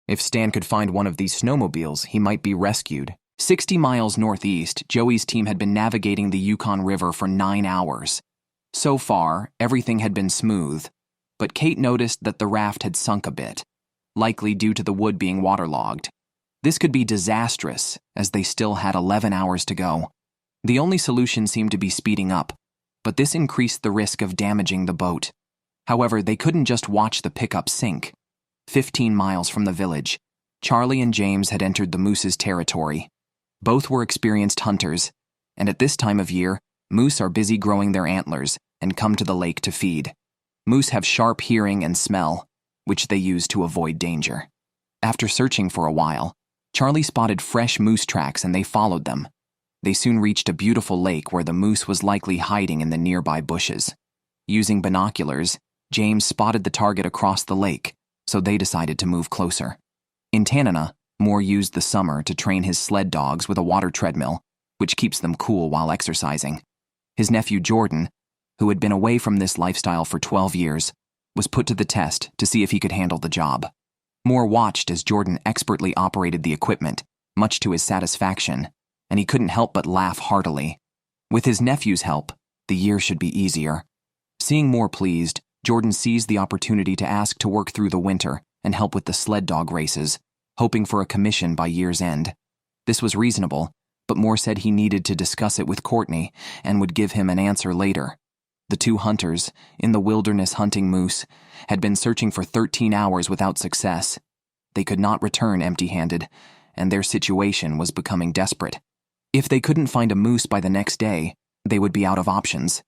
If Stan could find one of these snowmobiles, he might be rescued. 60 miles northeast, Joey's team had been navigating the Yukon River for 9 hours. So far, everything had been smooth, but Kate noticed that the raft had sunk a bit, likely due to the wood being waterlogged. This could be disastrous, as they still had 11 hours to go. The only solution seemed to be speeding up, but this increased the risk of damaging the boat. However, they couldn't just watch the pickup sink. 15 miles from the village, Charlie and James had entered the moose's territory. Both were experienced hunters, and at this time of year, moose are busy growing their antlers and come to the lake to feed. Moose have sharp hearing and smell, which they use to avoid danger. After searching for a while, Charlie spotted fresh moose tracks and they followed them. They soon reached a beautiful lake where the moose was likely hiding in the nearby bushes. Using binoculars, James spotted the target across the lake, so they decided to move closer. In Tanana, Moore used the summer to train his sled dogs with a water treadmill, which keeps them cool while exercising. His nephew Jordan, who had been away from this lifestyle for 12 years, was put to the test to see if he could handle the job. Moore watched as Jordan expertly operated the equipment, much to his satisfaction, and he couldn't help but laugh heartily. With his nephew's help, the year should be easier. Seeing Moore pleased, Jordan seized the opportunity to ask to work through the winter and help with the sled dog races, hoping for a commission by year's end. This was reasonable, but Moore said he needed to discuss it with Courtney and would give him an answer later. The two hunters, in the wilderness hunting moose, had been searching for 13 hours without success. They could not return empty-handed, and their situation was becoming desperate. If they couldn't find a moose by the next day, they would be out of options.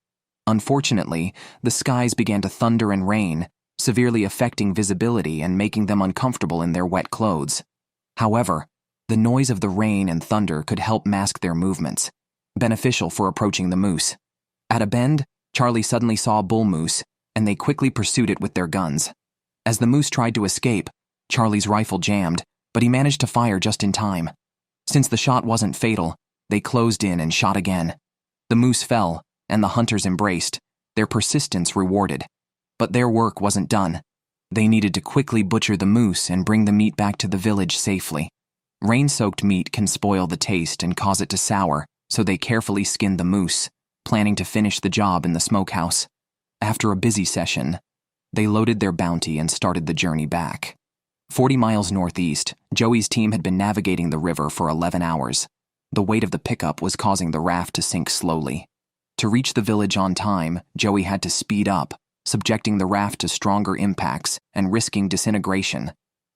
Unfortunately, the skies began to thunder and rain, severely affecting visibility and making them uncomfortable in their wet clothes. However, the noise of the rain and thunder could help mask their movements, beneficial for approaching the moose. At a bend, Charlie suddenly saw a bull moose, and they quickly pursued it with their guns. As the moose tried to escape, Charlie's rifle jammed, but he managed to fire just in time. Since the shot wasn't fatal, they closed in and shot again. The moose fell, and the hunters embraced, their persistence rewarded. But their work wasn't done. They needed to quickly butcher the moose and bring the meat back to the village safely. Rain-soaked meat can spoil the taste and cause it to sour, so they carefully skinned the moose, planning to finish the job in the smokehouse. After a busy session, they loaded their bounty and started the journey back. 40 miles northeast, Joey's team had been navigating the river for 11 hours. The weight of the pickup was causing the raft to sink slowly. To reach the village on time, Joey had to speed up, subjecting the raft to stronger impacts and risking disintegration.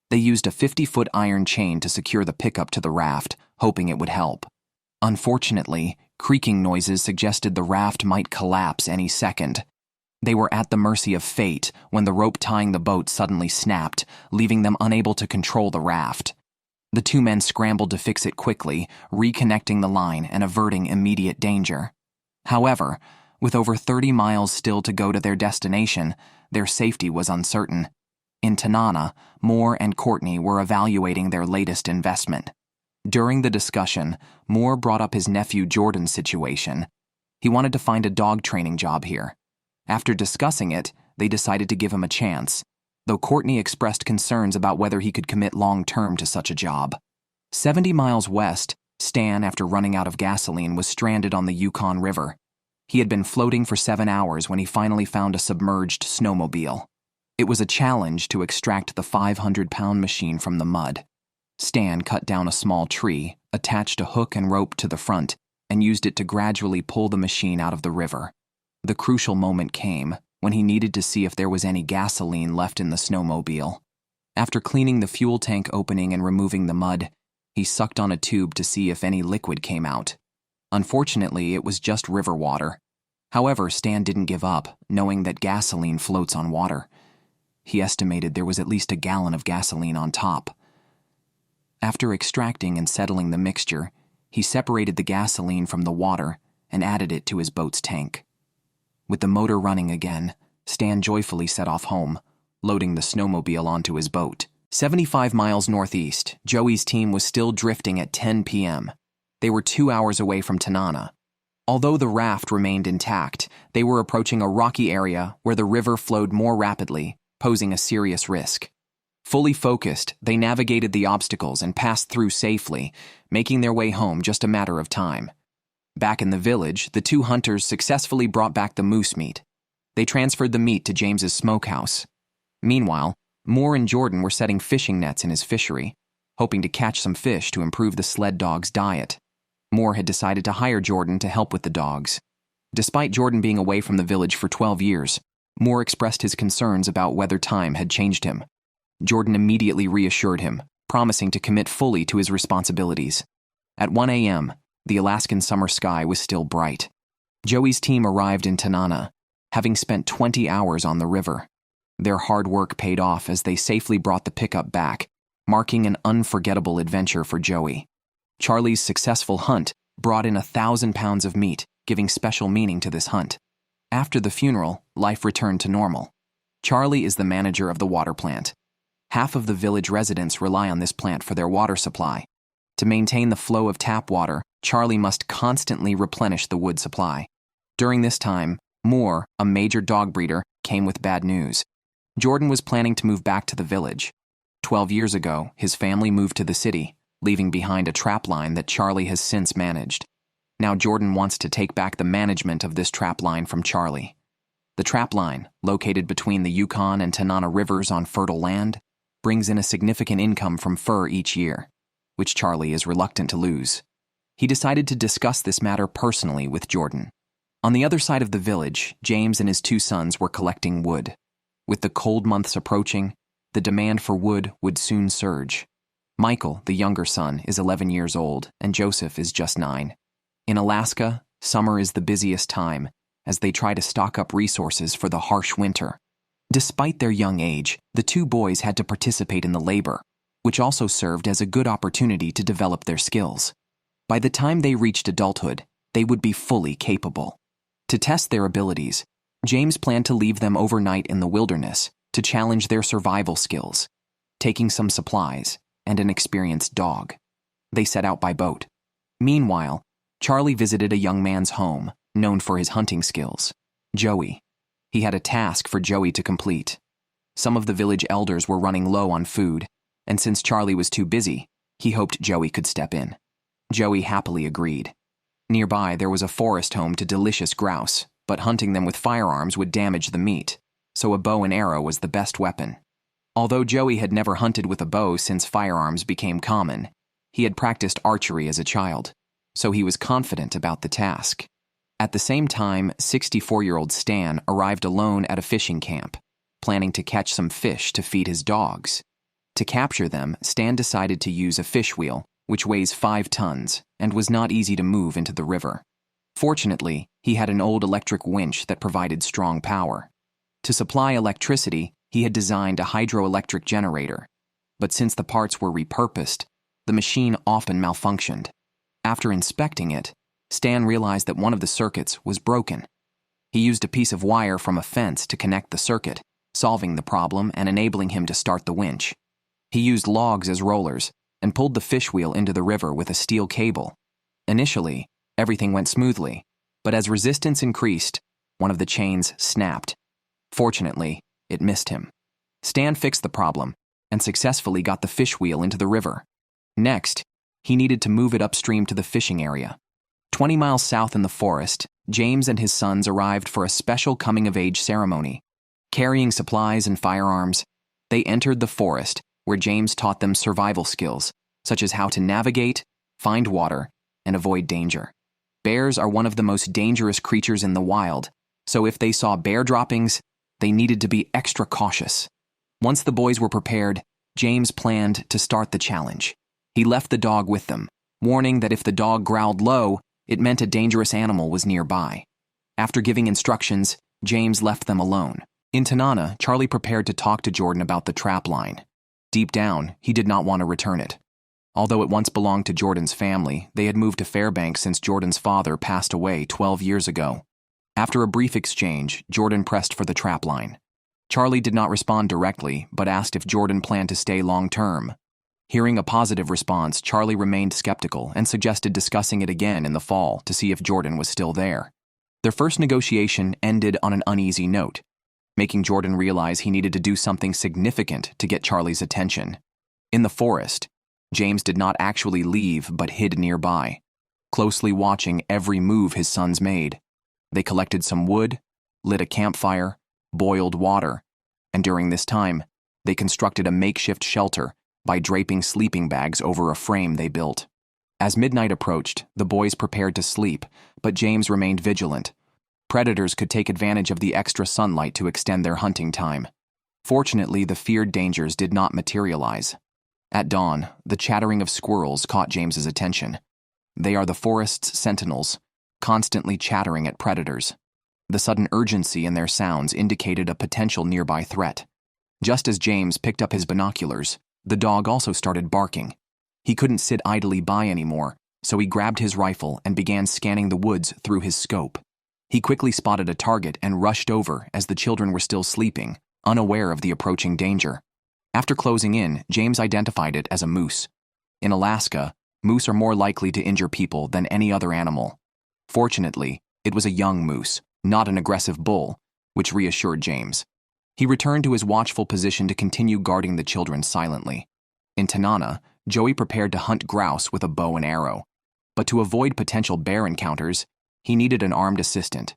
They used a 50-foot iron chain to secure the pickup to the raft, hoping it would help. Unfortunately, creaking noises suggested the raft might collapse any second. They were at the mercy of fate when the rope tying the boat suddenly snapped, leaving them unable to control the raft. The two men scrambled to fix it quickly, reconnecting the line and averting immediate danger. However, with over 30 miles still to go to their destination, their safety was uncertain. In Tanana, Moore and Courtney were evaluating their latest investment. During the discussion, Moore brought up his nephew Jordan's situation. He wanted to find a dog training job here. After discussing it, they decided to give him a chance, though Courtney expressed concerns about whether he could commit long-term to such a job. 70 miles west, Stan, after running out of gasoline, was stranded on the Yukon River. He had been floating for 7 hours when he finally found a submerged snowmobile. It was a challenge to extract the 500-pound machine from the mud. Stan cut down a small tree, attached a hook and rope to the front, and used it to gradually pull the machine out of the river. The crucial moment came when he needed to see if there was any gasoline left in the snowmobile. After cleaning the fuel tank opening and removing the mud, he sucked on a tube to see if any liquid came out. Unfortunately, it was just river water. However, Stan didn't give up, knowing that gasoline floats on water. He estimated there was at least a gallon of gasoline on top. After extracting and settling the mixture, he separated the gasoline from the water and added it to his boat's tank. With the motor running again, Stan joyfully set off home, loading the snowmobile onto his boat. 75 miles northeast, Joey's team was still drifting at 10 p.m. They were 2 hours away from Tanana. Although the raft remained intact, they were approaching a rocky area where the river flowed more rapidly, posing a serious risk. Fully focused, they navigated the obstacles and passed through safely, making their way home just a matter of time. Back in the village, the two hunters successfully brought back the moose meat. They transferred the meat to James's smokehouse. Meanwhile, Moore and Jordan were setting fishing nets in his fishery, hoping to catch some fish to improve the sled dog's diet. Moore had decided to hire Jordan to help with the dogs. Despite Jordan being away from the village for 12 years, Moore expressed his concerns about whether time had changed him. Jordan immediately reassured him, promising to commit fully to his responsibilities. At 1 a.m., the Alaskan summer sky was still bright. Joey's team arrived in Tanana, having spent 20 hours on the river. Their hard work paid off as they safely brought the pickup back, marking an unforgettable adventure for Joey. Charlie's successful hunt brought in 1,000 pounds of meat, giving special meaning to this hunt. After the funeral, life returned to normal. Charlie is the manager of the water plant. Half of the village residents rely on this plant for their water supply. To maintain the flow of tap water, Charlie must constantly replenish the wood supply. During this time, Moore, a major dog breeder, came with bad news. Jordan was planning to move back to the village. 12 years ago, his family moved to the city, leaving behind a trap line that Charlie has since managed. Now Jordan wants to take back the management of this trap line from Charlie. The trap line, located between the Yukon and Tanana rivers on fertile land, brings in a significant income from fur each year, which Charlie is reluctant to lose. He decided to discuss this matter personally with Jordan. On the other side of the village, James and his two sons were collecting wood. With the cold months approaching, the demand for wood would soon surge. Michael, the younger son, is 11 years old, and Joseph is just 9. In Alaska, summer is the busiest time, as they try to stock up resources for the harsh winter. Despite their young age, the two boys had to participate in the labor, which also served as a good opportunity to develop their skills. By the time they reached adulthood, they would be fully capable. To test their abilities, James planned to leave them overnight in the wilderness to challenge their survival skills, taking some supplies and an experienced dog. They set out by boat. Meanwhile, Charlie visited a young man's home, known for his hunting skills, Joey. He had a task for Joey to complete. Some of the village elders were running low on food, and since Charlie was too busy, he hoped Joey could step in. Joey happily agreed. Nearby, there was a forest home to delicious grouse, but hunting them with firearms would damage the meat, so a bow and arrow was the best weapon. Although Joey had never hunted with a bow since firearms became common, he had practiced archery as a child, so he was confident about the task. At the same time, 64-year-old Stan arrived alone at a fishing camp, planning to catch some fish to feed his dogs. To capture them, Stan decided to use a fish wheel, which weighs 5 tons and was not easy to move into the river. Fortunately, he had an old electric winch that provided strong power. To supply electricity, he had designed a hydroelectric generator, but since the parts were repurposed, the machine often malfunctioned. After inspecting it, Stan realized that one of the circuits was broken. He used a piece of wire from a fence to connect the circuit, solving the problem and enabling him to start the winch. He used logs as rollers and pulled the fish wheel into the river with a steel cable. Initially, everything went smoothly, but as resistance increased, one of the chains snapped. Fortunately, it missed him. Stan fixed the problem and successfully got the fish wheel into the river. Next, he needed to move it upstream to the fishing area. 20 miles south in the forest, James and his sons arrived for a special coming-of-age ceremony. Carrying supplies and firearms, they entered the forest, where James taught them survival skills, such as how to navigate, find water, and avoid danger. Bears are one of the most dangerous creatures in the wild, so if they saw bear droppings, they needed to be extra cautious. Once the boys were prepared, James planned to start the challenge. He left the dog with them, warning that if the dog growled low, it meant a dangerous animal was nearby. After giving instructions, James left them alone. In Tanana, Charlie prepared to talk to Jordan about the trap line. Deep down, he did not want to return it. Although it once belonged to Jordan's family, they had moved to Fairbanks since Jordan's father passed away 12 years ago. After a brief exchange, Jordan pressed for the trap line. Charlie did not respond directly, but asked if Jordan planned to stay long-term. Hearing a positive response, Charlie remained skeptical and suggested discussing it again in the fall to see if Jordan was still there. Their first negotiation ended on an uneasy note, making Jordan realize he needed to do something significant to get Charlie's attention. In the forest, James did not actually leave but hid nearby, closely watching every move his sons made. They collected some wood, lit a campfire, boiled water, and during this time, they constructed a makeshift shelter by draping sleeping bags over a frame they built. As midnight approached, the boys prepared to sleep, but James remained vigilant. Predators could take advantage of the extra sunlight to extend their hunting time. Fortunately, the feared dangers did not materialize. At dawn, the chattering of squirrels caught James's attention. They are the forest's sentinels, constantly chattering at predators. The sudden urgency in their sounds indicated a potential nearby threat. Just as James picked up his binoculars, the dog also started barking. He couldn't sit idly by anymore, so he grabbed his rifle and began scanning the woods through his scope. He quickly spotted a target and rushed over as the children were still sleeping, unaware of the approaching danger. After closing in, James identified it as a moose. In Alaska, moose are more likely to injure people than any other animal. Fortunately, it was a young moose, not an aggressive bull, which reassured James. He returned to his watchful position to continue guarding the children silently. In Tanana, Joey prepared to hunt grouse with a bow and arrow. But to avoid potential bear encounters, he needed an armed assistant.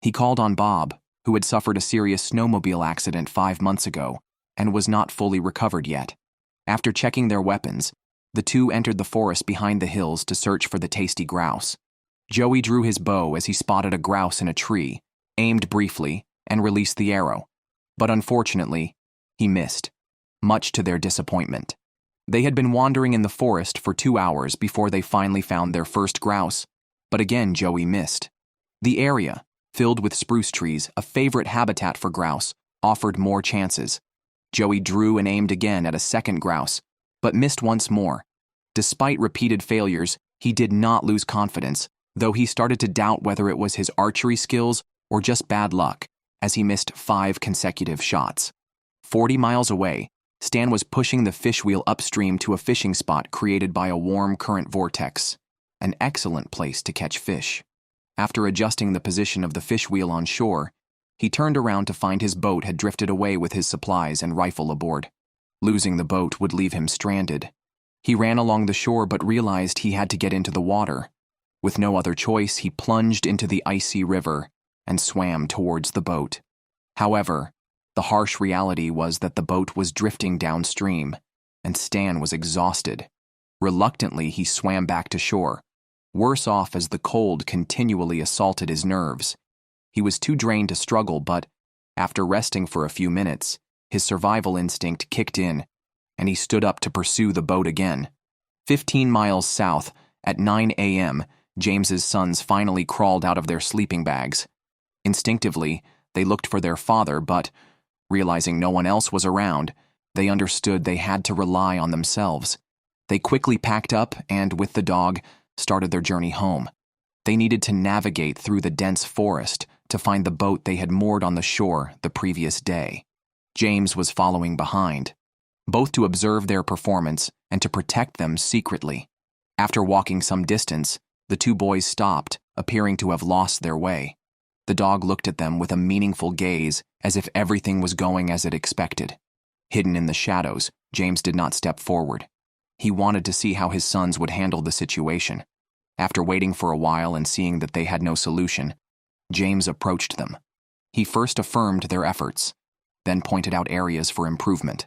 He called on Bob, who had suffered a serious snowmobile accident 5 months ago and was not fully recovered yet. After checking their weapons, the two entered the forest behind the hills to search for the tasty grouse. Joey drew his bow as he spotted a grouse in a tree, aimed briefly, and released the arrow. But unfortunately, he missed, much to their disappointment. They had been wandering in the forest for 2 hours before they finally found their first grouse, but again Joey missed. The area, filled with spruce trees, a favorite habitat for grouse, offered more chances. Joey drew and aimed again at a second grouse, but missed once more. Despite repeated failures, he did not lose confidence, though he started to doubt whether it was his archery skills or just bad luck, as he missed 5 consecutive shots. 40 miles away, Stan was pushing the fish wheel upstream to a fishing spot created by a warm current vortex, an excellent place to catch fish. After adjusting the position of the fish wheel on shore, he turned around to find his boat had drifted away with his supplies and rifle aboard. Losing the boat would leave him stranded. He ran along the shore but realized he had to get into the water. With no other choice, he plunged into the icy river and swam towards the boat. However, the harsh reality was that the boat was drifting downstream, and Stan was exhausted. Reluctantly, he swam back to shore, worse off as the cold continually assaulted his nerves. He was too drained to struggle, but after resting for a few minutes, his survival instinct kicked in, and he stood up to pursue the boat again. 15 miles south, at 9 a.m., James's sons finally crawled out of their sleeping bags. Instinctively, they looked for their father, but, realizing no one else was around, they understood they had to rely on themselves. They quickly packed up and, with the dog, started their journey home. They needed to navigate through the dense forest to find the boat they had moored on the shore the previous day. James was following behind, both to observe their performance and to protect them secretly. After walking some distance, the two boys stopped, appearing to have lost their way. The dog looked at them with a meaningful gaze, as if everything was going as it expected. Hidden in the shadows, James did not step forward. He wanted to see how his sons would handle the situation. After waiting for a while and seeing that they had no solution, James approached them. He first affirmed their efforts, then pointed out areas for improvement.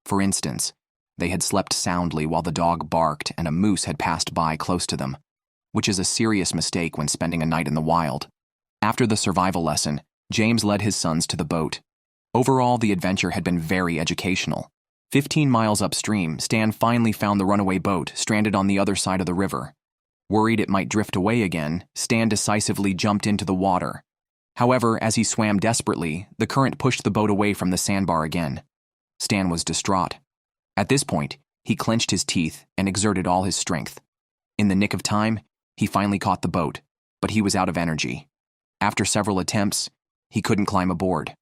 For instance, they had slept soundly while the dog barked and a moose had passed by close to them, which is a serious mistake when spending a night in the wild. After the survival lesson, James led his sons to the boat. Overall, the adventure had been very educational. 15 miles upstream, Stan finally found the runaway boat stranded on the other side of the river. Worried it might drift away again, Stan decisively jumped into the water. However, as he swam desperately, the current pushed the boat away from the sandbar again. Stan was distraught. At this point, he clenched his teeth and exerted all his strength. In the nick of time, he finally caught the boat, but he was out of energy. After several attempts, he couldn't climb aboard.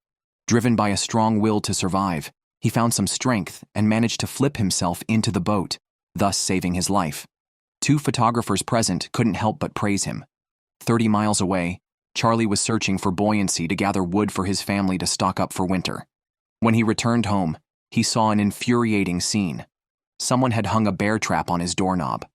Driven by a strong will to survive, he found some strength and managed to flip himself into the boat, thus saving his life. 2 photographers present couldn't help but praise him. 30 miles away, Charlie was searching for buoyancy to gather wood for his family to stock up for winter. When he returned home, he saw an infuriating scene. Someone had hung a bear trap on his doorknob.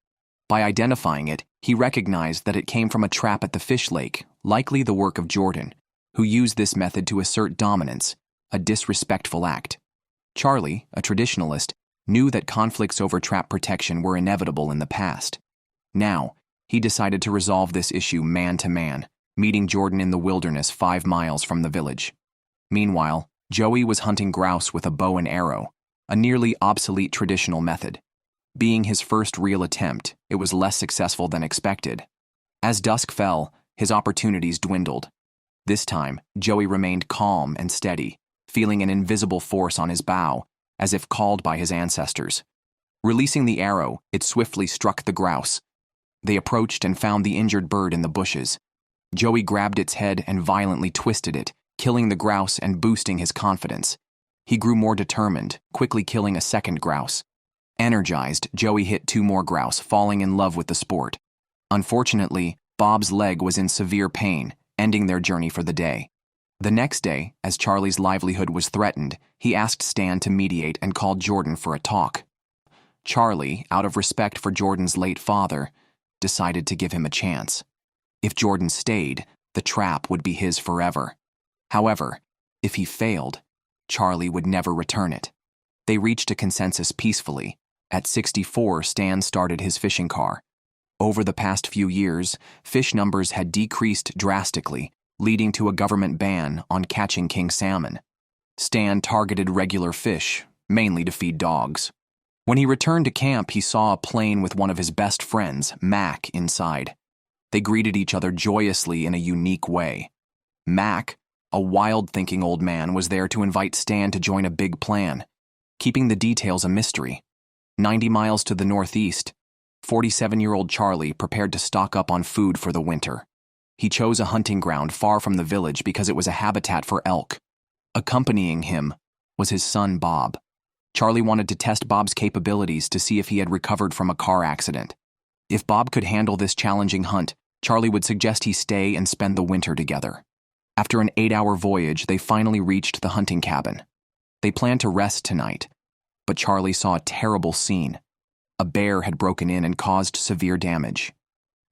By identifying it, he recognized that it came from a trap at the fish lake, likely the work of Jordan, who used this method to assert dominance, a disrespectful act. Charlie, a traditionalist, knew that conflicts over trap protection were inevitable in the past. Now, he decided to resolve this issue man to man, meeting Jordan in the wilderness 5 miles from the village. Meanwhile, Joey was hunting grouse with a bow and arrow, a nearly obsolete traditional method. Being his first real attempt, it was less successful than expected. As dusk fell, his opportunities dwindled. This time, Joey remained calm and steady, feeling an invisible force on his bow, as if called by his ancestors. Releasing the arrow, it swiftly struck the grouse. They approached and found the injured bird in the bushes. Joey grabbed its head and violently twisted it, killing the grouse and boosting his confidence. He grew more determined, quickly killing a second grouse. Energized, Joey hit 2 more grouse, falling in love with the sport. Unfortunately, Bob's leg was in severe pain, ending their journey for the day. The next day, as Charlie's livelihood was threatened, he asked Stan to mediate and called Jordan for a talk. Charlie, out of respect for Jordan's late father, decided to give him a chance. If Jordan stayed, the trap would be his forever. However, if he failed, Charlie would never return it. They reached a consensus peacefully. At 64, Stan started his fishing car. Over the past few years, fish numbers had decreased drastically, leading to a government ban on catching king salmon. Stan targeted regular fish, mainly to feed dogs. When he returned to camp, he saw a plane with one of his best friends, Mac, inside. They greeted each other joyously in a unique way. Mac, a wild-thinking old man, was there to invite Stan to join a big plan, keeping the details a mystery. 90 miles to the northeast, 47-year-old Charlie prepared to stock up on food for the winter. He chose a hunting ground far from the village because it was a habitat for elk. Accompanying him was his son, Bob. Charlie wanted to test Bob's capabilities to see if he had recovered from a car accident. If Bob could handle this challenging hunt, Charlie would suggest he stay and spend the winter together. After an 8-hour voyage, they finally reached the hunting cabin. They planned to rest tonight, but Charlie saw a terrible scene. A bear had broken in and caused severe damage.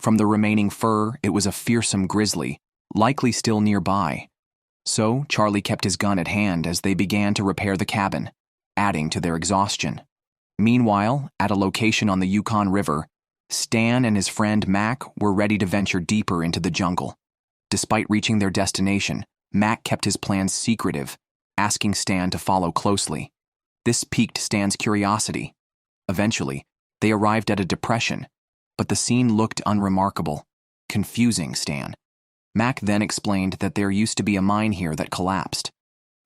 From the remaining fur, it was a fearsome grizzly, likely still nearby. So, Charlie kept his gun at hand as they began to repair the cabin, adding to their exhaustion. Meanwhile, at a location on the Yukon River, Stan and his friend Mac were ready to venture deeper into the jungle. Despite reaching their destination, Mac kept his plans secretive, asking Stan to follow closely. This piqued Stan's curiosity. Eventually, they arrived at a depression, but the scene looked unremarkable, confusing Stan. Mac then explained that there used to be a mine here that collapsed.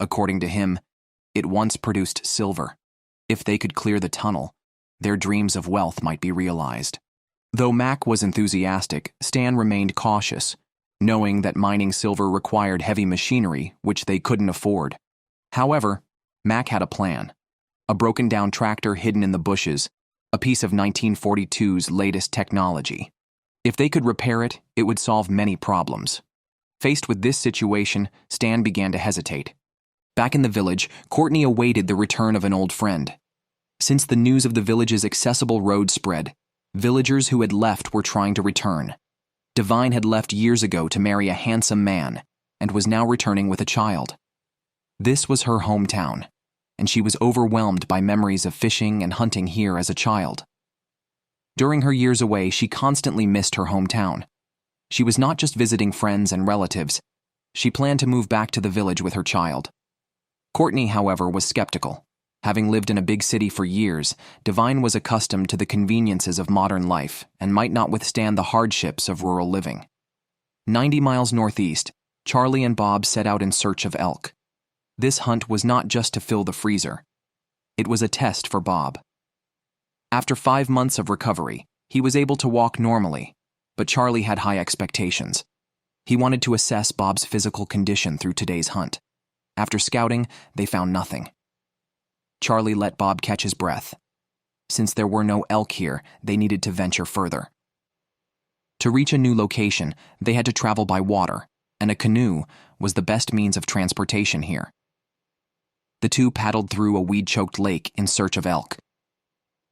According to him, it once produced silver. If they could clear the tunnel, their dreams of wealth might be realized. Though Mac was enthusiastic, Stan remained cautious, knowing that mining silver required heavy machinery, which they couldn't afford. However, Mac had a plan. A broken-down tractor hidden in the bushes, a piece of 1942's latest technology. If they could repair it, it would solve many problems. Faced with this situation, Stan began to hesitate. Back in the village, Courtney awaited the return of an old friend. Since the news of the village's accessible road spread, villagers who had left were trying to return. Divine had left years ago to marry a handsome man and was now returning with a child. This was her hometown, and she was overwhelmed by memories of fishing and hunting here as a child. During her years away, she constantly missed her hometown. She was not just visiting friends and relatives. She planned to move back to the village with her child. Courtney, however, was skeptical. Having lived in a big city for years, Divine was accustomed to the conveniences of modern life and might not withstand the hardships of rural living. 90 miles northeast, Charlie and Bob set out in search of elk. This hunt was not just to fill the freezer. It was a test for Bob. After 5 months of recovery, he was able to walk normally, but Charlie had high expectations. He wanted to assess Bob's physical condition through today's hunt. After scouting, they found nothing. Charlie let Bob catch his breath. Since there were no elk here, they needed to venture further. To reach a new location, they had to travel by water, and a canoe was the best means of transportation here. The two paddled through a weed-choked lake in search of elk.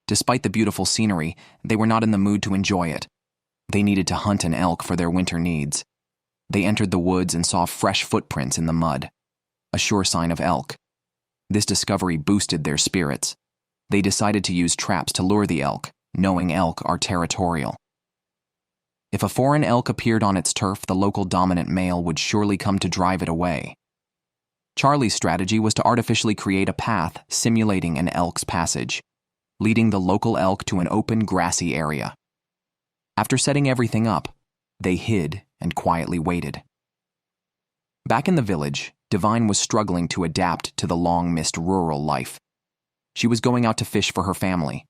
Despite the beautiful scenery, they were not in the mood to enjoy it. They needed to hunt an elk for their winter needs. They entered the woods and saw fresh footprints in the mud, a sure sign of elk. This discovery boosted their spirits. They decided to use traps to lure the elk, knowing elk are territorial. If a foreign elk appeared on its turf, the local dominant male would surely come to drive it away. Charlie's strategy was to artificially create a path simulating an elk's passage, leading the local elk to an open, grassy area. After setting everything up, they hid and quietly waited. Back in the village, Divine was struggling to adapt to the long-missed rural life. She was going out to fish for her family.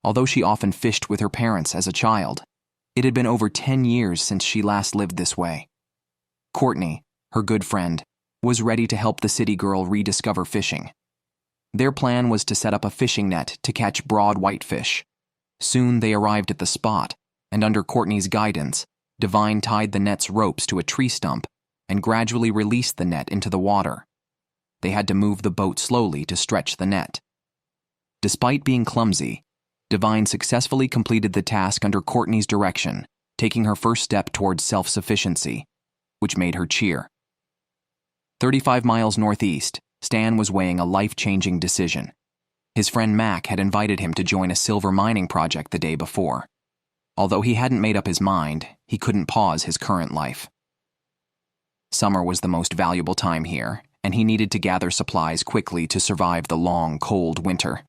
Although she often fished with her parents as a child, it had been over 10 years since she last lived this way. Courtney, her good friend, was ready to help the city girl rediscover fishing. Their plan was to set up a fishing net to catch broad whitefish. Soon they arrived at the spot, and under Courtney's guidance, Divine tied the net's ropes to a tree stump and gradually released the net into the water. They had to move the boat slowly to stretch the net. Despite being clumsy, Divine successfully completed the task under Courtney's direction, taking her first step towards self-sufficiency, which made her cheer. 35 miles northeast, Stan was weighing a life-changing decision. His friend Mac had invited him to join a silver mining project the day before. Although he hadn't made up his mind, he couldn't pause his current life. Summer was the most valuable time here, and he needed to gather supplies quickly to survive the long, cold winter.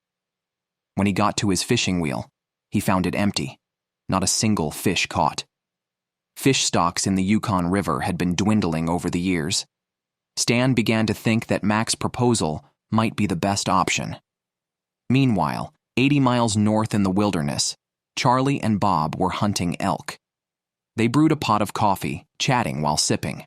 When he got to his fishing wheel, he found it empty. Not a single fish caught. Fish stocks in the Yukon River had been dwindling over the years. Stan began to think that Mac's proposal might be the best option. Meanwhile, 80 miles north in the wilderness, Charlie and Bob were hunting elk. They brewed a pot of coffee, chatting while sipping.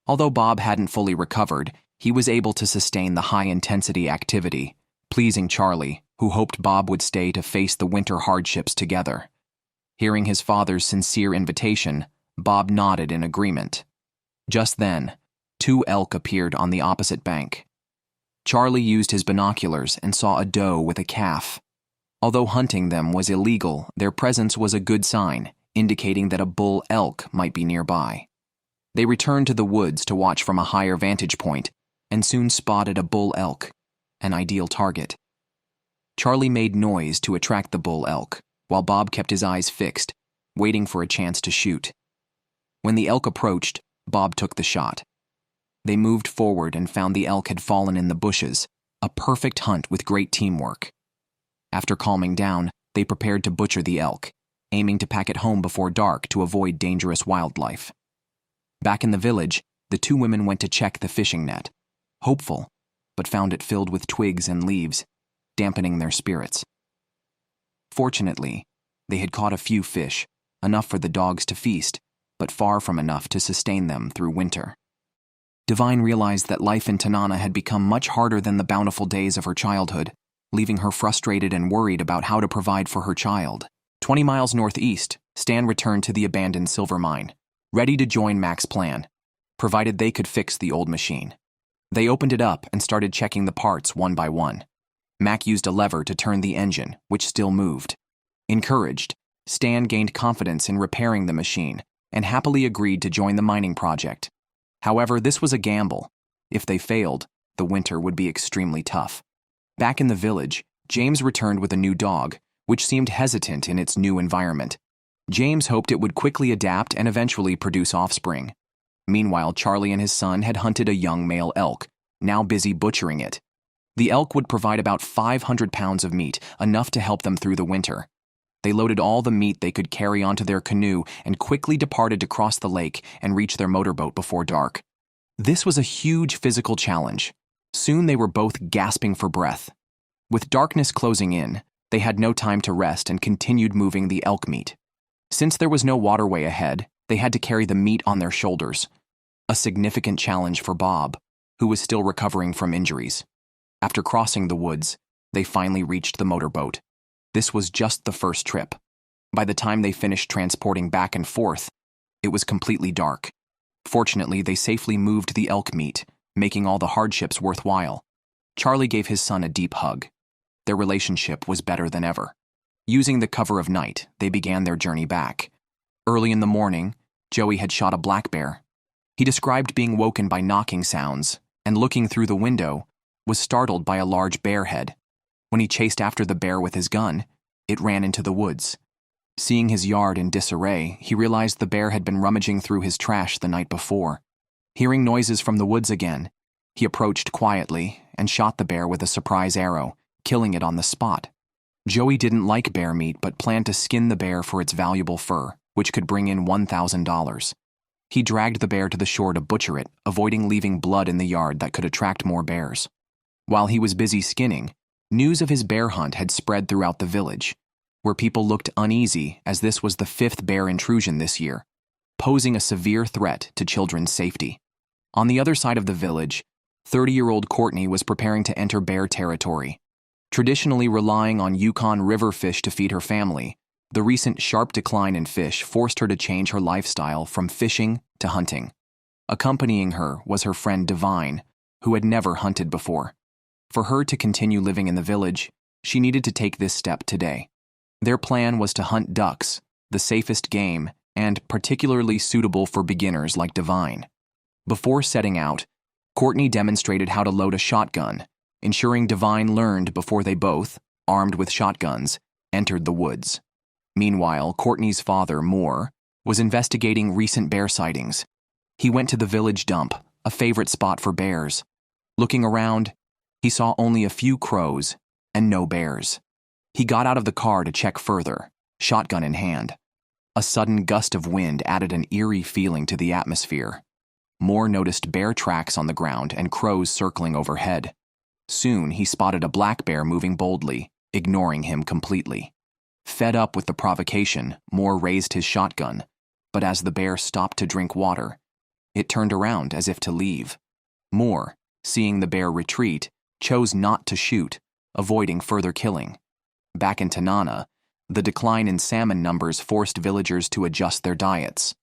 Although Bob hadn't fully recovered, he was able to sustain the high-intensity activity, pleasing Charlie, who hoped Bob would stay to face the winter hardships together. Hearing his father's sincere invitation, Bob nodded in agreement. Just then, 2 elk appeared on the opposite bank. Charlie used his binoculars and saw a doe with a calf. Although hunting them was illegal, their presence was a good sign, indicating that a bull elk might be nearby. They returned to the woods to watch from a higher vantage point and soon spotted a bull elk, an ideal target. Charlie made noise to attract the bull elk, while Bob kept his eyes fixed, waiting for a chance to shoot. When the elk approached, Bob took the shot. They moved forward and found the elk had fallen in the bushes, a perfect hunt with great teamwork. After calming down, they prepared to butcher the elk, aiming to pack it home before dark to avoid dangerous wildlife. Back in the village, the 2 women went to check the fishing net, hopeful, but found it filled with twigs and leaves, dampening their spirits. Fortunately, they had caught a few fish, enough for the dogs to feast, but far from enough to sustain them through winter. Divine realized that life in Tanana had become much harder than the bountiful days of her childhood, leaving her frustrated and worried about how to provide for her child. 20 miles northeast, Stan returned to the abandoned silver mine, ready to join Mac's plan, provided they could fix the old machine. They opened it up and started checking the parts one by one. Mac used a lever to turn the engine, which still moved. Encouraged, Stan gained confidence in repairing the machine and happily agreed to join the mining project. However, this was a gamble. If they failed, the winter would be extremely tough. Back in the village, James returned with a new dog, which seemed hesitant in its new environment. James hoped it would quickly adapt and eventually produce offspring. Meanwhile, Charlie and his son had hunted a young male elk, now busy butchering it. The elk would provide about 500 pounds of meat, enough to help them through the winter. They loaded all the meat they could carry onto their canoe and quickly departed to cross the lake and reach their motorboat before dark. This was a huge physical challenge. Soon they were both gasping for breath. With darkness closing in, they had no time to rest and continued moving the elk meat. Since there was no waterway ahead, they had to carry the meat on their shoulders. A significant challenge for Bob, who was still recovering from injuries. After crossing the woods, they finally reached the motorboat. This was just the first trip. By the time they finished transporting back and forth, it was completely dark. Fortunately, they safely moved the elk meat, making all the hardships worthwhile. Charlie gave his son a deep hug. Their relationship was better than ever. Using the cover of night, they began their journey back. Early in the morning, Joey had shot a black bear. He described being woken by knocking sounds, and looking through the window, was startled by a large bear head. When he chased after the bear with his gun, it ran into the woods. Seeing his yard in disarray, he realized the bear had been rummaging through his trash the night before. Hearing noises from the woods again, he approached quietly and shot the bear with a surprise arrow, killing it on the spot. Joey didn't like bear meat but planned to skin the bear for its valuable fur, which could bring in $1,000. He dragged the bear to the shore to butcher it, avoiding leaving blood in the yard that could attract more bears. While he was busy skinning, news of his bear hunt had spread throughout the village, where people looked uneasy as this was the 5th bear intrusion this year, posing a severe threat to children's safety. On the other side of the village, 30-year-old Courtney was preparing to enter bear territory. Traditionally relying on Yukon River fish to feed her family, the recent sharp decline in fish forced her to change her lifestyle from fishing to hunting. Accompanying her was her friend Divine, who had never hunted before. For her to continue living in the village, she needed to take this step today. Their plan was to hunt ducks, the safest game, and particularly suitable for beginners like Divine. Before setting out, Courtney demonstrated how to load a shotgun, ensuring Divine learned before they both, armed with shotguns, entered the woods. Meanwhile, Courtney's father, Moore, was investigating recent bear sightings. He went to the village dump, a favorite spot for bears. Looking around, he saw only a few crows and no bears. He got out of the car to check further, shotgun in hand. A sudden gust of wind added an eerie feeling to the atmosphere. Moore noticed bear tracks on the ground and crows circling overhead. Soon he spotted a black bear moving boldly, ignoring him completely. Fed up with the provocation, Moore raised his shotgun, but as the bear stopped to drink water, it turned around as if to leave. Moore, seeing the bear retreat, chose not to shoot, avoiding further killing. Back in Tanana, the decline in salmon numbers forced villagers to adjust their diets.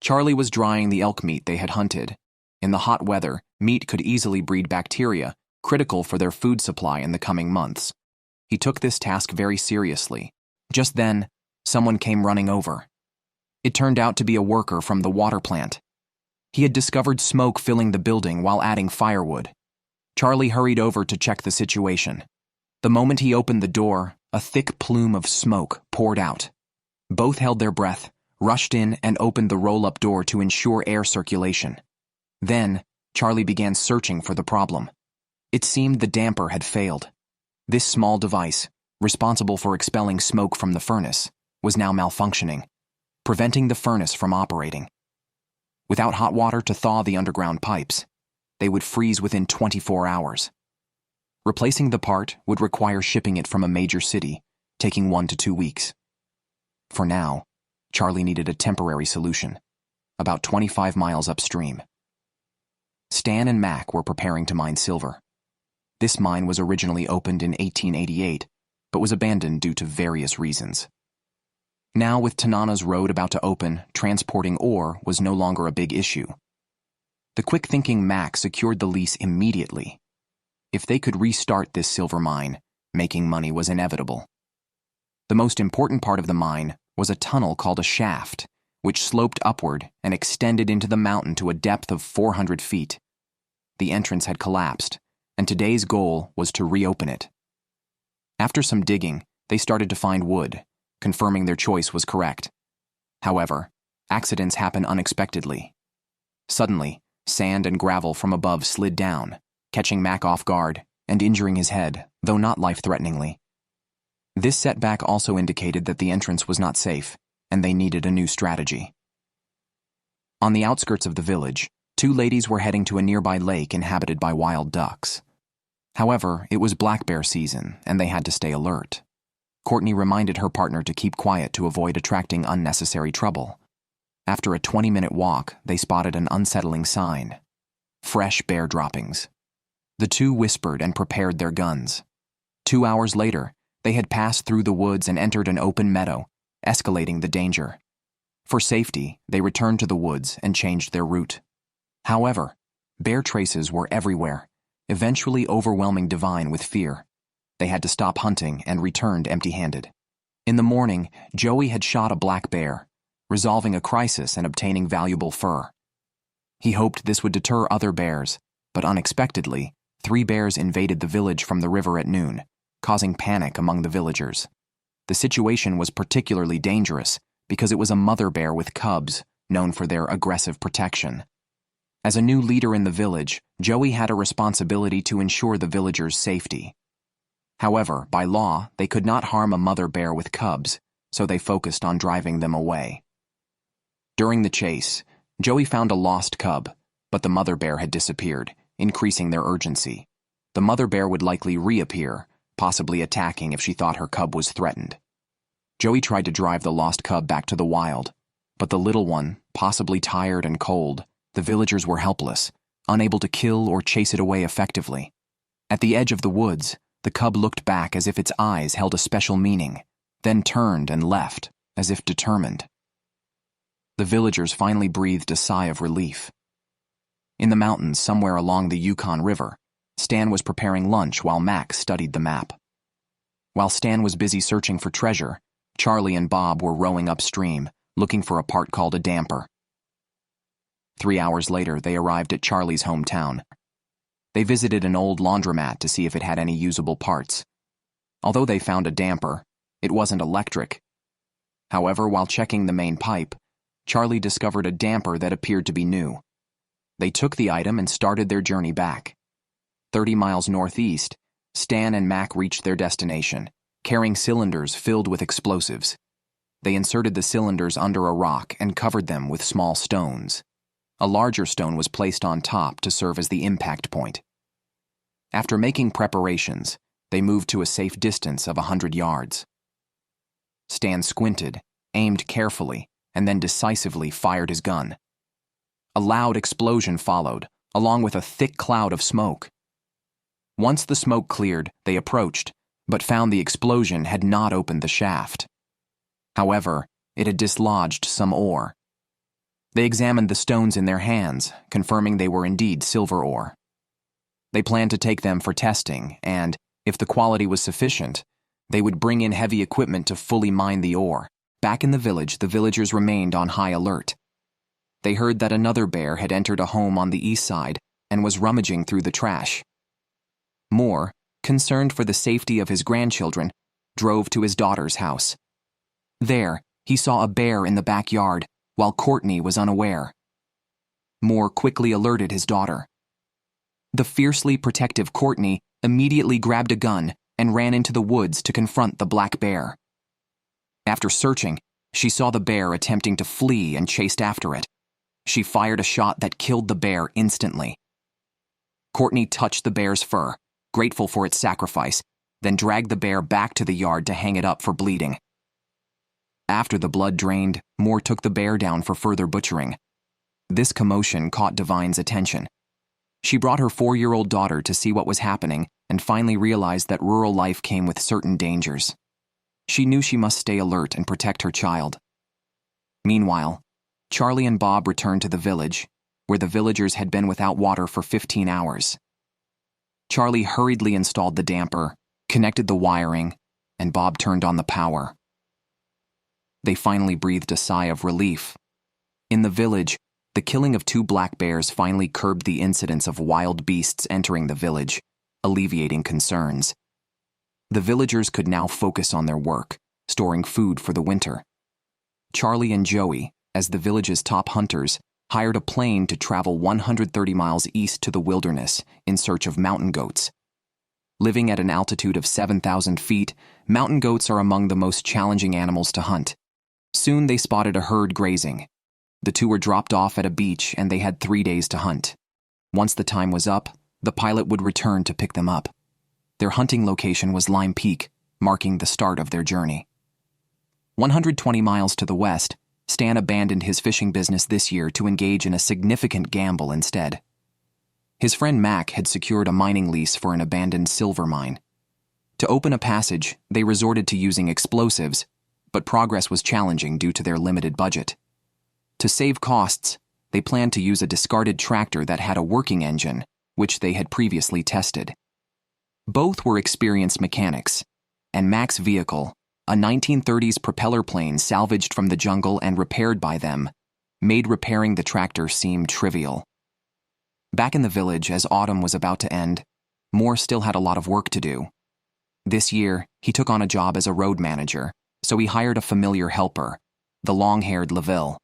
Charlie was drying the elk meat they had hunted. In the hot weather, meat could easily breed bacteria, critical for their food supply in the coming months. He took this task very seriously. Just then, someone came running over. It turned out to be a worker from the water plant. He had discovered smoke filling the building while adding firewood. Charlie hurried over to check the situation. The moment he opened the door, a thick plume of smoke poured out. Both held their breath, rushed in, and opened the roll-up door to ensure air circulation. Then, Charlie began searching for the problem. It seemed the damper had failed. This small device, responsible for expelling smoke from the furnace, was now malfunctioning, preventing the furnace from operating. Without hot water to thaw the underground pipes, they would freeze within 24 hours. Replacing the part would require shipping it from a major city, taking 1 to 2 weeks. For now, Charlie needed a temporary solution, about 25 miles upstream. Stan and Mac were preparing to mine silver. This mine was originally opened in 1888, but was abandoned due to various reasons. Now, with Tanana's road about to open, transporting ore was no longer a big issue. The quick-thinking Mac secured the lease immediately. If they could restart this silver mine, making money was inevitable. The most important part of the mine was a tunnel called a shaft, which sloped upward and extended into the mountain to a depth of 400 feet. The entrance had collapsed, and today's goal was to reopen it. After some digging, they started to find wood, confirming their choice was correct. However, accidents happen unexpectedly. Suddenly, sand and gravel from above slid down, catching Mac off guard and injuring his head, though not life-threateningly. This setback also indicated that the entrance was not safe, and they needed a new strategy. On the outskirts of the village, two ladies were heading to a nearby lake inhabited by wild ducks. However, it was black bear season, and they had to stay alert. Courtney reminded her partner to keep quiet to avoid attracting unnecessary trouble. After a 20-minute walk, they spotted an unsettling sign: fresh bear droppings. The two whispered and prepared their guns. 2 hours later, they had passed through the woods and entered an open meadow, escalating the danger. For safety, they returned to the woods and changed their route. However, bear traces were everywhere, eventually overwhelming Divine with fear. They had to stop hunting and returned empty-handed. In the morning, Joey had shot a black bear, resolving a crisis and obtaining valuable fur. He hoped this would deter other bears, but unexpectedly, 3 bears invaded the village from the river at noon, causing panic among the villagers. The situation was particularly dangerous because it was a mother bear with cubs, known for their aggressive protection. As a new leader in the village, Joey had a responsibility to ensure the villagers' safety. However, by law, they could not harm a mother bear with cubs, so they focused on driving them away. During the chase, Joey found a lost cub, but the mother bear had disappeared, increasing their urgency. The mother bear would likely reappear, possibly attacking if she thought her cub was threatened. Joey tried to drive the lost cub back to the wild, but the little one, possibly tired and cold, the villagers were helpless, unable to kill or chase it away effectively. At the edge of the woods, the cub looked back as if its eyes held a special meaning, then turned and left, as if determined. The villagers finally breathed a sigh of relief. In the mountains somewhere along the Yukon River, Stan was preparing lunch while Mac studied the map. While Stan was busy searching for treasure, Charlie and Bob were rowing upstream, looking for a part called a damper. 3 hours later, they arrived at Charlie's hometown. They visited an old laundromat to see if it had any usable parts. Although they found a damper, it wasn't electric. However, while checking the main pipe, Charlie discovered a damper that appeared to be new. They took the item and started their journey back. 30 miles northeast, Stan and Mac reached their destination, carrying cylinders filled with explosives. They inserted the cylinders under a rock and covered them with small stones. A larger stone was placed on top to serve as the impact point. After making preparations, they moved to a safe distance of 100 yards. Stan squinted, aimed carefully, and then decisively fired his gun. A loud explosion followed, along with a thick cloud of smoke. Once the smoke cleared, they approached, but found the explosion had not opened the shaft. However, it had dislodged some ore. They examined the stones in their hands, confirming they were indeed silver ore. They planned to take them for testing, and, if the quality was sufficient, they would bring in heavy equipment to fully mine the ore. Back in the village, the villagers remained on high alert. They heard that another bear had entered a home on the east side and was rummaging through the trash. Moore, concerned for the safety of his grandchildren, drove to his daughter's house. There, he saw a bear in the backyard, while Courtney was unaware. Moore quickly alerted his daughter. The fiercely protective Courtney immediately grabbed a gun and ran into the woods to confront the black bear. After searching, she saw the bear attempting to flee and chased after it. She fired a shot that killed the bear instantly. Courtney touched the bear's fur, grateful for its sacrifice, then dragged the bear back to the yard to hang it up for bleeding. After the blood drained, Moore took the bear down for further butchering. This commotion caught Divine's attention. She brought her 4-year-old daughter to see what was happening and finally realized that rural life came with certain dangers. She knew she must stay alert and protect her child. Meanwhile, Charlie and Bob returned to the village, where the villagers had been without water for 15 hours. Charlie hurriedly installed the damper, connected the wiring, and Bob turned on the power. They finally breathed a sigh of relief. In the village, the killing of 2 black bears finally curbed the incidence of wild beasts entering the village, alleviating concerns. The villagers could now focus on their work, storing food for the winter. Charlie and Joey, as the village's top hunters, hired a plane to travel 130 miles east to the wilderness in search of mountain goats. Living at an altitude of 7,000 feet, mountain goats are among the most challenging animals to hunt. Soon they spotted a herd grazing. The 2 were dropped off at a beach and they had 3 days to hunt. Once the time was up, the pilot would return to pick them up. Their hunting location was Lime Peak, marking the start of their journey. 120 miles to the west, Stan abandoned his fishing business this year to engage in a significant gamble instead. His friend Mac had secured a mining lease for an abandoned silver mine. To open a passage, they resorted to using explosives, but progress was challenging due to their limited budget. To save costs, they planned to use a discarded tractor that had a working engine, which they had previously tested. Both were experienced mechanics, and Mac's vehicle, a 1930s propeller plane salvaged from the jungle and repaired by them, made repairing the tractor seem trivial. Back in the village, as autumn was about to end, Moore still had a lot of work to do. This year, he took on a job as a road manager, so he hired a familiar helper, the long-haired LaVille.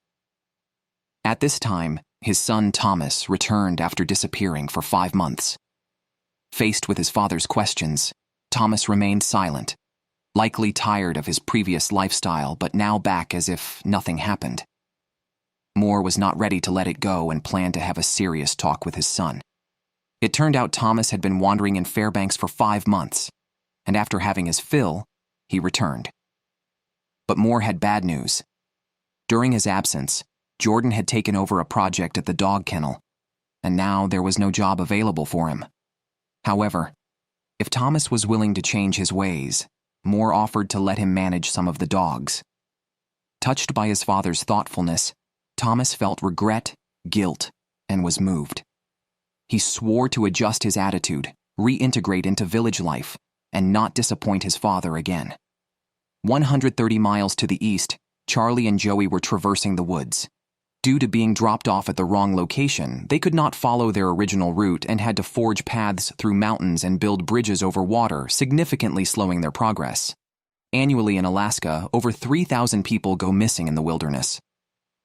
At this time, his son Thomas returned after disappearing for 5 months. Faced with his father's questions, Thomas remained silent, likely tired of his previous lifestyle but now back as if nothing happened. Moore was not ready to let it go and planned to have a serious talk with his son. It turned out Thomas had been wandering in Fairbanks for 5 months, and after having his fill, he returned. But Moore had bad news. During his absence, Jordan had taken over a project at the dog kennel, and now there was no job available for him. However, if Thomas was willing to change his ways, Moore offered to let him manage some of the dogs. Touched by his father's thoughtfulness, Thomas felt regret, guilt, and was moved. He swore to adjust his attitude, reintegrate into village life, and not disappoint his father again. 130 miles to the east, Charlie and Joey were traversing the woods. Due to being dropped off at the wrong location, they could not follow their original route and had to forge paths through mountains and build bridges over water, significantly slowing their progress. Annually in Alaska, over 3,000 people go missing in the wilderness.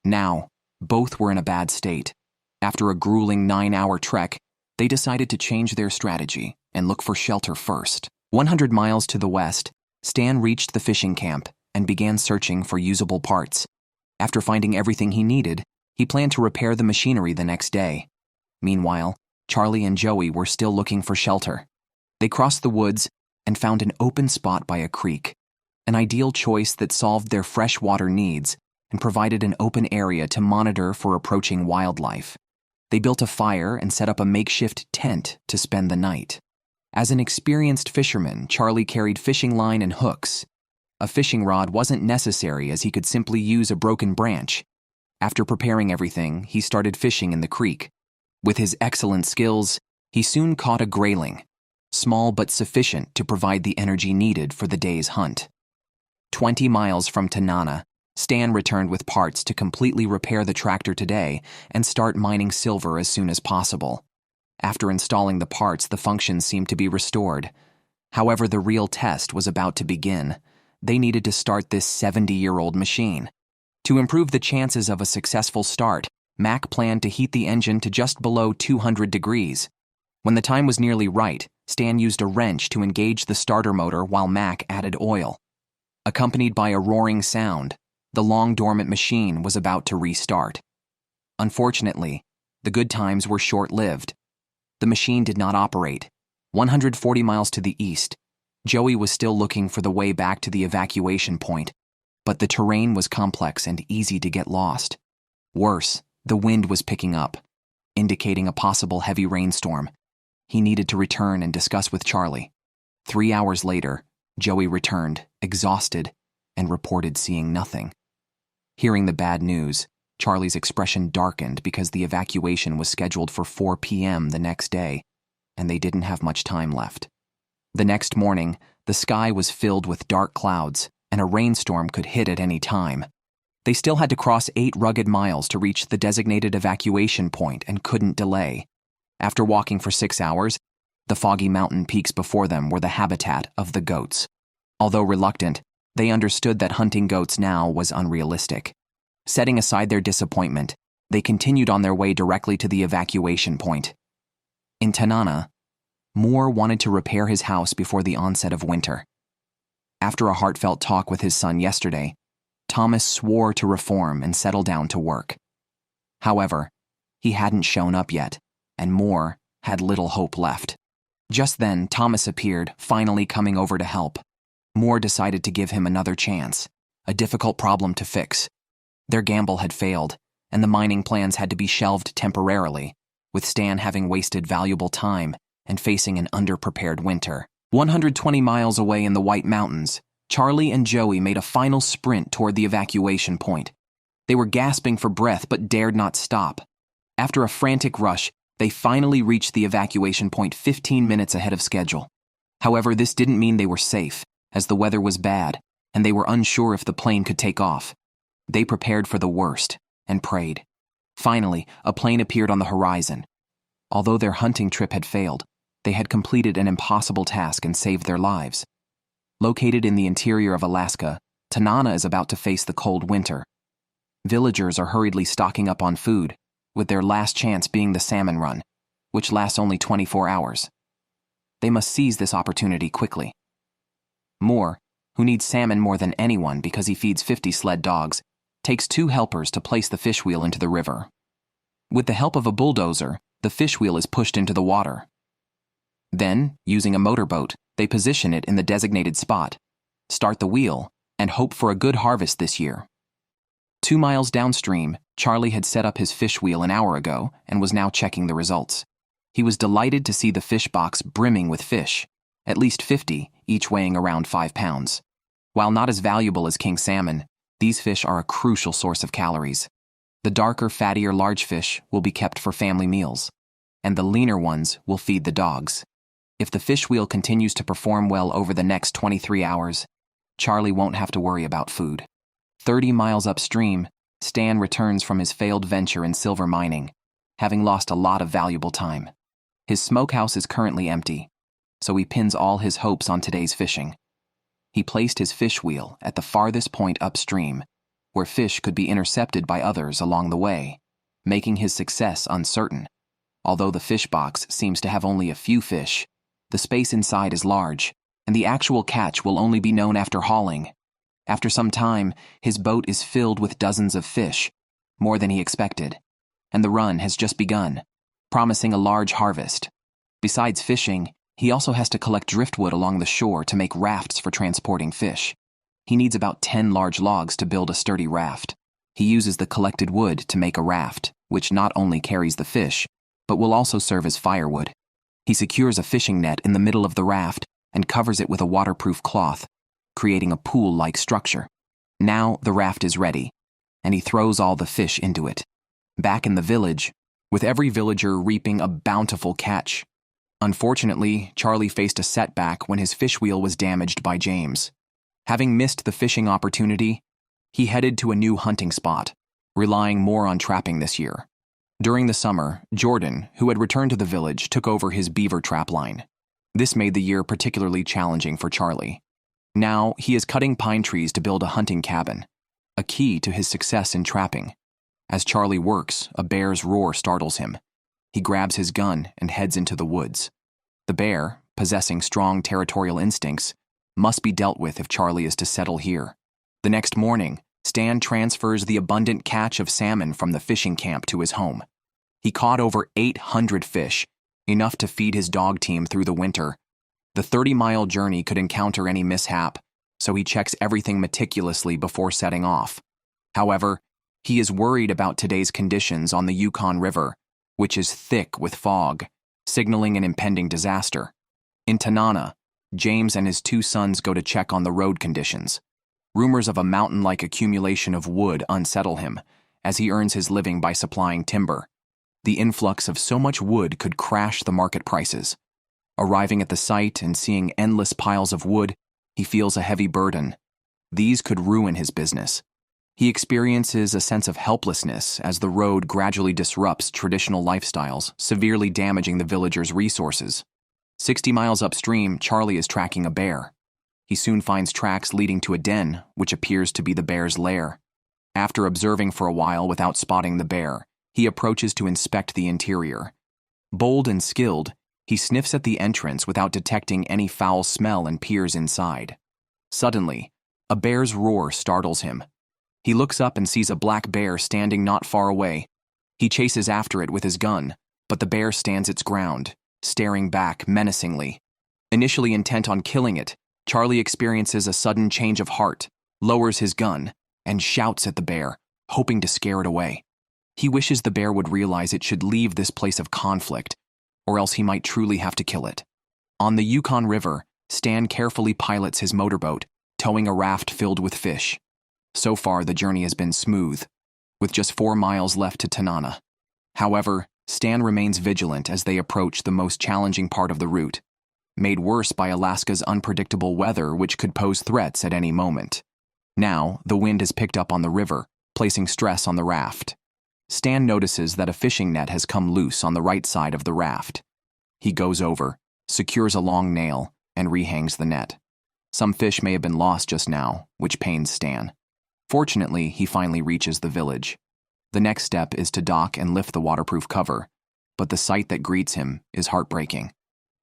Now, both were in a bad state. After a grueling 9-hour trek, they decided to change their strategy and look for shelter first. 100 miles to the west, Stan reached the fishing camp and began searching for usable parts. After finding everything he needed, he planned to repair the machinery the next day. Meanwhile, Charlie and Joey were still looking for shelter. They crossed the woods and found an open spot by a creek, an ideal choice that solved their freshwater needs and provided an open area to monitor for approaching wildlife. They built a fire and set up a makeshift tent to spend the night. As an experienced fisherman, Charlie carried fishing line and hooks. A fishing rod wasn't necessary as he could simply use a broken branch. After preparing everything, he started fishing in the creek. With his excellent skills, he soon caught a grayling, small but sufficient to provide the energy needed for the day's hunt. 20 miles from Tanana, Stan returned with parts to completely repair the tractor today and start mining silver as soon as possible. After installing the parts, the function seemed to be restored. However, the real test was about to begin. They needed to start this 70-year-old machine. To improve the chances of a successful start, Mac planned to heat the engine to just below 200 degrees. When the time was nearly right, Stan used a wrench to engage the starter motor while Mac added oil. Accompanied by a roaring sound, the long-dormant machine was about to restart. Unfortunately, the good times were short-lived. The machine did not operate. 140 miles to the east, Joey was still looking for the way back to the evacuation point, but the terrain was complex and easy to get lost. Worse, the wind was picking up, indicating a possible heavy rainstorm. He needed to return and discuss with Charlie. 3 hours later, Joey returned, exhausted, and reported seeing nothing. Hearing the bad news, Charlie's expression darkened because the evacuation was scheduled for 4 p.m. the next day, and they didn't have much time left. The next morning, the sky was filled with dark clouds, and a rainstorm could hit at any time. They still had to cross 8 rugged miles to reach the designated evacuation point and couldn't delay. After walking for 6 hours, the foggy mountain peaks before them were the habitat of the goats. Although reluctant, they understood that hunting goats now was unrealistic. Setting aside their disappointment, they continued on their way directly to the evacuation point. In Tanana, Moore wanted to repair his house before the onset of winter. After a heartfelt talk with his son yesterday, Thomas swore to reform and settle down to work. However, he hadn't shown up yet, and Moore had little hope left. Just then, Thomas appeared, finally coming over to help. Moore decided to give him another chance, a difficult problem to fix. Their gamble had failed, and the mining plans had to be shelved temporarily, with Stan having wasted valuable time and facing an underprepared winter. 120 miles away in the White Mountains, Charlie and Joey made a final sprint toward the evacuation point. They were gasping for breath but dared not stop. After a frantic rush, they finally reached the evacuation point 15 minutes ahead of schedule. However, this didn't mean they were safe, as the weather was bad, and they were unsure if the plane could take off. They prepared for the worst and prayed. Finally, a plane appeared on the horizon. Although their hunting trip had failed, they had completed an impossible task and saved their lives. Located in the interior of Alaska, Tanana is about to face the cold winter. Villagers are hurriedly stocking up on food, with their last chance being the salmon run, which lasts only 24 hours. They must seize this opportunity quickly. Moore, who needs salmon more than anyone because he feeds 50 sled dogs, takes 2 helpers to place the fish wheel into the river. With the help of a bulldozer, the fish wheel is pushed into the water. Then, using a motorboat, they position it in the designated spot, start the wheel, and hope for a good harvest this year. 2 miles downstream, Charlie had set up his fish wheel an hour ago and was now checking the results. He was delighted to see the fish box brimming with fish, at least 50, each weighing around 5 pounds. While not as valuable as king salmon, these fish are a crucial source of calories. The darker, fattier large fish will be kept for family meals, and the leaner ones will feed the dogs. If the fish wheel continues to perform well over the next 23 hours, Charlie won't have to worry about food. 30 miles upstream, Stan returns from his failed venture in silver mining, having lost a lot of valuable time. His smokehouse is currently empty, so he pins all his hopes on today's fishing. He placed his fish wheel at the farthest point upstream, where fish could be intercepted by others along the way, making his success uncertain. Although the fish box seems to have only a few fish, the space inside is large, and the actual catch will only be known after hauling. After some time, his boat is filled with dozens of fish, more than he expected, and the run has just begun, promising a large harvest. Besides fishing, he also has to collect driftwood along the shore to make rafts for transporting fish. He needs about 10 large logs to build a sturdy raft. He uses the collected wood to make a raft, which not only carries the fish, but will also serve as firewood. He secures a fishing net in the middle of the raft and covers it with a waterproof cloth, creating a pool-like structure. Now the raft is ready, and he throws all the fish into it. Back in the village, with every villager reaping a bountiful catch. Unfortunately, Charlie faced a setback when his fish wheel was damaged by James. Having missed the fishing opportunity, he headed to a new hunting spot, relying more on trapping this year. During the summer, Jordan, who had returned to the village, took over his beaver trap line. This made the year particularly challenging for Charlie. Now, he is cutting pine trees to build a hunting cabin, a key to his success in trapping. As Charlie works, a bear's roar startles him. He grabs his gun and heads into the woods. The bear, possessing strong territorial instincts, must be dealt with if Charlie is to settle here. The next morning, Stan transfers the abundant catch of salmon from the fishing camp to his home. He caught over 800 fish, enough to feed his dog team through the winter. The 30-mile journey could encounter any mishap, so he checks everything meticulously before setting off. However, he is worried about today's conditions on the Yukon River, which is thick with fog, signaling an impending disaster. In Tanana, James and his 2 sons go to check on the road conditions. Rumors of a mountain-like accumulation of wood unsettle him, as he earns his living by supplying timber. The influx of so much wood could crash the market prices. Arriving at the site and seeing endless piles of wood, he feels a heavy burden. These could ruin his business. He experiences a sense of helplessness as the road gradually disrupts traditional lifestyles, severely damaging the villagers' resources. 60 miles upstream, Charlie is tracking a bear. He soon finds tracks leading to a den, which appears to be the bear's lair. After observing for a while without spotting the bear, he approaches to inspect the interior. Bold and skilled, he sniffs at the entrance without detecting any foul smell and peers inside. Suddenly, a bear's roar startles him. He looks up and sees a black bear standing not far away. He chases after it with his gun, but the bear stands its ground, staring back menacingly. Initially intent on killing it, Charlie experiences a sudden change of heart, lowers his gun, and shouts at the bear, hoping to scare it away. He wishes the bear would realize it should leave this place of conflict, or else he might truly have to kill it. On the Yukon River, Stan carefully pilots his motorboat, towing a raft filled with fish. So far, the journey has been smooth, with just 4 miles left to Tanana. However, Stan remains vigilant as they approach the most challenging part of the route, made worse by Alaska's unpredictable weather, which could pose threats at any moment. Now, the wind has picked up on the river, placing stress on the raft. Stan notices that a fishing net has come loose on the right side of the raft. He goes over, secures a long nail, and rehangs the net. Some fish may have been lost just now, which pains Stan. Fortunately, he finally reaches the village. The next step is to dock and lift the waterproof cover, but the sight that greets him is heartbreaking.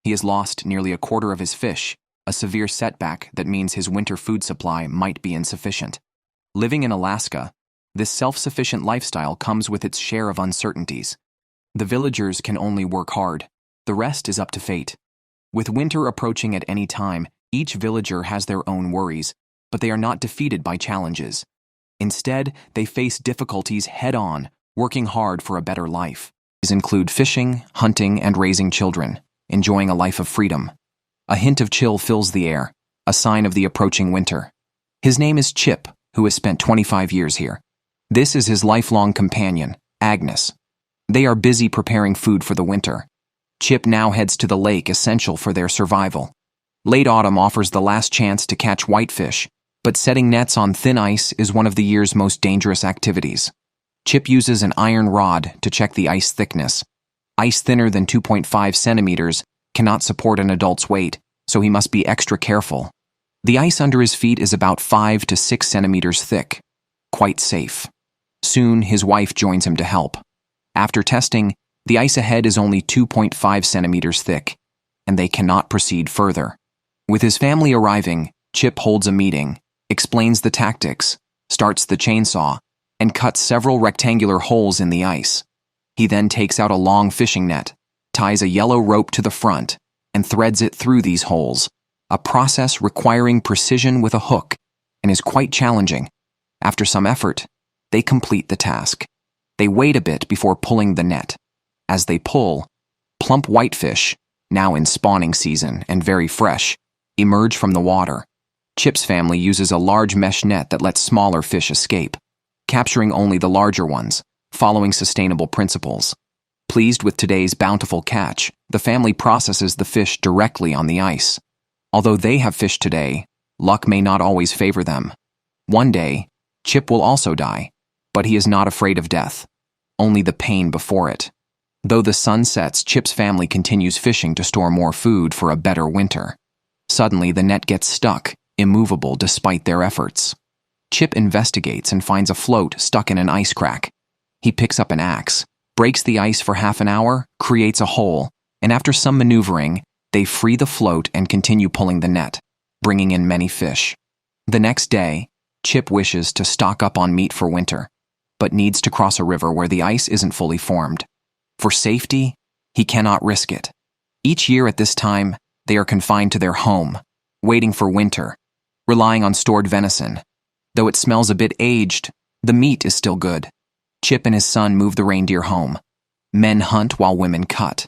He has lost nearly a quarter of his fish, a severe setback that means his winter food supply might be insufficient. Living in Alaska, this self-sufficient lifestyle comes with its share of uncertainties. The villagers can only work hard. The rest is up to fate. With winter approaching at any time, each villager has their own worries, but they are not defeated by challenges. Instead, they face difficulties head-on, working hard for a better life. These include fishing, hunting, and raising children, enjoying a life of freedom. A hint of chill fills the air, a sign of the approaching winter. His name is Chip, who has spent 25 years here. This is his lifelong companion, Agnes. They are busy preparing food for the winter. Chip now heads to the lake, essential for their survival. Late autumn offers the last chance to catch whitefish, but setting nets on thin ice is one of the year's most dangerous activities. Chip uses an iron rod to check the ice thickness. Ice thinner than 2.5 centimeters cannot support an adult's weight, so he must be extra careful. The ice under his feet is about 5 to 6 centimeters thick. Quite safe. Soon, his wife joins him to help. After testing, the ice ahead is only 2.5 centimeters thick, and they cannot proceed further. With his family arriving, Chip holds a meeting, explains the tactics, starts the chainsaw, and cuts several rectangular holes in the ice. He then takes out a long fishing net, ties a yellow rope to the front, and threads it through these holes, a process requiring precision with a hook, and is quite challenging. After some effort, they complete the task. They wait a bit before pulling the net. As they pull, plump whitefish, now in spawning season and very fresh, emerge from the water. Chip's family uses a large mesh net that lets smaller fish escape, capturing only the larger ones, following sustainable principles. Pleased with today's bountiful catch, the family processes the fish directly on the ice. Although they have fished today, luck may not always favor them. One day, Chip will also die, but he is not afraid of death, only the pain before it. Though the sun sets, Chip's family continues fishing to store more food for a better winter. Suddenly, the net gets stuck, immovable despite their efforts. Chip investigates and finds a float stuck in an ice crack. He picks up an axe, breaks the ice for half an hour, creates a hole, and after some maneuvering, they free the float and continue pulling the net, bringing in many fish. The next day, Chip wishes to stock up on meat for winter, but needs to cross a river where the ice isn't fully formed. For safety, he cannot risk it. Each year at this time, they are confined to their home, waiting for winter, relying on stored venison. Though it smells a bit aged, the meat is still good. Chip and his son move the reindeer home. Men hunt while women cut.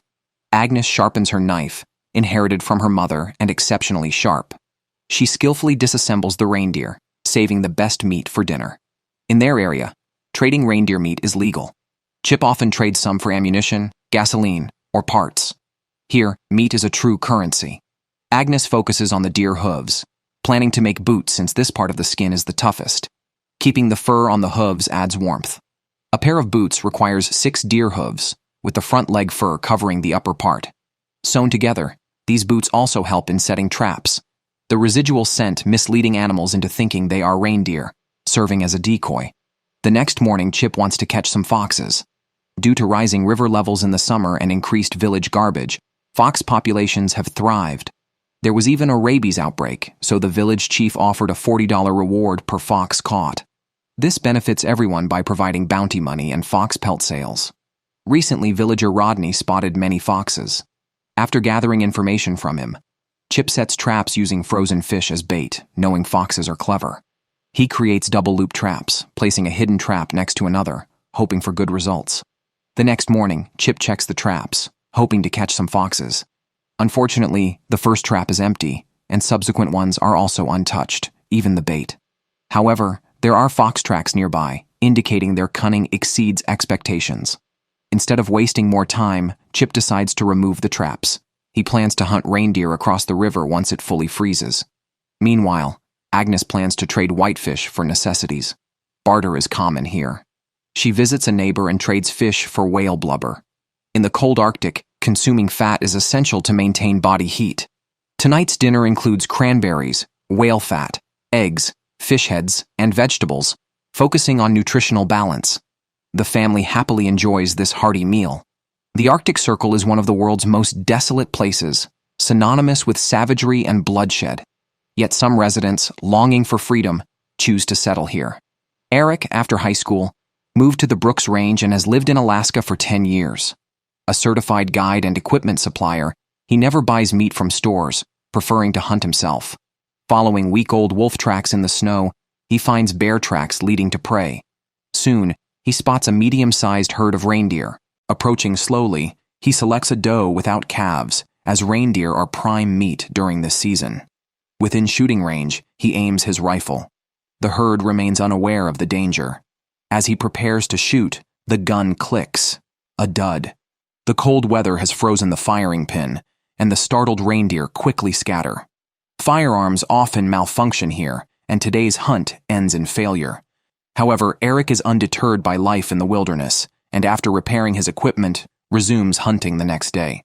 Agnes sharpens her knife, inherited from her mother and exceptionally sharp. She skillfully disassembles the reindeer, saving the best meat for dinner. In their area, trading reindeer meat is legal. Chip often trades some for ammunition, gasoline, or parts. Here, meat is a true currency. Agnes focuses on the deer hooves, planning to make boots since this part of the skin is the toughest. Keeping the fur on the hooves adds warmth. A pair of boots requires 6 deer hooves, with the front leg fur covering the upper part. Sewn together, these boots also help in setting traps. The residual scent misleading animals into thinking they are reindeer, serving as a decoy. The next morning, Chip wants to catch some foxes. Due to rising river levels in the summer and increased village garbage, fox populations have thrived. There was even a rabies outbreak, so the village chief offered a $40 reward per fox caught. This benefits everyone by providing bounty money and fox pelt sales. Recently, villager Rodney spotted many foxes. After gathering information from him, Chip sets traps using frozen fish as bait, knowing foxes are clever. He creates double-loop traps, placing a hidden trap next to another, hoping for good results. The next morning, Chip checks the traps, hoping to catch some foxes. Unfortunately, the first trap is empty, and subsequent ones are also untouched, even the bait. However, there are fox tracks nearby, indicating their cunning exceeds expectations. Instead of wasting more time, Chip decides to remove the traps. He plans to hunt reindeer across the river once it fully freezes. Meanwhile, Agnes plans to trade whitefish for necessities. Barter is common here. She visits a neighbor and trades fish for whale blubber. In the cold Arctic, consuming fat is essential to maintain body heat. Tonight's dinner includes cranberries, whale fat, eggs, fish heads, and vegetables, focusing on nutritional balance. The family happily enjoys this hearty meal. The Arctic Circle is one of the world's most desolate places, synonymous with savagery and bloodshed. Yet some residents, longing for freedom, choose to settle here. Eric, after high school, moved to the Brooks Range and has lived in Alaska for 10 years. A certified guide and equipment supplier, he never buys meat from stores, preferring to hunt himself. Following week-old wolf tracks in the snow, he finds bear tracks leading to prey. Soon, he spots a medium-sized herd of reindeer. Approaching slowly, he selects a doe without calves, as reindeer are prime meat during this season. Within shooting range, he aims his rifle. The herd remains unaware of the danger. As he prepares to shoot, the gun clicks. A dud. The cold weather has frozen the firing pin, and the startled reindeer quickly scatter. Firearms often malfunction here, and today's hunt ends in failure. However, Eric is undeterred by life in the wilderness, and after repairing his equipment, resumes hunting the next day.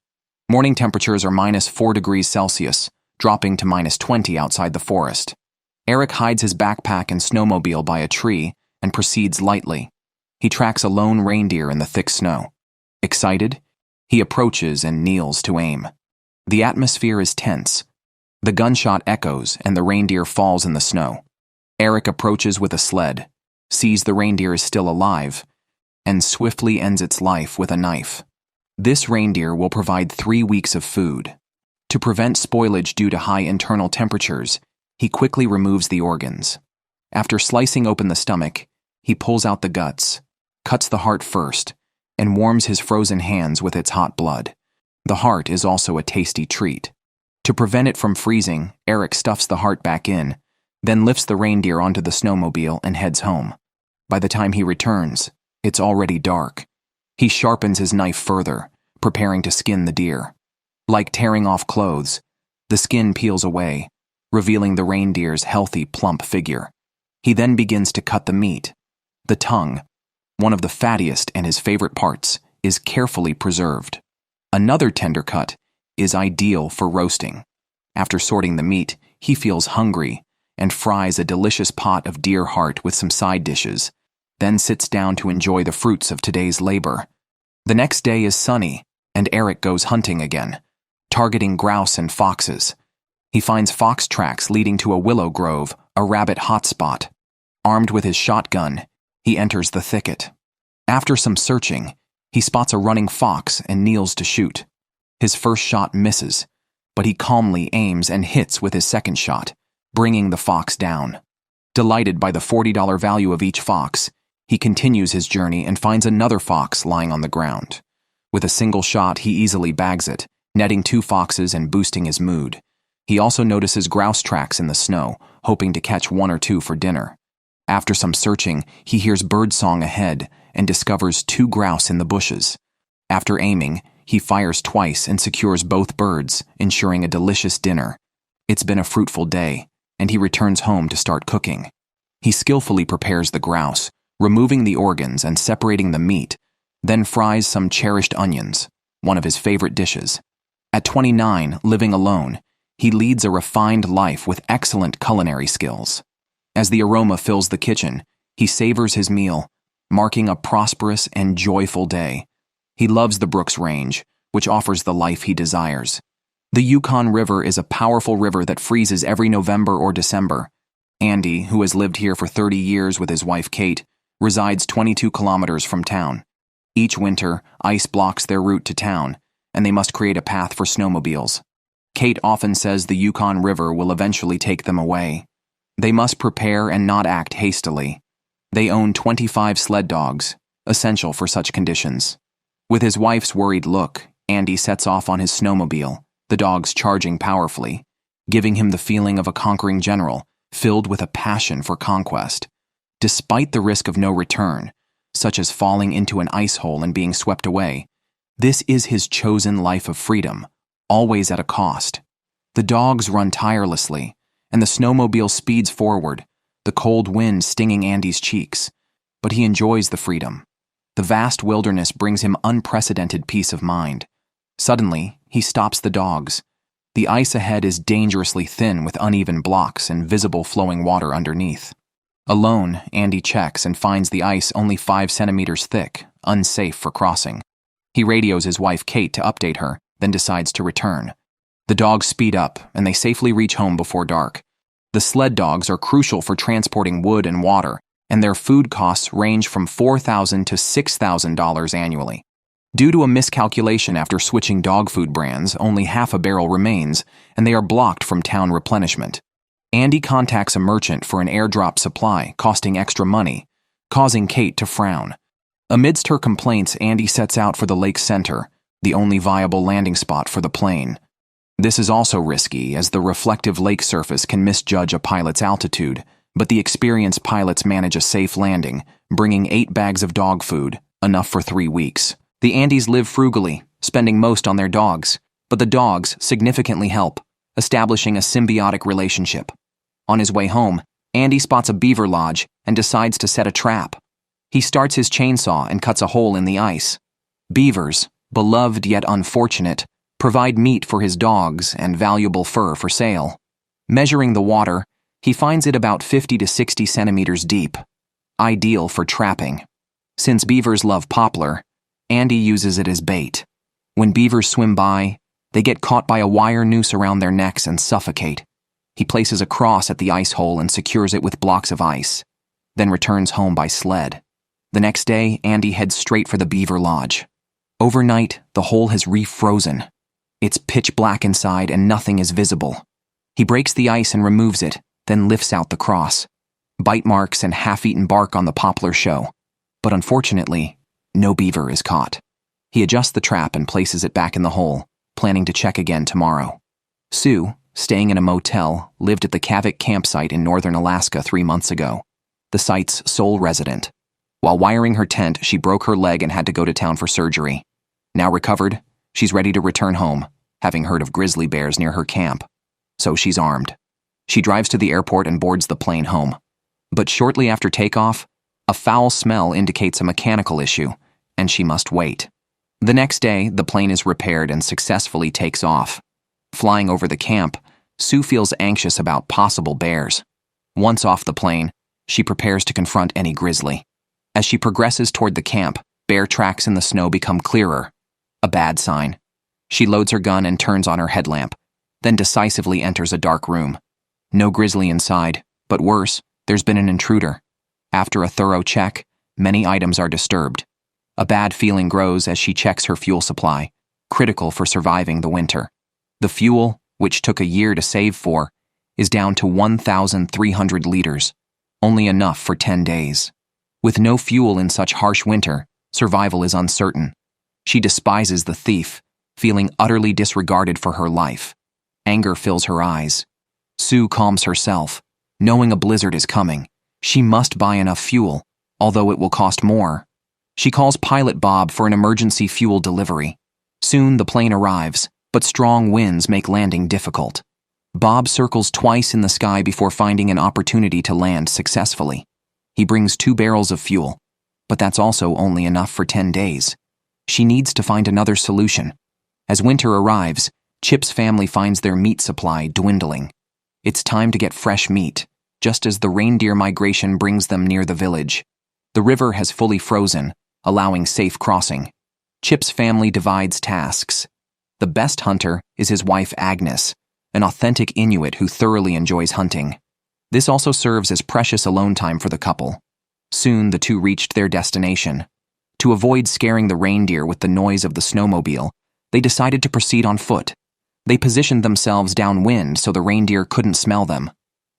Morning temperatures are -4 degrees Celsius, dropping to -20 outside the forest. Eric hides his backpack and snowmobile by a tree and proceeds lightly. He tracks a lone reindeer in the thick snow. Excited, he approaches and kneels to aim. The atmosphere is tense. The gunshot echoes and the reindeer falls in the snow. Eric approaches with a sled, sees the reindeer is still alive, and swiftly ends its life with a knife. This reindeer will provide 3 weeks of food. To prevent spoilage due to high internal temperatures, he quickly removes the organs. After slicing open the stomach, he pulls out the guts, cuts the heart first, and warms his frozen hands with its hot blood. The heart is also a tasty treat. To prevent it from freezing, Eric stuffs the heart back in, then lifts the reindeer onto the snowmobile and heads home. By the time he returns, it's already dark. He sharpens his knife further, preparing to skin the deer. Like tearing off clothes, the skin peels away, revealing the reindeer's healthy, plump figure. He then begins to cut the meat. The tongue, one of the fattiest and his favorite parts, is carefully preserved. Another tender cut is ideal for roasting. After sorting the meat, he feels hungry and fries a delicious pot of deer heart with some side dishes, then sits down to enjoy the fruits of today's labor. The next day is sunny, and Eric goes hunting again, targeting grouse and foxes. He finds fox tracks leading to a willow grove, a rabbit hotspot. Armed with his shotgun, he enters the thicket. After some searching, he spots a running fox and kneels to shoot. His first shot misses, but he calmly aims and hits with his second shot, bringing the fox down. Delighted by the $40 value of each fox, he continues his journey and finds another fox lying on the ground. With a single shot, he easily bags it, netting 2 foxes and boosting his mood. He also notices grouse tracks in the snow, hoping to catch 1 or 2 for dinner. After some searching, he hears birdsong ahead and discovers 2 grouse in the bushes. After aiming, He fires twice and secures both birds, ensuring a delicious dinner. It's been a fruitful day, and he returns home to start cooking. He skillfully prepares the grouse, removing the organs and separating the meat, then fries some cherished onions, one of his favorite dishes. At 29, living alone, he leads a refined life with excellent culinary skills. As the aroma fills the kitchen, he savors his meal, marking a prosperous and joyful day. He loves the Brooks Range, which offers the life he desires. The Yukon River is a powerful river that freezes every November or December. Andy, who has lived here for 30 years with his wife Kate, resides 22 kilometers from town. Each winter, ice blocks their route to town, and they must create a path for snowmobiles. Kate often says the Yukon River will eventually take them away. They must prepare and not act hastily. They own 25 sled dogs, essential for such conditions. With his wife's worried look, Andy sets off on his snowmobile, the dogs charging powerfully, giving him the feeling of a conquering general, filled with a passion for conquest. Despite the risk of no return, such as falling into an ice hole and being swept away, this is his chosen life of freedom, always at a cost. The dogs run tirelessly, and the snowmobile speeds forward, the cold wind stinging Andy's cheeks, but he enjoys the freedom. The vast wilderness brings him unprecedented peace of mind. Suddenly, he stops the dogs. The ice ahead is dangerously thin with uneven blocks and visible flowing water underneath. Alone, Andy checks and finds the ice only 5 centimeters thick, unsafe for crossing. He radios his wife Kate to update her, then decides to return. The dogs speed up, and they safely reach home before dark. The sled dogs are crucial for transporting wood and water, and their food costs range from $4,000 to $6,000 annually. Due to a miscalculation after switching dog food brands, only half a barrel remains, and they are blocked from town replenishment. Andy contacts a merchant for an airdrop supply, costing extra money, causing Kate to frown. Amidst her complaints, Andy sets out for the lake's center, the only viable landing spot for the plane. This is also risky, as the reflective lake surface can misjudge a pilot's altitude, but the experienced pilots manage a safe landing, bringing 8 bags of dog food, enough for 3 weeks. The Andys live frugally, spending most on their dogs, but the dogs significantly help, establishing a symbiotic relationship. On his way home, Andy spots a beaver lodge and decides to set a trap. He starts his chainsaw and cuts a hole in the ice. Beavers, beloved yet unfortunate, provide meat for his dogs and valuable fur for sale. Measuring the water, he finds it about 50 to 60 centimeters deep, ideal for trapping. Since beavers love poplar, Andy uses it as bait. When beavers swim by, they get caught by a wire noose around their necks and suffocate. He places a cross at the ice hole and secures it with blocks of ice, then returns home by sled. The next day, Andy heads straight for the beaver lodge. Overnight, the hole has refrozen. It's pitch black inside and nothing is visible. He breaks the ice and removes it, then lifts out the cross. Bite marks and half-eaten bark on the poplar show. But unfortunately, no beaver is caught. He adjusts the trap and places it back in the hole, planning to check again tomorrow. Sue, staying in a motel, lived at the Kavik campsite in northern Alaska 3 months ago, the site's sole resident. While wiring her tent, she broke her leg and had to go to town for surgery. Now recovered, she's ready to return home, having heard of grizzly bears near her camp. So she's armed. She drives to the airport and boards the plane home. But shortly after takeoff, a foul smell indicates a mechanical issue, and she must wait. The next day, the plane is repaired and successfully takes off. Flying over the camp, Sue feels anxious about possible bears. Once off the plane, she prepares to confront any grizzly. As she progresses toward the camp, bear tracks in the snow become clearer. A bad sign. She loads her gun and turns on her headlamp, then decisively enters a dark room. No grizzly inside, but worse, there's been an intruder. After a thorough check, many items are disturbed. A bad feeling grows as she checks her fuel supply, critical for surviving the winter. The fuel, which took a year to save for, is down to 1,300 liters, only enough for 10 days. With no fuel in such harsh winter, survival is uncertain. She despises the thief, feeling utterly disregarded for her life. Anger fills her eyes. Sue calms herself. Knowing a blizzard is coming, she must buy enough fuel, although it will cost more. She calls Pilot Bob for an emergency fuel delivery. Soon the plane arrives, but strong winds make landing difficult. Bob circles twice in the sky before finding an opportunity to land successfully. He brings 2 barrels of fuel, but that's also only enough for 10 days. She needs to find another solution. As winter arrives, Chip's family finds their meat supply dwindling. It's time to get fresh meat, just as the reindeer migration brings them near the village. The river has fully frozen, allowing safe crossing. Chip's family divides tasks. The best hunter is his wife Agnes, an authentic Inuit who thoroughly enjoys hunting. This also serves as precious alone time for the couple. Soon the two reached their destination. To avoid scaring the reindeer with the noise of the snowmobile, they decided to proceed on foot. They positioned themselves downwind so the reindeer couldn't smell them.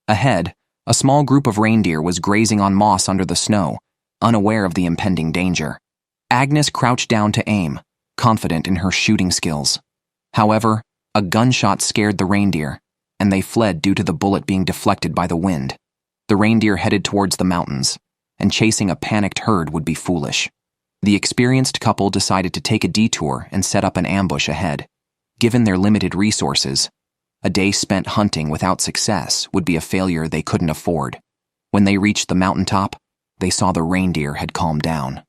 Ahead, a small group of reindeer was grazing on moss under the snow, unaware of the impending danger. Agnes crouched down to aim, confident in her shooting skills. However, a gunshot scared the reindeer, and they fled due to the bullet being deflected by the wind. The reindeer headed towards the mountains, and chasing a panicked herd would be foolish. The experienced couple decided to take a detour and set up an ambush ahead. Given their limited resources, a day spent hunting without success would be a failure they couldn't afford. When they reached the mountaintop, they saw the reindeer had calmed down.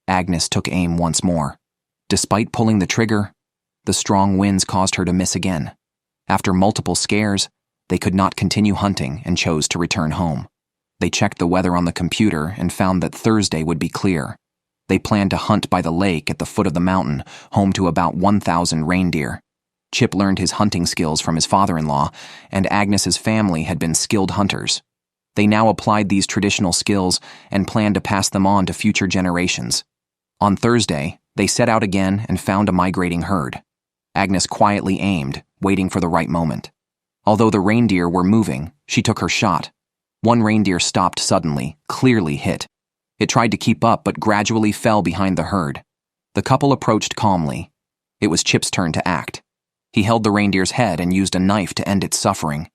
Agnes took aim once more. Despite pulling the trigger, the strong winds caused her to miss again. After multiple scares, they could not continue hunting and chose to return home. They checked the weather on the computer and found that Thursday would be clear. They planned to hunt by the lake at the foot of the mountain, home to about 1,000 reindeer. Chip learned his hunting skills from his father-in-law, and Agnes's family had been skilled hunters. They now applied these traditional skills and planned to pass them on to future generations. On Thursday, they set out again and found a migrating herd. Agnes quietly aimed, waiting for the right moment. Although the reindeer were moving, she took her shot. One reindeer stopped suddenly, clearly hit. It tried to keep up but gradually fell behind the herd. The couple approached calmly. It was Chip's turn to act. He held the reindeer's head and used a knife to end its suffering.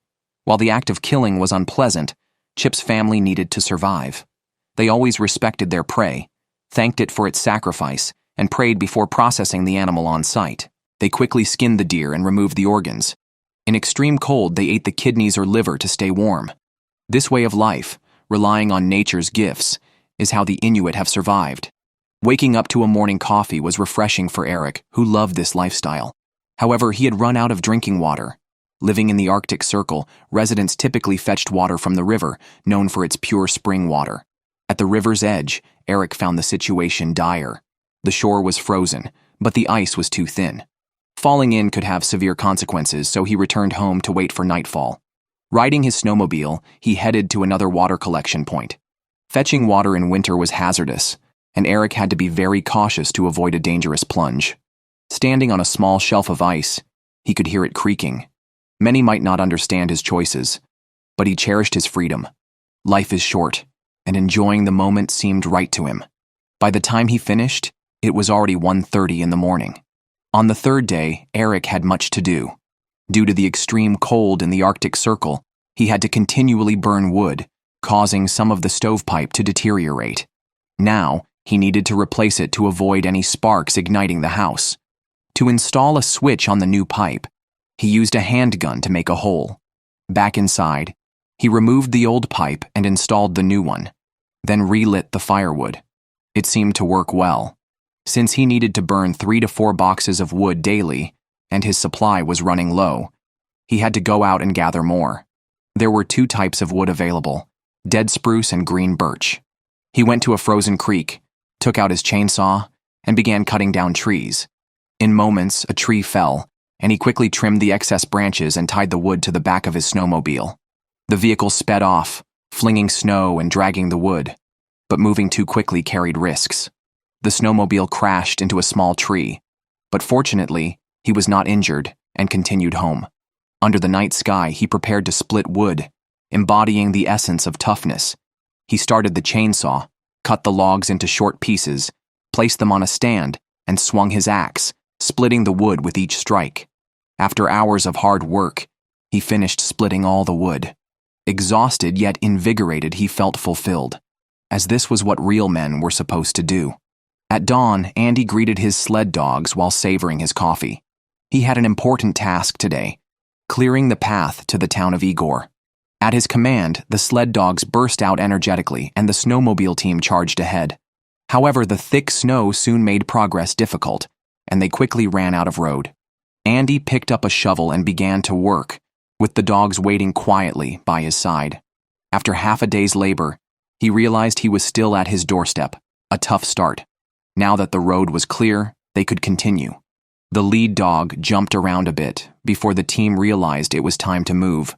While the act of killing was unpleasant, Chip's family needed to survive. They always respected their prey, thanked it for its sacrifice, and prayed before processing the animal on site. They quickly skinned the deer and removed the organs. In extreme cold, they ate the kidneys or liver to stay warm. This way of life, relying on nature's gifts, is how the Inuit have survived. Waking up to a morning coffee was refreshing for Eric, who loved this lifestyle. However, he had run out of drinking water. Living in the Arctic Circle, residents typically fetched water from the river, known for its pure spring water. At the river's edge, Eric found the situation dire. The shore was frozen, but the ice was too thin. Falling in could have severe consequences, so he returned home to wait for nightfall. Riding his snowmobile, he headed to another water collection point. Fetching water in winter was hazardous, and Eric had to be very cautious to avoid a dangerous plunge. Standing on a small shelf of ice, he could hear it creaking. Many might not understand his choices, but he cherished his freedom. Life is short, and enjoying the moment seemed right to him. By the time he finished, it was already 1:30 in the morning. On the third day, Eric had much to do. Due to the extreme cold in the Arctic Circle, he had to continually burn wood, causing some of the stovepipe to deteriorate. Now, he needed to replace it to avoid any sparks igniting the house. To install a switch on the new pipe, he used a handgun to make a hole. Back inside, he removed the old pipe and installed the new one, then relit the firewood. It seemed to work well. Since he needed to burn 3 to 4 boxes of wood daily, and his supply was running low, he had to go out and gather more. There were 2 types of wood available, dead spruce and green birch. He went to a frozen creek, took out his chainsaw, and began cutting down trees. In moments, a tree fell, and he quickly trimmed the excess branches and tied the wood to the back of his snowmobile. The vehicle sped off, flinging snow and dragging the wood, but moving too quickly carried risks. The snowmobile crashed into a small tree, but fortunately, he was not injured and continued home. Under the night sky, he prepared to split wood, embodying the essence of toughness. He started the chainsaw, cut the logs into short pieces, placed them on a stand, and swung his axe, splitting the wood with each strike. After hours of hard work, he finished splitting all the wood. Exhausted yet invigorated, he felt fulfilled, as this was what real men were supposed to do. At dawn, Andy greeted his sled dogs while savoring his coffee. He had an important task today, clearing the path to the town of Igor. At his command, the sled dogs burst out energetically and the snowmobile team charged ahead. However, the thick snow soon made progress difficult, and they quickly ran out of road. Andy picked up a shovel and began to work, with the dogs waiting quietly by his side. After half a day's labor, he realized he was still at his doorstep, a tough start. Now that the road was clear, they could continue. The lead dog jumped around a bit before the team realized it was time to move.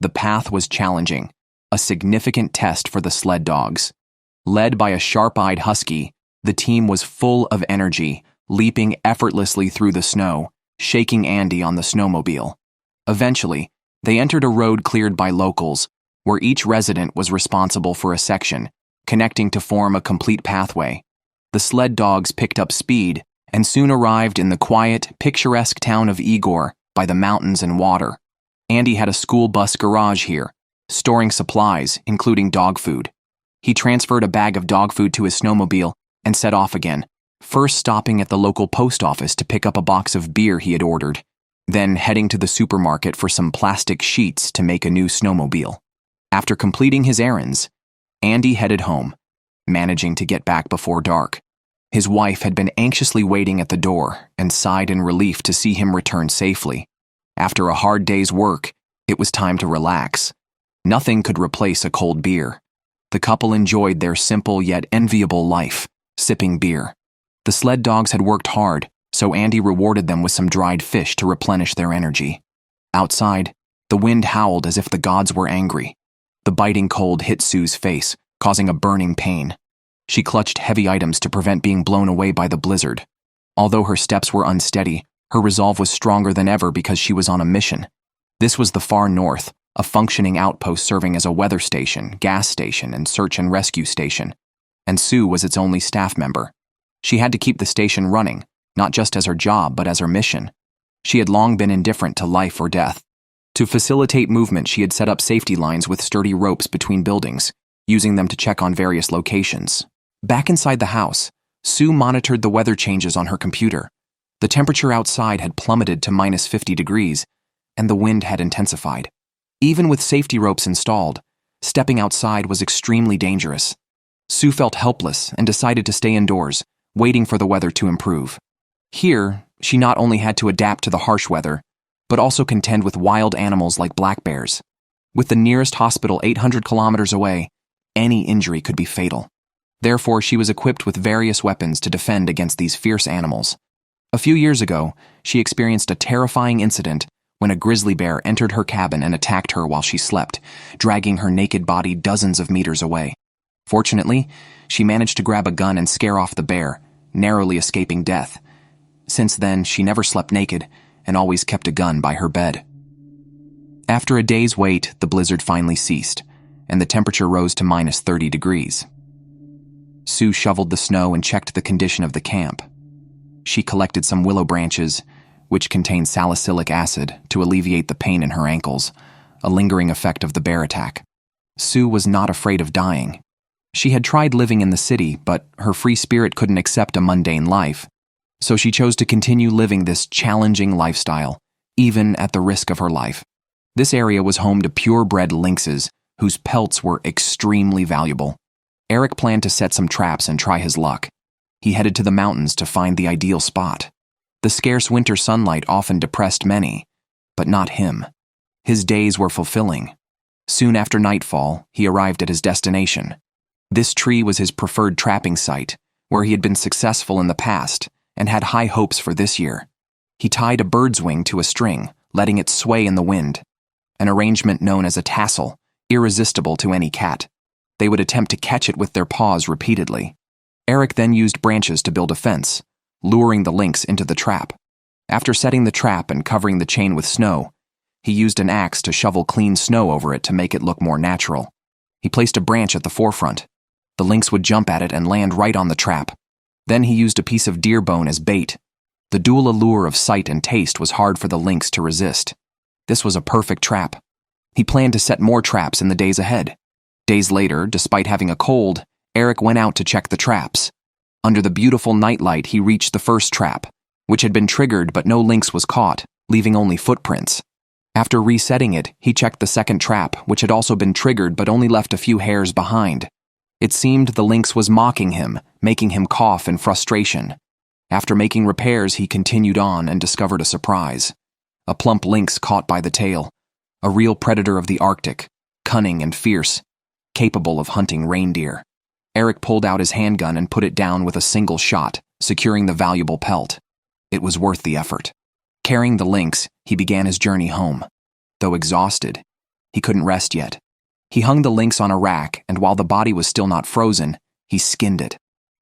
The path was challenging, a significant test for the sled dogs. Led by a sharp-eyed husky, the team was full of energy, leaping effortlessly through the snow, shaking Andy on the snowmobile. Eventually, they entered a road cleared by locals, where each resident was responsible for a section, connecting to form a complete pathway. The sled dogs picked up speed and soon arrived in the quiet, picturesque town of Igor by the mountains and water. Andy had a school bus garage here, storing supplies, including dog food. He transferred a bag of dog food to his snowmobile and set off again, first stopping at the local post office to pick up a box of beer he had ordered, then heading to the supermarket for some plastic sheets to make a new snowmobile. After completing his errands, Andy headed home, managing to get back before dark. His wife had been anxiously waiting at the door and sighed in relief to see him return safely. After a hard day's work, it was time to relax. Nothing could replace a cold beer. The couple enjoyed their simple yet enviable life, sipping beer. The sled dogs had worked hard, so Andy rewarded them with some dried fish to replenish their energy. Outside, the wind howled as if the gods were angry. The biting cold hit Sue's face, causing a burning pain. She clutched heavy items to prevent being blown away by the blizzard. Although her steps were unsteady, her resolve was stronger than ever because she was on a mission. This was the far north, a functioning outpost serving as a weather station, gas station, and search and rescue station. And Sue was its only staff member. She had to keep the station running, not just as her job, but as her mission. She had long been indifferent to life or death. To facilitate movement, she had set up safety lines with sturdy ropes between buildings, using them to check on various locations. Back inside the house, Sue monitored the weather changes on her computer. The temperature outside had plummeted to -50 degrees, and the wind had intensified. Even with safety ropes installed, stepping outside was extremely dangerous. Sue felt helpless and decided to stay indoors, waiting for the weather to improve. Here, she not only had to adapt to the harsh weather, but also contend with wild animals like black bears. With the nearest hospital 800 kilometers away, any injury could be fatal. Therefore, she was equipped with various weapons to defend against these fierce animals. A few years ago, she experienced a terrifying incident when a grizzly bear entered her cabin and attacked her while she slept, dragging her naked body dozens of meters away. Fortunately, she managed to grab a gun and scare off the bear, narrowly escaping death. Since then, she never slept naked and always kept a gun by her bed. After a day's wait, the blizzard finally ceased, and the temperature rose to -30 degrees. Sue shoveled the snow and checked the condition of the camp. She collected some willow branches, which contained salicylic acid, to alleviate the pain in her ankles, a lingering effect of the bear attack. Sue was not afraid of dying. She had tried living in the city, but her free spirit couldn't accept a mundane life, so she chose to continue living this challenging lifestyle, even at the risk of her life. This area was home to purebred lynxes, whose pelts were extremely valuable. Eric planned to set some traps and try his luck. He headed to the mountains to find the ideal spot. The scarce winter sunlight often depressed many, but not him. His days were fulfilling. Soon after nightfall, he arrived at his destination. This tree was his preferred trapping site, where he had been successful in the past and had high hopes for this year. He tied a bird's wing to a string, letting it sway in the wind, an arrangement known as a tassel, irresistible to any cat. They would attempt to catch it with their paws repeatedly. Eric then used branches to build a fence, luring the lynx into the trap. After setting the trap and covering the chain with snow, he used an axe to shovel clean snow over it to make it look more natural. He placed a branch at the forefront. The lynx would jump at it and land right on the trap. Then he used a piece of deer bone as bait. The dual allure of sight and taste was hard for the lynx to resist. This was a perfect trap. He planned to set more traps in the days ahead. Days later, despite having a cold, Eric went out to check the traps. Under the beautiful nightlight, he reached the first trap, which had been triggered but no lynx was caught, leaving only footprints. After resetting it, he checked the second trap, which had also been triggered but only left a few hairs behind. It seemed the lynx was mocking him, making him cough in frustration. After making repairs, he continued on and discovered a surprise. A plump lynx caught by the tail, a real predator of the Arctic, cunning and fierce, capable of hunting reindeer. Eric pulled out his handgun and put it down with a single shot, securing the valuable pelt. It was worth the effort. Carrying the lynx, he began his journey home. Though exhausted, he couldn't rest yet. He hung the lynx on a rack, and while the body was still not frozen, he skinned it.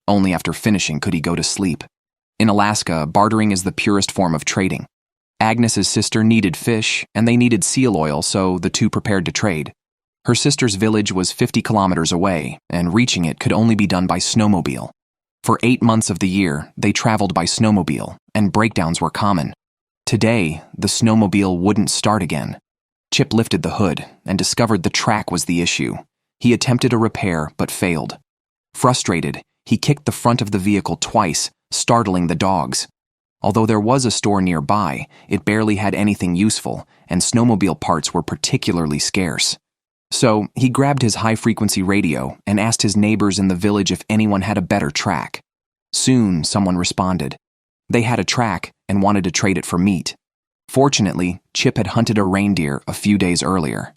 Only after finishing could he go to sleep. In Alaska, bartering is the purest form of trading. Agnes's sister needed fish, and they needed seal oil, so the two prepared to trade. Her sister's village was 50 kilometers away, and reaching it could only be done by snowmobile. For 8 months of the year, they traveled by snowmobile, and breakdowns were common. Today, the snowmobile wouldn't start again. Chip lifted the hood and discovered the track was the issue. He attempted a repair but failed. Frustrated, he kicked the front of the vehicle twice, startling the dogs. Although there was a store nearby, it barely had anything useful, and snowmobile parts were particularly scarce. So, he grabbed his high-frequency radio and asked his neighbors in the village if anyone had a better track. Soon, someone responded. They had a track and wanted to trade it for meat. Fortunately, Chip had hunted a reindeer a few days earlier.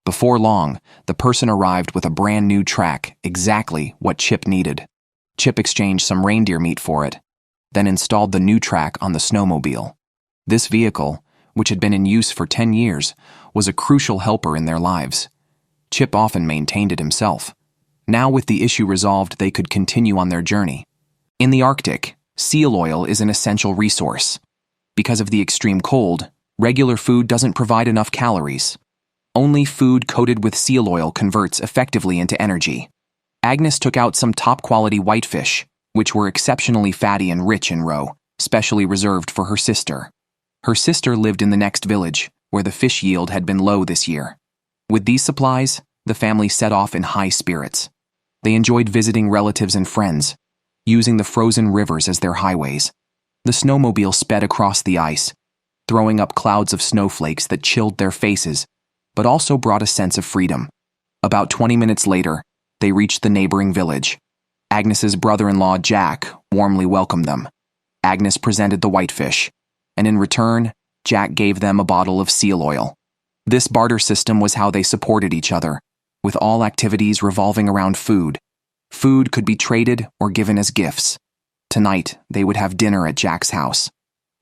Before long, the person arrived with a brand new track, exactly what Chip needed. Chip exchanged some reindeer meat for it, then installed the new track on the snowmobile. This vehicle, which had been in use for 10 years, was a crucial helper in their lives. Chip often maintained it himself. Now with the issue resolved, they could continue on their journey. In the Arctic, seal oil is an essential resource. Because of the extreme cold, regular food doesn't provide enough calories. Only food coated with seal oil converts effectively into energy. Agnes took out some top-quality whitefish, which were exceptionally fatty and rich in roe, specially reserved for her sister. Her sister lived in the next village, where the fish yield had been low this year. With these supplies, the family set off in high spirits. They enjoyed visiting relatives and friends, using the frozen rivers as their highways. The snowmobile sped across the ice, throwing up clouds of snowflakes that chilled their faces, but also brought a sense of freedom. About 20 minutes later, they reached the neighboring village. Agnes's brother-in-law, Jack, warmly welcomed them. Agnes presented the whitefish, and in return, Jack gave them a bottle of seal oil. This barter system was how they supported each other, with all activities revolving around food. Food could be traded or given as gifts. Tonight, they would have dinner at Jack's house.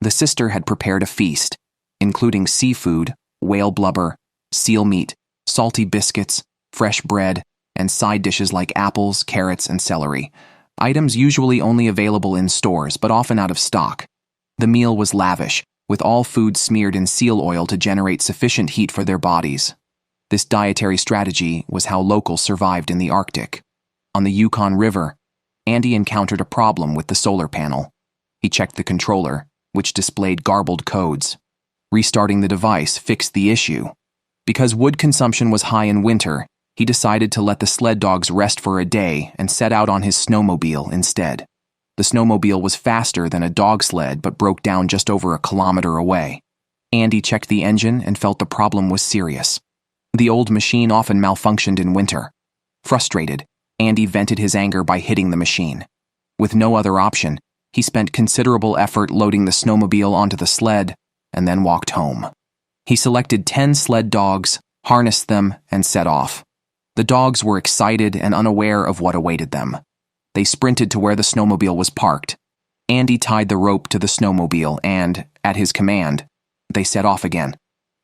The sister had prepared a feast, including seafood, whale blubber, seal meat, salty biscuits, fresh bread, and side dishes like apples, carrots, and celery, items usually only available in stores but often out of stock. The meal was lavish, with all food smeared in seal oil to generate sufficient heat for their bodies. This dietary strategy was how locals survived in the Arctic. On the Yukon River, Andy encountered a problem with the solar panel. He checked the controller, which displayed garbled codes. Restarting the device fixed the issue. Because wood consumption was high in winter, he decided to let the sled dogs rest for a day and set out on his snowmobile instead. The snowmobile was faster than a dog sled but broke down just over a kilometer away. Andy checked the engine and felt the problem was serious. The old machine often malfunctioned in winter. Frustrated, Andy vented his anger by hitting the machine. With no other option, he spent considerable effort loading the snowmobile onto the sled and then walked home. He selected 10 sled dogs, harnessed them, and set off. The dogs were excited and unaware of what awaited them. They sprinted to where the snowmobile was parked. Andy tied the rope to the snowmobile and, at his command, they set off again.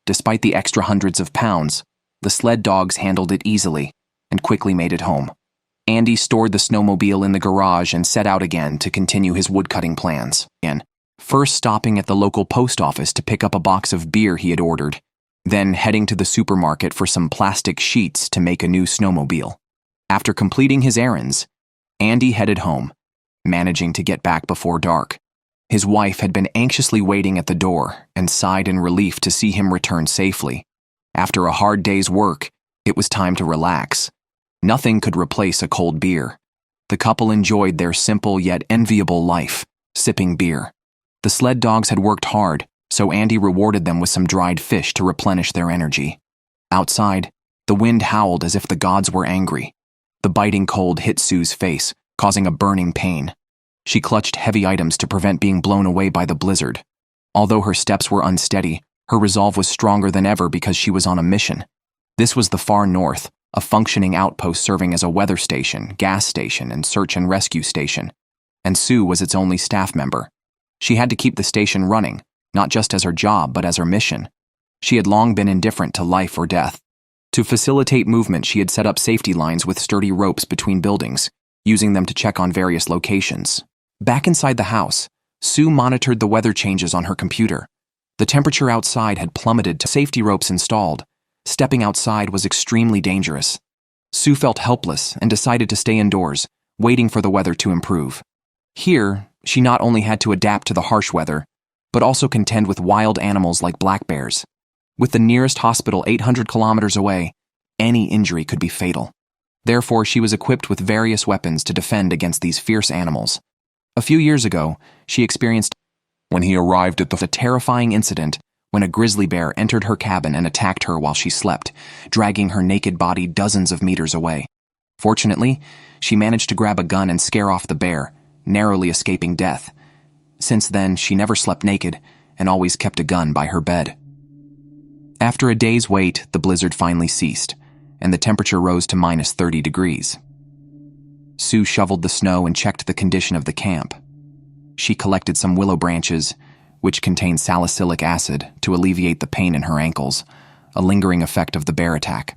Despite the extra hundreds of pounds, the sled dogs handled it easily and quickly made it home. Andy stored the snowmobile in the garage and set out again to continue his woodcutting plans. First stopping at the local post office to pick up a box of beer he had ordered, then heading to the supermarket for some plastic sheets to make a new snowmobile. After completing his errands, Andy headed home, managing to get back before dark. His wife had been anxiously waiting at the door and sighed in relief to see him return safely. After a hard day's work, it was time to relax. Nothing could replace a cold beer. The couple enjoyed their simple yet enviable life, sipping beer. The sled dogs had worked hard, so Andy rewarded them with some dried fish to replenish their energy. Outside, the wind howled as if the gods were angry. The biting cold hit Sue's face, causing a burning pain. She clutched heavy items to prevent being blown away by the blizzard. Although her steps were unsteady, her resolve was stronger than ever because she was on a mission. This was the far north, a functioning outpost serving as a weather station, gas station, and search and rescue station. And Sue was its only staff member. She had to keep the station running, not just as her job, but as her mission. She had long been indifferent to life or death. To facilitate movement, she had set up safety lines with sturdy ropes between buildings, using them to check on various locations. Back inside the house, Sue monitored the weather changes on her computer. The temperature outside had plummeted to safety ropes installed. Stepping outside was extremely dangerous. Sue felt helpless and decided to stay indoors, waiting for the weather to improve. Here, she not only had to adapt to the harsh weather, but also contend with wild animals like black bears. With the nearest hospital 800 kilometers away, any injury could be fatal. Therefore, she was equipped with various weapons to defend against these fierce animals. A few years ago, she experienced when he arrived at the terrifying incident when a grizzly bear entered her cabin and attacked her while she slept, dragging her naked body dozens of meters away. Fortunately, she managed to grab a gun and scare off the bear, narrowly escaping death. Since then, she never slept naked and always kept a gun by her bed. After a day's wait, the blizzard finally ceased, and the temperature rose to minus 30 degrees. Sue shoveled the snow and checked the condition of the camp. She collected some willow branches, which contained salicylic acid, to alleviate the pain in her ankles, a lingering effect of the bear attack.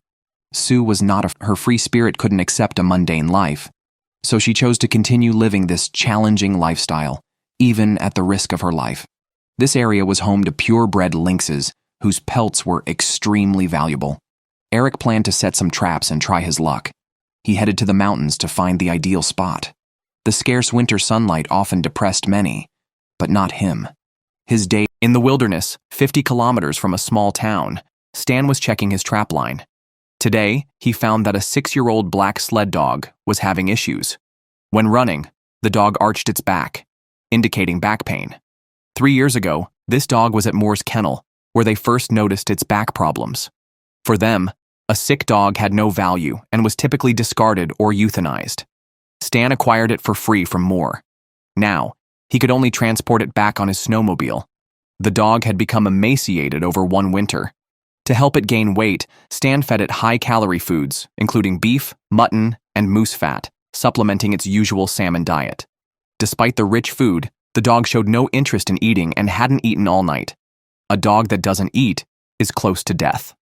Sue was her free spirit couldn't accept a mundane life, so she chose to continue living this challenging lifestyle, even at the risk of her life. This area was home to purebred lynxes, whose pelts were extremely valuable. Eric planned to set some traps and try his luck. He headed to the mountains to find the ideal spot. The scarce winter sunlight often depressed many, but not him. His day in the wilderness, 50 kilometers from a small town, Stan was checking his trap line. Today, he found that a 6-year-old black sled dog was having issues. When running, the dog arched its back, indicating back pain. 3 years ago, this dog was at Moore's kennel, where they first noticed its back problems. For them, a sick dog had no value and was typically discarded or euthanized. Stan acquired it for free from Moore. Now, he could only transport it back on his snowmobile. The dog had become emaciated over one winter. To help it gain weight, Stan fed it high-calorie foods, including beef, mutton, and moose fat, supplementing its usual salmon diet. Despite the rich food, the dog showed no interest in eating and hadn't eaten all night. A dog that doesn't eat is close to death.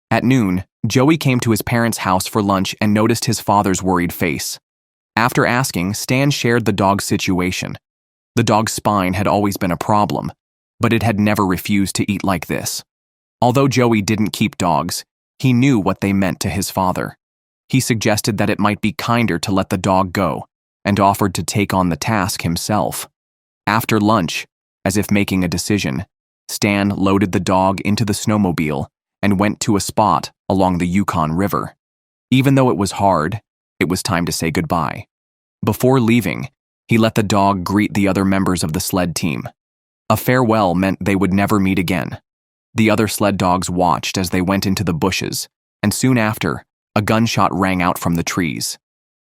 At noon, Joey came to his parents' house for lunch and noticed his father's worried face. After asking, Stan shared the dog's situation. The dog's spine had always been a problem, but it had never refused to eat like this. Although Joey didn't keep dogs, he knew what they meant to his father. He suggested that it might be kinder to let the dog go, and offered to take on the task himself. After lunch, as if making a decision, Stan loaded the dog into the snowmobile and went to a spot along the Yukon River. Even though it was hard, it was time to say goodbye. Before leaving, he let the dog greet the other members of the sled team. A farewell meant they would never meet again. The other sled dogs watched as they went into the bushes, and soon after, a gunshot rang out from the trees.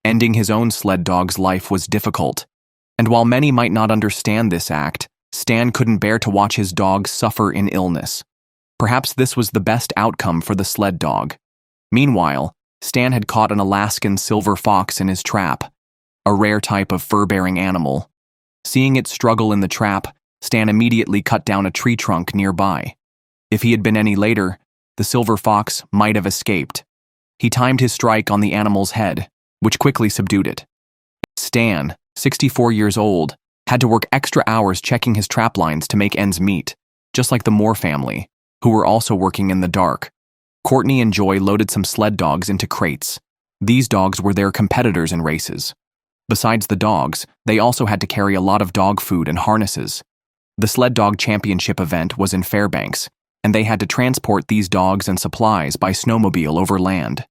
Ending his own sled dog's life was difficult, and while many might not understand this act, Stan couldn't bear to watch his dog suffer in illness. Perhaps this was the best outcome for the sled dog. Meanwhile, Stan had caught an Alaskan silver fox in his trap, a rare type of fur-bearing animal. Seeing it struggle in the trap, Stan immediately cut down a tree trunk nearby. If he had been any later, the silver fox might have escaped. He timed his strike on the animal's head, which quickly subdued it. Stan, 64 years old, had to work extra hours checking his trap lines to make ends meet, just like the Moore family, who were also working in the dark. Courtney and Joy loaded some sled dogs into crates. These dogs were their competitors in races. Besides the dogs, they also had to carry a lot of dog food and harnesses. The sled dog championship event was in Fairbanks, and they had to transport these dogs and supplies by snowmobile over land.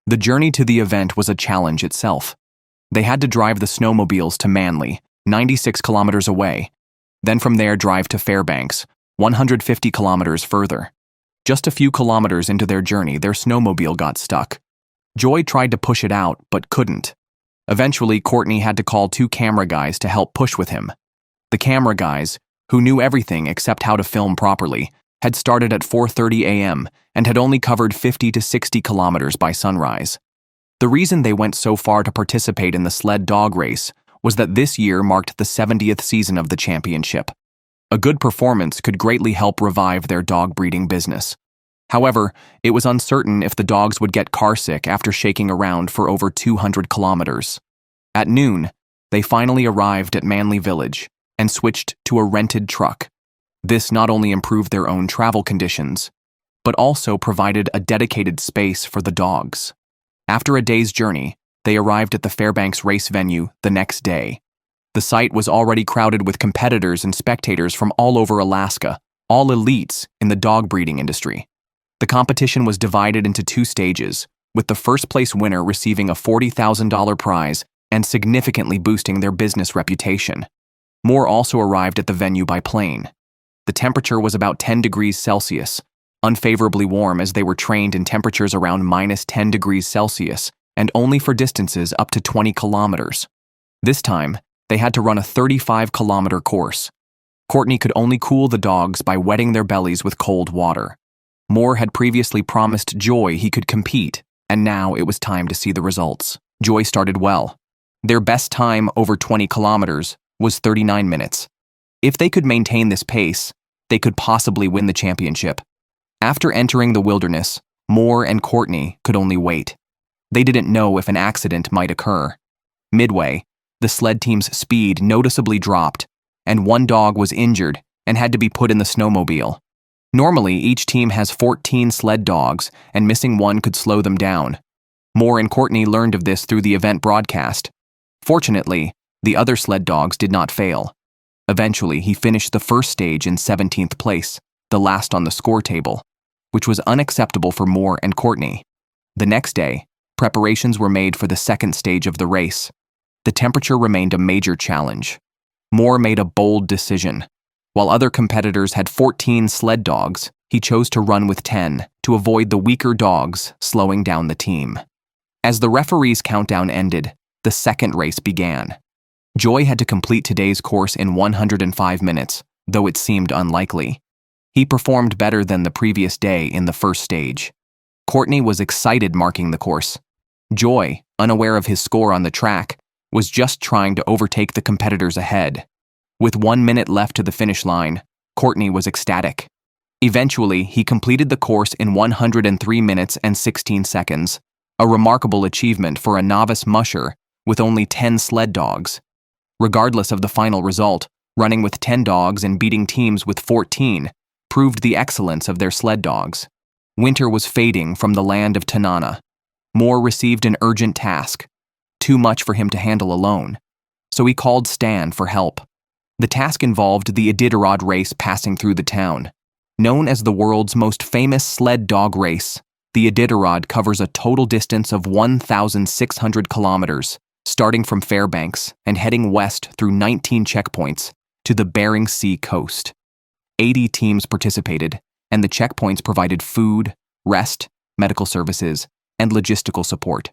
The journey to the event was a challenge itself. They had to drive the snowmobiles to Manly, 96 kilometers away, then from there drive to Fairbanks, 150 kilometers further. Just a few kilometers into their journey, their snowmobile got stuck. Joy tried to push it out, but couldn't. Eventually, Courtney had to call 2 camera guys to help push with him. The camera guys, who knew everything except how to film properly, had started at 4:30 a.m. and had only covered 50 to 60 kilometers by sunrise. The reason they went so far to participate in the sled dog race was that this year marked the 70th season of the championship. A good performance could greatly help revive their dog breeding business. However, it was uncertain if the dogs would get carsick after shaking around for over 200 kilometers. At noon, they finally arrived at Manly Village and switched to a rented truck. This not only improved their own travel conditions, but also provided a dedicated space for the dogs. After a day's journey, they arrived at the Fairbanks race venue the next day. The site was already crowded with competitors and spectators from all over Alaska, all elites in the dog breeding industry. The competition was divided into 2 stages, with the first-place winner receiving a $40,000 prize and significantly boosting their business reputation. More also arrived at the venue by plane. The temperature was about 10 degrees Celsius, unfavorably warm as they were trained in temperatures around -10 degrees Celsius, and only for distances up to 20 kilometers. This time, they had to run a 35-kilometer course. Courtney could only cool the dogs by wetting their bellies with cold water. Moore had previously promised Joy he could compete, and now it was time to see the results. Joy started well. Their best time over 20 kilometers was 39 minutes. If they could maintain this pace, they could possibly win the championship. After entering the wilderness, Moore and Courtney could only wait. They didn't know if an accident might occur. Midway, the sled team's speed noticeably dropped, and 1 dog was injured and had to be put in the snowmobile. Normally, each team has 14 sled dogs, and missing 1 could slow them down. Moore and Courtney learned of this through the event broadcast. Fortunately, the other sled dogs did not fail. Eventually, he finished the first stage in 17th place, the last on the score table, which was unacceptable for Moore and Courtney. The next day, preparations were made for the second stage of the race. The temperature remained a major challenge. Moore made a bold decision. While other competitors had 14 sled dogs, he chose to run with 10 to avoid the weaker dogs slowing down the team. As the referee's countdown ended, the second race began. Joy had to complete today's course in 105 minutes, though it seemed unlikely. He performed better than the previous day in the first stage. Courtney was excited marking the course. Joy, unaware of his score on the track, was just trying to overtake the competitors ahead. With 1 minute left to the finish line, Courtney was ecstatic. Eventually, he completed the course in 103 minutes and 16 seconds, a remarkable achievement for a novice musher with only 10 sled dogs. Regardless of the final result, running with 10 dogs and beating teams with 14 proved the excellence of their sled dogs. Winter was fading from the land of Tanana. Moore received an urgent task, too much for him to handle alone, so he called Stan for help. The task involved the Iditarod race passing through the town. Known as the world's most famous sled dog race, the Iditarod covers a total distance of 1,600 kilometers, starting from Fairbanks and heading west through 19 checkpoints to the Bering Sea coast. 80 teams participated, and the checkpoints provided food, rest, medical services, and logistical support.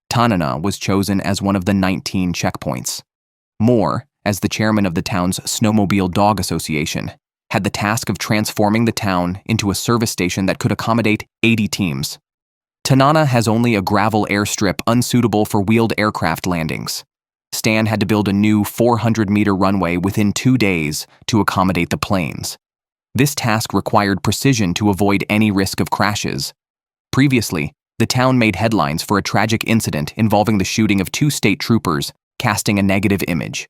Tanana was chosen as one of the 19 checkpoints. Moore, as the chairman of the town's Snowmobile Dog Association, had the task of transforming the town into a service station that could accommodate 80 teams. Tanana has only a gravel airstrip unsuitable for wheeled aircraft landings. Stan had to build a new 400-meter runway within 2 days to accommodate the planes. This task required precision to avoid any risk of crashes. Previously, the town made headlines for a tragic incident involving the shooting of 2 state troopers, casting a negative image.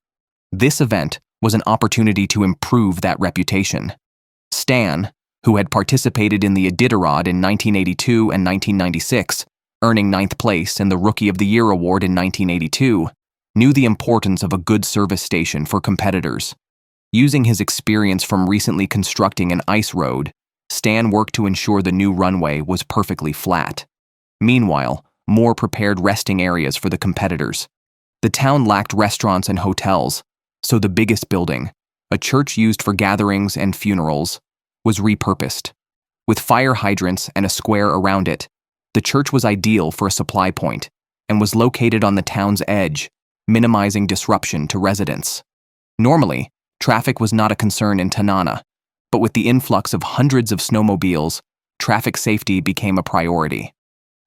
This event was an opportunity to improve that reputation. Stan, who had participated in the Iditarod in 1982 and 1996, earning 9th place and the Rookie of the Year award in 1982, knew the importance of a good service station for competitors. Using his experience from recently constructing an ice road, Stan worked to ensure the new runway was perfectly flat. Meanwhile, Moore prepared resting areas for the competitors. The town lacked restaurants and hotels, so the biggest building, a church used for gatherings and funerals, was repurposed. With fire hydrants and a square around it, the church was ideal for a supply point and was located on the town's edge, minimizing disruption to residents. Normally, traffic was not a concern in Tanana, but with the influx of hundreds of snowmobiles, traffic safety became a priority.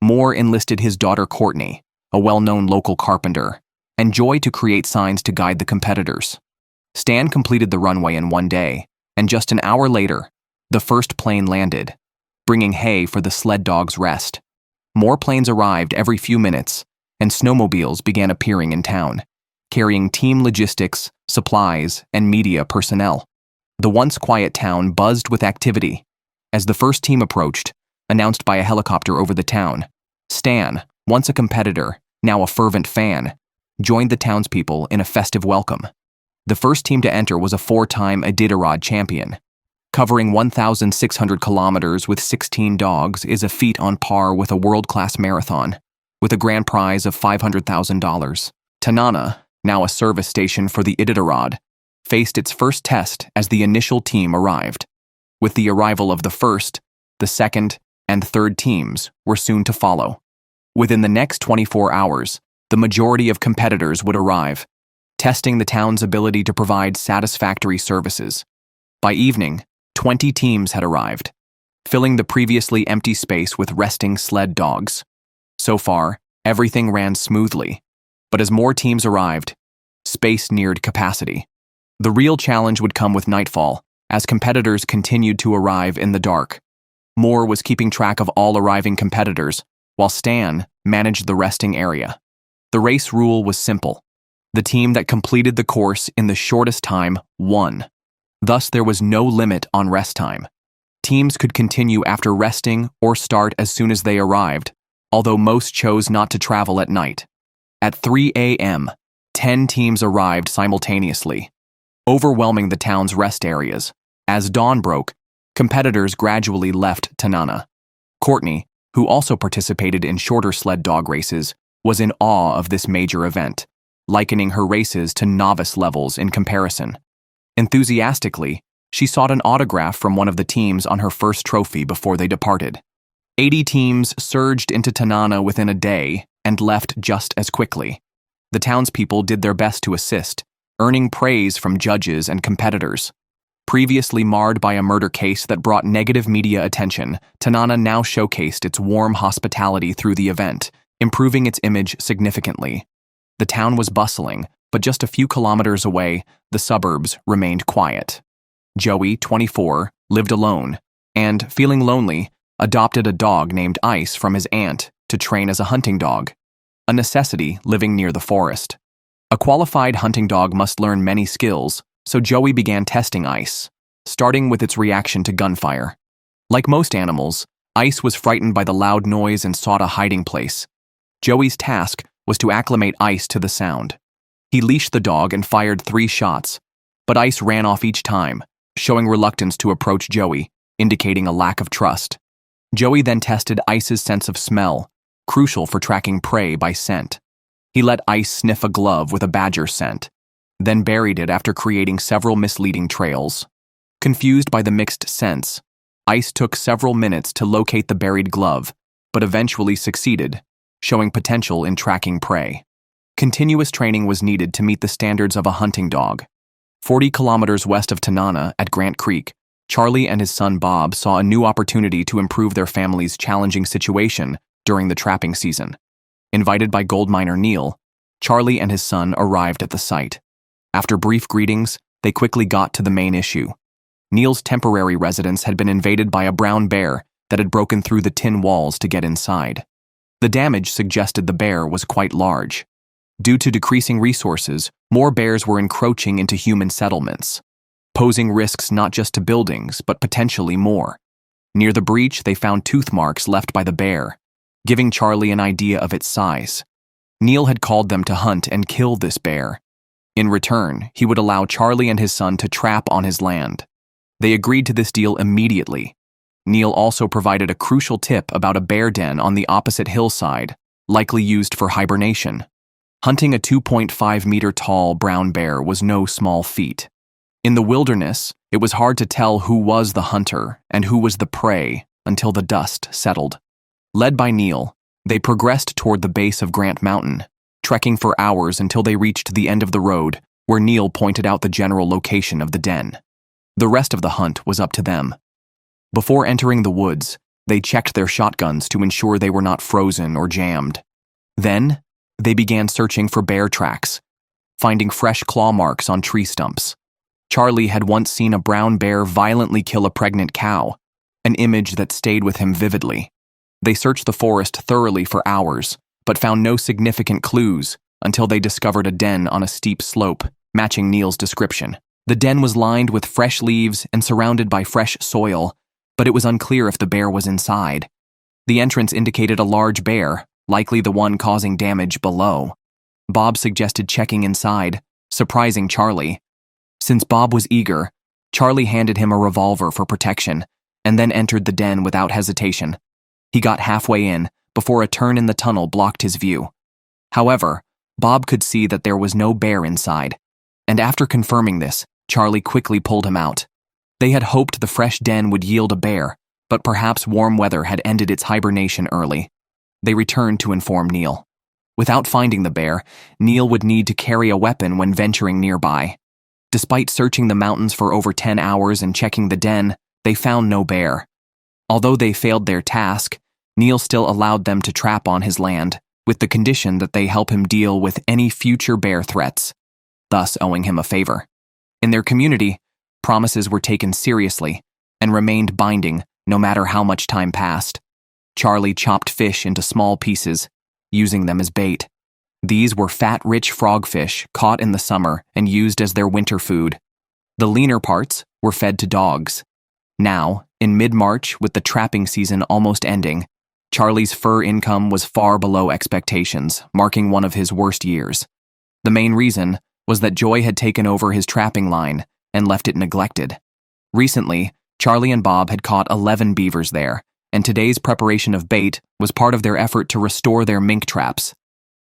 Moore enlisted his daughter Courtney, a well-known local carpenter, and Joy to create signs to guide the competitors. Stan completed the runway in one day, and just an hour later, the first plane landed, bringing hay for the sled dogs' rest. More planes arrived every few minutes, and snowmobiles began appearing in town, carrying team logistics, supplies, and media personnel. The once quiet town buzzed with activity. As the first team approached, announced by a helicopter over the town, Stan, once a competitor, now a fervent fan, joined the townspeople in a festive welcome. The first team to enter was a 4-time Iditarod champion. Covering 1,600 kilometers with 16 dogs is a feat on par with a world-class marathon, with a grand prize of $500,000. Tanana, now a service station for the Iditarod, faced its first test as the initial team arrived. With the arrival of the first, the second, and third teams were soon to follow. Within the next 24 hours, the majority of competitors would arrive, testing the town's ability to provide satisfactory services. By evening, 20 teams had arrived, filling the previously empty space with resting sled dogs. So far, everything ran smoothly, but as more teams arrived, space neared capacity. The real challenge would come with nightfall, as competitors continued to arrive in the dark. Moore was keeping track of all arriving competitors, while Stan managed the resting area. The race rule was simple. The team that completed the course in the shortest time won. Thus, there was no limit on rest time. Teams could continue after resting or start as soon as they arrived, although most chose not to travel at night. At 3 a.m., 10 teams arrived simultaneously, overwhelming the town's rest areas. As dawn broke, competitors gradually left Tanana. Courtney, who also participated in shorter sled dog races, was in awe of this major event, likening her races to novice levels in comparison. Enthusiastically, she sought an autograph from one of the teams on her first trophy before they departed. 80 teams surged into Tanana within a day and left just as quickly. The townspeople did their best to assist, earning praise from judges and competitors. Previously marred by a murder case that brought negative media attention, Tanana now showcased its warm hospitality through the event, improving its image significantly. The town was bustling, but just a few kilometers away, the suburbs remained quiet. Joey, 24, lived alone, and, feeling lonely, adopted a dog named Ice from his aunt to train as a hunting dog, a necessity living near the forest. A qualified hunting dog must learn many skills, so Joey began testing Ice, starting with its reaction to gunfire. Like most animals, Ice was frightened by the loud noise and sought a hiding place. Joey's task was to acclimate Ice to the sound. He leashed the dog and fired 3 shots, but Ice ran off each time, showing reluctance to approach Joey, indicating a lack of trust. Joey then tested Ice's sense of smell, crucial for tracking prey by scent. He let Ice sniff a glove with a badger scent, then buried it after creating several misleading trails. Confused by the mixed scents, Ice took several minutes to locate the buried glove, but eventually succeeded, showing potential in tracking prey. Continuous training was needed to meet the standards of a hunting dog. 40 kilometers west of Tanana at Grant Creek, Charlie and his son Bob saw a new opportunity to improve their family's challenging situation during the trapping season. Invited by gold miner Neil, Charlie and his son arrived at the site. After brief greetings, they quickly got to the main issue. Neil's temporary residence had been invaded by a brown bear that had broken through the tin walls to get inside. The damage suggested the bear was quite large. Due to decreasing resources, more bears were encroaching into human settlements, posing risks not just to buildings, but potentially more. Near the breach, they found tooth marks left by the bear, giving Charlie an idea of its size. Neil had called them to hunt and kill this bear. In return, he would allow Charlie and his son to trap on his land. They agreed to this deal immediately. Neil also provided a crucial tip about a bear den on the opposite hillside, likely used for hibernation. Hunting a 2.5-meter tall brown bear was no small feat. In the wilderness, it was hard to tell who was the hunter and who was the prey until the dust settled. Led by Neil, they progressed toward the base of Grant Mountain, trekking for hours until they reached the end of the road, where Neil pointed out the general location of the den. The rest of the hunt was up to them. Before entering the woods, they checked their shotguns to ensure they were not frozen or jammed. Then, they began searching for bear tracks, finding fresh claw marks on tree stumps. Charlie had once seen a brown bear violently kill a pregnant cow, an image that stayed with him vividly. They searched the forest thoroughly for hours, but found no significant clues until they discovered a den on a steep slope, matching Neil's description. The den was lined with fresh leaves and surrounded by fresh soil, but it was unclear if the bear was inside. The entrance indicated a large bear, likely the one causing damage below. Bob suggested checking inside, surprising Charlie. Since Bob was eager, Charlie handed him a revolver for protection and then entered the den without hesitation. He got halfway in before a turn in the tunnel blocked his view. However, Bob could see that there was no bear inside, and after confirming this, Charlie quickly pulled him out. They had hoped the fresh den would yield a bear, but perhaps warm weather had ended its hibernation early. They returned to inform Neil. Without finding the bear, Neil would need to carry a weapon when venturing nearby. Despite searching the mountains for over 10 hours and checking the den, they found no bear. Although they failed their task, Neil still allowed them to trap on his land, with the condition that they help him deal with any future bear threats, thus owing him a favor. In their community, promises were taken seriously and remained binding no matter how much time passed. Charlie chopped fish into small pieces, using them as bait. These were fat, rich frogfish caught in the summer and used as their winter food. The leaner parts were fed to dogs. Now, in mid-March, with the trapping season almost ending, Charlie's fur income was far below expectations, marking one of his worst years. The main reason was that Joy had taken over his trapping line and left it neglected. Recently, Charlie and Bob had caught 11 beavers there, and today's preparation of bait was part of their effort to restore their mink traps.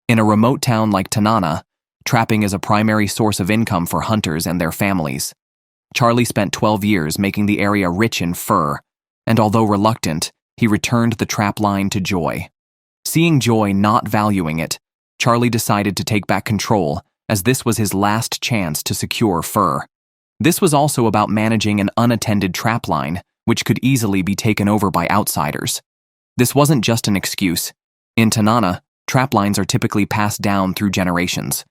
In a remote town like Tanana, trapping is a primary source of income for hunters and their families. Charlie spent 12 years making the area rich in fur, and although reluctant, he returned the trap line to Joy. Seeing Joy not valuing it, Charlie decided to take back control, as this was his last chance to secure fur. This was also about managing an unattended trap line, which could easily be taken over by outsiders. This wasn't just an excuse. In Tanana, trap lines are typically passed down through generations.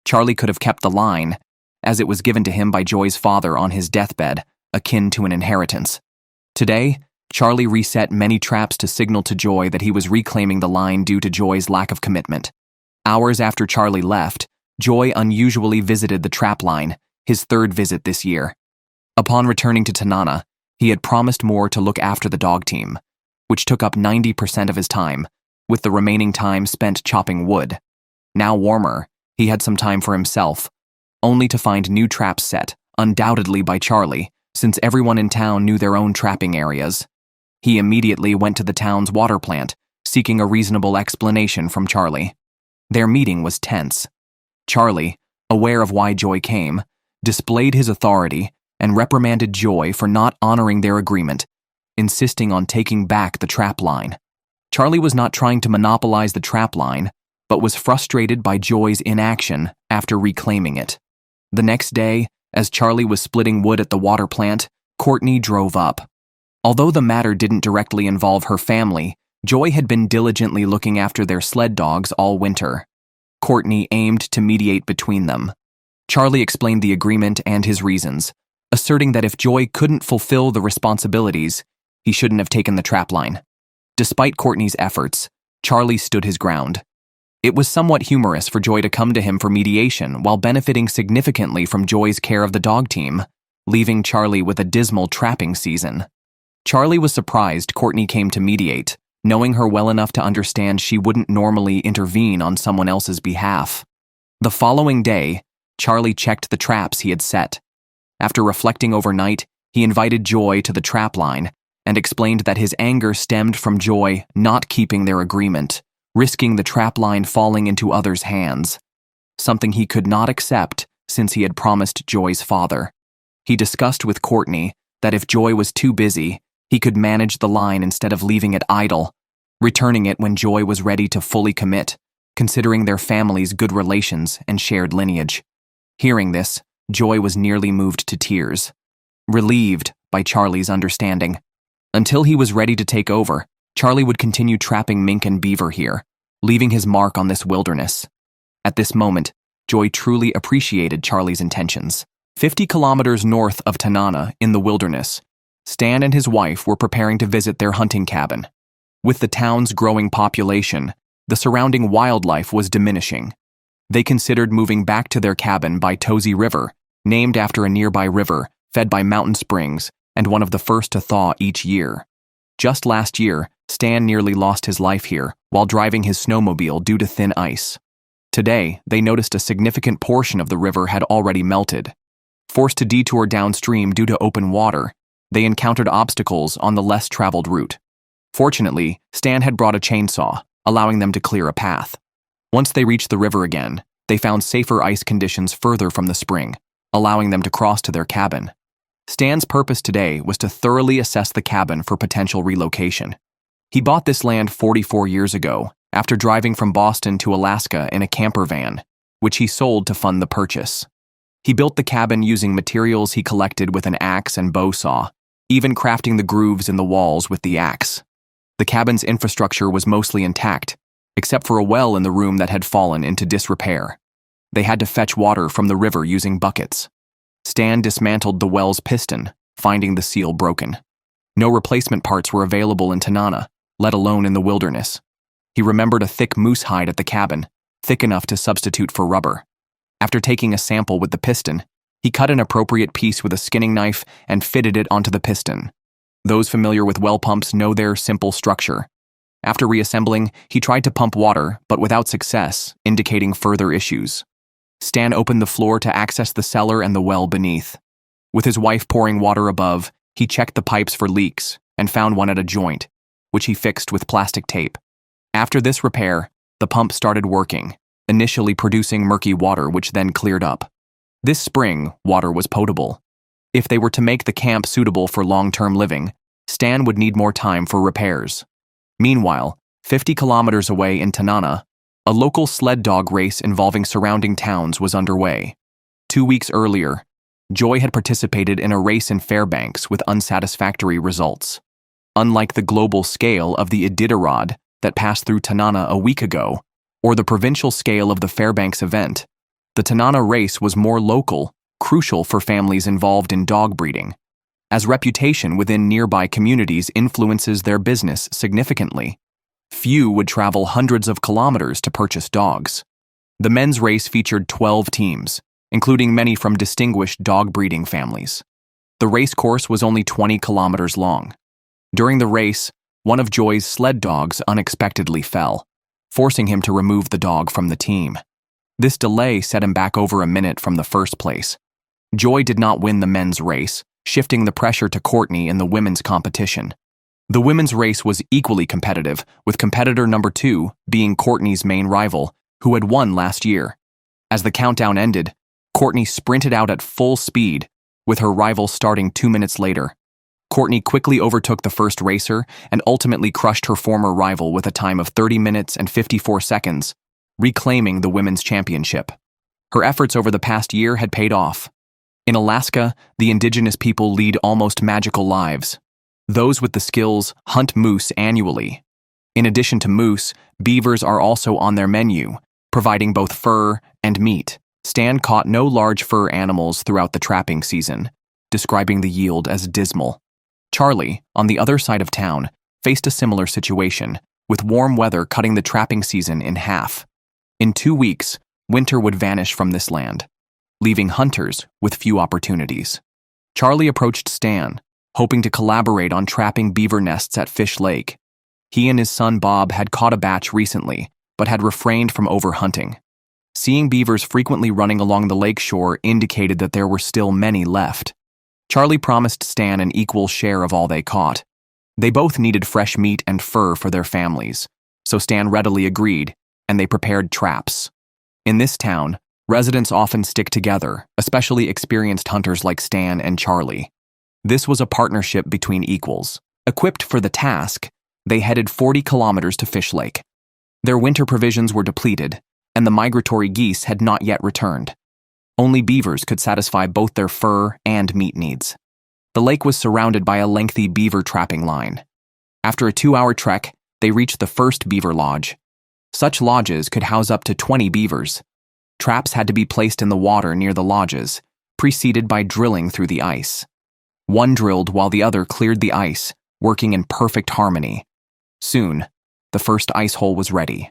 Charlie could have kept the line, as it was given to him by Joy's father on his deathbed, akin to an inheritance. Today, Charlie reset many traps to signal to Joy that he was reclaiming the line due to Joy's lack of commitment. Hours after Charlie left, Joy unusually visited the trap line, his third visit this year. Upon returning to Tanana, he had promised more to look after the dog team, which took up 90% of his time, with the remaining time spent chopping wood. Now warmer, he had some time for himself, only to find new traps set, undoubtedly by Charlie, since everyone in town knew their own trapping areas. He immediately went to the town's water plant, seeking a reasonable explanation from Charlie. Their meeting was tense. Charlie, aware of why Joy came, displayed his authority and reprimanded Joy for not honoring their agreement, insisting on taking back the trap line. Charlie was not trying to monopolize the trap line, but was frustrated by Joy's inaction after reclaiming it. The next day, as Charlie was splitting wood at the water plant, Courtney drove up. Although the matter didn't directly involve her family, Joy had been diligently looking after their sled dogs all winter. Courtney aimed to mediate between them. Charlie explained the agreement and his reasons, asserting that if Joy couldn't fulfill the responsibilities, he shouldn't have taken the trap line. Despite Courtney's efforts, Charlie stood his ground. It was somewhat humorous for Joy to come to him for mediation while benefiting significantly from Joy's care of the dog team, leaving Charlie with a dismal trapping season. Charlie was surprised Courtney came to mediate, knowing her well enough to understand she wouldn't normally intervene on someone else's behalf. The following day, Charlie checked the traps he had set. After reflecting overnight, he invited Joy to the trap line and explained that his anger stemmed from Joy not keeping their agreement, risking the trap line falling into others' hands, something he could not accept since he had promised Joy's father. He discussed with Courtney that if Joy was too busy, he could manage the line instead of leaving it idle, returning it when Joy was ready to fully commit, considering their family's good relations and shared lineage. Hearing this, Joy was nearly moved to tears, relieved by Charlie's understanding. Until he was ready to take over, Charlie would continue trapping mink and beaver here, leaving his mark on this wilderness. At this moment, Joy truly appreciated Charlie's intentions. 50 kilometers north of Tanana, in the wilderness, Stan and his wife were preparing to visit their hunting cabin. With the town's growing population, the surrounding wildlife was diminishing. They considered moving back to their cabin by Tozy River, named after a nearby river fed by mountain springs and one of the first to thaw each year. Just last year, Stan nearly lost his life here while driving his snowmobile due to thin ice. Today, they noticed a significant portion of the river had already melted. Forced to detour downstream due to open water, they encountered obstacles on the less traveled route. Fortunately, Stan had brought a chainsaw, allowing them to clear a path. Once they reached the river again, they found safer ice conditions further from the spring, allowing them to cross to their cabin. Stan's purpose today was to thoroughly assess the cabin for potential relocation. He bought this land 44 years ago, after driving from Boston to Alaska in a camper van, which he sold to fund the purchase. He built the cabin using materials he collected with an axe and bow saw, even crafting the grooves in the walls with the axe. The cabin's infrastructure was mostly intact, except for a well in the room that had fallen into disrepair. They had to fetch water from the river using buckets. Stan dismantled the well's piston, finding the seal broken. No replacement parts were available in Tanana, let alone in the wilderness. He remembered a thick moose hide at the cabin, thick enough to substitute for rubber. After taking a sample with the piston, he cut an appropriate piece with a skinning knife and fitted it onto the piston. Those familiar with well pumps know their simple structure. After reassembling, he tried to pump water, but without success, indicating further issues. Stan opened the floor to access the cellar and the well beneath. With his wife pouring water above, he checked the pipes for leaks and found one at a joint, which he fixed with plastic tape. After this repair, the pump started working, initially producing murky water which then cleared up. This spring, water was potable. If they were to make the camp suitable for long-term living, Stan would need more time for repairs. Meanwhile, 50 kilometers away in Tanana, a local sled dog race involving surrounding towns was underway. 2 weeks earlier, Joy had participated in a race in Fairbanks with unsatisfactory results. Unlike the global scale of the Iditarod that passed through Tanana a week ago, or the provincial scale of the Fairbanks event, the Tanana race was more local, crucial for families involved in dog breeding, as reputation within nearby communities influences their business significantly. Few would travel hundreds of kilometers to purchase dogs. The men's race featured 12 teams, including many from distinguished dog breeding families. The race course was only 20 kilometers long. During the race, one of Joy's sled dogs unexpectedly fell, forcing him to remove the dog from the team. This delay set him back over a minute from the first place. Joy did not win the men's race, shifting the pressure to Courtney in the women's competition. The women's race was equally competitive, with competitor number 2 being Courtney's main rival, who had won last year. As the countdown ended, Courtney sprinted out at full speed, with her rival starting 2 minutes later. Courtney quickly overtook the first racer and ultimately crushed her former rival with a time of 30 minutes and 54 seconds, reclaiming the women's championship. Her efforts over the past year had paid off. In Alaska, the indigenous people lead almost magical lives. Those with the skills hunt moose annually. In addition to moose, beavers are also on their menu, providing both fur and meat. Stan caught no large fur animals throughout the trapping season, describing the yield as dismal. Charlie, on the other side of town, faced a similar situation, with warm weather cutting the trapping season in half. In 2 weeks, winter would vanish from this land, leaving hunters with few opportunities. Charlie approached Stan, hoping to collaborate on trapping beaver nests at Fish Lake. He and his son Bob had caught a batch recently, but had refrained from overhunting. Seeing beavers frequently running along the lake shore indicated that there were still many left. Charlie promised Stan an equal share of all they caught. They both needed fresh meat and fur for their families, so Stan readily agreed, and they prepared traps. In this town, residents often stick together, especially experienced hunters like Stan and Charlie. This was a partnership between equals. Equipped for the task, they headed 40 kilometers to Fish Lake. Their winter provisions were depleted, and the migratory geese had not yet returned. Only beavers could satisfy both their fur and meat needs. The lake was surrounded by a lengthy beaver trapping line. After a 2-hour trek, they reached the first beaver lodge. Such lodges could house up to 20 beavers. Traps had to be placed in the water near the lodges, preceded by drilling through the ice. One drilled while the other cleared the ice, working in perfect harmony. Soon, the first ice hole was ready.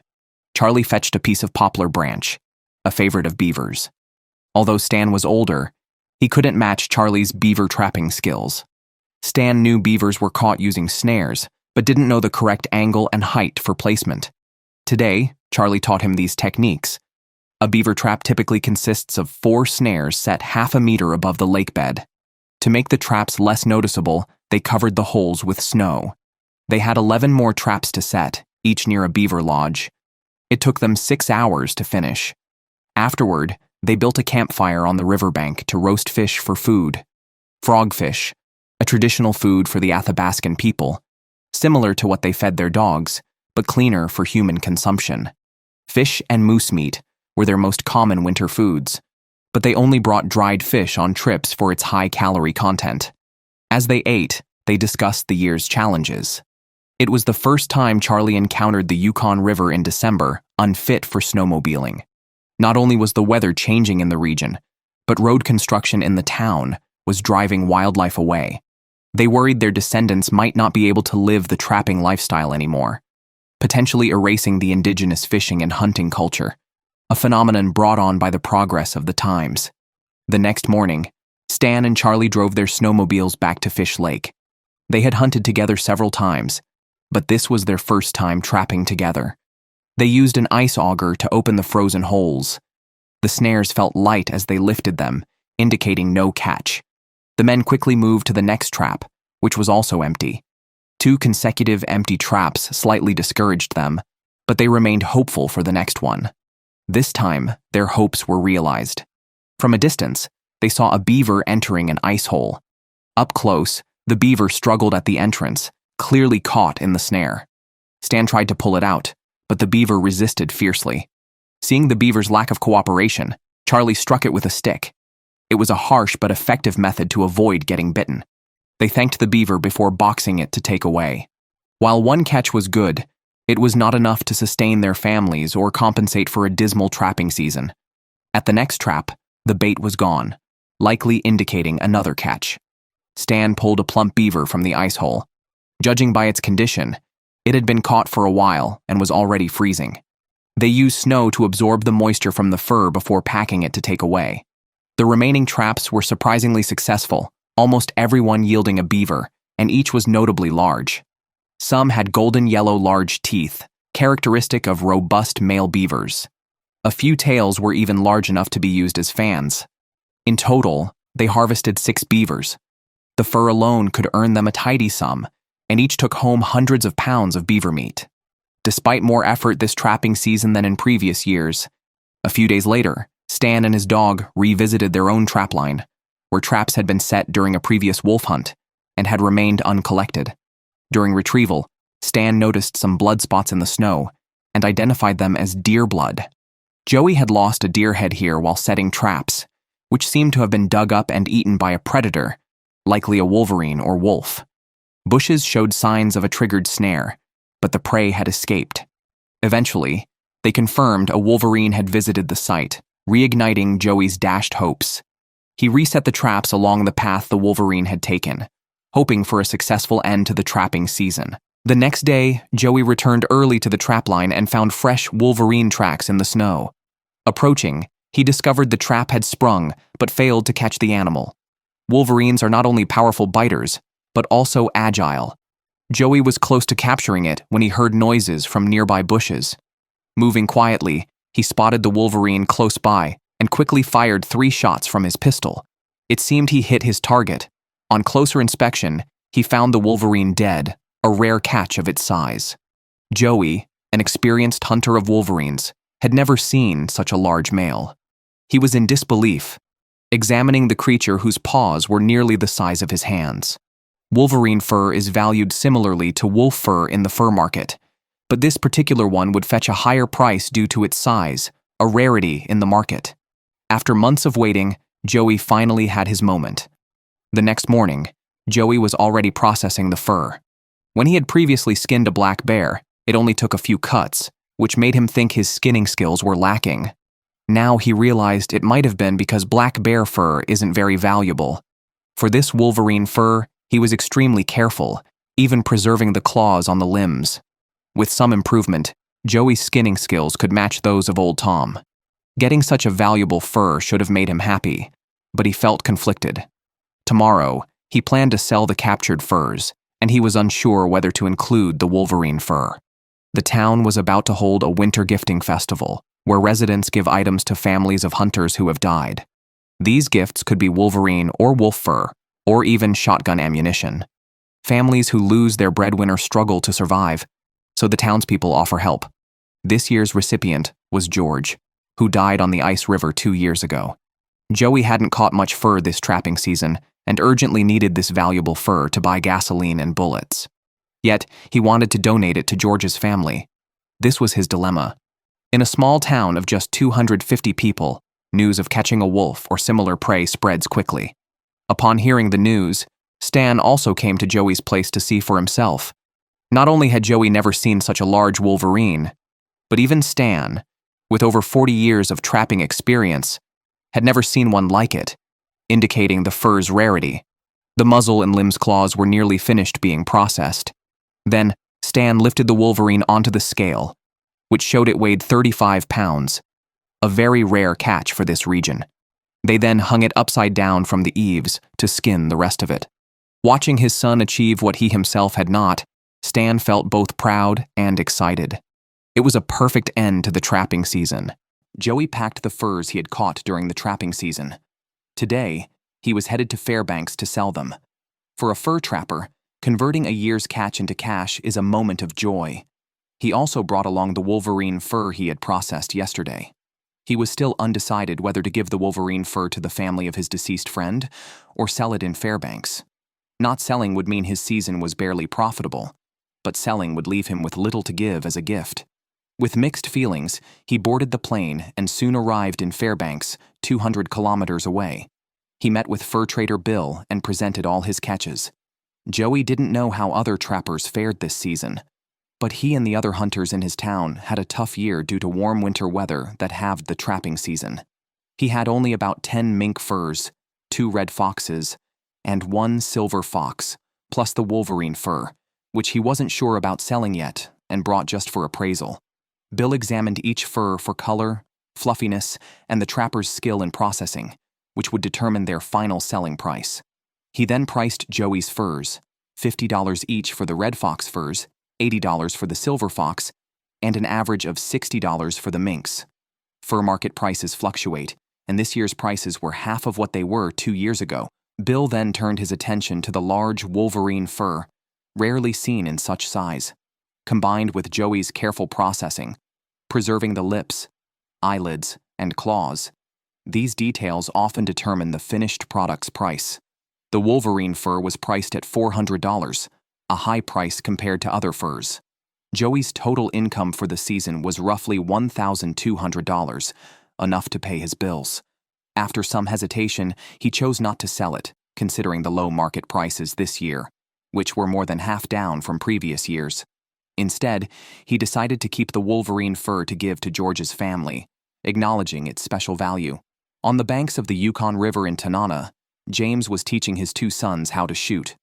Charlie fetched a piece of poplar branch, a favorite of Beaver's. Although Stan was older, he couldn't match Charlie's beaver trapping skills. Stan knew beavers were caught using snares, but didn't know the correct angle and height for placement. Today, Charlie taught him these techniques. A beaver trap typically consists of 4 snares set half a meter above the lake bed. To make the traps less noticeable, they covered the holes with snow. They had 11 more traps to set, each near a beaver lodge. It took them 6 hours to finish. Afterward, they built a campfire on the riverbank to roast fish for food. Frogfish, a traditional food for the Athabascan people, similar to what they fed their dogs, but cleaner for human consumption. Fish and moose meat were their most common winter foods, but they only brought dried fish on trips for its high-calorie content. As they ate, they discussed the year's challenges. It was the first time Charlie encountered the Yukon River in December, unfit for snowmobiling. Not only was the weather changing in the region, but road construction in the town was driving wildlife away. They worried their descendants might not be able to live the trapping lifestyle anymore, potentially erasing the indigenous fishing and hunting culture, a phenomenon brought on by the progress of the times. The next morning, Stan and Charlie drove their snowmobiles back to Fish Lake. They had hunted together several times, but this was their first time trapping together. They used an ice auger to open the frozen holes. The snares felt light as they lifted them, indicating no catch. The men quickly moved to the next trap, which was also empty. 2 consecutive empty traps slightly discouraged them, but they remained hopeful for the next one. This time, their hopes were realized. From a distance, they saw a beaver entering an ice hole. Up close, the beaver struggled at the entrance, clearly caught in the snare. Stan tried to pull it out, but the beaver resisted fiercely. Seeing the beaver's lack of cooperation, Charlie struck it with a stick. It was a harsh but effective method to avoid getting bitten. They thanked the beaver before boxing it to take away. While one catch was good, it was not enough to sustain their families or compensate for a dismal trapping season. At the next trap, the bait was gone, likely indicating another catch. Stan pulled a plump beaver from the ice hole. Judging by its condition, it had been caught for a while and was already freezing. They used snow to absorb the moisture from the fur before packing it to take away. The remaining traps were surprisingly successful, almost everyone yielding a beaver, and each was notably large. Some had golden yellow large teeth, characteristic of robust male beavers. A few tails were even large enough to be used as fans. In total, they harvested 6 beavers. The fur alone could earn them a tidy sum, and each took home hundreds of pounds of beaver meat. Despite more effort this trapping season than in previous years, a few days later, Stan and his dog revisited their own trapline, where traps had been set during a previous wolf hunt and had remained uncollected. During retrieval, Stan noticed some blood spots in the snow and identified them as deer blood. Joey had lost a deer head here while setting traps, which seemed to have been dug up and eaten by a predator, likely a wolverine or wolf. Bushes showed signs of a triggered snare, but the prey had escaped. Eventually, they confirmed a wolverine had visited the site, reigniting Joey's dashed hopes. He reset the traps along the path the wolverine had taken, hoping for a successful end to the trapping season. The next day, Joey returned early to the trapline and found fresh wolverine tracks in the snow. Approaching, he discovered the trap had sprung, but failed to catch the animal. Wolverines are not only powerful biters, but also agile. Joey was close to capturing it when he heard noises from nearby bushes. Moving quietly, he spotted the wolverine close by and quickly fired 3 shots from his pistol. It seemed he hit his target. On closer inspection, he found the wolverine dead, a rare catch of its size. Joey, an experienced hunter of wolverines, had never seen such a large male. He was in disbelief, examining the creature whose paws were nearly the size of his hands. Wolverine fur is valued similarly to wolf fur in the fur market, but this particular one would fetch a higher price due to its size, a rarity in the market. After months of waiting, Joey finally had his moment. The next morning, Joey was already processing the fur. When he had previously skinned a black bear, it only took a few cuts, which made him think his skinning skills were lacking. Now he realized it might have been because black bear fur isn't very valuable. For this Wolverine fur, he was extremely careful, even preserving the claws on the limbs. With some improvement, Joey's skinning skills could match those of old Tom. Getting such a valuable fur should have made him happy, but he felt conflicted. Tomorrow, he planned to sell the captured furs, and he was unsure whether to include the Wolverine fur. The town was about to hold a winter gifting festival, where residents give items to families of hunters who have died. These gifts could be Wolverine or wolf fur, or even shotgun ammunition. Families who lose their breadwinner struggle to survive, so the townspeople offer help. This year's recipient was George, who died on the ice river 2 years ago. Joey hadn't caught much fur this trapping season and urgently needed this valuable fur to buy gasoline and bullets. Yet, he wanted to donate it to George's family. This was his dilemma. In a small town of just 250 people, news of catching a wolf or similar prey spreads quickly. Upon hearing the news, Stan also came to Joey's place to see for himself. Not only had Joey never seen such a large wolverine, but even Stan, with over 40 years of trapping experience, had never seen one like it, indicating the fur's rarity. The muzzle and limbs claws were nearly finished being processed. Then, Stan lifted the wolverine onto the scale, which showed it weighed 35 pounds, a very rare catch for this region. They then hung it upside down from the eaves to skin the rest of it. Watching his son achieve what he himself had not, Stan felt both proud and excited. It was a perfect end to the trapping season. Joey packed the furs he had caught during the trapping season. Today, he was headed to Fairbanks to sell them. For a fur trapper, converting a year's catch into cash is a moment of joy. He also brought along the Wolverine fur he had processed yesterday. He was still undecided whether to give the Wolverine fur to the family of his deceased friend or sell it in Fairbanks. Not selling would mean his season was barely profitable, but selling would leave him with little to give as a gift. With mixed feelings, he boarded the plane and soon arrived in Fairbanks, 200 kilometers away. He met with fur trader Bill and presented all his catches. Joey didn't know how other trappers fared this season, but he and the other hunters in his town had a tough year due to warm winter weather that halved the trapping season. He had only about 10 mink furs, 2 red foxes, and 1 silver fox, plus the Wolverine fur, which he wasn't sure about selling yet and brought just for appraisal. Bill examined each fur for color, fluffiness, and the trapper's skill in processing, which would determine their final selling price. He then priced Joey's furs, $50 each for the red fox furs, $80 for the silver fox, and an average of $60 for the minks. Fur market prices fluctuate, and this year's prices were half of what they were 2 years ago. Bill then turned his attention to the large Wolverine fur, rarely seen in such size. Combined with Joey's careful processing, preserving the lips, eyelids, and claws, these details often determine the finished product's price. The Wolverine fur was priced at $400, a high price compared to other furs. Joey's total income for the season was roughly $1,200, enough to pay his bills. After some hesitation, he chose not to sell it, considering the low market prices this year, which were more than half down from previous years. Instead, he decided to keep the Wolverine fur to give to George's family, acknowledging its special value. On the banks of the Yukon River in Tanana, James was teaching his 2 sons how to shoot.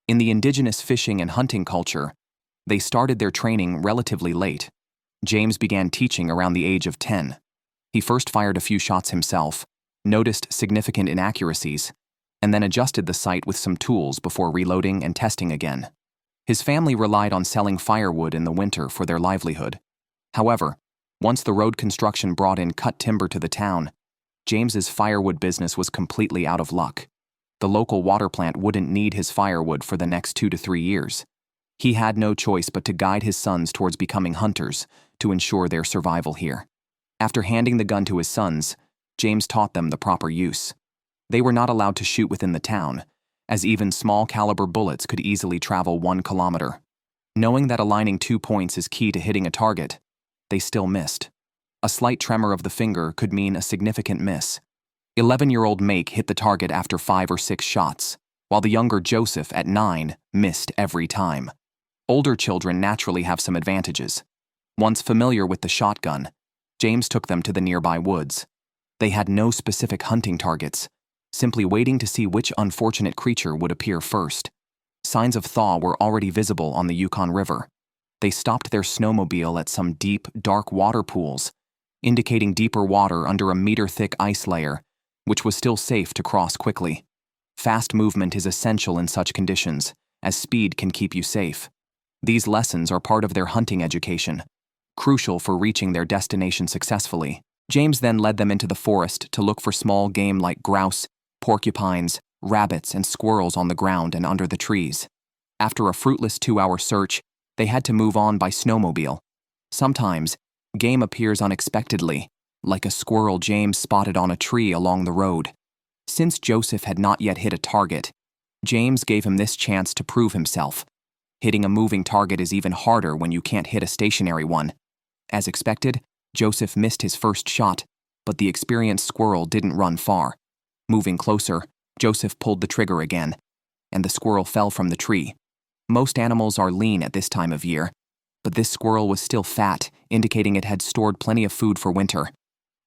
In the indigenous fishing and hunting culture, they started their training relatively late. James began teaching around the age of 10. He first fired a few shots himself, noticed significant inaccuracies, and then adjusted the sight with some tools before reloading and testing again. His family relied on selling firewood in the winter for their livelihood. However, once the road construction brought in cut timber to the town, James's firewood business was completely out of luck. The local water plant wouldn't need his firewood for the next 2 to 3 years. He had no choice but to guide his sons towards becoming hunters to ensure their survival here. After handing the gun to his sons, James taught them the proper use. They were not allowed to shoot within the town, as even small-caliber bullets could easily travel 1 kilometer. Knowing that aligning 2 points is key to hitting a target, they still missed. A slight tremor of the finger could mean a significant miss. 11-year-old Make hit the target after 5 or 6 shots, while the younger Joseph, at 9, missed every time. Older children naturally have some advantages. Once familiar with the shotgun, James took them to the nearby woods. They had no specific hunting targets, simply waiting to see which unfortunate creature would appear first. Signs of thaw were already visible on the Yukon River. They stopped their snowmobile at some deep, dark water pools, indicating deeper water under a meter-thick ice layer, which was still safe to cross quickly. Fast movement is essential in such conditions, as speed can keep you safe. These lessons are part of their hunting education, crucial for reaching their destination successfully. James then led them into the forest to look for small game like grouse, porcupines, rabbits, and squirrels on the ground and under the trees. After a fruitless 2-hour search, they had to move on by snowmobile. Sometimes, game appears unexpectedly, like a squirrel James spotted on a tree along the road. Since Joseph had not yet hit a target, James gave him this chance to prove himself. Hitting a moving target is even harder when you can't hit a stationary one. As expected, Joseph missed his first shot, but the experienced squirrel didn't run far. Moving closer, Joseph pulled the trigger again, and the squirrel fell from the tree. Most animals are lean at this time of year, but this squirrel was still fat, indicating it had stored plenty of food for winter.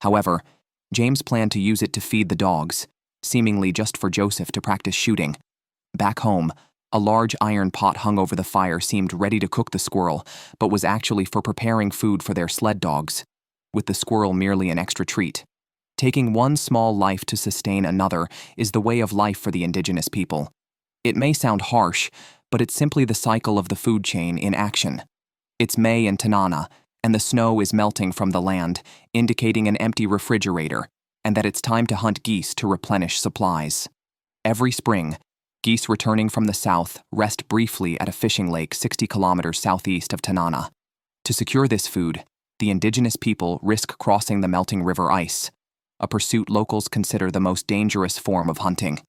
However, James planned to use it to feed the dogs, seemingly just for Joseph to practice shooting. Back home, a large iron pot hung over the fire seemed ready to cook the squirrel, but was actually for preparing food for their sled dogs, with the squirrel merely an extra treat. Taking one small life to sustain another is the way of life for the indigenous people. It may sound harsh, but it's simply the cycle of the food chain in action. It's May in Tanana, and the snow is melting from the land, indicating an empty refrigerator, and that it's time to hunt geese to replenish supplies. Every spring, geese returning from the south rest briefly at a fishing lake 60 kilometers southeast of Tanana. To secure this food, the indigenous people risk crossing the melting river ice, a pursuit locals consider the most dangerous form of hunting.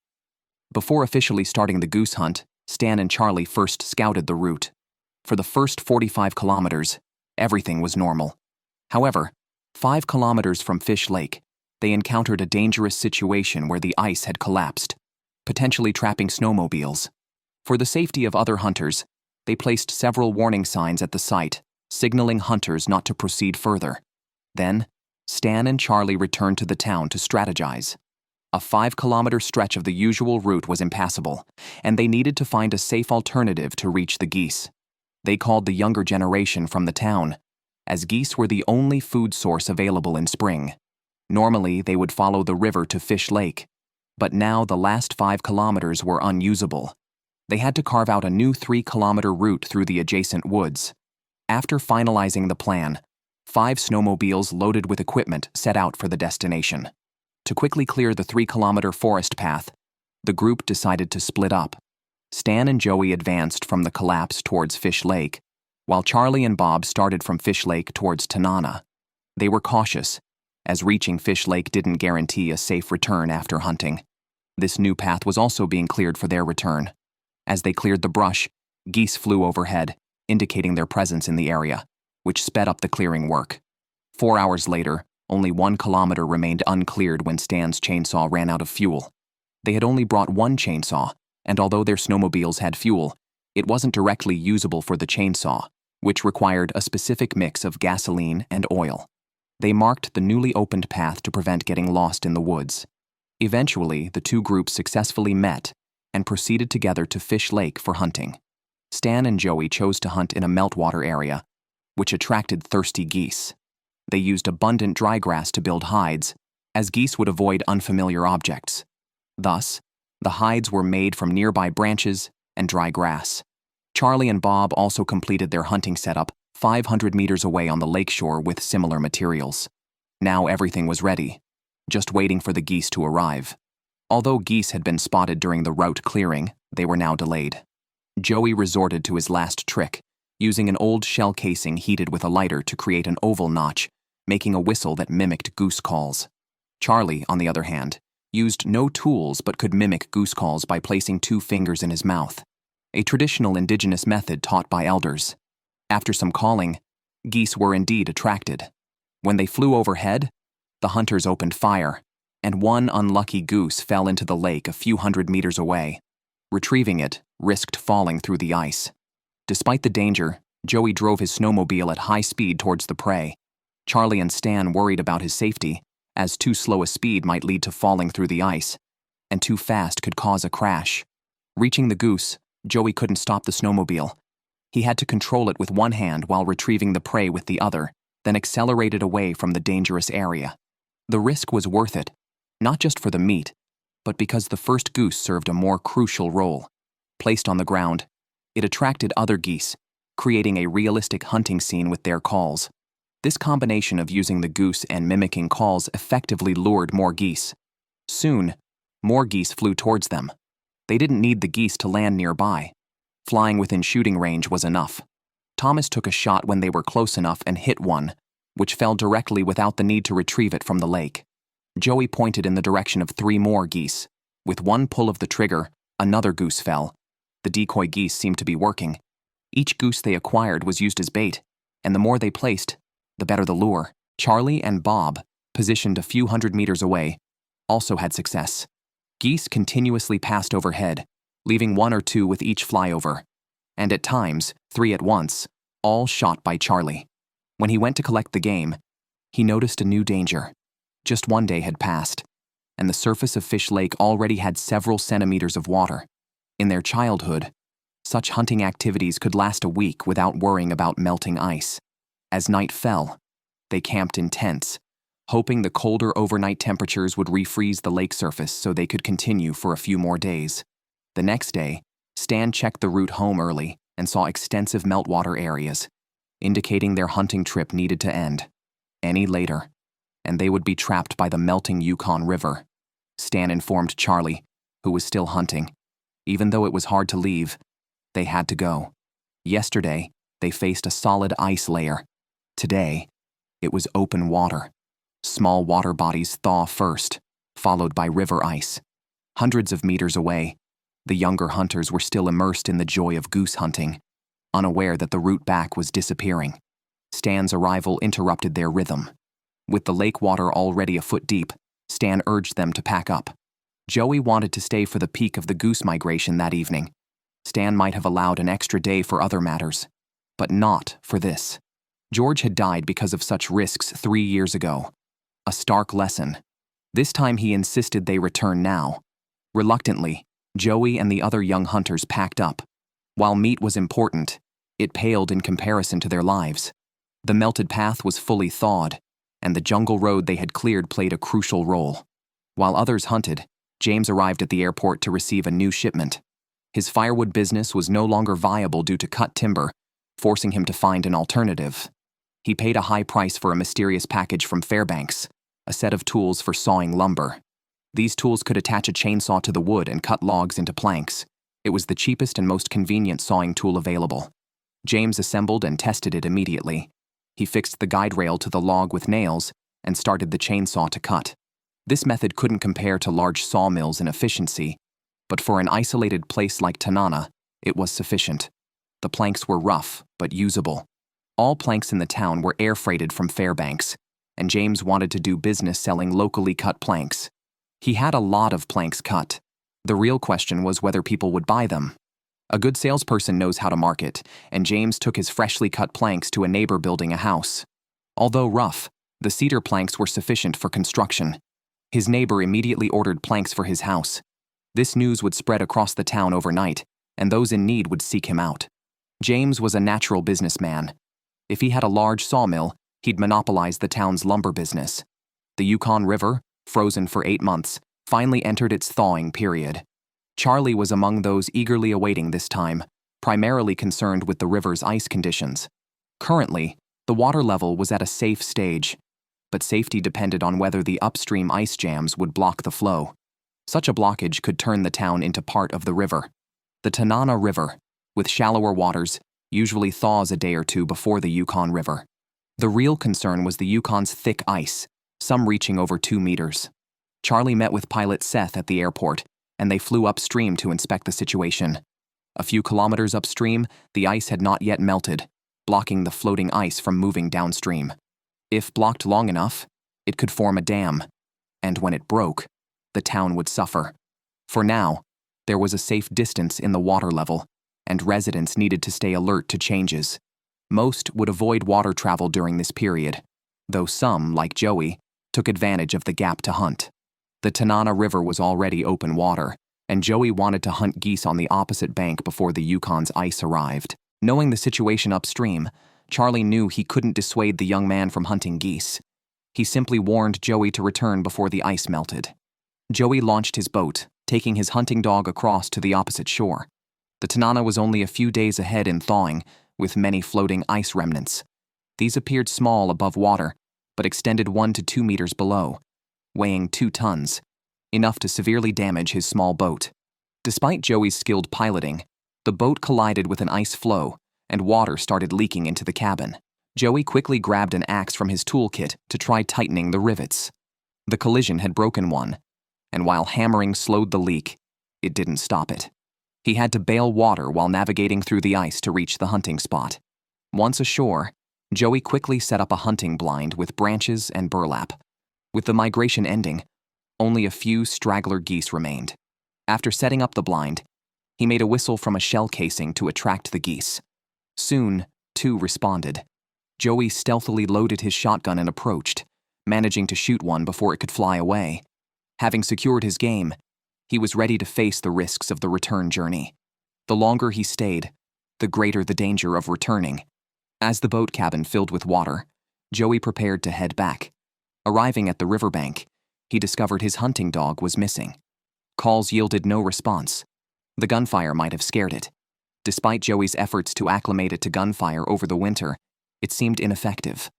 Before officially starting the goose hunt, Stan and Charlie first scouted the route. For the first 45 kilometers, everything was normal. However, 5 kilometers from Fish Lake, they encountered a dangerous situation where the ice had collapsed, potentially trapping snowmobiles. For the safety of other hunters, they placed several warning signs at the site, signaling hunters not to proceed further. Then, Stan and Charlie returned to the town to strategize. A 5-kilometer stretch of the usual route was impassable, and they needed to find a safe alternative to reach the geese. They called the younger generation from the town, as geese were the only food source available in spring. Normally, they would follow the river to Fish Lake, but now the last 5 kilometers were unusable. They had to carve out a new 3-kilometer route through the adjacent woods. After finalizing the plan, 5 snowmobiles loaded with equipment set out for the destination. To quickly clear the 3-kilometer forest path, the group decided to split up. Stan and Joey advanced from the collapse towards Fish Lake, while Charlie and Bob started from Fish Lake towards Tanana. They were cautious, as reaching Fish Lake didn't guarantee a safe return after hunting. This new path was also being cleared for their return. As they cleared the brush, geese flew overhead, indicating their presence in the area, which sped up the clearing work. 4 hours later, only 1 kilometer remained uncleared when Stan's chainsaw ran out of fuel. They had only brought one chainsaw, and although their snowmobiles had fuel, it wasn't directly usable for the chainsaw, which required a specific mix of gasoline and oil. They marked the newly opened path to prevent getting lost in the woods. Eventually, the two groups successfully met and proceeded together to Fish Lake for hunting. Stan and Joey chose to hunt in a meltwater area, which attracted thirsty geese. They used abundant dry grass to build hides, as geese would avoid unfamiliar objects. Thus, the hides were made from nearby branches and dry grass. Charlie and Bob also completed their hunting setup 500 meters away on the lakeshore with similar materials. Now everything was ready, just waiting for the geese to arrive. Although geese had been spotted during the route clearing, they were now delayed. Joey resorted to his last trick, using an old shell casing heated with a lighter to create an oval notch, making a whistle that mimicked goose calls. Charlie, on the other hand, used no tools but could mimic goose calls by placing 2 fingers in his mouth, a traditional indigenous method taught by elders. After some calling, geese were indeed attracted. When they flew overhead, the hunters opened fire, and one unlucky goose fell into the lake a few hundred meters away. Retrieving it risked falling through the ice. Despite the danger, Joey drove his snowmobile at high speed towards the prey. Charlie and Stan worried about his safety, as too slow a speed might lead to falling through the ice, and too fast could cause a crash. Reaching the goose, Joey couldn't stop the snowmobile. He had to control it with one hand while retrieving the prey with the other, then accelerated away from the dangerous area. The risk was worth it, not just for the meat, but because the first goose served a more crucial role. Placed on the ground, it attracted other geese, creating a realistic hunting scene with their calls. This combination of using the goose and mimicking calls effectively lured more geese. Soon, more geese flew towards them. They didn't need the geese to land nearby. Flying within shooting range was enough. Thomas took a shot when they were close enough and hit one, which fell directly without the need to retrieve it from the lake. Joey pointed in the direction of 3 more geese. With one pull of the trigger, another goose fell. The decoy geese seemed to be working. Each goose they acquired was used as bait, and the more they placed, the better the lure. Charlie and Bob, positioned a few hundred meters away, also had success. Geese continuously passed overhead, leaving 1 or 2 with each flyover, and at times, 3 at once, all shot by Charlie. When he went to collect the game, he noticed a new danger. Just 1 day had passed, and the surface of Fish Lake already had several centimeters of water. In their childhood, such hunting activities could last a week without worrying about melting ice. As night fell, they camped in tents, hoping the colder overnight temperatures would refreeze the lake surface so they could continue for a few more days. The next day, Stan checked the route home early and saw extensive meltwater areas, indicating their hunting trip needed to end any later, and they would be trapped by the melting Yukon River. Stan informed Charlie, who was still hunting. Even though it was hard to leave, they had to go. Yesterday, they faced a solid ice layer. Today, it was open water. Small water bodies thaw first, followed by river ice. Hundreds of meters away, the younger hunters were still immersed in the joy of goose hunting, unaware that the route back was disappearing. Stan's arrival interrupted their rhythm. With the lake water already a foot deep, Stan urged them to pack up. Joey wanted to stay for the peak of the goose migration that evening. Stan might have allowed an extra day for other matters, but not for this. George had died because of such risks 3 years ago. A stark lesson. This time he insisted they return now. Reluctantly, Joey and the other young hunters packed up. While meat was important, it paled in comparison to their lives. The melted path was fully thawed, and the jungle road they had cleared played a crucial role. While others hunted, James arrived at the airport to receive a new shipment. His firewood business was no longer viable due to cut timber, forcing him to find an alternative. He paid a high price for a mysterious package from Fairbanks, a set of tools for sawing lumber. These tools could attach a chainsaw to the wood and cut logs into planks. It was the cheapest and most convenient sawing tool available. James assembled and tested it immediately. He fixed the guide rail to the log with nails and started the chainsaw to cut. This method couldn't compare to large sawmills in efficiency, but for an isolated place like Tanana, it was sufficient. The planks were rough, but usable. All planks in the town were air freighted from Fairbanks, and James wanted to do business selling locally cut planks. He had a lot of planks cut. The real question was whether people would buy them. A good salesperson knows how to market, and James took his freshly cut planks to a neighbor building a house. Although rough, the cedar planks were sufficient for construction. His neighbor immediately ordered planks for his house. This news would spread across the town overnight, and those in need would seek him out. James was a natural businessman. If he had a large sawmill, he'd monopolize the town's lumber business. The Yukon River, frozen for 8 months, finally entered its thawing period. Charlie was among those eagerly awaiting this time, primarily concerned with the river's ice conditions. Currently, the water level was at a safe stage, but safety depended on whether the upstream ice jams would block the flow. Such a blockage could turn the town into part of the river. The Tanana River, with shallower waters, usually thaws a day or two before the Yukon River. The real concern was the Yukon's thick ice, some reaching over 2 meters. Charlie met with pilot Seth at the airport, and they flew upstream to inspect the situation. A few kilometers upstream, the ice had not yet melted, blocking the floating ice from moving downstream. If blocked long enough, it could form a dam, and when it broke, the town would suffer. For now, there was a safe distance in the water level, and residents needed to stay alert to changes. Most would avoid water travel during this period, though some, like Joey, took advantage of the gap to hunt. The Tanana River was already open water, and Joey wanted to hunt geese on the opposite bank before the Yukon's ice arrived. Knowing the situation upstream, Charlie knew he couldn't dissuade the young man from hunting geese. He simply warned Joey to return before the ice melted. Joey launched his boat, taking his hunting dog across to the opposite shore. The Tanana was only a few days ahead in thawing, with many floating ice remnants. These appeared small above water, but extended 1 to 2 meters below, weighing 2 tons, enough to severely damage his small boat. Despite Joey's skilled piloting, the boat collided with an ice floe, and water started leaking into the cabin. Joey quickly grabbed an axe from his toolkit to try tightening the rivets. The collision had broken one, and while hammering slowed the leak, it didn't stop it. He had to bail water while navigating through the ice to reach the hunting spot. Once ashore, Joey quickly set up a hunting blind with branches and burlap. With the migration ending, only a few straggler geese remained. After setting up the blind, he made a whistle from a shell casing to attract the geese. Soon, 2 responded. Joey stealthily loaded his shotgun and approached, managing to shoot one before it could fly away. Having secured his game, he was ready to face the risks of the return journey. The longer he stayed, the greater the danger of returning. As the boat cabin filled with water, Joey prepared to head back. Arriving at the riverbank, he discovered his hunting dog was missing. Calls yielded no response. The gunfire might have scared it. Despite Joey's efforts to acclimate it to gunfire over the winter, it seemed ineffective.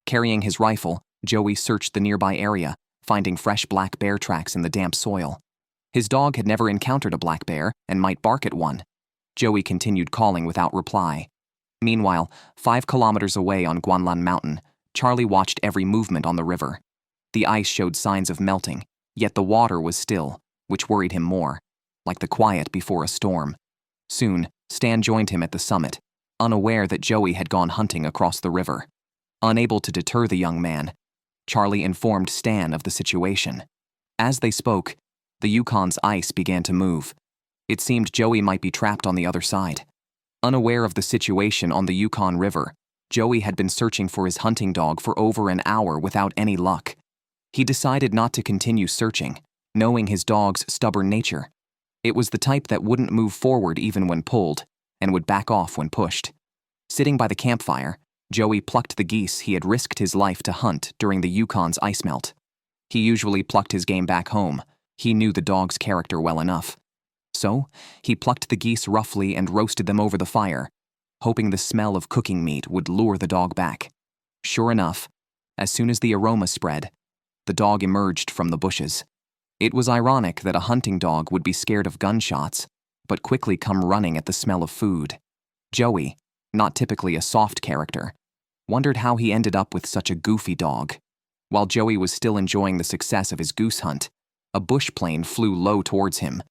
Carrying his rifle, Joey searched the nearby area, finding fresh black bear tracks in the damp soil. His dog had never encountered a black bear and might bark at one. Joey continued calling without reply. Meanwhile, 5 kilometers away on Guanlan Mountain, Charlie watched every movement on the river. The ice showed signs of melting, yet the water was still, which worried him more, like the quiet before a storm. Soon, Stan joined him at the summit, unaware that Joey had gone hunting across the river. Unable to deter the young man, Charlie informed Stan of the situation. As they spoke, the Yukon's ice began to move. It seemed Joey might be trapped on the other side. Unaware of the situation on the Yukon River, Joey had been searching for his hunting dog for over an hour without any luck. He decided not to continue searching, knowing his dog's stubborn nature. It was the type that wouldn't move forward even when pulled, and would back off when pushed. Sitting by the campfire, Joey plucked the geese he had risked his life to hunt during the Yukon's ice melt. He usually plucked his game back home. He knew the dog's character well enough. So, he plucked the geese roughly and roasted them over the fire, hoping the smell of cooking meat would lure the dog back. Sure enough, as soon as the aroma spread, the dog emerged from the bushes. It was ironic that a hunting dog would be scared of gunshots, but quickly come running at the smell of food. Joey, not typically a soft character, wondered how he ended up with such a goofy dog. While Joey was still enjoying the success of his goose hunt, a bush plane flew low towards him.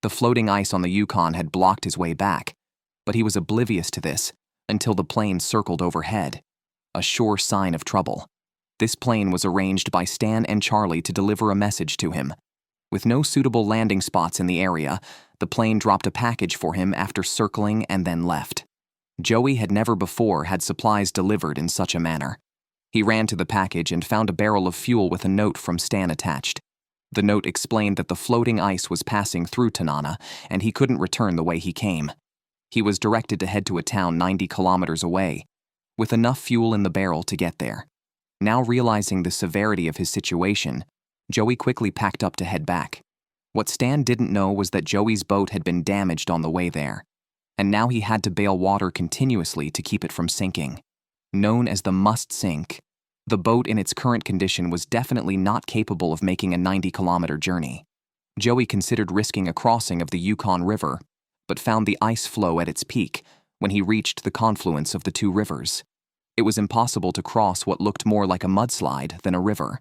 The floating ice on the Yukon had blocked his way back, but he was oblivious to this until the plane circled overhead, a sure sign of trouble. This plane was arranged by Stan and Charlie to deliver a message to him. With no suitable landing spots in the area, the plane dropped a package for him after circling and then left. Joey had never before had supplies delivered in such a manner. He ran to the package and found a barrel of fuel with a note from Stan attached. The note explained that the floating ice was passing through Tanana, and he couldn't return the way he came. He was directed to head to a town 90 kilometers away, with enough fuel in the barrel to get there. Now realizing the severity of his situation, Joey quickly packed up to head back. What Stan didn't know was that Joey's boat had been damaged on the way there, and now he had to bail water continuously to keep it from sinking. Known as the must-sink, the boat in its current condition was definitely not capable of making a 90-kilometer journey. Joey considered risking a crossing of the Yukon River, but found the ice flow at its peak when he reached the confluence of the two rivers. It was impossible to cross what looked more like a mudslide than a river.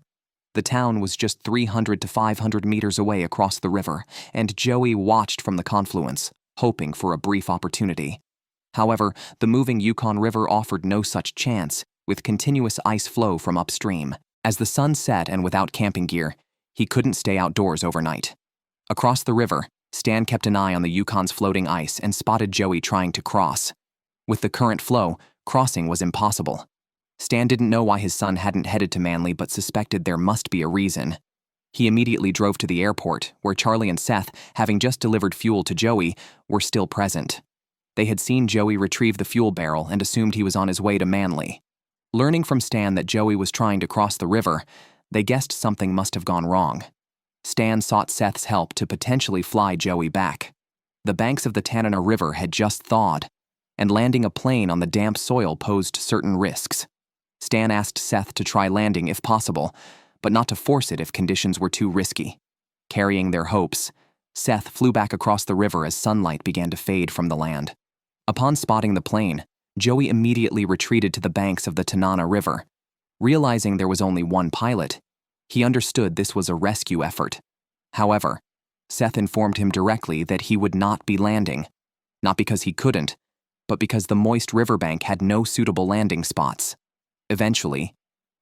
The town was just 300 to 500 meters away across the river, and Joey watched from the confluence, hoping for a brief opportunity. However, the moving Yukon River offered no such chance, with continuous ice flow from upstream. As the sun set and without camping gear, he couldn't stay outdoors overnight. Across the river, Stan kept an eye on the Yukon's floating ice and spotted Joey trying to cross. With the current flow, crossing was impossible. Stan didn't know why his son hadn't headed to Manly but suspected there must be a reason. He immediately drove to the airport, where Charlie and Seth, having just delivered fuel to Joey, were still present. They had seen Joey retrieve the fuel barrel and assumed he was on his way to Manly. Learning from Stan that Joey was trying to cross the river, they guessed something must have gone wrong. Stan sought Seth's help to potentially fly Joey back. The banks of the Tanana River had just thawed, and landing a plane on the damp soil posed certain risks. Stan asked Seth to try landing if possible, but not to force it if conditions were too risky. Carrying their hopes, Seth flew back across the river as sunlight began to fade from the land. Upon spotting the plane, Joey immediately retreated to the banks of the Tanana River. Realizing there was only one pilot, he understood this was a rescue effort. However, Seth informed him directly that he would not be landing, not because he couldn't, but because the moist riverbank had no suitable landing spots. Eventually,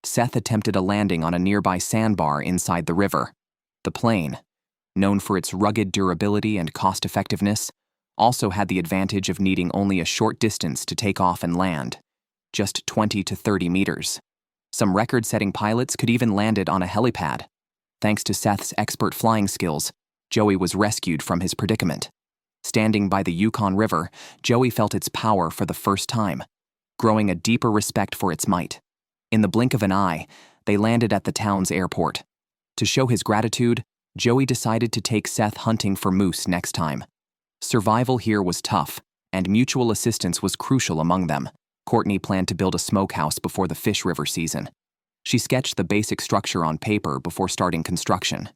Seth attempted a landing on a nearby sandbar inside the river. The plane, known for its rugged durability and cost-effectiveness, also had the advantage of needing only a short distance to take off and land, just 20 to 30 meters. Some record-setting pilots could even land it on a helipad. Thanks to Seth's expert flying skills, Joey was rescued from his predicament. Standing by the Yukon River, Joey felt its power for the first time, growing a deeper respect for its might. In the blink of an eye, they landed at the town's airport. To show his gratitude, Joey decided to take Seth hunting for moose next time. Survival here was tough, and mutual assistance was crucial among them. Courtney planned to build a smokehouse before the fish river season. She sketched the basic structure on paper before starting construction.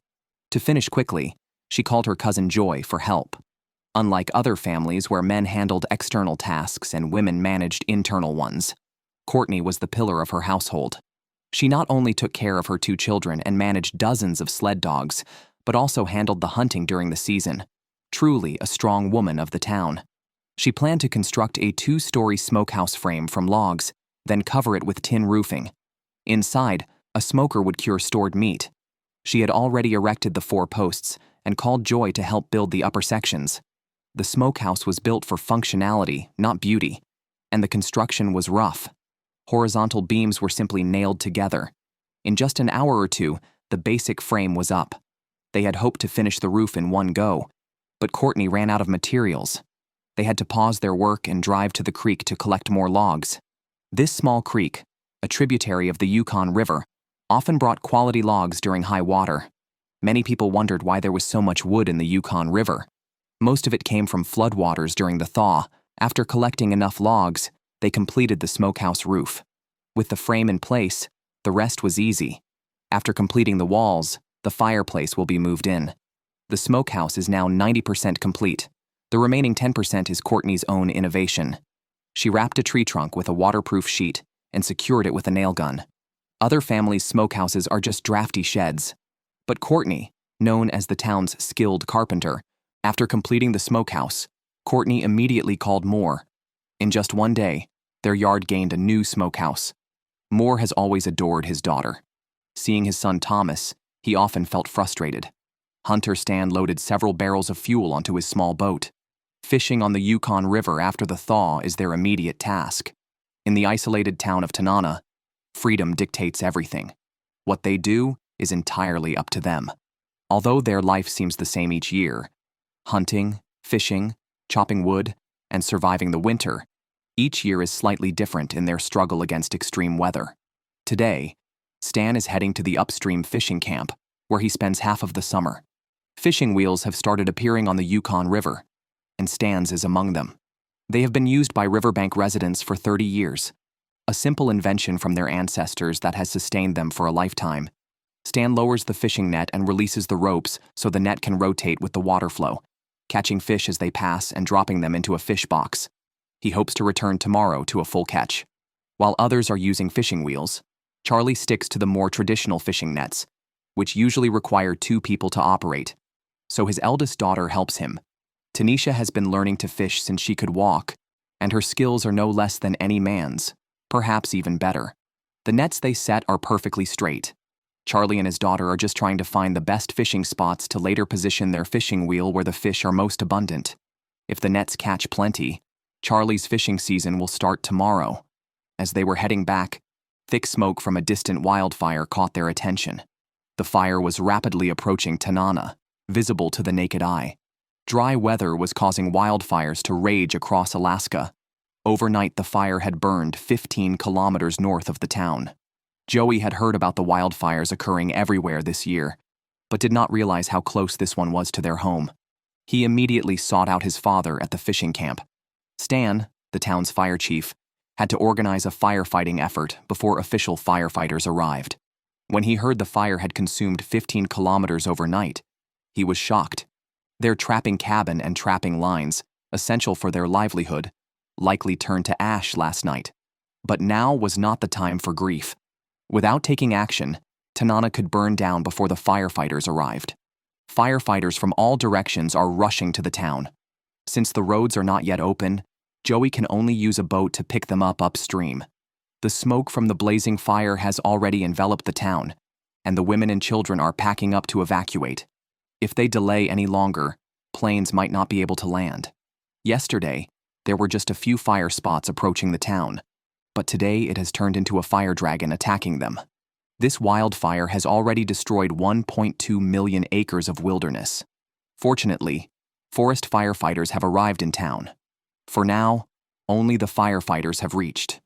To finish quickly, she called her cousin Joy for help. Unlike other families where men handled external tasks and women managed internal ones, Courtney was the pillar of her household. She not only took care of her two children and managed dozens of sled dogs, but also handled the hunting during the season. Truly a strong woman of the town. She planned to construct a 2-story smokehouse frame from logs, then cover it with tin roofing. Inside, a smoker would cure stored meat. She had already erected the 4 posts and called Joy to help build the upper sections. The smokehouse was built for functionality, not beauty, and the construction was rough. Horizontal beams were simply nailed together. In just an hour or two, the basic frame was up. They had hoped to finish the roof in one go, but Courtney ran out of materials. They had to pause their work and drive to the creek to collect more logs. This small creek, a tributary of the Yukon River, often brought quality logs during high water. Many people wondered why there was so much wood in the Yukon River. Most of it came from floodwaters during the thaw. After collecting enough logs, they completed the smokehouse roof. With the frame in place, the rest was easy. After completing the walls, the fireplace will be moved in. The smokehouse is now 90% complete. The remaining 10% is Courtney's own innovation. She wrapped a tree trunk with a waterproof sheet and secured it with a nail gun. Other families' smokehouses are just drafty sheds. But Courtney, known as the town's skilled carpenter, after completing the smokehouse, Courtney immediately called Moore. In just one day, their yard gained a new smokehouse. Moore has always adored his daughter. Seeing his son Thomas, he often felt frustrated. Hunter Stan loaded several barrels of fuel onto his small boat. Fishing on the Yukon River after the thaw is their immediate task. In the isolated town of Tanana, freedom dictates everything. What they do is entirely up to them. Although their life seems the same each year, hunting, fishing, chopping wood, and surviving the winter, each year is slightly different in their struggle against extreme weather. Today, Stan is heading to the upstream fishing camp, where he spends half of the summer. Fishing wheels have started appearing on the Yukon River, and Stan's is among them. They have been used by riverbank residents for 30 years, a simple invention from their ancestors that has sustained them for a lifetime. Stan lowers the fishing net and releases the ropes so the net can rotate with the water flow. catching fish as they pass and dropping them into a fish box. He hopes to return tomorrow to a full catch. While others are using fishing wheels, Charlie sticks to the more traditional fishing nets, which usually require 2 people to operate. So his eldest daughter helps him. Tanisha has been learning to fish since she could walk, and her skills are no less than any man's, perhaps even better. The nets they set are perfectly straight. Charlie and his daughter are just trying to find the best fishing spots to later position their fishing wheel where the fish are most abundant. If the nets catch plenty, Charlie's fishing season will start tomorrow. As they were heading back, thick smoke from a distant wildfire caught their attention. The fire was rapidly approaching Tanana, visible to the naked eye. Dry weather was causing wildfires to rage across Alaska. Overnight, the fire had burned 15 kilometers north of the town. Joey had heard about the wildfires occurring everywhere this year, but did not realize how close this one was to their home. He immediately sought out his father at the fishing camp. Stan, the town's fire chief, had to organize a firefighting effort before official firefighters arrived. When he heard the fire had consumed 15 kilometers overnight, he was shocked. Their trapping cabin and trapping lines, essential for their livelihood, likely turned to ash last night. But now was not the time for grief. Without taking action, Tanana could burn down before the firefighters arrived. Firefighters from all directions are rushing to the town. Since the roads are not yet open, Joey can only use a boat to pick them up upstream. The smoke from the blazing fire has already enveloped the town, and the women and children are packing up to evacuate. If they delay any longer, planes might not be able to land. Yesterday, there were just a few fire spots approaching the town, but today it has turned into a fire dragon attacking them. This wildfire has already destroyed 1.2 million acres of wilderness. Fortunately, forest firefighters have arrived in town. For now, only the firefighters have reached.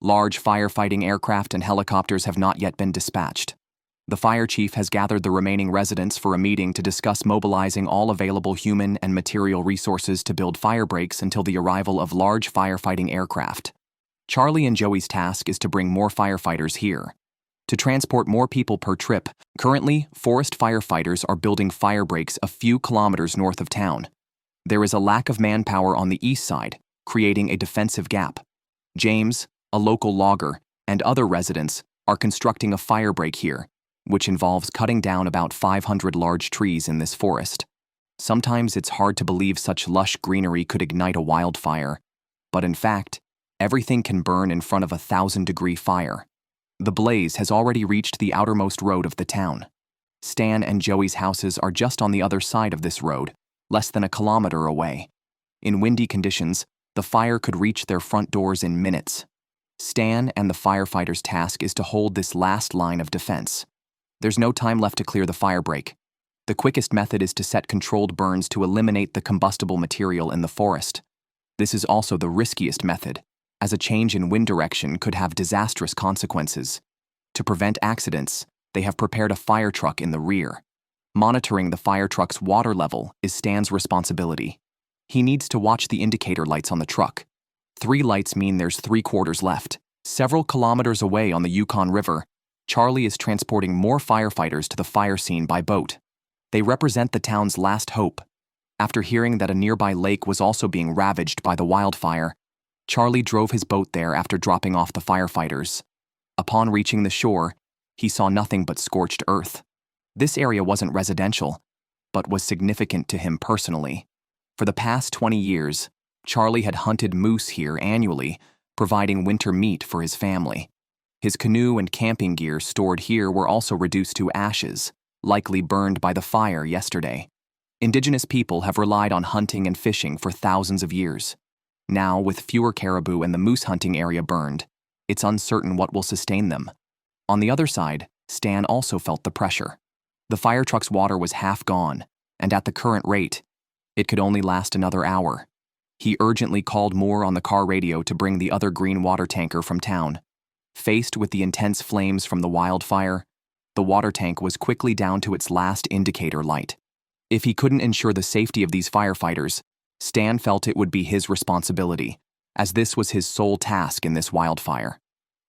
Large firefighting aircraft and helicopters have not yet been dispatched. The fire chief has gathered the remaining residents for a meeting to discuss mobilizing all available human and material resources to build fire breaks until the arrival of large firefighting aircraft. Charlie and Joey's task is to bring more firefighters here. To transport more people per trip, currently, forest firefighters are building fire breaks a few kilometers north of town. There is a lack of manpower on the east side, creating a defensive gap. James, a local logger, and other residents are constructing a fire break here, which involves cutting down about 500 large trees in this forest. Sometimes it's hard to believe such lush greenery could ignite a wildfire, but in fact, everything can burn in front of a 1,000-degree fire. The blaze has already reached the outermost road of the town. Stan and Joey's houses are just on the other side of this road, less than a kilometer away. In windy conditions, the fire could reach their front doors in minutes. Stan and the firefighters' task is to hold this last line of defense. There's no time left to clear the fire break. The quickest method is to set controlled burns to eliminate the combustible material in the forest. This is also the riskiest method, as a change in wind direction could have disastrous consequences. To prevent accidents, they have prepared a fire truck in the rear. Monitoring the fire truck's water level is Stan's responsibility. He needs to watch the indicator lights on the truck. 3 lights mean there's 3/4 left. Several kilometers away on the Yukon River, Charlie is transporting more firefighters to the fire scene by boat. They represent the town's last hope. After hearing that a nearby lake was also being ravaged by the wildfire, Charlie drove his boat there after dropping off the firefighters. Upon reaching the shore, he saw nothing but scorched earth. This area wasn't residential, but was significant to him personally. For the past 20 years, Charlie had hunted moose here annually, providing winter meat for his family. His canoe and camping gear stored here were also reduced to ashes, likely burned by the fire yesterday. Indigenous people have relied on hunting and fishing for thousands of years. Now, with fewer caribou and the moose hunting area burned, it's uncertain what will sustain them. On the other side, Stan also felt the pressure. The fire truck's water was half gone, and at the current rate, it could only last another hour. He urgently called Moore on the car radio to bring the other green water tanker from town. Faced with the intense flames from the wildfire, the water tank was quickly down to its last indicator light. If he couldn't ensure the safety of these firefighters, Stan felt it would be his responsibility, as this was his sole task in this wildfire.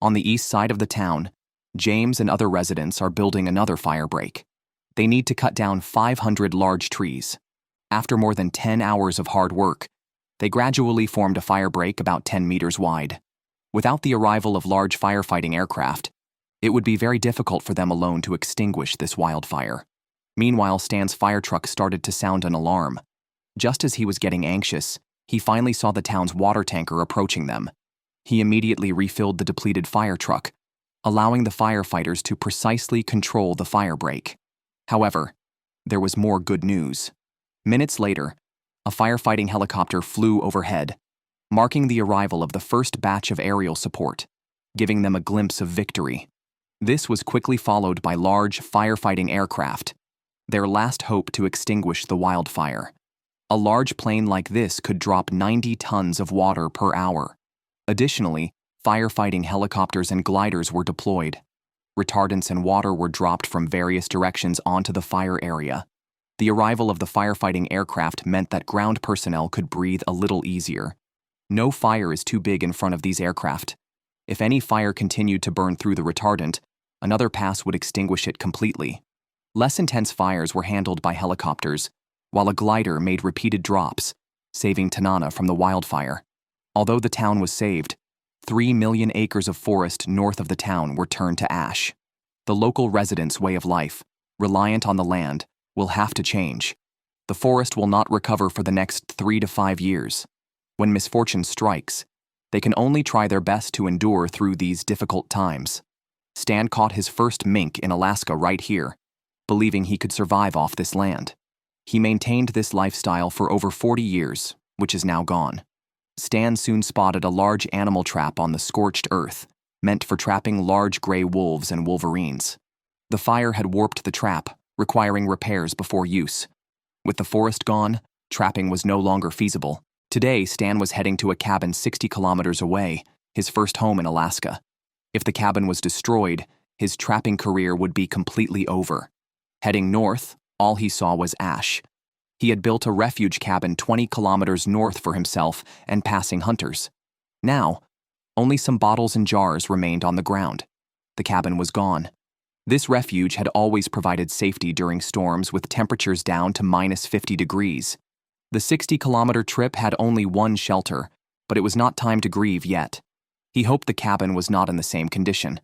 On the east side of the town, James and other residents are building another fire break. They need to cut down 500 large trees. After more than 10 hours of hard work, they gradually formed a fire break about 10 meters wide. Without the arrival of large firefighting aircraft, it would be very difficult for them alone to extinguish this wildfire. Meanwhile, Stan's fire truck started to sound an alarm. Just as he was getting anxious, he finally saw the town's water tanker approaching them. He immediately refilled the depleted fire truck, allowing the firefighters to precisely control the fire break. However, there was more good news. Minutes later, a firefighting helicopter flew overhead, marking the arrival of the first batch of aerial support, giving them a glimpse of victory. This was quickly followed by large firefighting aircraft, their last hope to extinguish the wildfire. A large plane like this could drop 90 tons of water per hour. Additionally, firefighting helicopters and gliders were deployed. Retardants and water were dropped from various directions onto the fire area. The arrival of the firefighting aircraft meant that ground personnel could breathe a little easier. No fire is too big in front of these aircraft. If any fire continued to burn through the retardant, another pass would extinguish it completely. Less intense fires were handled by helicopters, while a glider made repeated drops, saving Tanana from the wildfire. Although the town was saved, 3 million acres of forest north of the town were turned to ash. The local residents' way of life, reliant on the land, will have to change. The forest will not recover for the next 3 to 5 years. When misfortune strikes, they can only try their best to endure through these difficult times. Stan caught his first mink in Alaska right here, believing he could survive off this land. He maintained this lifestyle for over 40 years, which is now gone. Stan soon spotted a large animal trap on the scorched earth, meant for trapping large gray wolves and wolverines. The fire had warped the trap, requiring repairs before use. With the forest gone, trapping was no longer feasible. Today, Stan was heading to a cabin 60 kilometers away, his first home in Alaska. If the cabin was destroyed, his trapping career would be completely over. Heading north, all he saw was ash. He had built a refuge cabin 20 kilometers north for himself and passing hunters. Now, only some bottles and jars remained on the ground. The cabin was gone. This refuge had always provided safety during storms with temperatures down to minus 50 degrees. The 60-kilometer trip had only one shelter, but it was not time to grieve yet. He hoped the cabin was not in the same condition.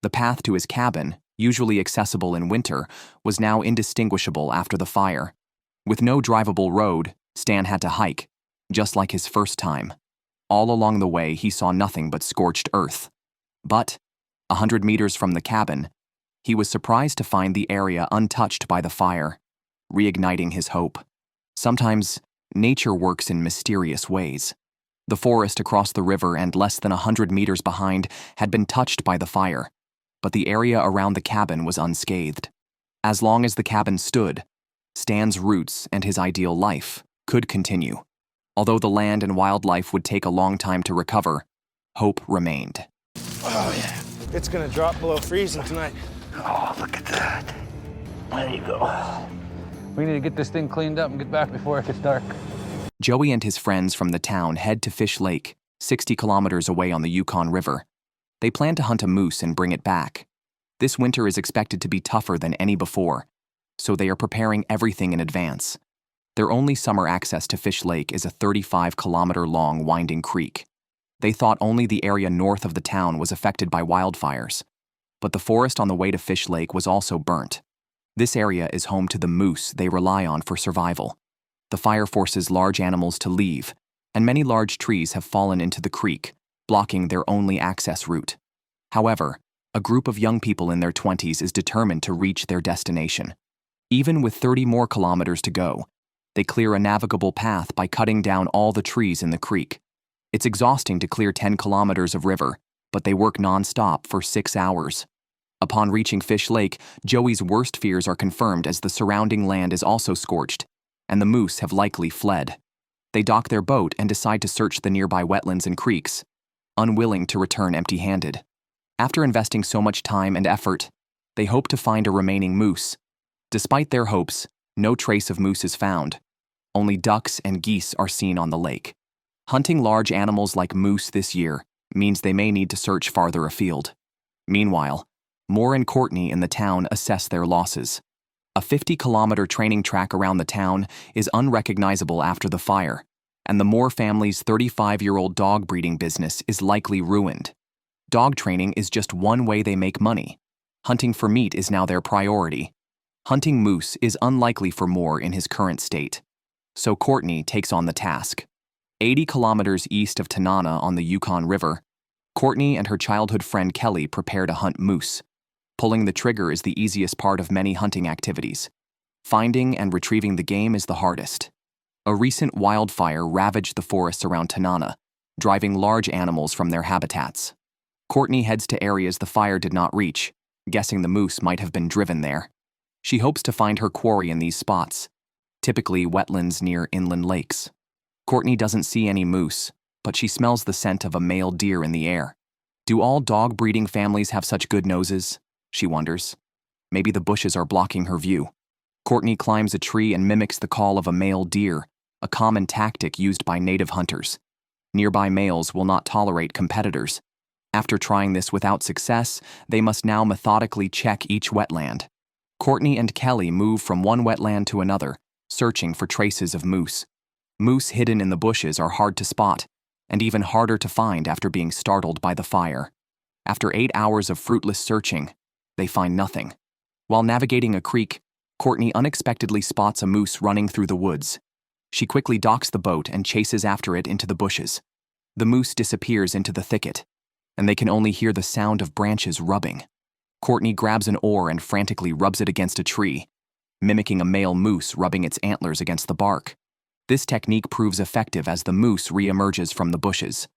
The path to his cabin, usually accessible in winter, was now indistinguishable after the fire. With no drivable road, Stan had to hike, just like his first time. All along the way, he saw nothing but scorched earth. But, 100 meters from the cabin, he was surprised to find the area untouched by the fire, reigniting his hope. Sometimes, nature works in mysterious ways. The forest across the river and less than 100 meters behind had been touched by the fire, but the area around the cabin was unscathed. As long as the cabin stood, Stan's roots and his ideal life could continue. Although the land and wildlife would take a long time to recover, hope remained. Oh yeah, it's gonna drop below freezing tonight. Oh, look at that. There you go. We need to get this thing cleaned up and get back before it gets dark. Joey and his friends from the town head to Fish Lake, 60 kilometers away on the Yukon River. They plan to hunt a moose and bring it back. This winter is expected to be tougher than any before, so they are preparing everything in advance. Their only summer access to Fish Lake is a 35-kilometer-long winding creek. They thought only the area north of the town was affected by wildfires, but the forest on the way to Fish Lake was also burnt. This area is home to the moose they rely on for survival. The fire forces large animals to leave, and many large trees have fallen into the creek, blocking their only access route. However, a group of young people in their 20s is determined to reach their destination. Even with 30 more kilometers to go, they clear a navigable path by cutting down all the trees in the creek. It's exhausting to clear 10 kilometers of river, but they work non-stop for 6 hours. Upon reaching Fish Lake, Joey's worst fears are confirmed as the surrounding land is also scorched, and the moose have likely fled. They dock their boat and decide to search the nearby wetlands and creeks, unwilling to return empty-handed. After investing so much time and effort, they hope to find a remaining moose. Despite their hopes, no trace of moose is found. Only ducks and geese are seen on the lake. Hunting large animals like moose this year means they may need to search farther afield. Meanwhile, Moore and Courtney in the town assess their losses. A 50-kilometer training track around the town is unrecognizable after the fire, and the Moore family's 35-year-old dog breeding business is likely ruined. Dog training is just one way they make money. Hunting for meat is now their priority. Hunting moose is unlikely for Moore in his current state. So Courtney takes on the task. 80 kilometers east of Tanana on the Yukon River, Courtney and her childhood friend Kelly prepare to hunt moose. Pulling the trigger is the easiest part of many hunting activities. Finding and retrieving the game is the hardest. A recent wildfire ravaged the forests around Tanana, driving large animals from their habitats. Courtney heads to areas the fire did not reach, guessing the moose might have been driven there. She hopes to find her quarry in these spots, typically wetlands near inland lakes. Courtney doesn't see any moose, but she smells the scent of a male deer in the air. Do all dog breeding families have such good noses? She wonders. Maybe the bushes are blocking her view. Courtney climbs a tree and mimics the call of a male deer, a common tactic used by native hunters. Nearby males will not tolerate competitors. After trying this without success, they must now methodically check each wetland. Courtney and Kelly move from one wetland to another, searching for traces of moose. Moose hidden in the bushes are hard to spot, and even harder to find after being startled by the fire. After 8 hours of fruitless searching, they find nothing. While navigating a creek, Courtney unexpectedly spots a moose running through the woods. She quickly docks the boat and chases after it into the bushes. The moose disappears into the thicket, and they can only hear the sound of branches rubbing. Courtney grabs an oar and frantically rubs it against a tree, mimicking a male moose rubbing its antlers against the bark. This technique proves effective as the moose re-emerges from the bushes.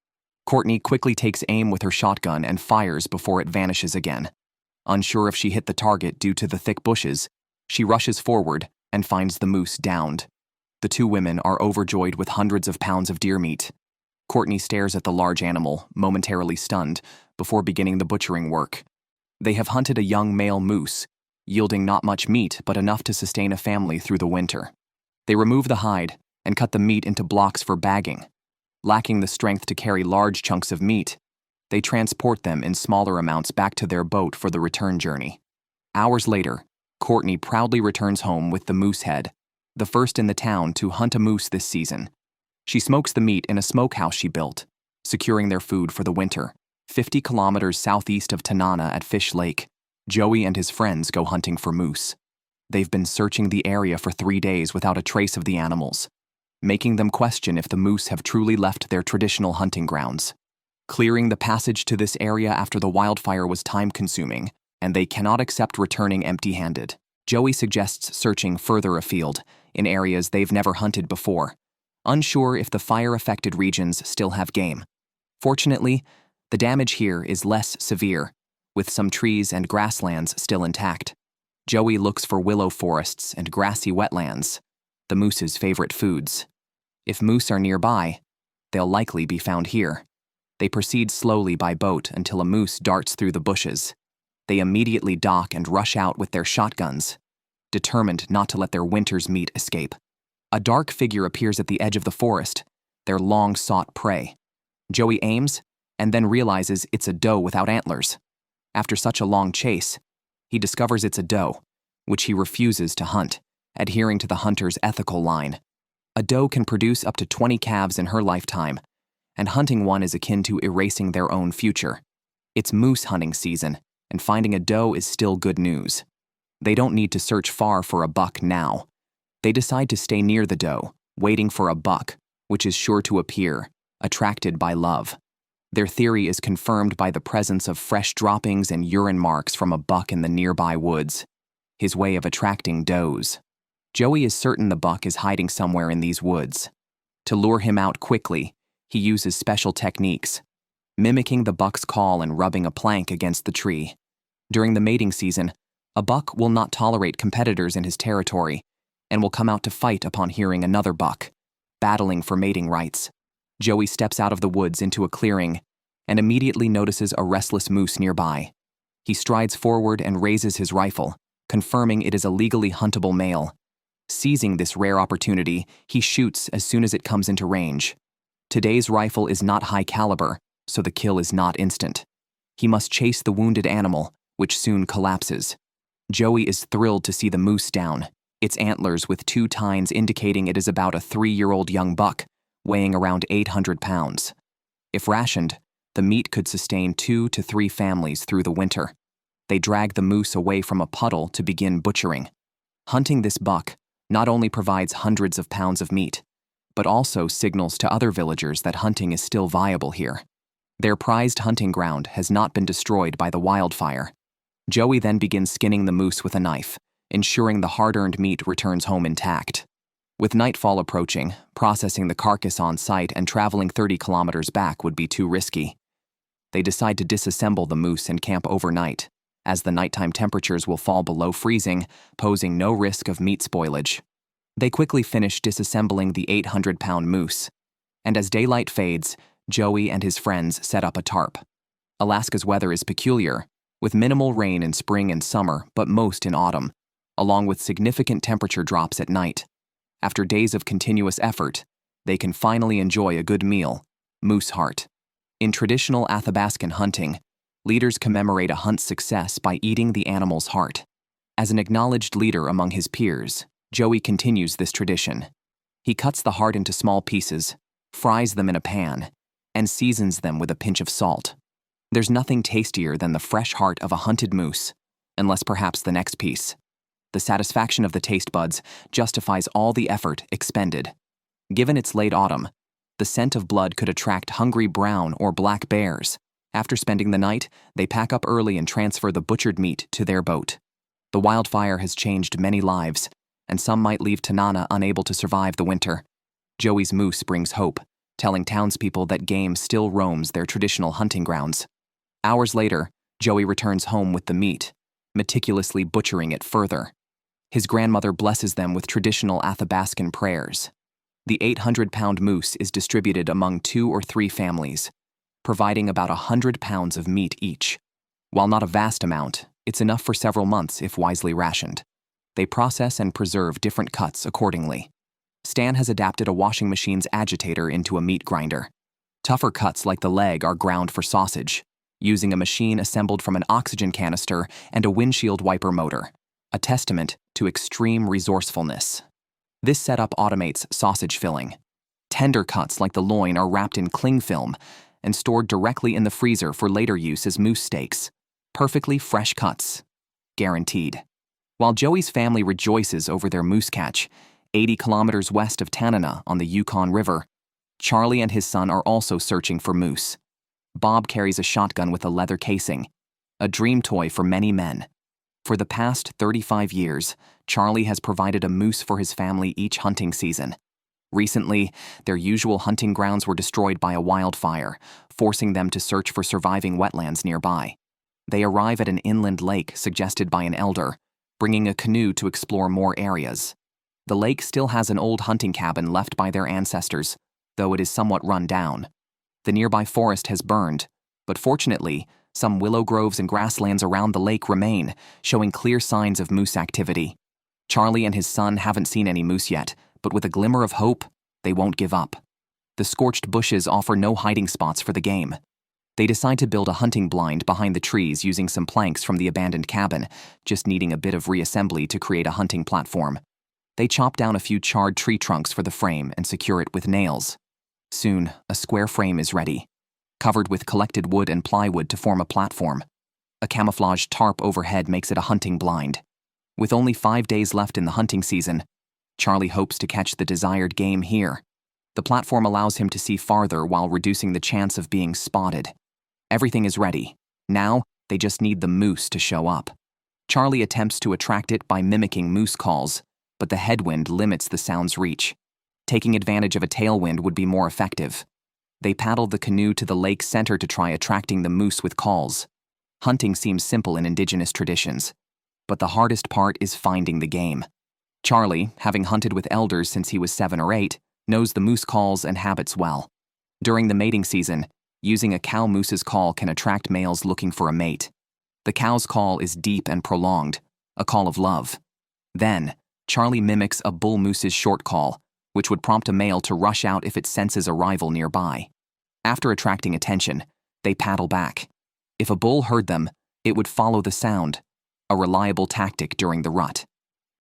Courtney quickly takes aim with her shotgun and fires before it vanishes again. Unsure if she hit the target due to the thick bushes, she rushes forward and finds the moose downed. The two women are overjoyed with hundreds of pounds of deer meat. Courtney stares at the large animal, momentarily stunned, before beginning the butchering work. They have hunted a young male moose, yielding not much meat but enough to sustain a family through the winter. They remove the hide and cut the meat into blocks for bagging. Lacking the strength to carry large chunks of meat, they transport them in smaller amounts back to their boat for the return journey. Hours later, Courtney proudly returns home with the moose head, the first in the town to hunt a moose this season. She smokes the meat in a smokehouse she built, securing their food for the winter. 50 kilometers southeast of Tanana at Fish Lake, Joey and his friends go hunting for moose. They've been searching the area for 3 days without a trace of the animals, making them question if the moose have truly left their traditional hunting grounds. Clearing the passage to this area after the wildfire was time-consuming, and they cannot accept returning empty-handed. Joey suggests searching further afield, in areas they've never hunted before, unsure if the fire-affected regions still have game. Fortunately, the damage here is less severe, with some trees and grasslands still intact. Joey looks for willow forests and grassy wetlands, the moose's favorite foods. If moose are nearby, they'll likely be found here. They proceed slowly by boat until a moose darts through the bushes. They immediately dock and rush out with their shotguns, determined not to let their winter's meat escape. A dark figure appears at the edge of the forest, their long-sought prey. Joey aims, and then realizes it's a doe without antlers. After such a long chase, he discovers it's a doe, which he refuses to hunt, adhering to the hunter's ethical line. A doe can produce up to 20 calves in her lifetime, and hunting one is akin to erasing their own future. It's moose hunting season, and finding a doe is still good news. They don't need to search far for a buck now. They decide to stay near the doe, waiting for a buck, which is sure to appear, attracted by love. Their theory is confirmed by the presence of fresh droppings and urine marks from a buck in the nearby woods, his way of attracting does. Joey is certain the buck is hiding somewhere in these woods. To lure him out quickly, he uses special techniques, mimicking the buck's call and rubbing a plank against the tree. During the mating season, a buck will not tolerate competitors in his territory and will come out to fight upon hearing another buck, battling for mating rights. Joey steps out of the woods into a clearing and immediately notices a restless moose nearby. He strides forward and raises his rifle, confirming it is a legally huntable male. Seizing this rare opportunity, he shoots as soon as it comes into range. Today's rifle is not high caliber, so the kill is not instant. He must chase the wounded animal, which soon collapses. Joey is thrilled to see the moose down, its antlers with 2 tines indicating it is about a 3-year-old young buck, weighing around 800 pounds. If rationed, the meat could sustain 2 to 3 families through the winter. They drag the moose away from a puddle to begin butchering. Hunting this buck not only provides hundreds of pounds of meat, but also signals to other villagers that hunting is still viable here. Their prized hunting ground has not been destroyed by the wildfire. Joey then begins skinning the moose with a knife, ensuring the hard-earned meat returns home intact. With nightfall approaching, processing the carcass on site and traveling 30 kilometers back would be too risky. They decide to disassemble the moose and camp overnight, as the nighttime temperatures will fall below freezing, posing no risk of meat spoilage. They quickly finish disassembling the 800-pound moose, and as daylight fades, Joey and his friends set up a tarp. Alaska's weather is peculiar, with minimal rain in spring and summer, but most in autumn, along with significant temperature drops at night. After days of continuous effort, they can finally enjoy a good meal, moose heart. In traditional Athabascan hunting, leaders commemorate a hunt's success by eating the animal's heart. As an acknowledged leader among his peers, Joey continues this tradition. He cuts the heart into small pieces, fries them in a pan, and seasons them with a pinch of salt. There's nothing tastier than the fresh heart of a hunted moose, unless perhaps the next piece. The satisfaction of the taste buds justifies all the effort expended. Given it's late autumn, the scent of blood could attract hungry brown or black bears. After spending the night, they pack up early and transfer the butchered meat to their boat. The wildfire has changed many lives, and some might leave Tanana unable to survive the winter. Joey's moose brings hope, telling townspeople that game still roams their traditional hunting grounds. Hours later, Joey returns home with the meat, meticulously butchering it further. His grandmother blesses them with traditional Athabascan prayers. The 800-pound moose is distributed among 2 or 3 families, providing about 100 pounds of meat each. While not a vast amount, it's enough for several months if wisely rationed. They process and preserve different cuts accordingly. Stan has adapted a washing machine's agitator into a meat grinder. Tougher cuts like the leg are ground for sausage, using a machine assembled from an oxygen canister and a windshield wiper motor, a testament to extreme resourcefulness. This setup automates sausage filling. Tender cuts like the loin are wrapped in cling film and stored directly in the freezer for later use as moose steaks. Perfectly fresh cuts. Guaranteed. While Joey's family rejoices over their moose catch, 80 kilometers west of Tanana on the Yukon River, Charlie and his son are also searching for moose. Bob carries a shotgun with a leather casing, a dream toy for many men. For the past 35 years, Charlie has provided a moose for his family each hunting season. Recently, their usual hunting grounds were destroyed by a wildfire, forcing them to search for surviving wetlands nearby. They arrive at an inland lake suggested by an elder, bringing a canoe to explore more areas. The lake still has an old hunting cabin left by their ancestors, though it is somewhat run down. The nearby forest has burned, but fortunately, some willow groves and grasslands around the lake remain, showing clear signs of moose activity. Charlie and his son haven't seen any moose yet, but with a glimmer of hope, they won't give up. The scorched bushes offer no hiding spots for the game. They decide to build a hunting blind behind the trees using some planks from the abandoned cabin, just needing a bit of reassembly to create a hunting platform. They chop down a few charred tree trunks for the frame and secure it with nails. Soon, a square frame is ready, covered with collected wood and plywood to form a platform. A camouflaged tarp overhead makes it a hunting blind. With only 5 days left in the hunting season, Charlie hopes to catch the desired game here. The platform allows him to see farther while reducing the chance of being spotted. Everything is ready. Now, they just need the moose to show up. Charlie attempts to attract it by mimicking moose calls, but the headwind limits the sound's reach. Taking advantage of a tailwind would be more effective. They paddle the canoe to the lake center to try attracting the moose with calls. Hunting seems simple in indigenous traditions, but the hardest part is finding the game. Charlie, having hunted with elders since he was 7 or 8, knows the moose calls and habits well. During the mating season, using a cow moose's call can attract males looking for a mate. The cow's call is deep and prolonged, a call of love. Then, Charlie mimics a bull moose's short call, which would prompt a male to rush out if it senses a rival nearby. After attracting attention, they paddle back. If a bull heard them, it would follow the sound. a reliable tactic during the rut.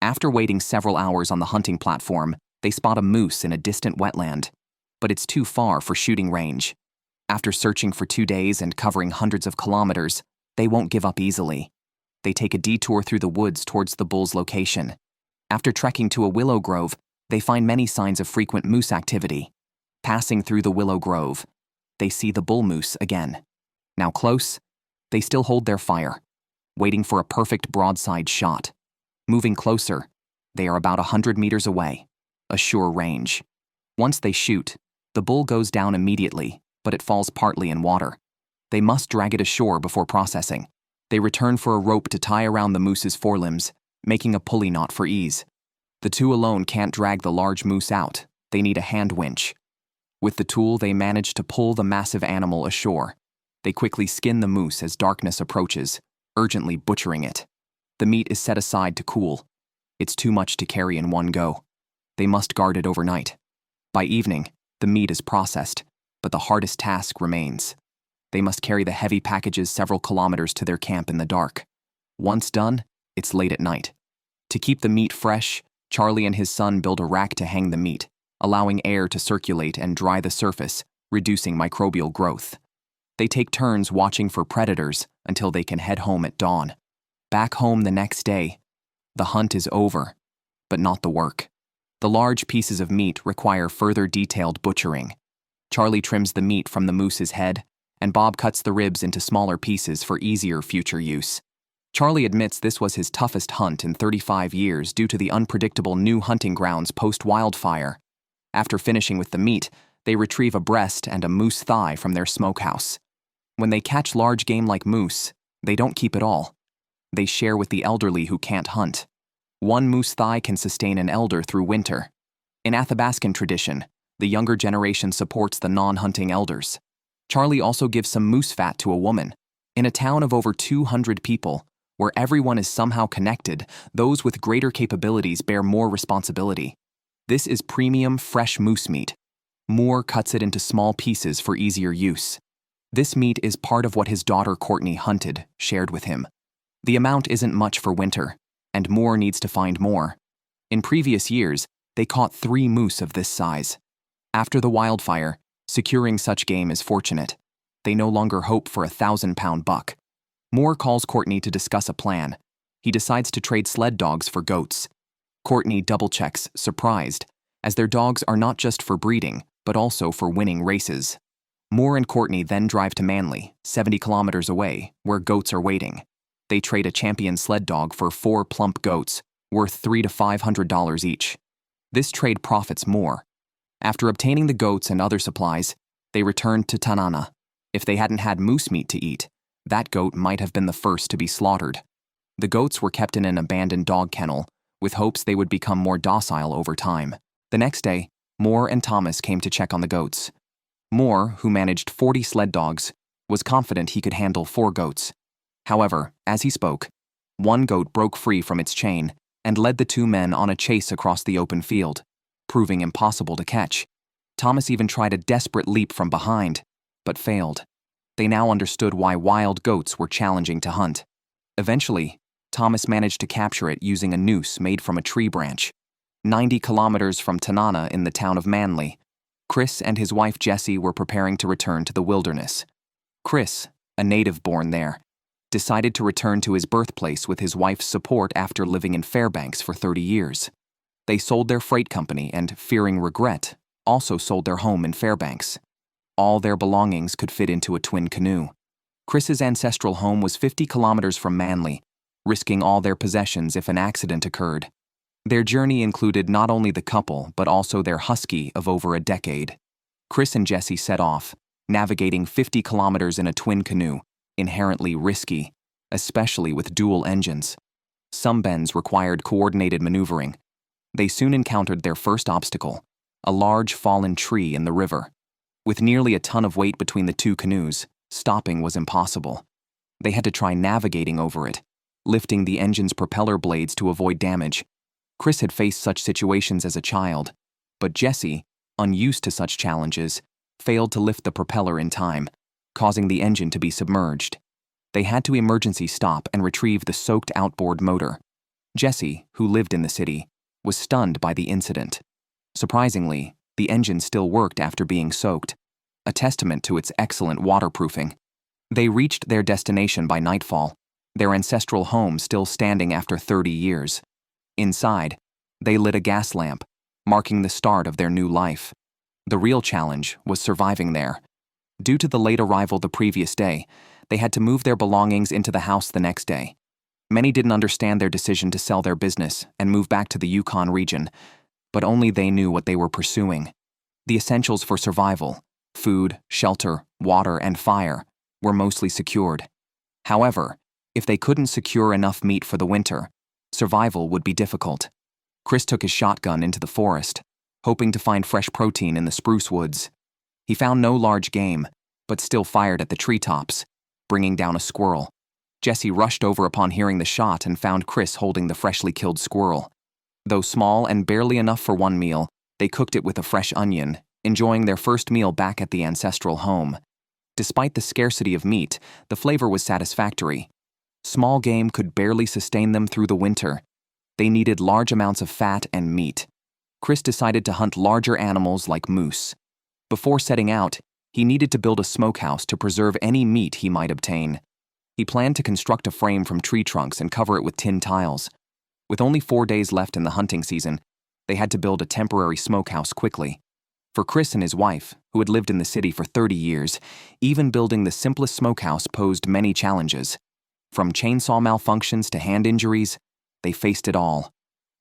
After waiting several hours on the hunting platform, they spot a moose in a distant wetland, but it's too far for shooting range. After searching for 2 days and covering hundreds of kilometers, they won't give up easily. They take a detour through the woods towards the bull's location. After trekking to a willow grove, they find many signs of frequent moose activity. Passing through the willow grove, they see the bull moose again. Now close, they still hold their fire, waiting for a perfect broadside shot. Moving closer, they are about 100 meters away, a sure range. Once they shoot, the bull goes down immediately, but it falls partly in water. They must drag it ashore before processing. They return for a rope to tie around the moose's forelimbs, making a pulley knot for ease. The two alone can't drag the large moose out. They need a hand winch. With the tool, they manage to pull the massive animal ashore. They quickly skin the moose as darkness approaches, urgently butchering it. The meat is set aside to cool. It's too much to carry in one go. They must guard it overnight. By evening, the meat is processed, but the hardest task remains. They must carry the heavy packages several kilometers to their camp in the dark. Once done, it's late at night. To keep the meat fresh, Charlie and his son build a rack to hang the meat, allowing air to circulate and dry the surface, reducing microbial growth. They take turns watching for predators until they can head home at dawn. Back home the next day, the hunt is over, but not the work. The large pieces of meat require further detailed butchering. Charlie trims the meat from the moose's head, and Bob cuts the ribs into smaller pieces for easier future use. Charlie admits this was his toughest hunt in 35 years due to the unpredictable new hunting grounds post-wildfire. After finishing with the meat, they retrieve a breast and a moose thigh from their smokehouse. When they catch large game like moose, they don't keep it all. They share with the elderly who can't hunt. One moose thigh can sustain an elder through winter. In Athabascan tradition, the younger generation supports the non-hunting elders. Charlie also gives some moose fat to a woman. In a town of over 200 people, where everyone is somehow connected, those with greater capabilities bear more responsibility. This is premium fresh moose meat. Moore cuts it into small pieces for easier use. This meat is part of what his daughter Courtney hunted, shared with him. The amount isn't much for winter, and Moore needs to find more. In previous years, they caught 3 moose of this size. After the wildfire, securing such game is fortunate. They no longer hope for a 1,000-pound buck. Moore calls Courtney to discuss a plan. He decides to trade sled dogs for goats. Courtney double-checks, surprised, as their dogs are not just for breeding, but also for winning races. Moore and Courtney then drive to Manly, 70 kilometers away, where goats are waiting. They trade a champion sled dog for 4 plump goats, worth $300 to $500 each. This trade profits Moore. After obtaining the goats and other supplies, they returned to Tanana. If they hadn't had moose meat to eat, that goat might have been the first to be slaughtered. The goats were kept in an abandoned dog kennel, with hopes they would become more docile over time. The next day, Moore and Thomas came to check on the goats. Moore, who managed 40 sled dogs, was confident he could handle 4 goats. However, as he spoke, one goat broke free from its chain and led the 2 men on a chase across the open field, proving impossible to catch. Thomas even tried a desperate leap from behind, but failed. They now understood why wild goats were challenging to hunt. Eventually, Thomas managed to capture it using a noose made from a tree branch. 90 kilometers from Tanana in the town of Manly, Chris and his wife Jessie were preparing to return to the wilderness. Chris, a native born there, decided to return to his birthplace with his wife's support after living in Fairbanks for 30 years. They sold their freight company and, fearing regret, also sold their home in Fairbanks. All their belongings could fit into a twin canoe. Chris's ancestral home was 50 kilometers from Manly, risking all their possessions if an accident occurred. Their journey included not only the couple, but also their husky of over a decade. Chris and Jessie set off, navigating 50 kilometers in a twin canoe, inherently risky, especially with dual engines. Some bends required coordinated maneuvering. They soon encountered their first obstacle, a large fallen tree in the river. With nearly a ton of weight between the 2 canoes, stopping was impossible. They had to try navigating over it, lifting the engine's propeller blades to avoid damage. Chris had faced such situations as a child, but Jessie, unused to such challenges, failed to lift the propeller in time, causing the engine to be submerged. They had to emergency stop and retrieve the soaked outboard motor. Jesse, who lived in the city, was stunned by the incident. Surprisingly, the engine still worked after being soaked, a testament to its excellent waterproofing. They reached their destination by nightfall, their ancestral home still standing after 30 years. Inside, they lit a gas lamp, marking the start of their new life. The real challenge was surviving there. Due to the late arrival the previous day, they had to move their belongings into the house the next day. Many didn't understand their decision to sell their business and move back to the Yukon region, but only they knew what they were pursuing. The essentials for survival, food, shelter, water, and fire, were mostly secured. However, if they couldn't secure enough meat for the winter, survival would be difficult. Chris took his shotgun into the forest, hoping to find fresh protein in the spruce woods. He found no large game, but still fired at the treetops, bringing down a squirrel. Jesse rushed over upon hearing the shot and found Chris holding the freshly killed squirrel. Though small and barely enough for one meal, they cooked it with a fresh onion, enjoying their first meal back at the ancestral home. Despite the scarcity of meat, the flavor was satisfactory. Small game could barely sustain them through the winter. They needed large amounts of fat and meat. Chris decided to hunt larger animals like moose. Before setting out, he needed to build a smokehouse to preserve any meat he might obtain. He planned to construct a frame from tree trunks and cover it with tin tiles. With only 4 days left in the hunting season, they had to build a temporary smokehouse quickly. For Chris and his wife, who had lived in the city for 30 years, even building the simplest smokehouse posed many challenges. From chainsaw malfunctions to hand injuries, they faced it all.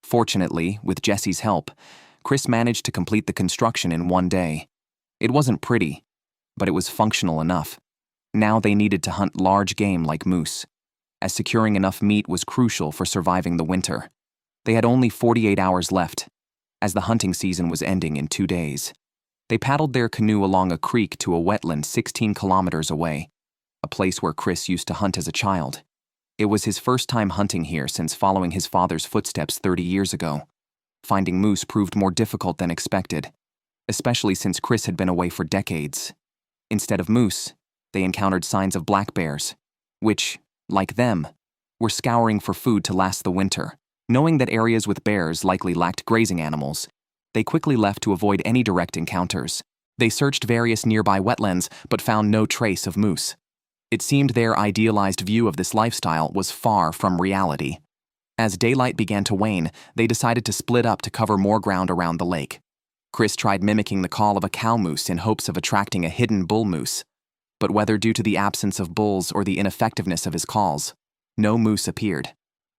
Fortunately, with Jesse's help, Chris managed to complete the construction in 1 day. It wasn't pretty, but it was functional enough. Now they needed to hunt large game like moose, as securing enough meat was crucial for surviving the winter. They had only 48 hours left, as the hunting season was ending in 2 days. They paddled their canoe along a creek to a wetland 16 kilometers away, a place where Chris used to hunt as a child. It was his first time hunting here since following his father's footsteps 30 years ago. Finding moose proved more difficult than expected, especially since Chris had been away for decades. Instead of moose, they encountered signs of black bears, which, like them, were scouring for food to last the winter. Knowing that areas with bears likely lacked grazing animals, they quickly left to avoid any direct encounters. They searched various nearby wetlands but found no trace of moose. It seemed their idealized view of this lifestyle was far from reality. As daylight began to wane, they decided to split up to cover more ground around the lake. Chris tried mimicking the call of a cow moose in hopes of attracting a hidden bull moose. But whether due to the absence of bulls or the ineffectiveness of his calls, no moose appeared.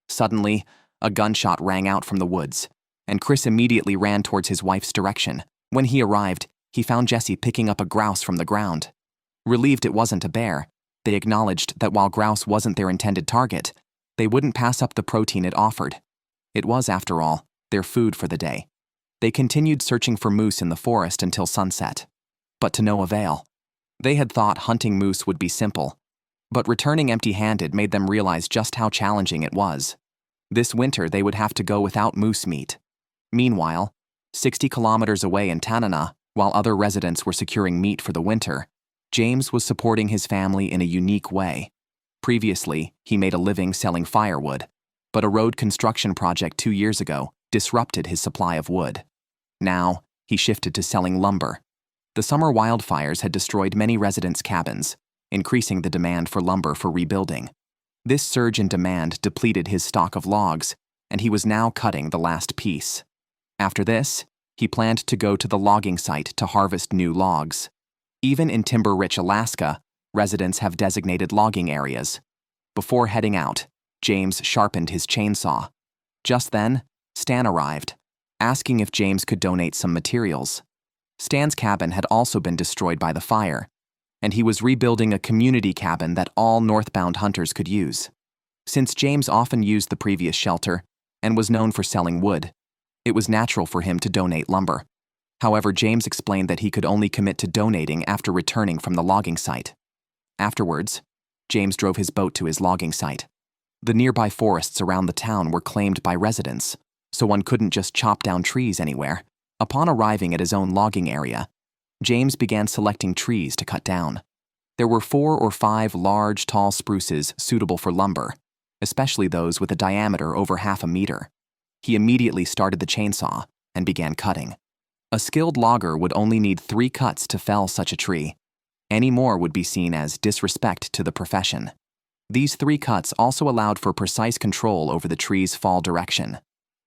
Suddenly, a gunshot rang out from the woods, and Chris immediately ran towards his wife's direction. When he arrived, he found Jesse picking up a grouse from the ground. Relieved it wasn't a bear, they acknowledged that while grouse wasn't their intended target, they wouldn't pass up the protein it offered. It was, after all, their food for the day. They continued searching for moose in the forest until sunset, but to no avail. They had thought hunting moose would be simple, but returning empty-handed made them realize just how challenging it was. This winter, they would have to go without moose meat. Meanwhile, 60 kilometers away in Tanana, while other residents were securing meat for the winter, James was supporting his family in a unique way. Previously, he made a living selling firewood, but a road construction project 2 years ago disrupted his supply of wood. Now, he shifted to selling lumber. The summer wildfires had destroyed many residents' cabins, increasing the demand for lumber for rebuilding. This surge in demand depleted his stock of logs, and he was now cutting the last piece. After this, he planned to go to the logging site to harvest new logs. Even in timber-rich Alaska, residents have designated logging areas. Before heading out, James sharpened his chainsaw. Just then, Stan arrived, asking if James could donate some materials. Stan's cabin had also been destroyed by the fire, and he was rebuilding a community cabin that all northbound hunters could use. Since James often used the previous shelter and was known for selling wood, it was natural for him to donate lumber. However, James explained that he could only commit to donating after returning from the logging site. Afterwards, James drove his boat to his logging site. The nearby forests around the town were claimed by residents, so one couldn't just chop down trees anywhere. Upon arriving at his own logging area, James began selecting trees to cut down. There were 4 or 5 large, tall spruces suitable for lumber, especially those with a diameter over half a meter. He immediately started the chainsaw and began cutting. A skilled logger would only need 3 cuts to fell such a tree. Any more would be seen as disrespect to the profession. These 3 cuts also allowed for precise control over the tree's fall direction.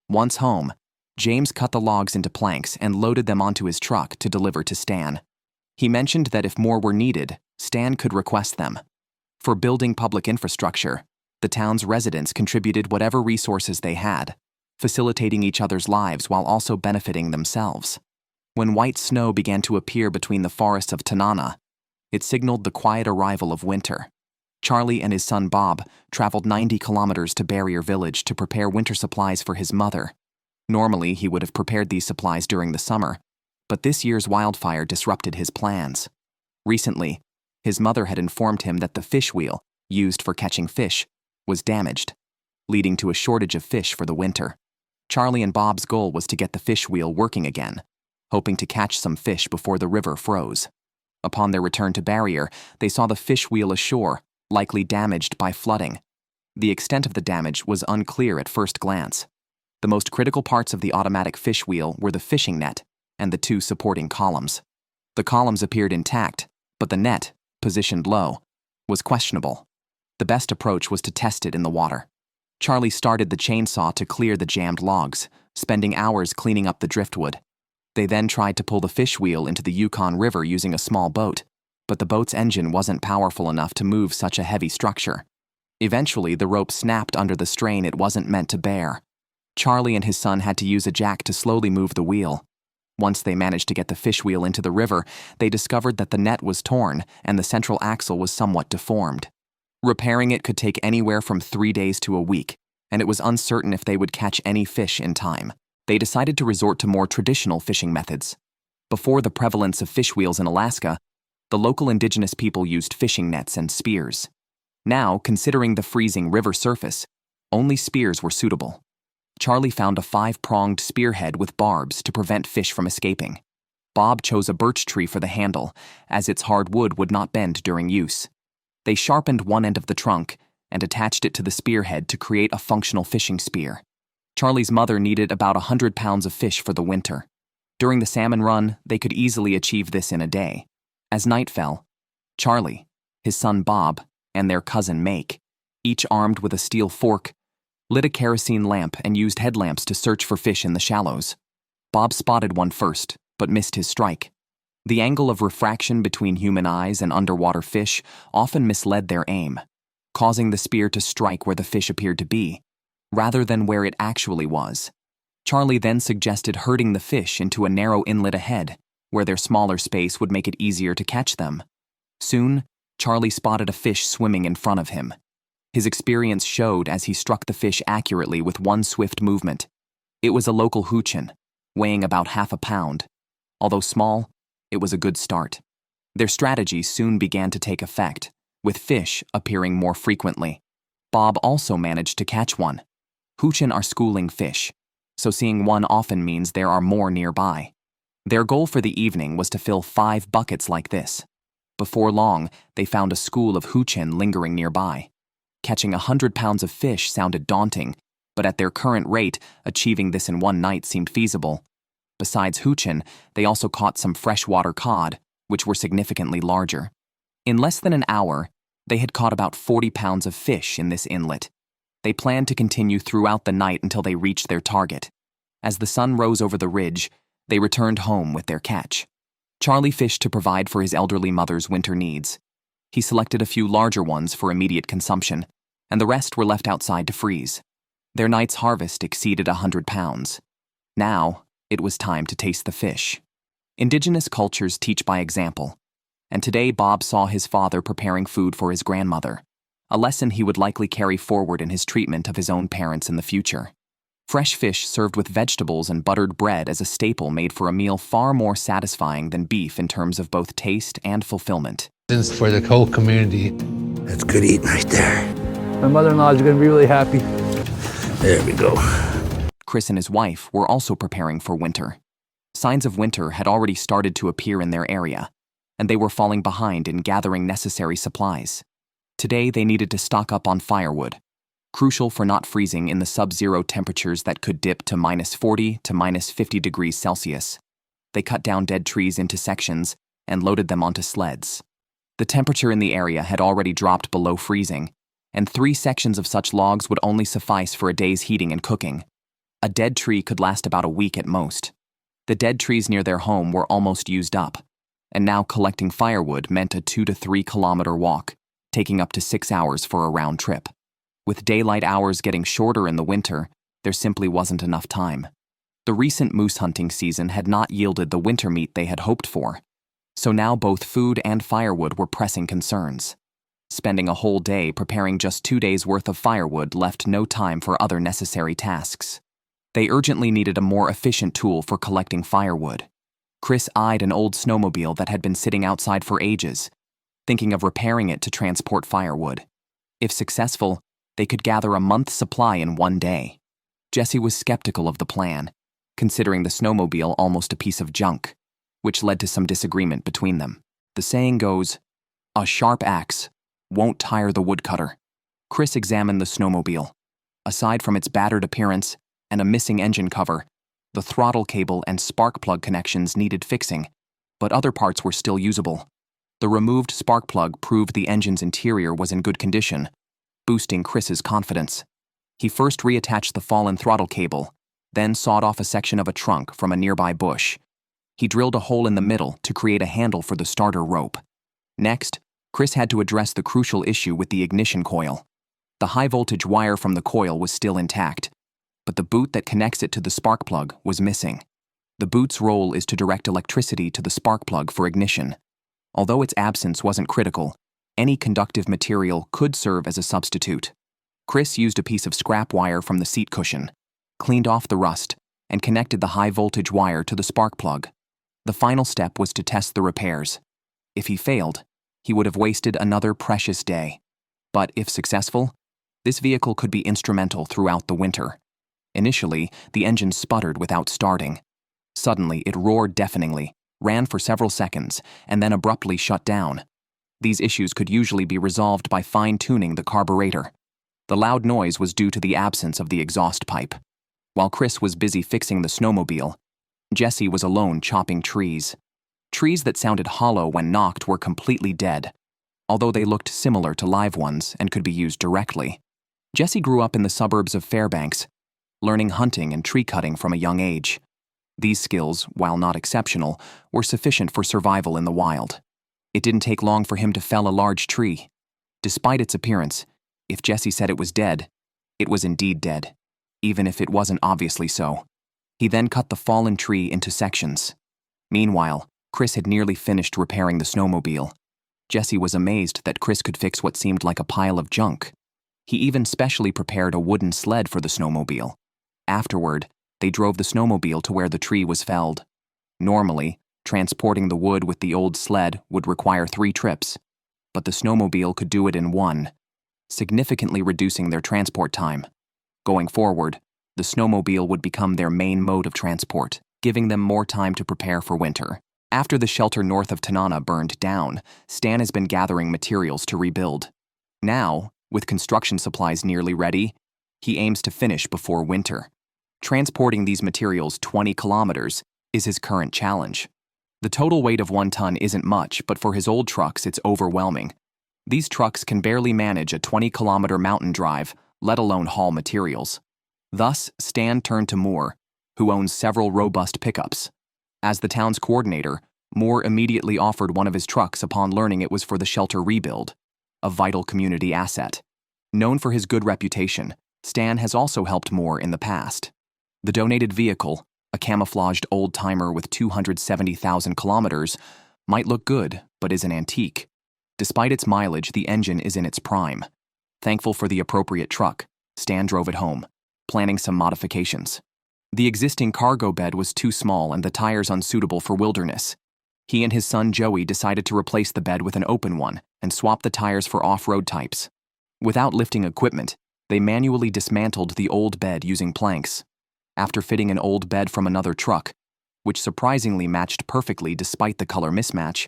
Once home, James cut the logs into planks and loaded them onto his truck to deliver to Stan. He mentioned that if more were needed, Stan could request them. For building public infrastructure, the town's residents contributed whatever resources they had, facilitating each other's lives while also benefiting themselves. When white snow began to appear between the forests of Tanana, it signaled the quiet arrival of winter. Charlie and his son Bob traveled 90 kilometers to Barrier Village to prepare winter supplies for his mother. Normally, he would have prepared these supplies during the summer, but this year's wildfire disrupted his plans. Recently, his mother had informed him that the fish wheel, used for catching fish, was damaged, leading to a shortage of fish for the winter. Charlie and Bob's goal was to get the fish wheel working again, hoping to catch some fish before the river froze. Upon their return to Barrier, they saw the fish wheel ashore, likely damaged by flooding. The extent of the damage was unclear at first glance. The most critical parts of the automatic fish wheel were the fishing net and the 2 supporting columns. The columns appeared intact, but the net, positioned low, was questionable. The best approach was to test it in the water. Charlie started the chainsaw to clear the jammed logs, spending hours cleaning up the driftwood. They then tried to pull the fish wheel into the Yukon River using a small boat, but the boat's engine wasn't powerful enough to move such a heavy structure. Eventually, the rope snapped under the strain it wasn't meant to bear. Charlie and his son had to use a jack to slowly move the wheel. Once they managed to get the fish wheel into the river, they discovered that the net was torn and the central axle was somewhat deformed. Repairing it could take anywhere from 3 days to a week, and it was uncertain if they would catch any fish in time. They decided to resort to more traditional fishing methods. Before the prevalence of fish wheels in Alaska, the local indigenous people used fishing nets and spears. Now, considering the freezing river surface, only spears were suitable. Charlie found a 5-pronged spearhead with barbs to prevent fish from escaping. Bob chose a birch tree for the handle, as its hard wood would not bend during use. They sharpened one end of the trunk and attached it to the spearhead to create a functional fishing spear. Charlie's mother needed about 100 pounds of fish for the winter. During the salmon run, they could easily achieve this in a day. As night fell, Charlie, his son Bob, and their cousin Make, each armed with a steel fork, lit a kerosene lamp and used headlamps to search for fish in the shallows. Bob spotted one first, but missed his strike. The angle of refraction between human eyes and underwater fish often misled their aim, causing the spear to strike where the fish appeared to be, rather than where it actually was. Charlie then suggested herding the fish into a narrow inlet ahead, where their smaller space would make it easier to catch them. Soon, Charlie spotted a fish swimming in front of him. His experience showed as he struck the fish accurately with one swift movement. It was a local hoochin, weighing about half a pound. Although small, it was a good start. Their strategy soon began to take effect, with fish appearing more frequently. Bob also managed to catch one. Hoochin are schooling fish, so seeing one often means there are more nearby. Their goal for the evening was to fill 5 buckets like this. Before long, they found a school of hoochin lingering nearby. Catching 100 pounds of fish sounded daunting, but at their current rate, achieving this in one night seemed feasible. Besides hoochin, they also caught some freshwater cod, which were significantly larger. In less than an hour, they had caught about 40 pounds of fish in this inlet. They planned to continue throughout the night until they reached their target. As the sun rose over the ridge, they returned home with their catch. Charlie fished to provide for his elderly mother's winter needs. He selected a few larger ones for immediate consumption, and the rest were left outside to freeze. Their night's harvest exceeded 100 pounds. Now, it was time to taste the fish. Indigenous cultures teach by example, and today Bob saw his father preparing food for his grandmother, a lesson he would likely carry forward in his treatment of his own parents in the future. Fresh fish served with vegetables and buttered bread as a staple made for a meal far more satisfying than beef in terms of both taste and fulfillment. For the whole community. That's good eating right there. My mother-in-law is going to be really happy. There we go. Chris and his wife were also preparing for winter. Signs of winter had already started to appear in their area. and they were falling behind in gathering necessary supplies. Today, they needed to stock up on firewood, crucial for not freezing in the sub-zero temperatures that could dip to -40 to -50 degrees Celsius. They cut down dead trees into sections and loaded them onto sleds. The temperature in the area had already dropped below freezing, and 3 sections of such logs would only suffice for a day's heating and cooking. A dead tree could last about a week at most. The dead trees near their home were almost used up, and now collecting firewood meant a 2 to 3 kilometer walk, taking up to 6 hours for a round trip. With daylight hours getting shorter in the winter, there simply wasn't enough time. The recent moose hunting season had not yielded the winter meat they had hoped for, so now both food and firewood were pressing concerns. Spending a whole day preparing just 2 days' worth of firewood left no time for other necessary tasks. They urgently needed a more efficient tool for collecting firewood. Chris eyed an old snowmobile that had been sitting outside for ages, thinking of repairing it to transport firewood. If successful, they could gather a month's supply in 1 day. Jesse was skeptical of the plan, considering the snowmobile almost a piece of junk, which led to some disagreement between them. The saying goes, "A sharp axe won't tire the woodcutter." Chris examined the snowmobile. Aside from its battered appearance and a missing engine cover, the throttle cable and spark plug connections needed fixing, but other parts were still usable. The removed spark plug proved the engine's interior was in good condition, boosting Chris's confidence. He first reattached the fallen throttle cable, then sawed off a section of a trunk from a nearby bush. He drilled a hole in the middle to create a handle for the starter rope. Next, Chris had to address the crucial issue with the ignition coil. The high-voltage wire from the coil was still intact, but the boot that connects it to the spark plug was missing. The boot's role is to direct electricity to the spark plug for ignition. Although its absence wasn't critical, any conductive material could serve as a substitute. Chris used a piece of scrap wire from the seat cushion, cleaned off the rust, and connected the high-voltage wire to the spark plug. The final step was to test the repairs. If he failed, he would have wasted another precious day. But if successful, this vehicle could be instrumental throughout the winter. Initially, the engine sputtered without starting. Suddenly, it roared deafeningly, ran for several seconds, and then abruptly shut down. These issues could usually be resolved by fine-tuning the carburetor. The loud noise was due to the absence of the exhaust pipe. While Chris was busy fixing the snowmobile, Jesse was alone chopping trees. Trees that sounded hollow when knocked were completely dead, although they looked similar to live ones and could be used directly. Jesse grew up in the suburbs of Fairbanks, learning hunting and tree cutting from a young age. These skills, while not exceptional, were sufficient for survival in the wild. It didn't take long for him to fell a large tree. Despite its appearance, if Jesse said it was dead, it was indeed dead, even if it wasn't obviously so. He then cut the fallen tree into sections. Meanwhile, Chris had nearly finished repairing the snowmobile. Jesse was amazed that Chris could fix what seemed like a pile of junk. He even specially prepared a wooden sled for the snowmobile. Afterward, they drove the snowmobile to where the tree was felled. Normally, transporting the wood with the old sled would require 3 trips, but the snowmobile could do it in 1, significantly reducing their transport time. Going forward, the snowmobile would become their main mode of transport, giving them more time to prepare for winter. After the shelter north of Tanana burned down, Stan has been gathering materials to rebuild. Now, with construction supplies nearly ready, he aims to finish before winter. Transporting these materials 20 kilometers is his current challenge. The total weight of 1 ton isn't much, but for his old trucks it's overwhelming. These trucks can barely manage a 20-kilometer mountain drive, let alone haul materials. Thus, Stan turned to Moore, who owns several robust pickups. As the town's coordinator, Moore immediately offered one of his trucks upon learning it was for the shelter rebuild, a vital community asset. Known for his good reputation, Stan has also helped Moore in the past. The donated vehicle, a camouflaged old-timer with 270,000 kilometers, might look good, but is an antique. Despite its mileage, the engine is in its prime. Thankful for the appropriate truck, Stan drove it home, planning some modifications. The existing cargo bed was too small and the tires unsuitable for wilderness. He and his son Joey decided to replace the bed with an open one and swap the tires for off-road types. Without lifting equipment, they manually dismantled the old bed using planks. After fitting an old bed from another truck, which surprisingly matched perfectly despite the color mismatch,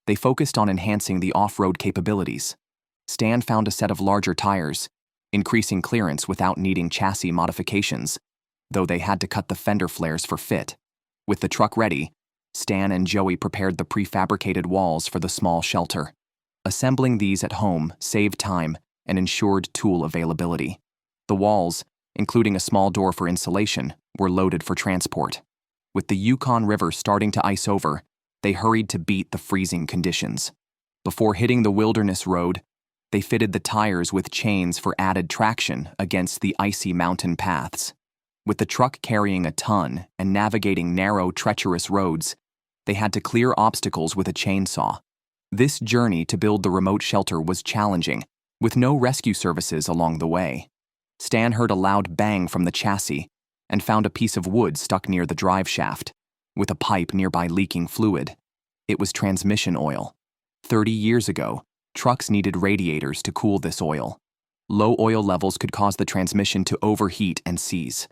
They focused on enhancing the off-road capabilities. Stan found a set of larger tires, increasing clearance without needing chassis modifications, though they had to cut the fender flares for fit. With the truck ready, Stan and Joey prepared the prefabricated walls for the small shelter. Assembling these at home saved time and ensured tool availability. The walls, including a small door for insulation, were loaded for transport. With the Yukon River starting to ice over, they hurried to beat the freezing conditions. Before hitting the wilderness road, they fitted the tires with chains for added traction against the icy mountain paths. With the truck carrying a ton and navigating narrow, treacherous roads, they had to clear obstacles with a chainsaw. This journey to build the remote shelter was challenging, with no rescue services along the way. Stan heard a loud bang from the chassis and found a piece of wood stuck near the drive shaft, with a pipe nearby leaking fluid. It was transmission oil. 30 years ago, trucks needed radiators to cool this oil. Low oil levels could cause the transmission to overheat and seize.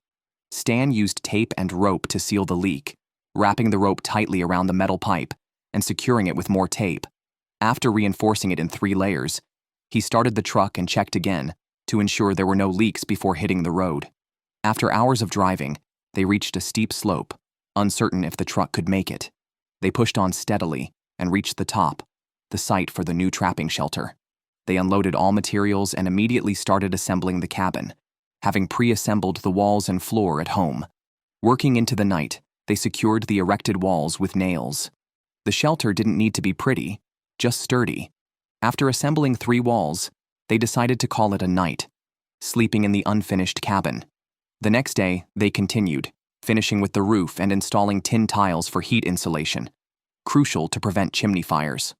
Stan used tape and rope to seal the leak, wrapping the rope tightly around the metal pipe and securing it with more tape. After reinforcing it in 3 layers, he started the truck and checked again to ensure there were no leaks before hitting the road. After hours of driving, they reached a steep slope, uncertain if the truck could make it. They pushed on steadily and reached the top, the site for the new trapping shelter. They unloaded all materials and immediately started assembling the cabin, having pre-assembled the walls and floor at home. Working into the night, they secured the erected walls with nails. The shelter didn't need to be pretty, just sturdy. After assembling 3 walls, they decided to call it a night, sleeping in the unfinished cabin. The next day, they continued, finishing with the roof and installing tin tiles for heat insulation, crucial to prevent chimney fires.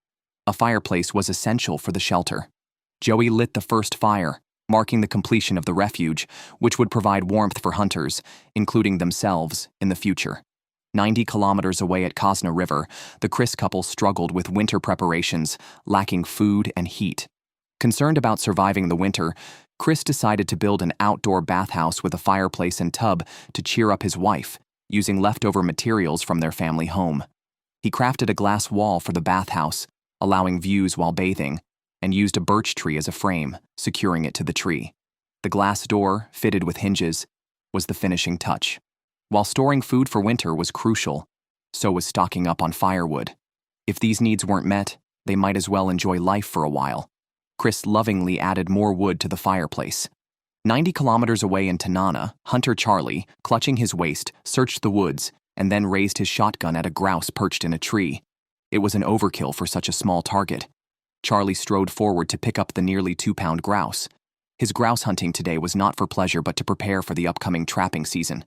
A fireplace was essential for the shelter. Joey lit the first fire, marking the completion of the refuge, which would provide warmth for hunters, including themselves, in the future. 90 kilometers away at Kosna River, the Chris couple struggled with winter preparations, lacking food and heat. Concerned about surviving the winter, Chris decided to build an outdoor bathhouse with a fireplace and tub to cheer up his wife, using leftover materials from their family home. He crafted a glass wall for the bathhouse, allowing views while bathing, and used a birch tree as a frame, securing it to the tree. The glass door, fitted with hinges, was the finishing touch. While storing food for winter was crucial, so was stocking up on firewood. If these needs weren't met, they might as well enjoy life for a while. Chris lovingly added more wood to the fireplace. 90 kilometers away in Tanana, hunter Charlie, clutching his waist, searched the woods and then raised his shotgun at a grouse perched in a tree. It was an overkill for such a small target. Charlie strode forward to pick up the nearly 2-pound grouse. His grouse hunting today was not for pleasure but to prepare for the upcoming trapping season.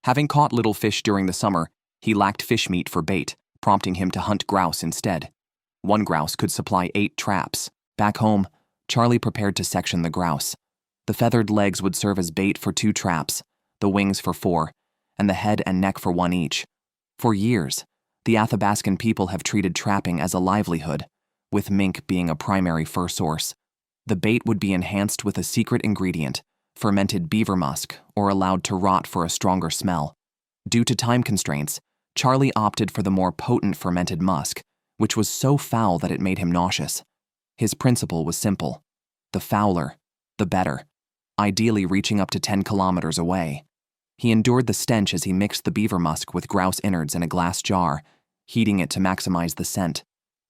Having caught little fish during the summer, he lacked fish meat for bait, prompting him to hunt grouse instead. 1 grouse could supply 8 traps. Back home, Charlie prepared to section the grouse. The feathered legs would serve as bait for 2 traps, the wings for 4, and the head and neck for 1 each. For years, the Athabascan people have treated trapping as a livelihood, with mink being a primary fur source. The bait would be enhanced with a secret ingredient, fermented beaver musk, or allowed to rot for a stronger smell. Due to time constraints, Charlie opted for the more potent fermented musk, which was so foul that it made him nauseous. His principle was simple: the fouler, the better, ideally reaching up to 10 kilometers away. He endured the stench as he mixed the beaver musk with grouse innards in a glass jar, heating it to maximize the scent.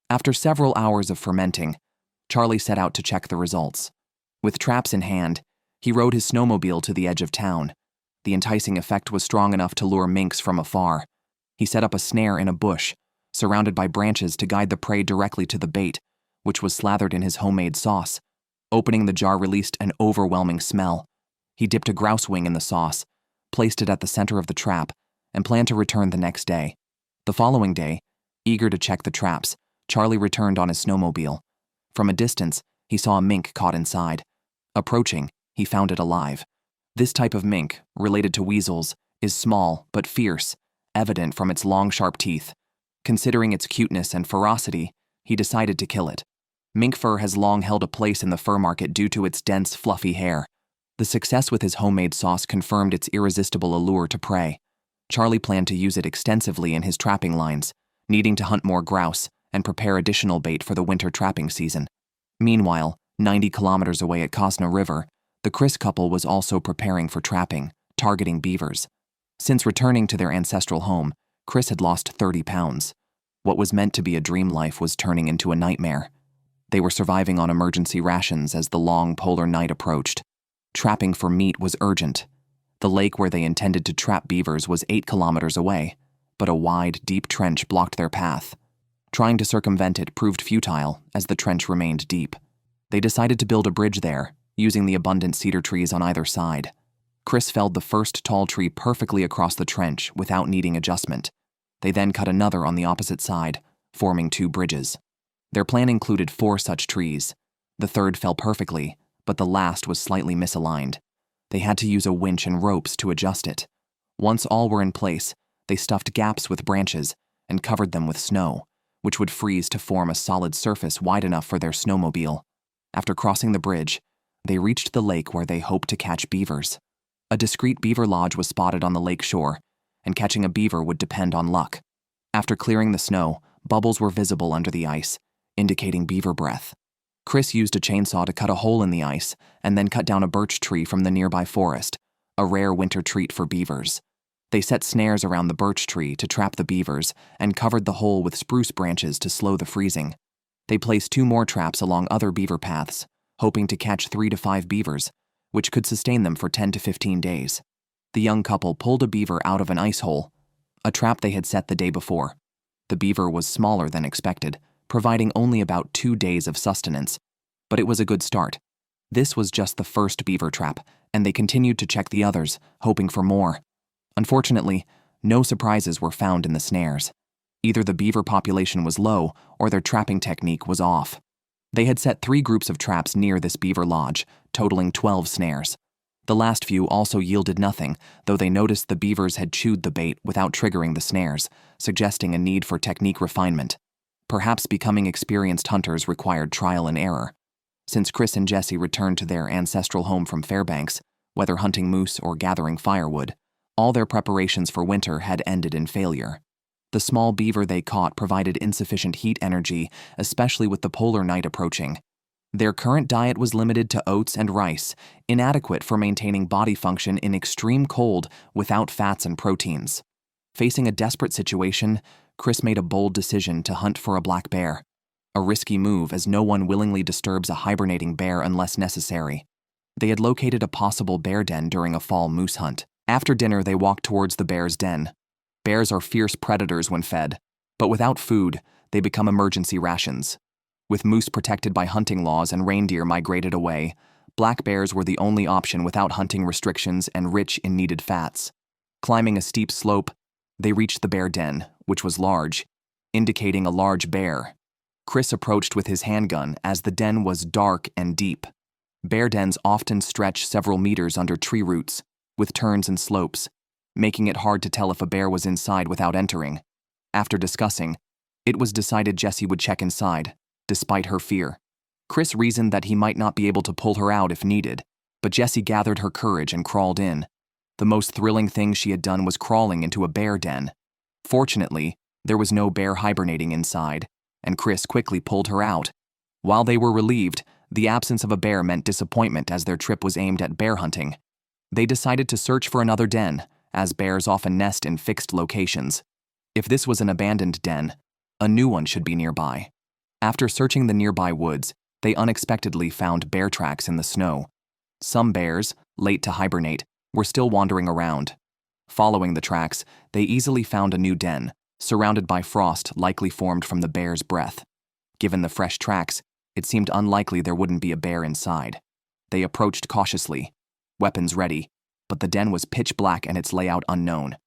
After several hours of fermenting, Charlie set out to check the results. With traps in hand, he rode his snowmobile to the edge of town. The enticing effect was strong enough to lure minks from afar. He set up a snare in a bush, surrounded by branches to guide the prey directly to the bait, which was slathered in his homemade sauce. Opening the jar released an overwhelming smell. He dipped a grouse wing in the sauce, placed it at the center of the trap, and planned to return the next day. The following day, eager to check the traps, Charlie returned on his snowmobile. From a distance, he saw a mink caught inside. Approaching, he found it alive. This type of mink, related to weasels, is small but fierce, evident from its long, sharp teeth. Considering its cuteness and ferocity, he decided to kill it. Mink fur has long held a place in the fur market due to its dense, fluffy hair. The success with his homemade sauce confirmed its irresistible allure to prey. Charlie planned to use it extensively in his trapping lines, needing to hunt more grouse and prepare additional bait for the winter trapping season. Meanwhile, 90 kilometers away at Kosna River, the Chris couple was also preparing for trapping, targeting beavers. Since returning to their ancestral home, Chris had lost 30 pounds. What was meant to be a dream life was turning into a nightmare. They were surviving on emergency rations as the long polar night approached. Trapping for meat was urgent. The lake where they intended to trap beavers was 8 kilometers away, but a wide, deep trench blocked their path. Trying to circumvent it proved futile as the trench remained deep. They decided to build a bridge there, using the abundant cedar trees on either side. Chris felled the first tall tree perfectly across the trench without needing adjustment. They then cut another on the opposite side, forming 2 bridges. Their plan included 4 such trees. The third fell perfectly, but the last was slightly misaligned. They had to use a winch and ropes to adjust it. Once all were in place, they stuffed gaps with branches and covered them with snow, which would freeze to form a solid surface wide enough for their snowmobile. After crossing the bridge, they reached the lake where they hoped to catch beavers. A discreet beaver lodge was spotted on the lake shore, and catching a beaver would depend on luck. After clearing the snow, bubbles were visible under the ice, indicating beaver breath. Chris used a chainsaw to cut a hole in the ice and then cut down a birch tree from the nearby forest, a rare winter treat for beavers. They set snares around the birch tree to trap the beavers and covered the hole with spruce branches to slow the freezing. They placed 2 more traps along other beaver paths, hoping to catch 3 to 5 beavers, which could sustain them for 10 to 15 days. The young couple pulled a beaver out of an ice hole, a trap they had set the day before. The beaver was smaller than expected, providing only about 2 days of sustenance, but it was a good start. This was just the first beaver trap, and they continued to check the others, hoping for more. Unfortunately, no surprises were found in the snares. Either the beaver population was low or their trapping technique was off. They had set 3 groups of traps near this beaver lodge, totaling 12 snares. The last few also yielded nothing, though they noticed the beavers had chewed the bait without triggering the snares, suggesting a need for technique refinement. Perhaps becoming experienced hunters required trial and error. Since Chris and Jesse returned to their ancestral home from Fairbanks, whether hunting moose or gathering firewood, all their preparations for winter had ended in failure. The small beaver they caught provided insufficient heat energy, especially with the polar night approaching. Their current diet was limited to oats and rice, inadequate for maintaining body function in extreme cold without fats and proteins. Facing a desperate situation, Chris made a bold decision to hunt for a black bear. A risky move, as no one willingly disturbs a hibernating bear unless necessary. They had located a possible bear den during a fall moose hunt. After dinner, they walked towards the bear's den. Bears are fierce predators when fed, but without food, they become emergency rations. With moose protected by hunting laws and reindeer migrated away, black bears were the only option without hunting restrictions and rich in needed fats. Climbing a steep slope, they reached the bear den, which was large, indicating a large bear. Chris approached with his handgun as the den was dark and deep. Bear dens often stretch several meters under tree roots, with turns and slopes, making it hard to tell if a bear was inside without entering. After discussing, it was decided Jesse would check inside, despite her fear. Chris reasoned that he might not be able to pull her out if needed, but Jesse gathered her courage and crawled in. The most thrilling thing she had done was crawling into a bear den. Fortunately, there was no bear hibernating inside, and Chris quickly pulled her out. While they were relieved, the absence of a bear meant disappointment as their trip was aimed at bear hunting. They decided to search for another den, as bears often nest in fixed locations. If this was an abandoned den, a new one should be nearby. After searching the nearby woods, they unexpectedly found bear tracks in the snow. Some bears, late to hibernate, were still wandering around. Following the tracks, they easily found a new den, surrounded by frost likely formed from the bear's breath. Given the fresh tracks, it seemed unlikely there wouldn't be a bear inside. They approached cautiously, weapons ready, but the den was pitch black and its layout unknown.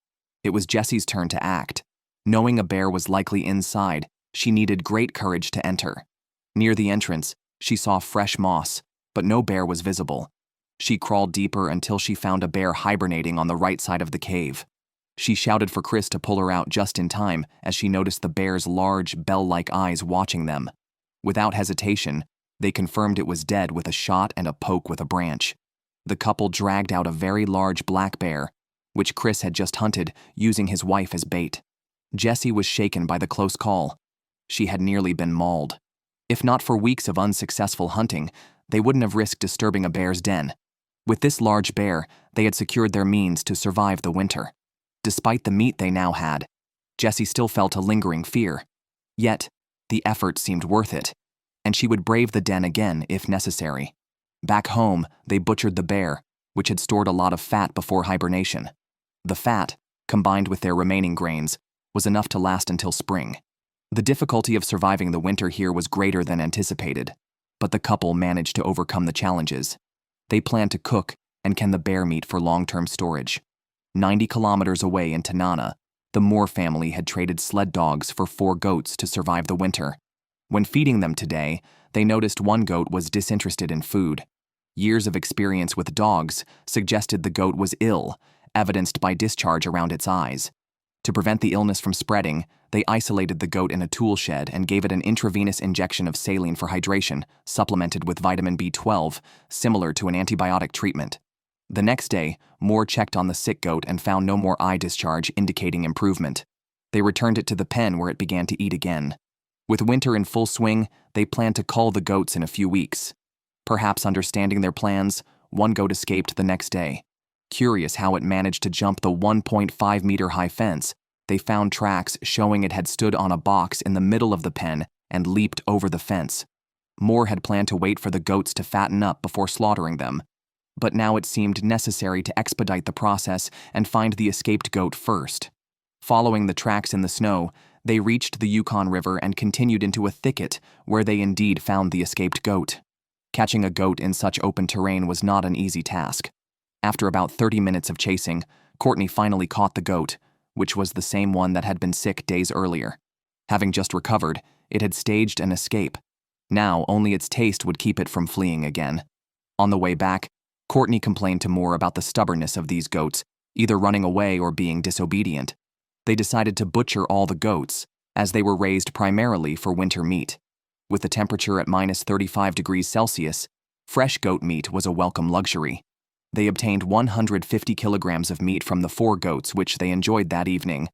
It was Jesse's turn to act. Knowing a bear was likely inside, she needed great courage to enter. Near the entrance, she saw fresh moss, but no bear was visible. She crawled deeper until she found a bear hibernating on the right side of the cave. She shouted for Chris to pull her out just in time as she noticed the bear's large, bell-like eyes watching them. Without hesitation, they confirmed it was dead with a shot and a poke with a branch. The couple dragged out a very large black bear, which Chris had just hunted, using his wife as bait. Jesse was shaken by the close call. she had nearly been mauled. If not for weeks of unsuccessful hunting, they wouldn't have risked disturbing a bear's den. With this large bear, they had secured their means to survive the winter. Despite the meat they now had, Jessie still felt a lingering fear. Yet, the effort seemed worth it, and she would brave the den again if necessary. Back home, they butchered the bear, which had stored a lot of fat before hibernation. The fat, combined with their remaining grains, was enough to last until spring. The difficulty of surviving the winter here was greater than anticipated, but the couple managed to overcome the challenges. They planned to cook and can the bear meat for long-term storage. 90 kilometers away in Tanana, the Moore family had traded sled dogs for 4 goats to survive the winter. When feeding them today, they noticed one goat was disinterested in food. Years of experience with dogs suggested the goat was ill, evidenced by discharge around its eyes. To prevent the illness from spreading, they isolated the goat in a tool shed and gave it an intravenous injection of saline for hydration, supplemented with vitamin B12, similar to an antibiotic treatment. The next day, Moore checked on the sick goat and found no more eye discharge, indicating improvement. They returned it to the pen where it began to eat again. With winter in full swing, they planned to cull the goats in a few weeks. Perhaps understanding their plans, one goat escaped the next day. Curious how it managed to jump the 1.5-meter-high fence, they found tracks showing it had stood on a box in the middle of the pen and leaped over the fence. Moore had planned to wait for the goats to fatten up before slaughtering them, but now it seemed necessary to expedite the process and find the escaped goat first. Following the tracks in the snow, they reached the Yukon River and continued into a thicket where they indeed found the escaped goat. Catching a goat in such open terrain was not an easy task. After about 30 minutes of chasing, Courtney finally caught the goat, which was the same one that had been sick days earlier. Having just recovered, it had staged an escape. Now, only its taste would keep it from fleeing again. On the way back, Courtney complained to Moore about the stubbornness of these goats, either running away or being disobedient. They decided to butcher all the goats, as they were raised primarily for winter meat. With the temperature at minus 35 degrees Celsius, fresh goat meat was a welcome luxury. They obtained 150 kilograms of meat from the 4 goats which they enjoyed that evening.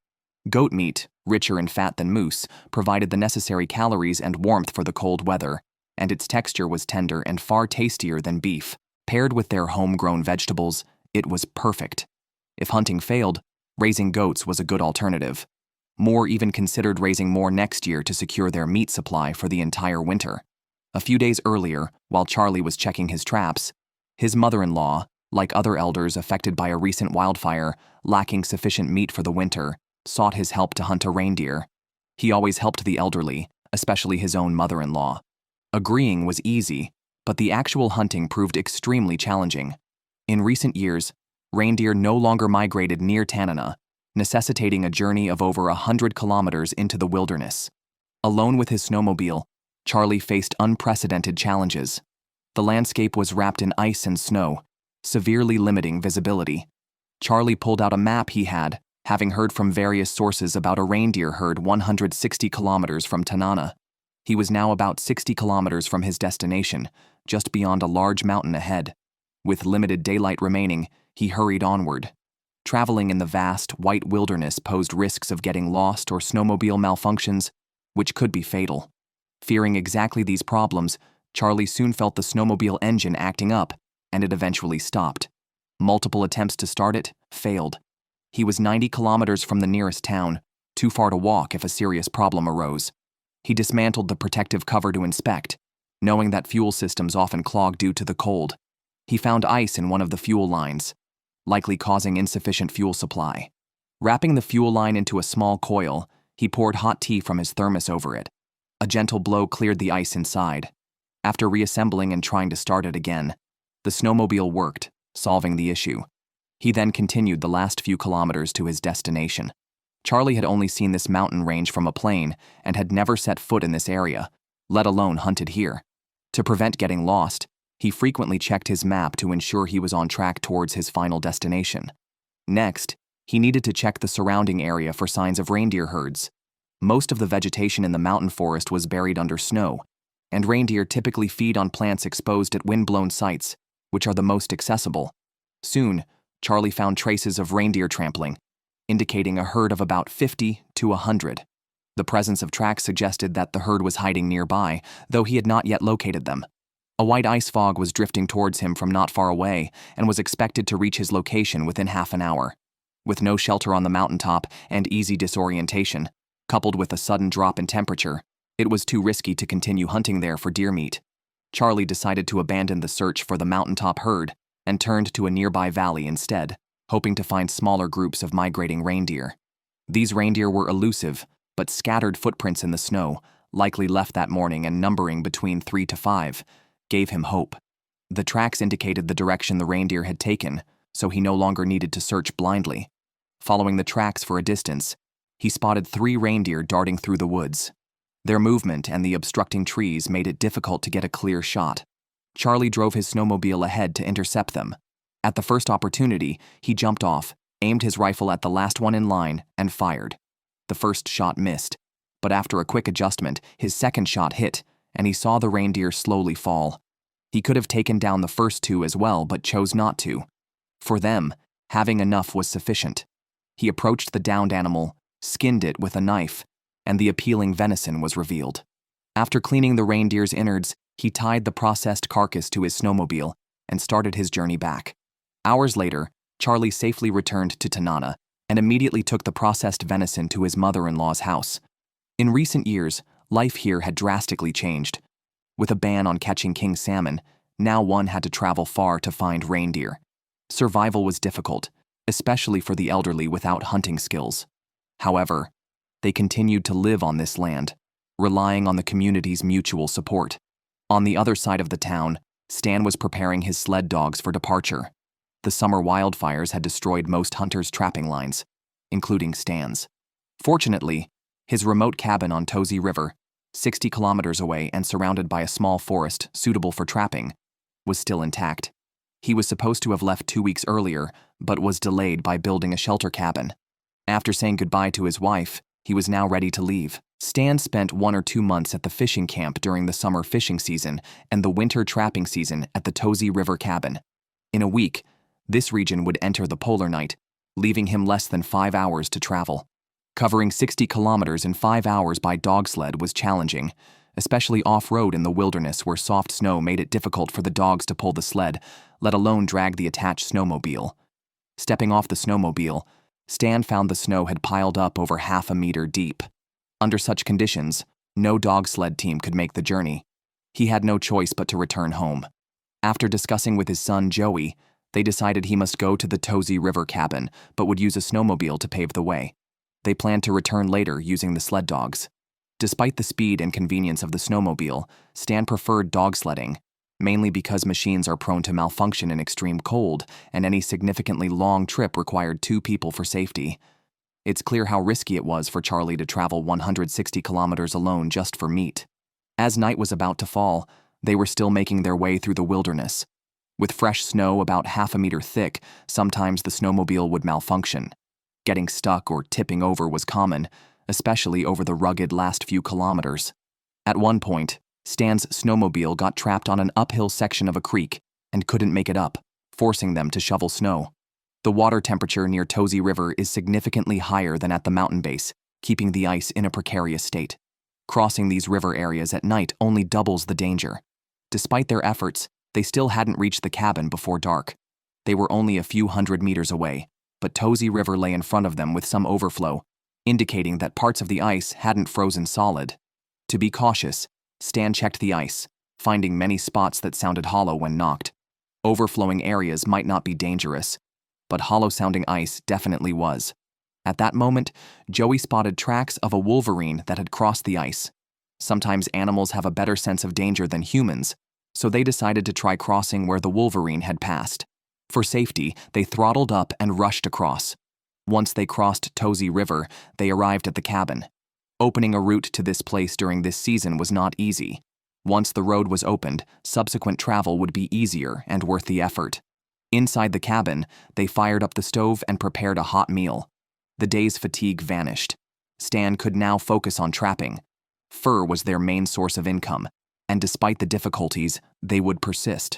Goat meat, richer in fat than moose, provided the necessary calories and warmth for the cold weather, and its texture was tender and far tastier than beef. Paired with their homegrown vegetables, it was perfect. If hunting failed, raising goats was a good alternative. Moore even considered raising more next year to secure their meat supply for the entire winter. A few days earlier, while Charlie was checking his traps, his mother-in-law, like other elders affected by a recent wildfire, lacking sufficient meat for the winter, sought his help to hunt a reindeer. He always helped the elderly, especially his own mother-in-law. Agreeing was easy, but the actual hunting proved extremely challenging. In recent years, reindeer no longer migrated near Tanana, necessitating a journey of over 100 kilometers into the wilderness. Alone with his snowmobile, Charlie faced unprecedented challenges. The landscape was wrapped in ice and snow, severely limiting visibility. Charlie pulled out a map he had, having heard from various sources about a reindeer herd 160 kilometers from Tanana. He was now about 60 kilometers from his destination, just beyond a large mountain ahead. With limited daylight remaining, he hurried onward. Traveling in the vast, white wilderness posed risks of getting lost or snowmobile malfunctions, which could be fatal. Fearing exactly these problems, Charlie soon felt the snowmobile engine acting up, and it eventually stopped. Multiple attempts to start it failed. He was 90 kilometers from the nearest town, too far to walk if a serious problem arose. He dismantled the protective cover to inspect, knowing that fuel systems often clog due to the cold. He found ice in one of the fuel lines, likely causing insufficient fuel supply. Wrapping the fuel line into a small coil, he poured hot tea from his thermos over it. A gentle blow cleared the ice inside. After reassembling and trying to start it again, the snowmobile worked, solving the issue. He then continued the last few kilometers to his destination. Charlie had only seen this mountain range from a plane and had never set foot in this area, let alone hunted here. To prevent getting lost, he frequently checked his map to ensure he was on track towards his final destination. Next, he needed to check the surrounding area for signs of reindeer herds. Most of the vegetation in the mountain forest was buried under snow, and reindeer typically feed on plants exposed at wind-blown sites, which are the most accessible. Soon, Charlie found traces of reindeer trampling, indicating a herd of about 50 to 100. The presence of tracks suggested that the herd was hiding nearby, though he had not yet located them. A white ice fog was drifting towards him from not far away and was expected to reach his location within half an hour. With no shelter on the mountaintop and easy disorientation, coupled with a sudden drop in temperature, it was too risky to continue hunting there for deer meat. Charlie decided to abandon the search for the mountaintop herd and turned to a nearby valley instead, hoping to find smaller groups of migrating reindeer. These reindeer were elusive, but scattered footprints in the snow, likely left that morning and numbering between 3 to 5, gave him hope. The tracks indicated the direction the reindeer had taken, so he no longer needed to search blindly. Following the tracks for a distance, he spotted 3 reindeer darting through the woods. Their movement and the obstructing trees made it difficult to get a clear shot. Charlie drove his snowmobile ahead to intercept them. At the first opportunity, he jumped off, aimed his rifle at the last one in line, and fired. The first shot missed, but after a quick adjustment, his second shot hit, and he saw the reindeer slowly fall. He could have taken down the first 2 as well, but chose not to. For them, having enough was sufficient. He approached the downed animal, skinned it with a knife, and the appealing venison was revealed. After cleaning the reindeer's innards, he tied the processed carcass to his snowmobile and started his journey back. Hours later, Charlie safely returned to Tanana and immediately took the processed venison to his mother-in-law's house. In recent years, life here had drastically changed. With a ban on catching king salmon, now one had to travel far to find reindeer. Survival was difficult, especially for the elderly without hunting skills. However, they continued to live on this land, relying on the community's mutual support. On the other side of the town, Stan was preparing his sled dogs for departure. The summer wildfires had destroyed most hunters' trapping lines, including Stan's. Fortunately, his remote cabin on Thaw River, 60 kilometers away and surrounded by a small forest suitable for trapping, was still intact. He was supposed to have left 2 weeks earlier, but was delayed by building a shelter cabin. After saying goodbye to his wife, he was now ready to leave. Stan spent 1 or 2 months at the fishing camp during the summer fishing season and the winter trapping season at the Thaw River cabin. In a week, this region would enter the polar night, leaving him less than 5 hours to travel. Covering 60 kilometers in 5 hours by dog sled was challenging, especially off-road in the wilderness where soft snow made it difficult for the dogs to pull the sled, let alone drag the attached snowmobile. Stepping off the snowmobile, Stan found the snow had piled up over half a meter deep. Under such conditions, no dog sled team could make the journey. He had no choice but to return home. After discussing with his son Joey, they decided he must go to the Thaw River cabin, but would use a snowmobile to pave the way. They planned to return later using the sled dogs. Despite the speed and convenience of the snowmobile, Stan preferred dog sledding, mainly because machines are prone to malfunction in extreme cold, and any significantly long trip required 2 people for safety. It's clear how risky it was for Charlie to travel 160 kilometers alone just for meat. As night was about to fall, they were still making their way through the wilderness. With fresh snow about half a meter thick, sometimes the snowmobile would malfunction. Getting stuck or tipping over was common, especially over the rugged last few kilometers. At one point, Stan's snowmobile got trapped on an uphill section of a creek and couldn't make it up, forcing them to shovel snow. The water temperature near Thaw River is significantly higher than at the mountain base, keeping the ice in a precarious state. Crossing these river areas at night only doubles the danger. Despite their efforts, they still hadn't reached the cabin before dark. They were only a few hundred meters away, but Thaw River lay in front of them with some overflow, indicating that parts of the ice hadn't frozen solid. To be cautious, Stan checked the ice, finding many spots that sounded hollow when knocked. Overflowing areas might not be dangerous, but hollow-sounding ice definitely was. At that moment, Joey spotted tracks of a Wolverine that had crossed the ice. Sometimes animals have a better sense of danger than humans, so they decided to try crossing where the Wolverine had passed. For safety, they throttled up and rushed across. Once they crossed Thaw River, they arrived at the cabin. Opening a route to this place during this season was not easy. Once the road was opened, subsequent travel would be easier and worth the effort. Inside the cabin, they fired up the stove and prepared a hot meal. The day's fatigue vanished. Stan could now focus on trapping. Fur was their main source of income, and despite the difficulties, they would persist.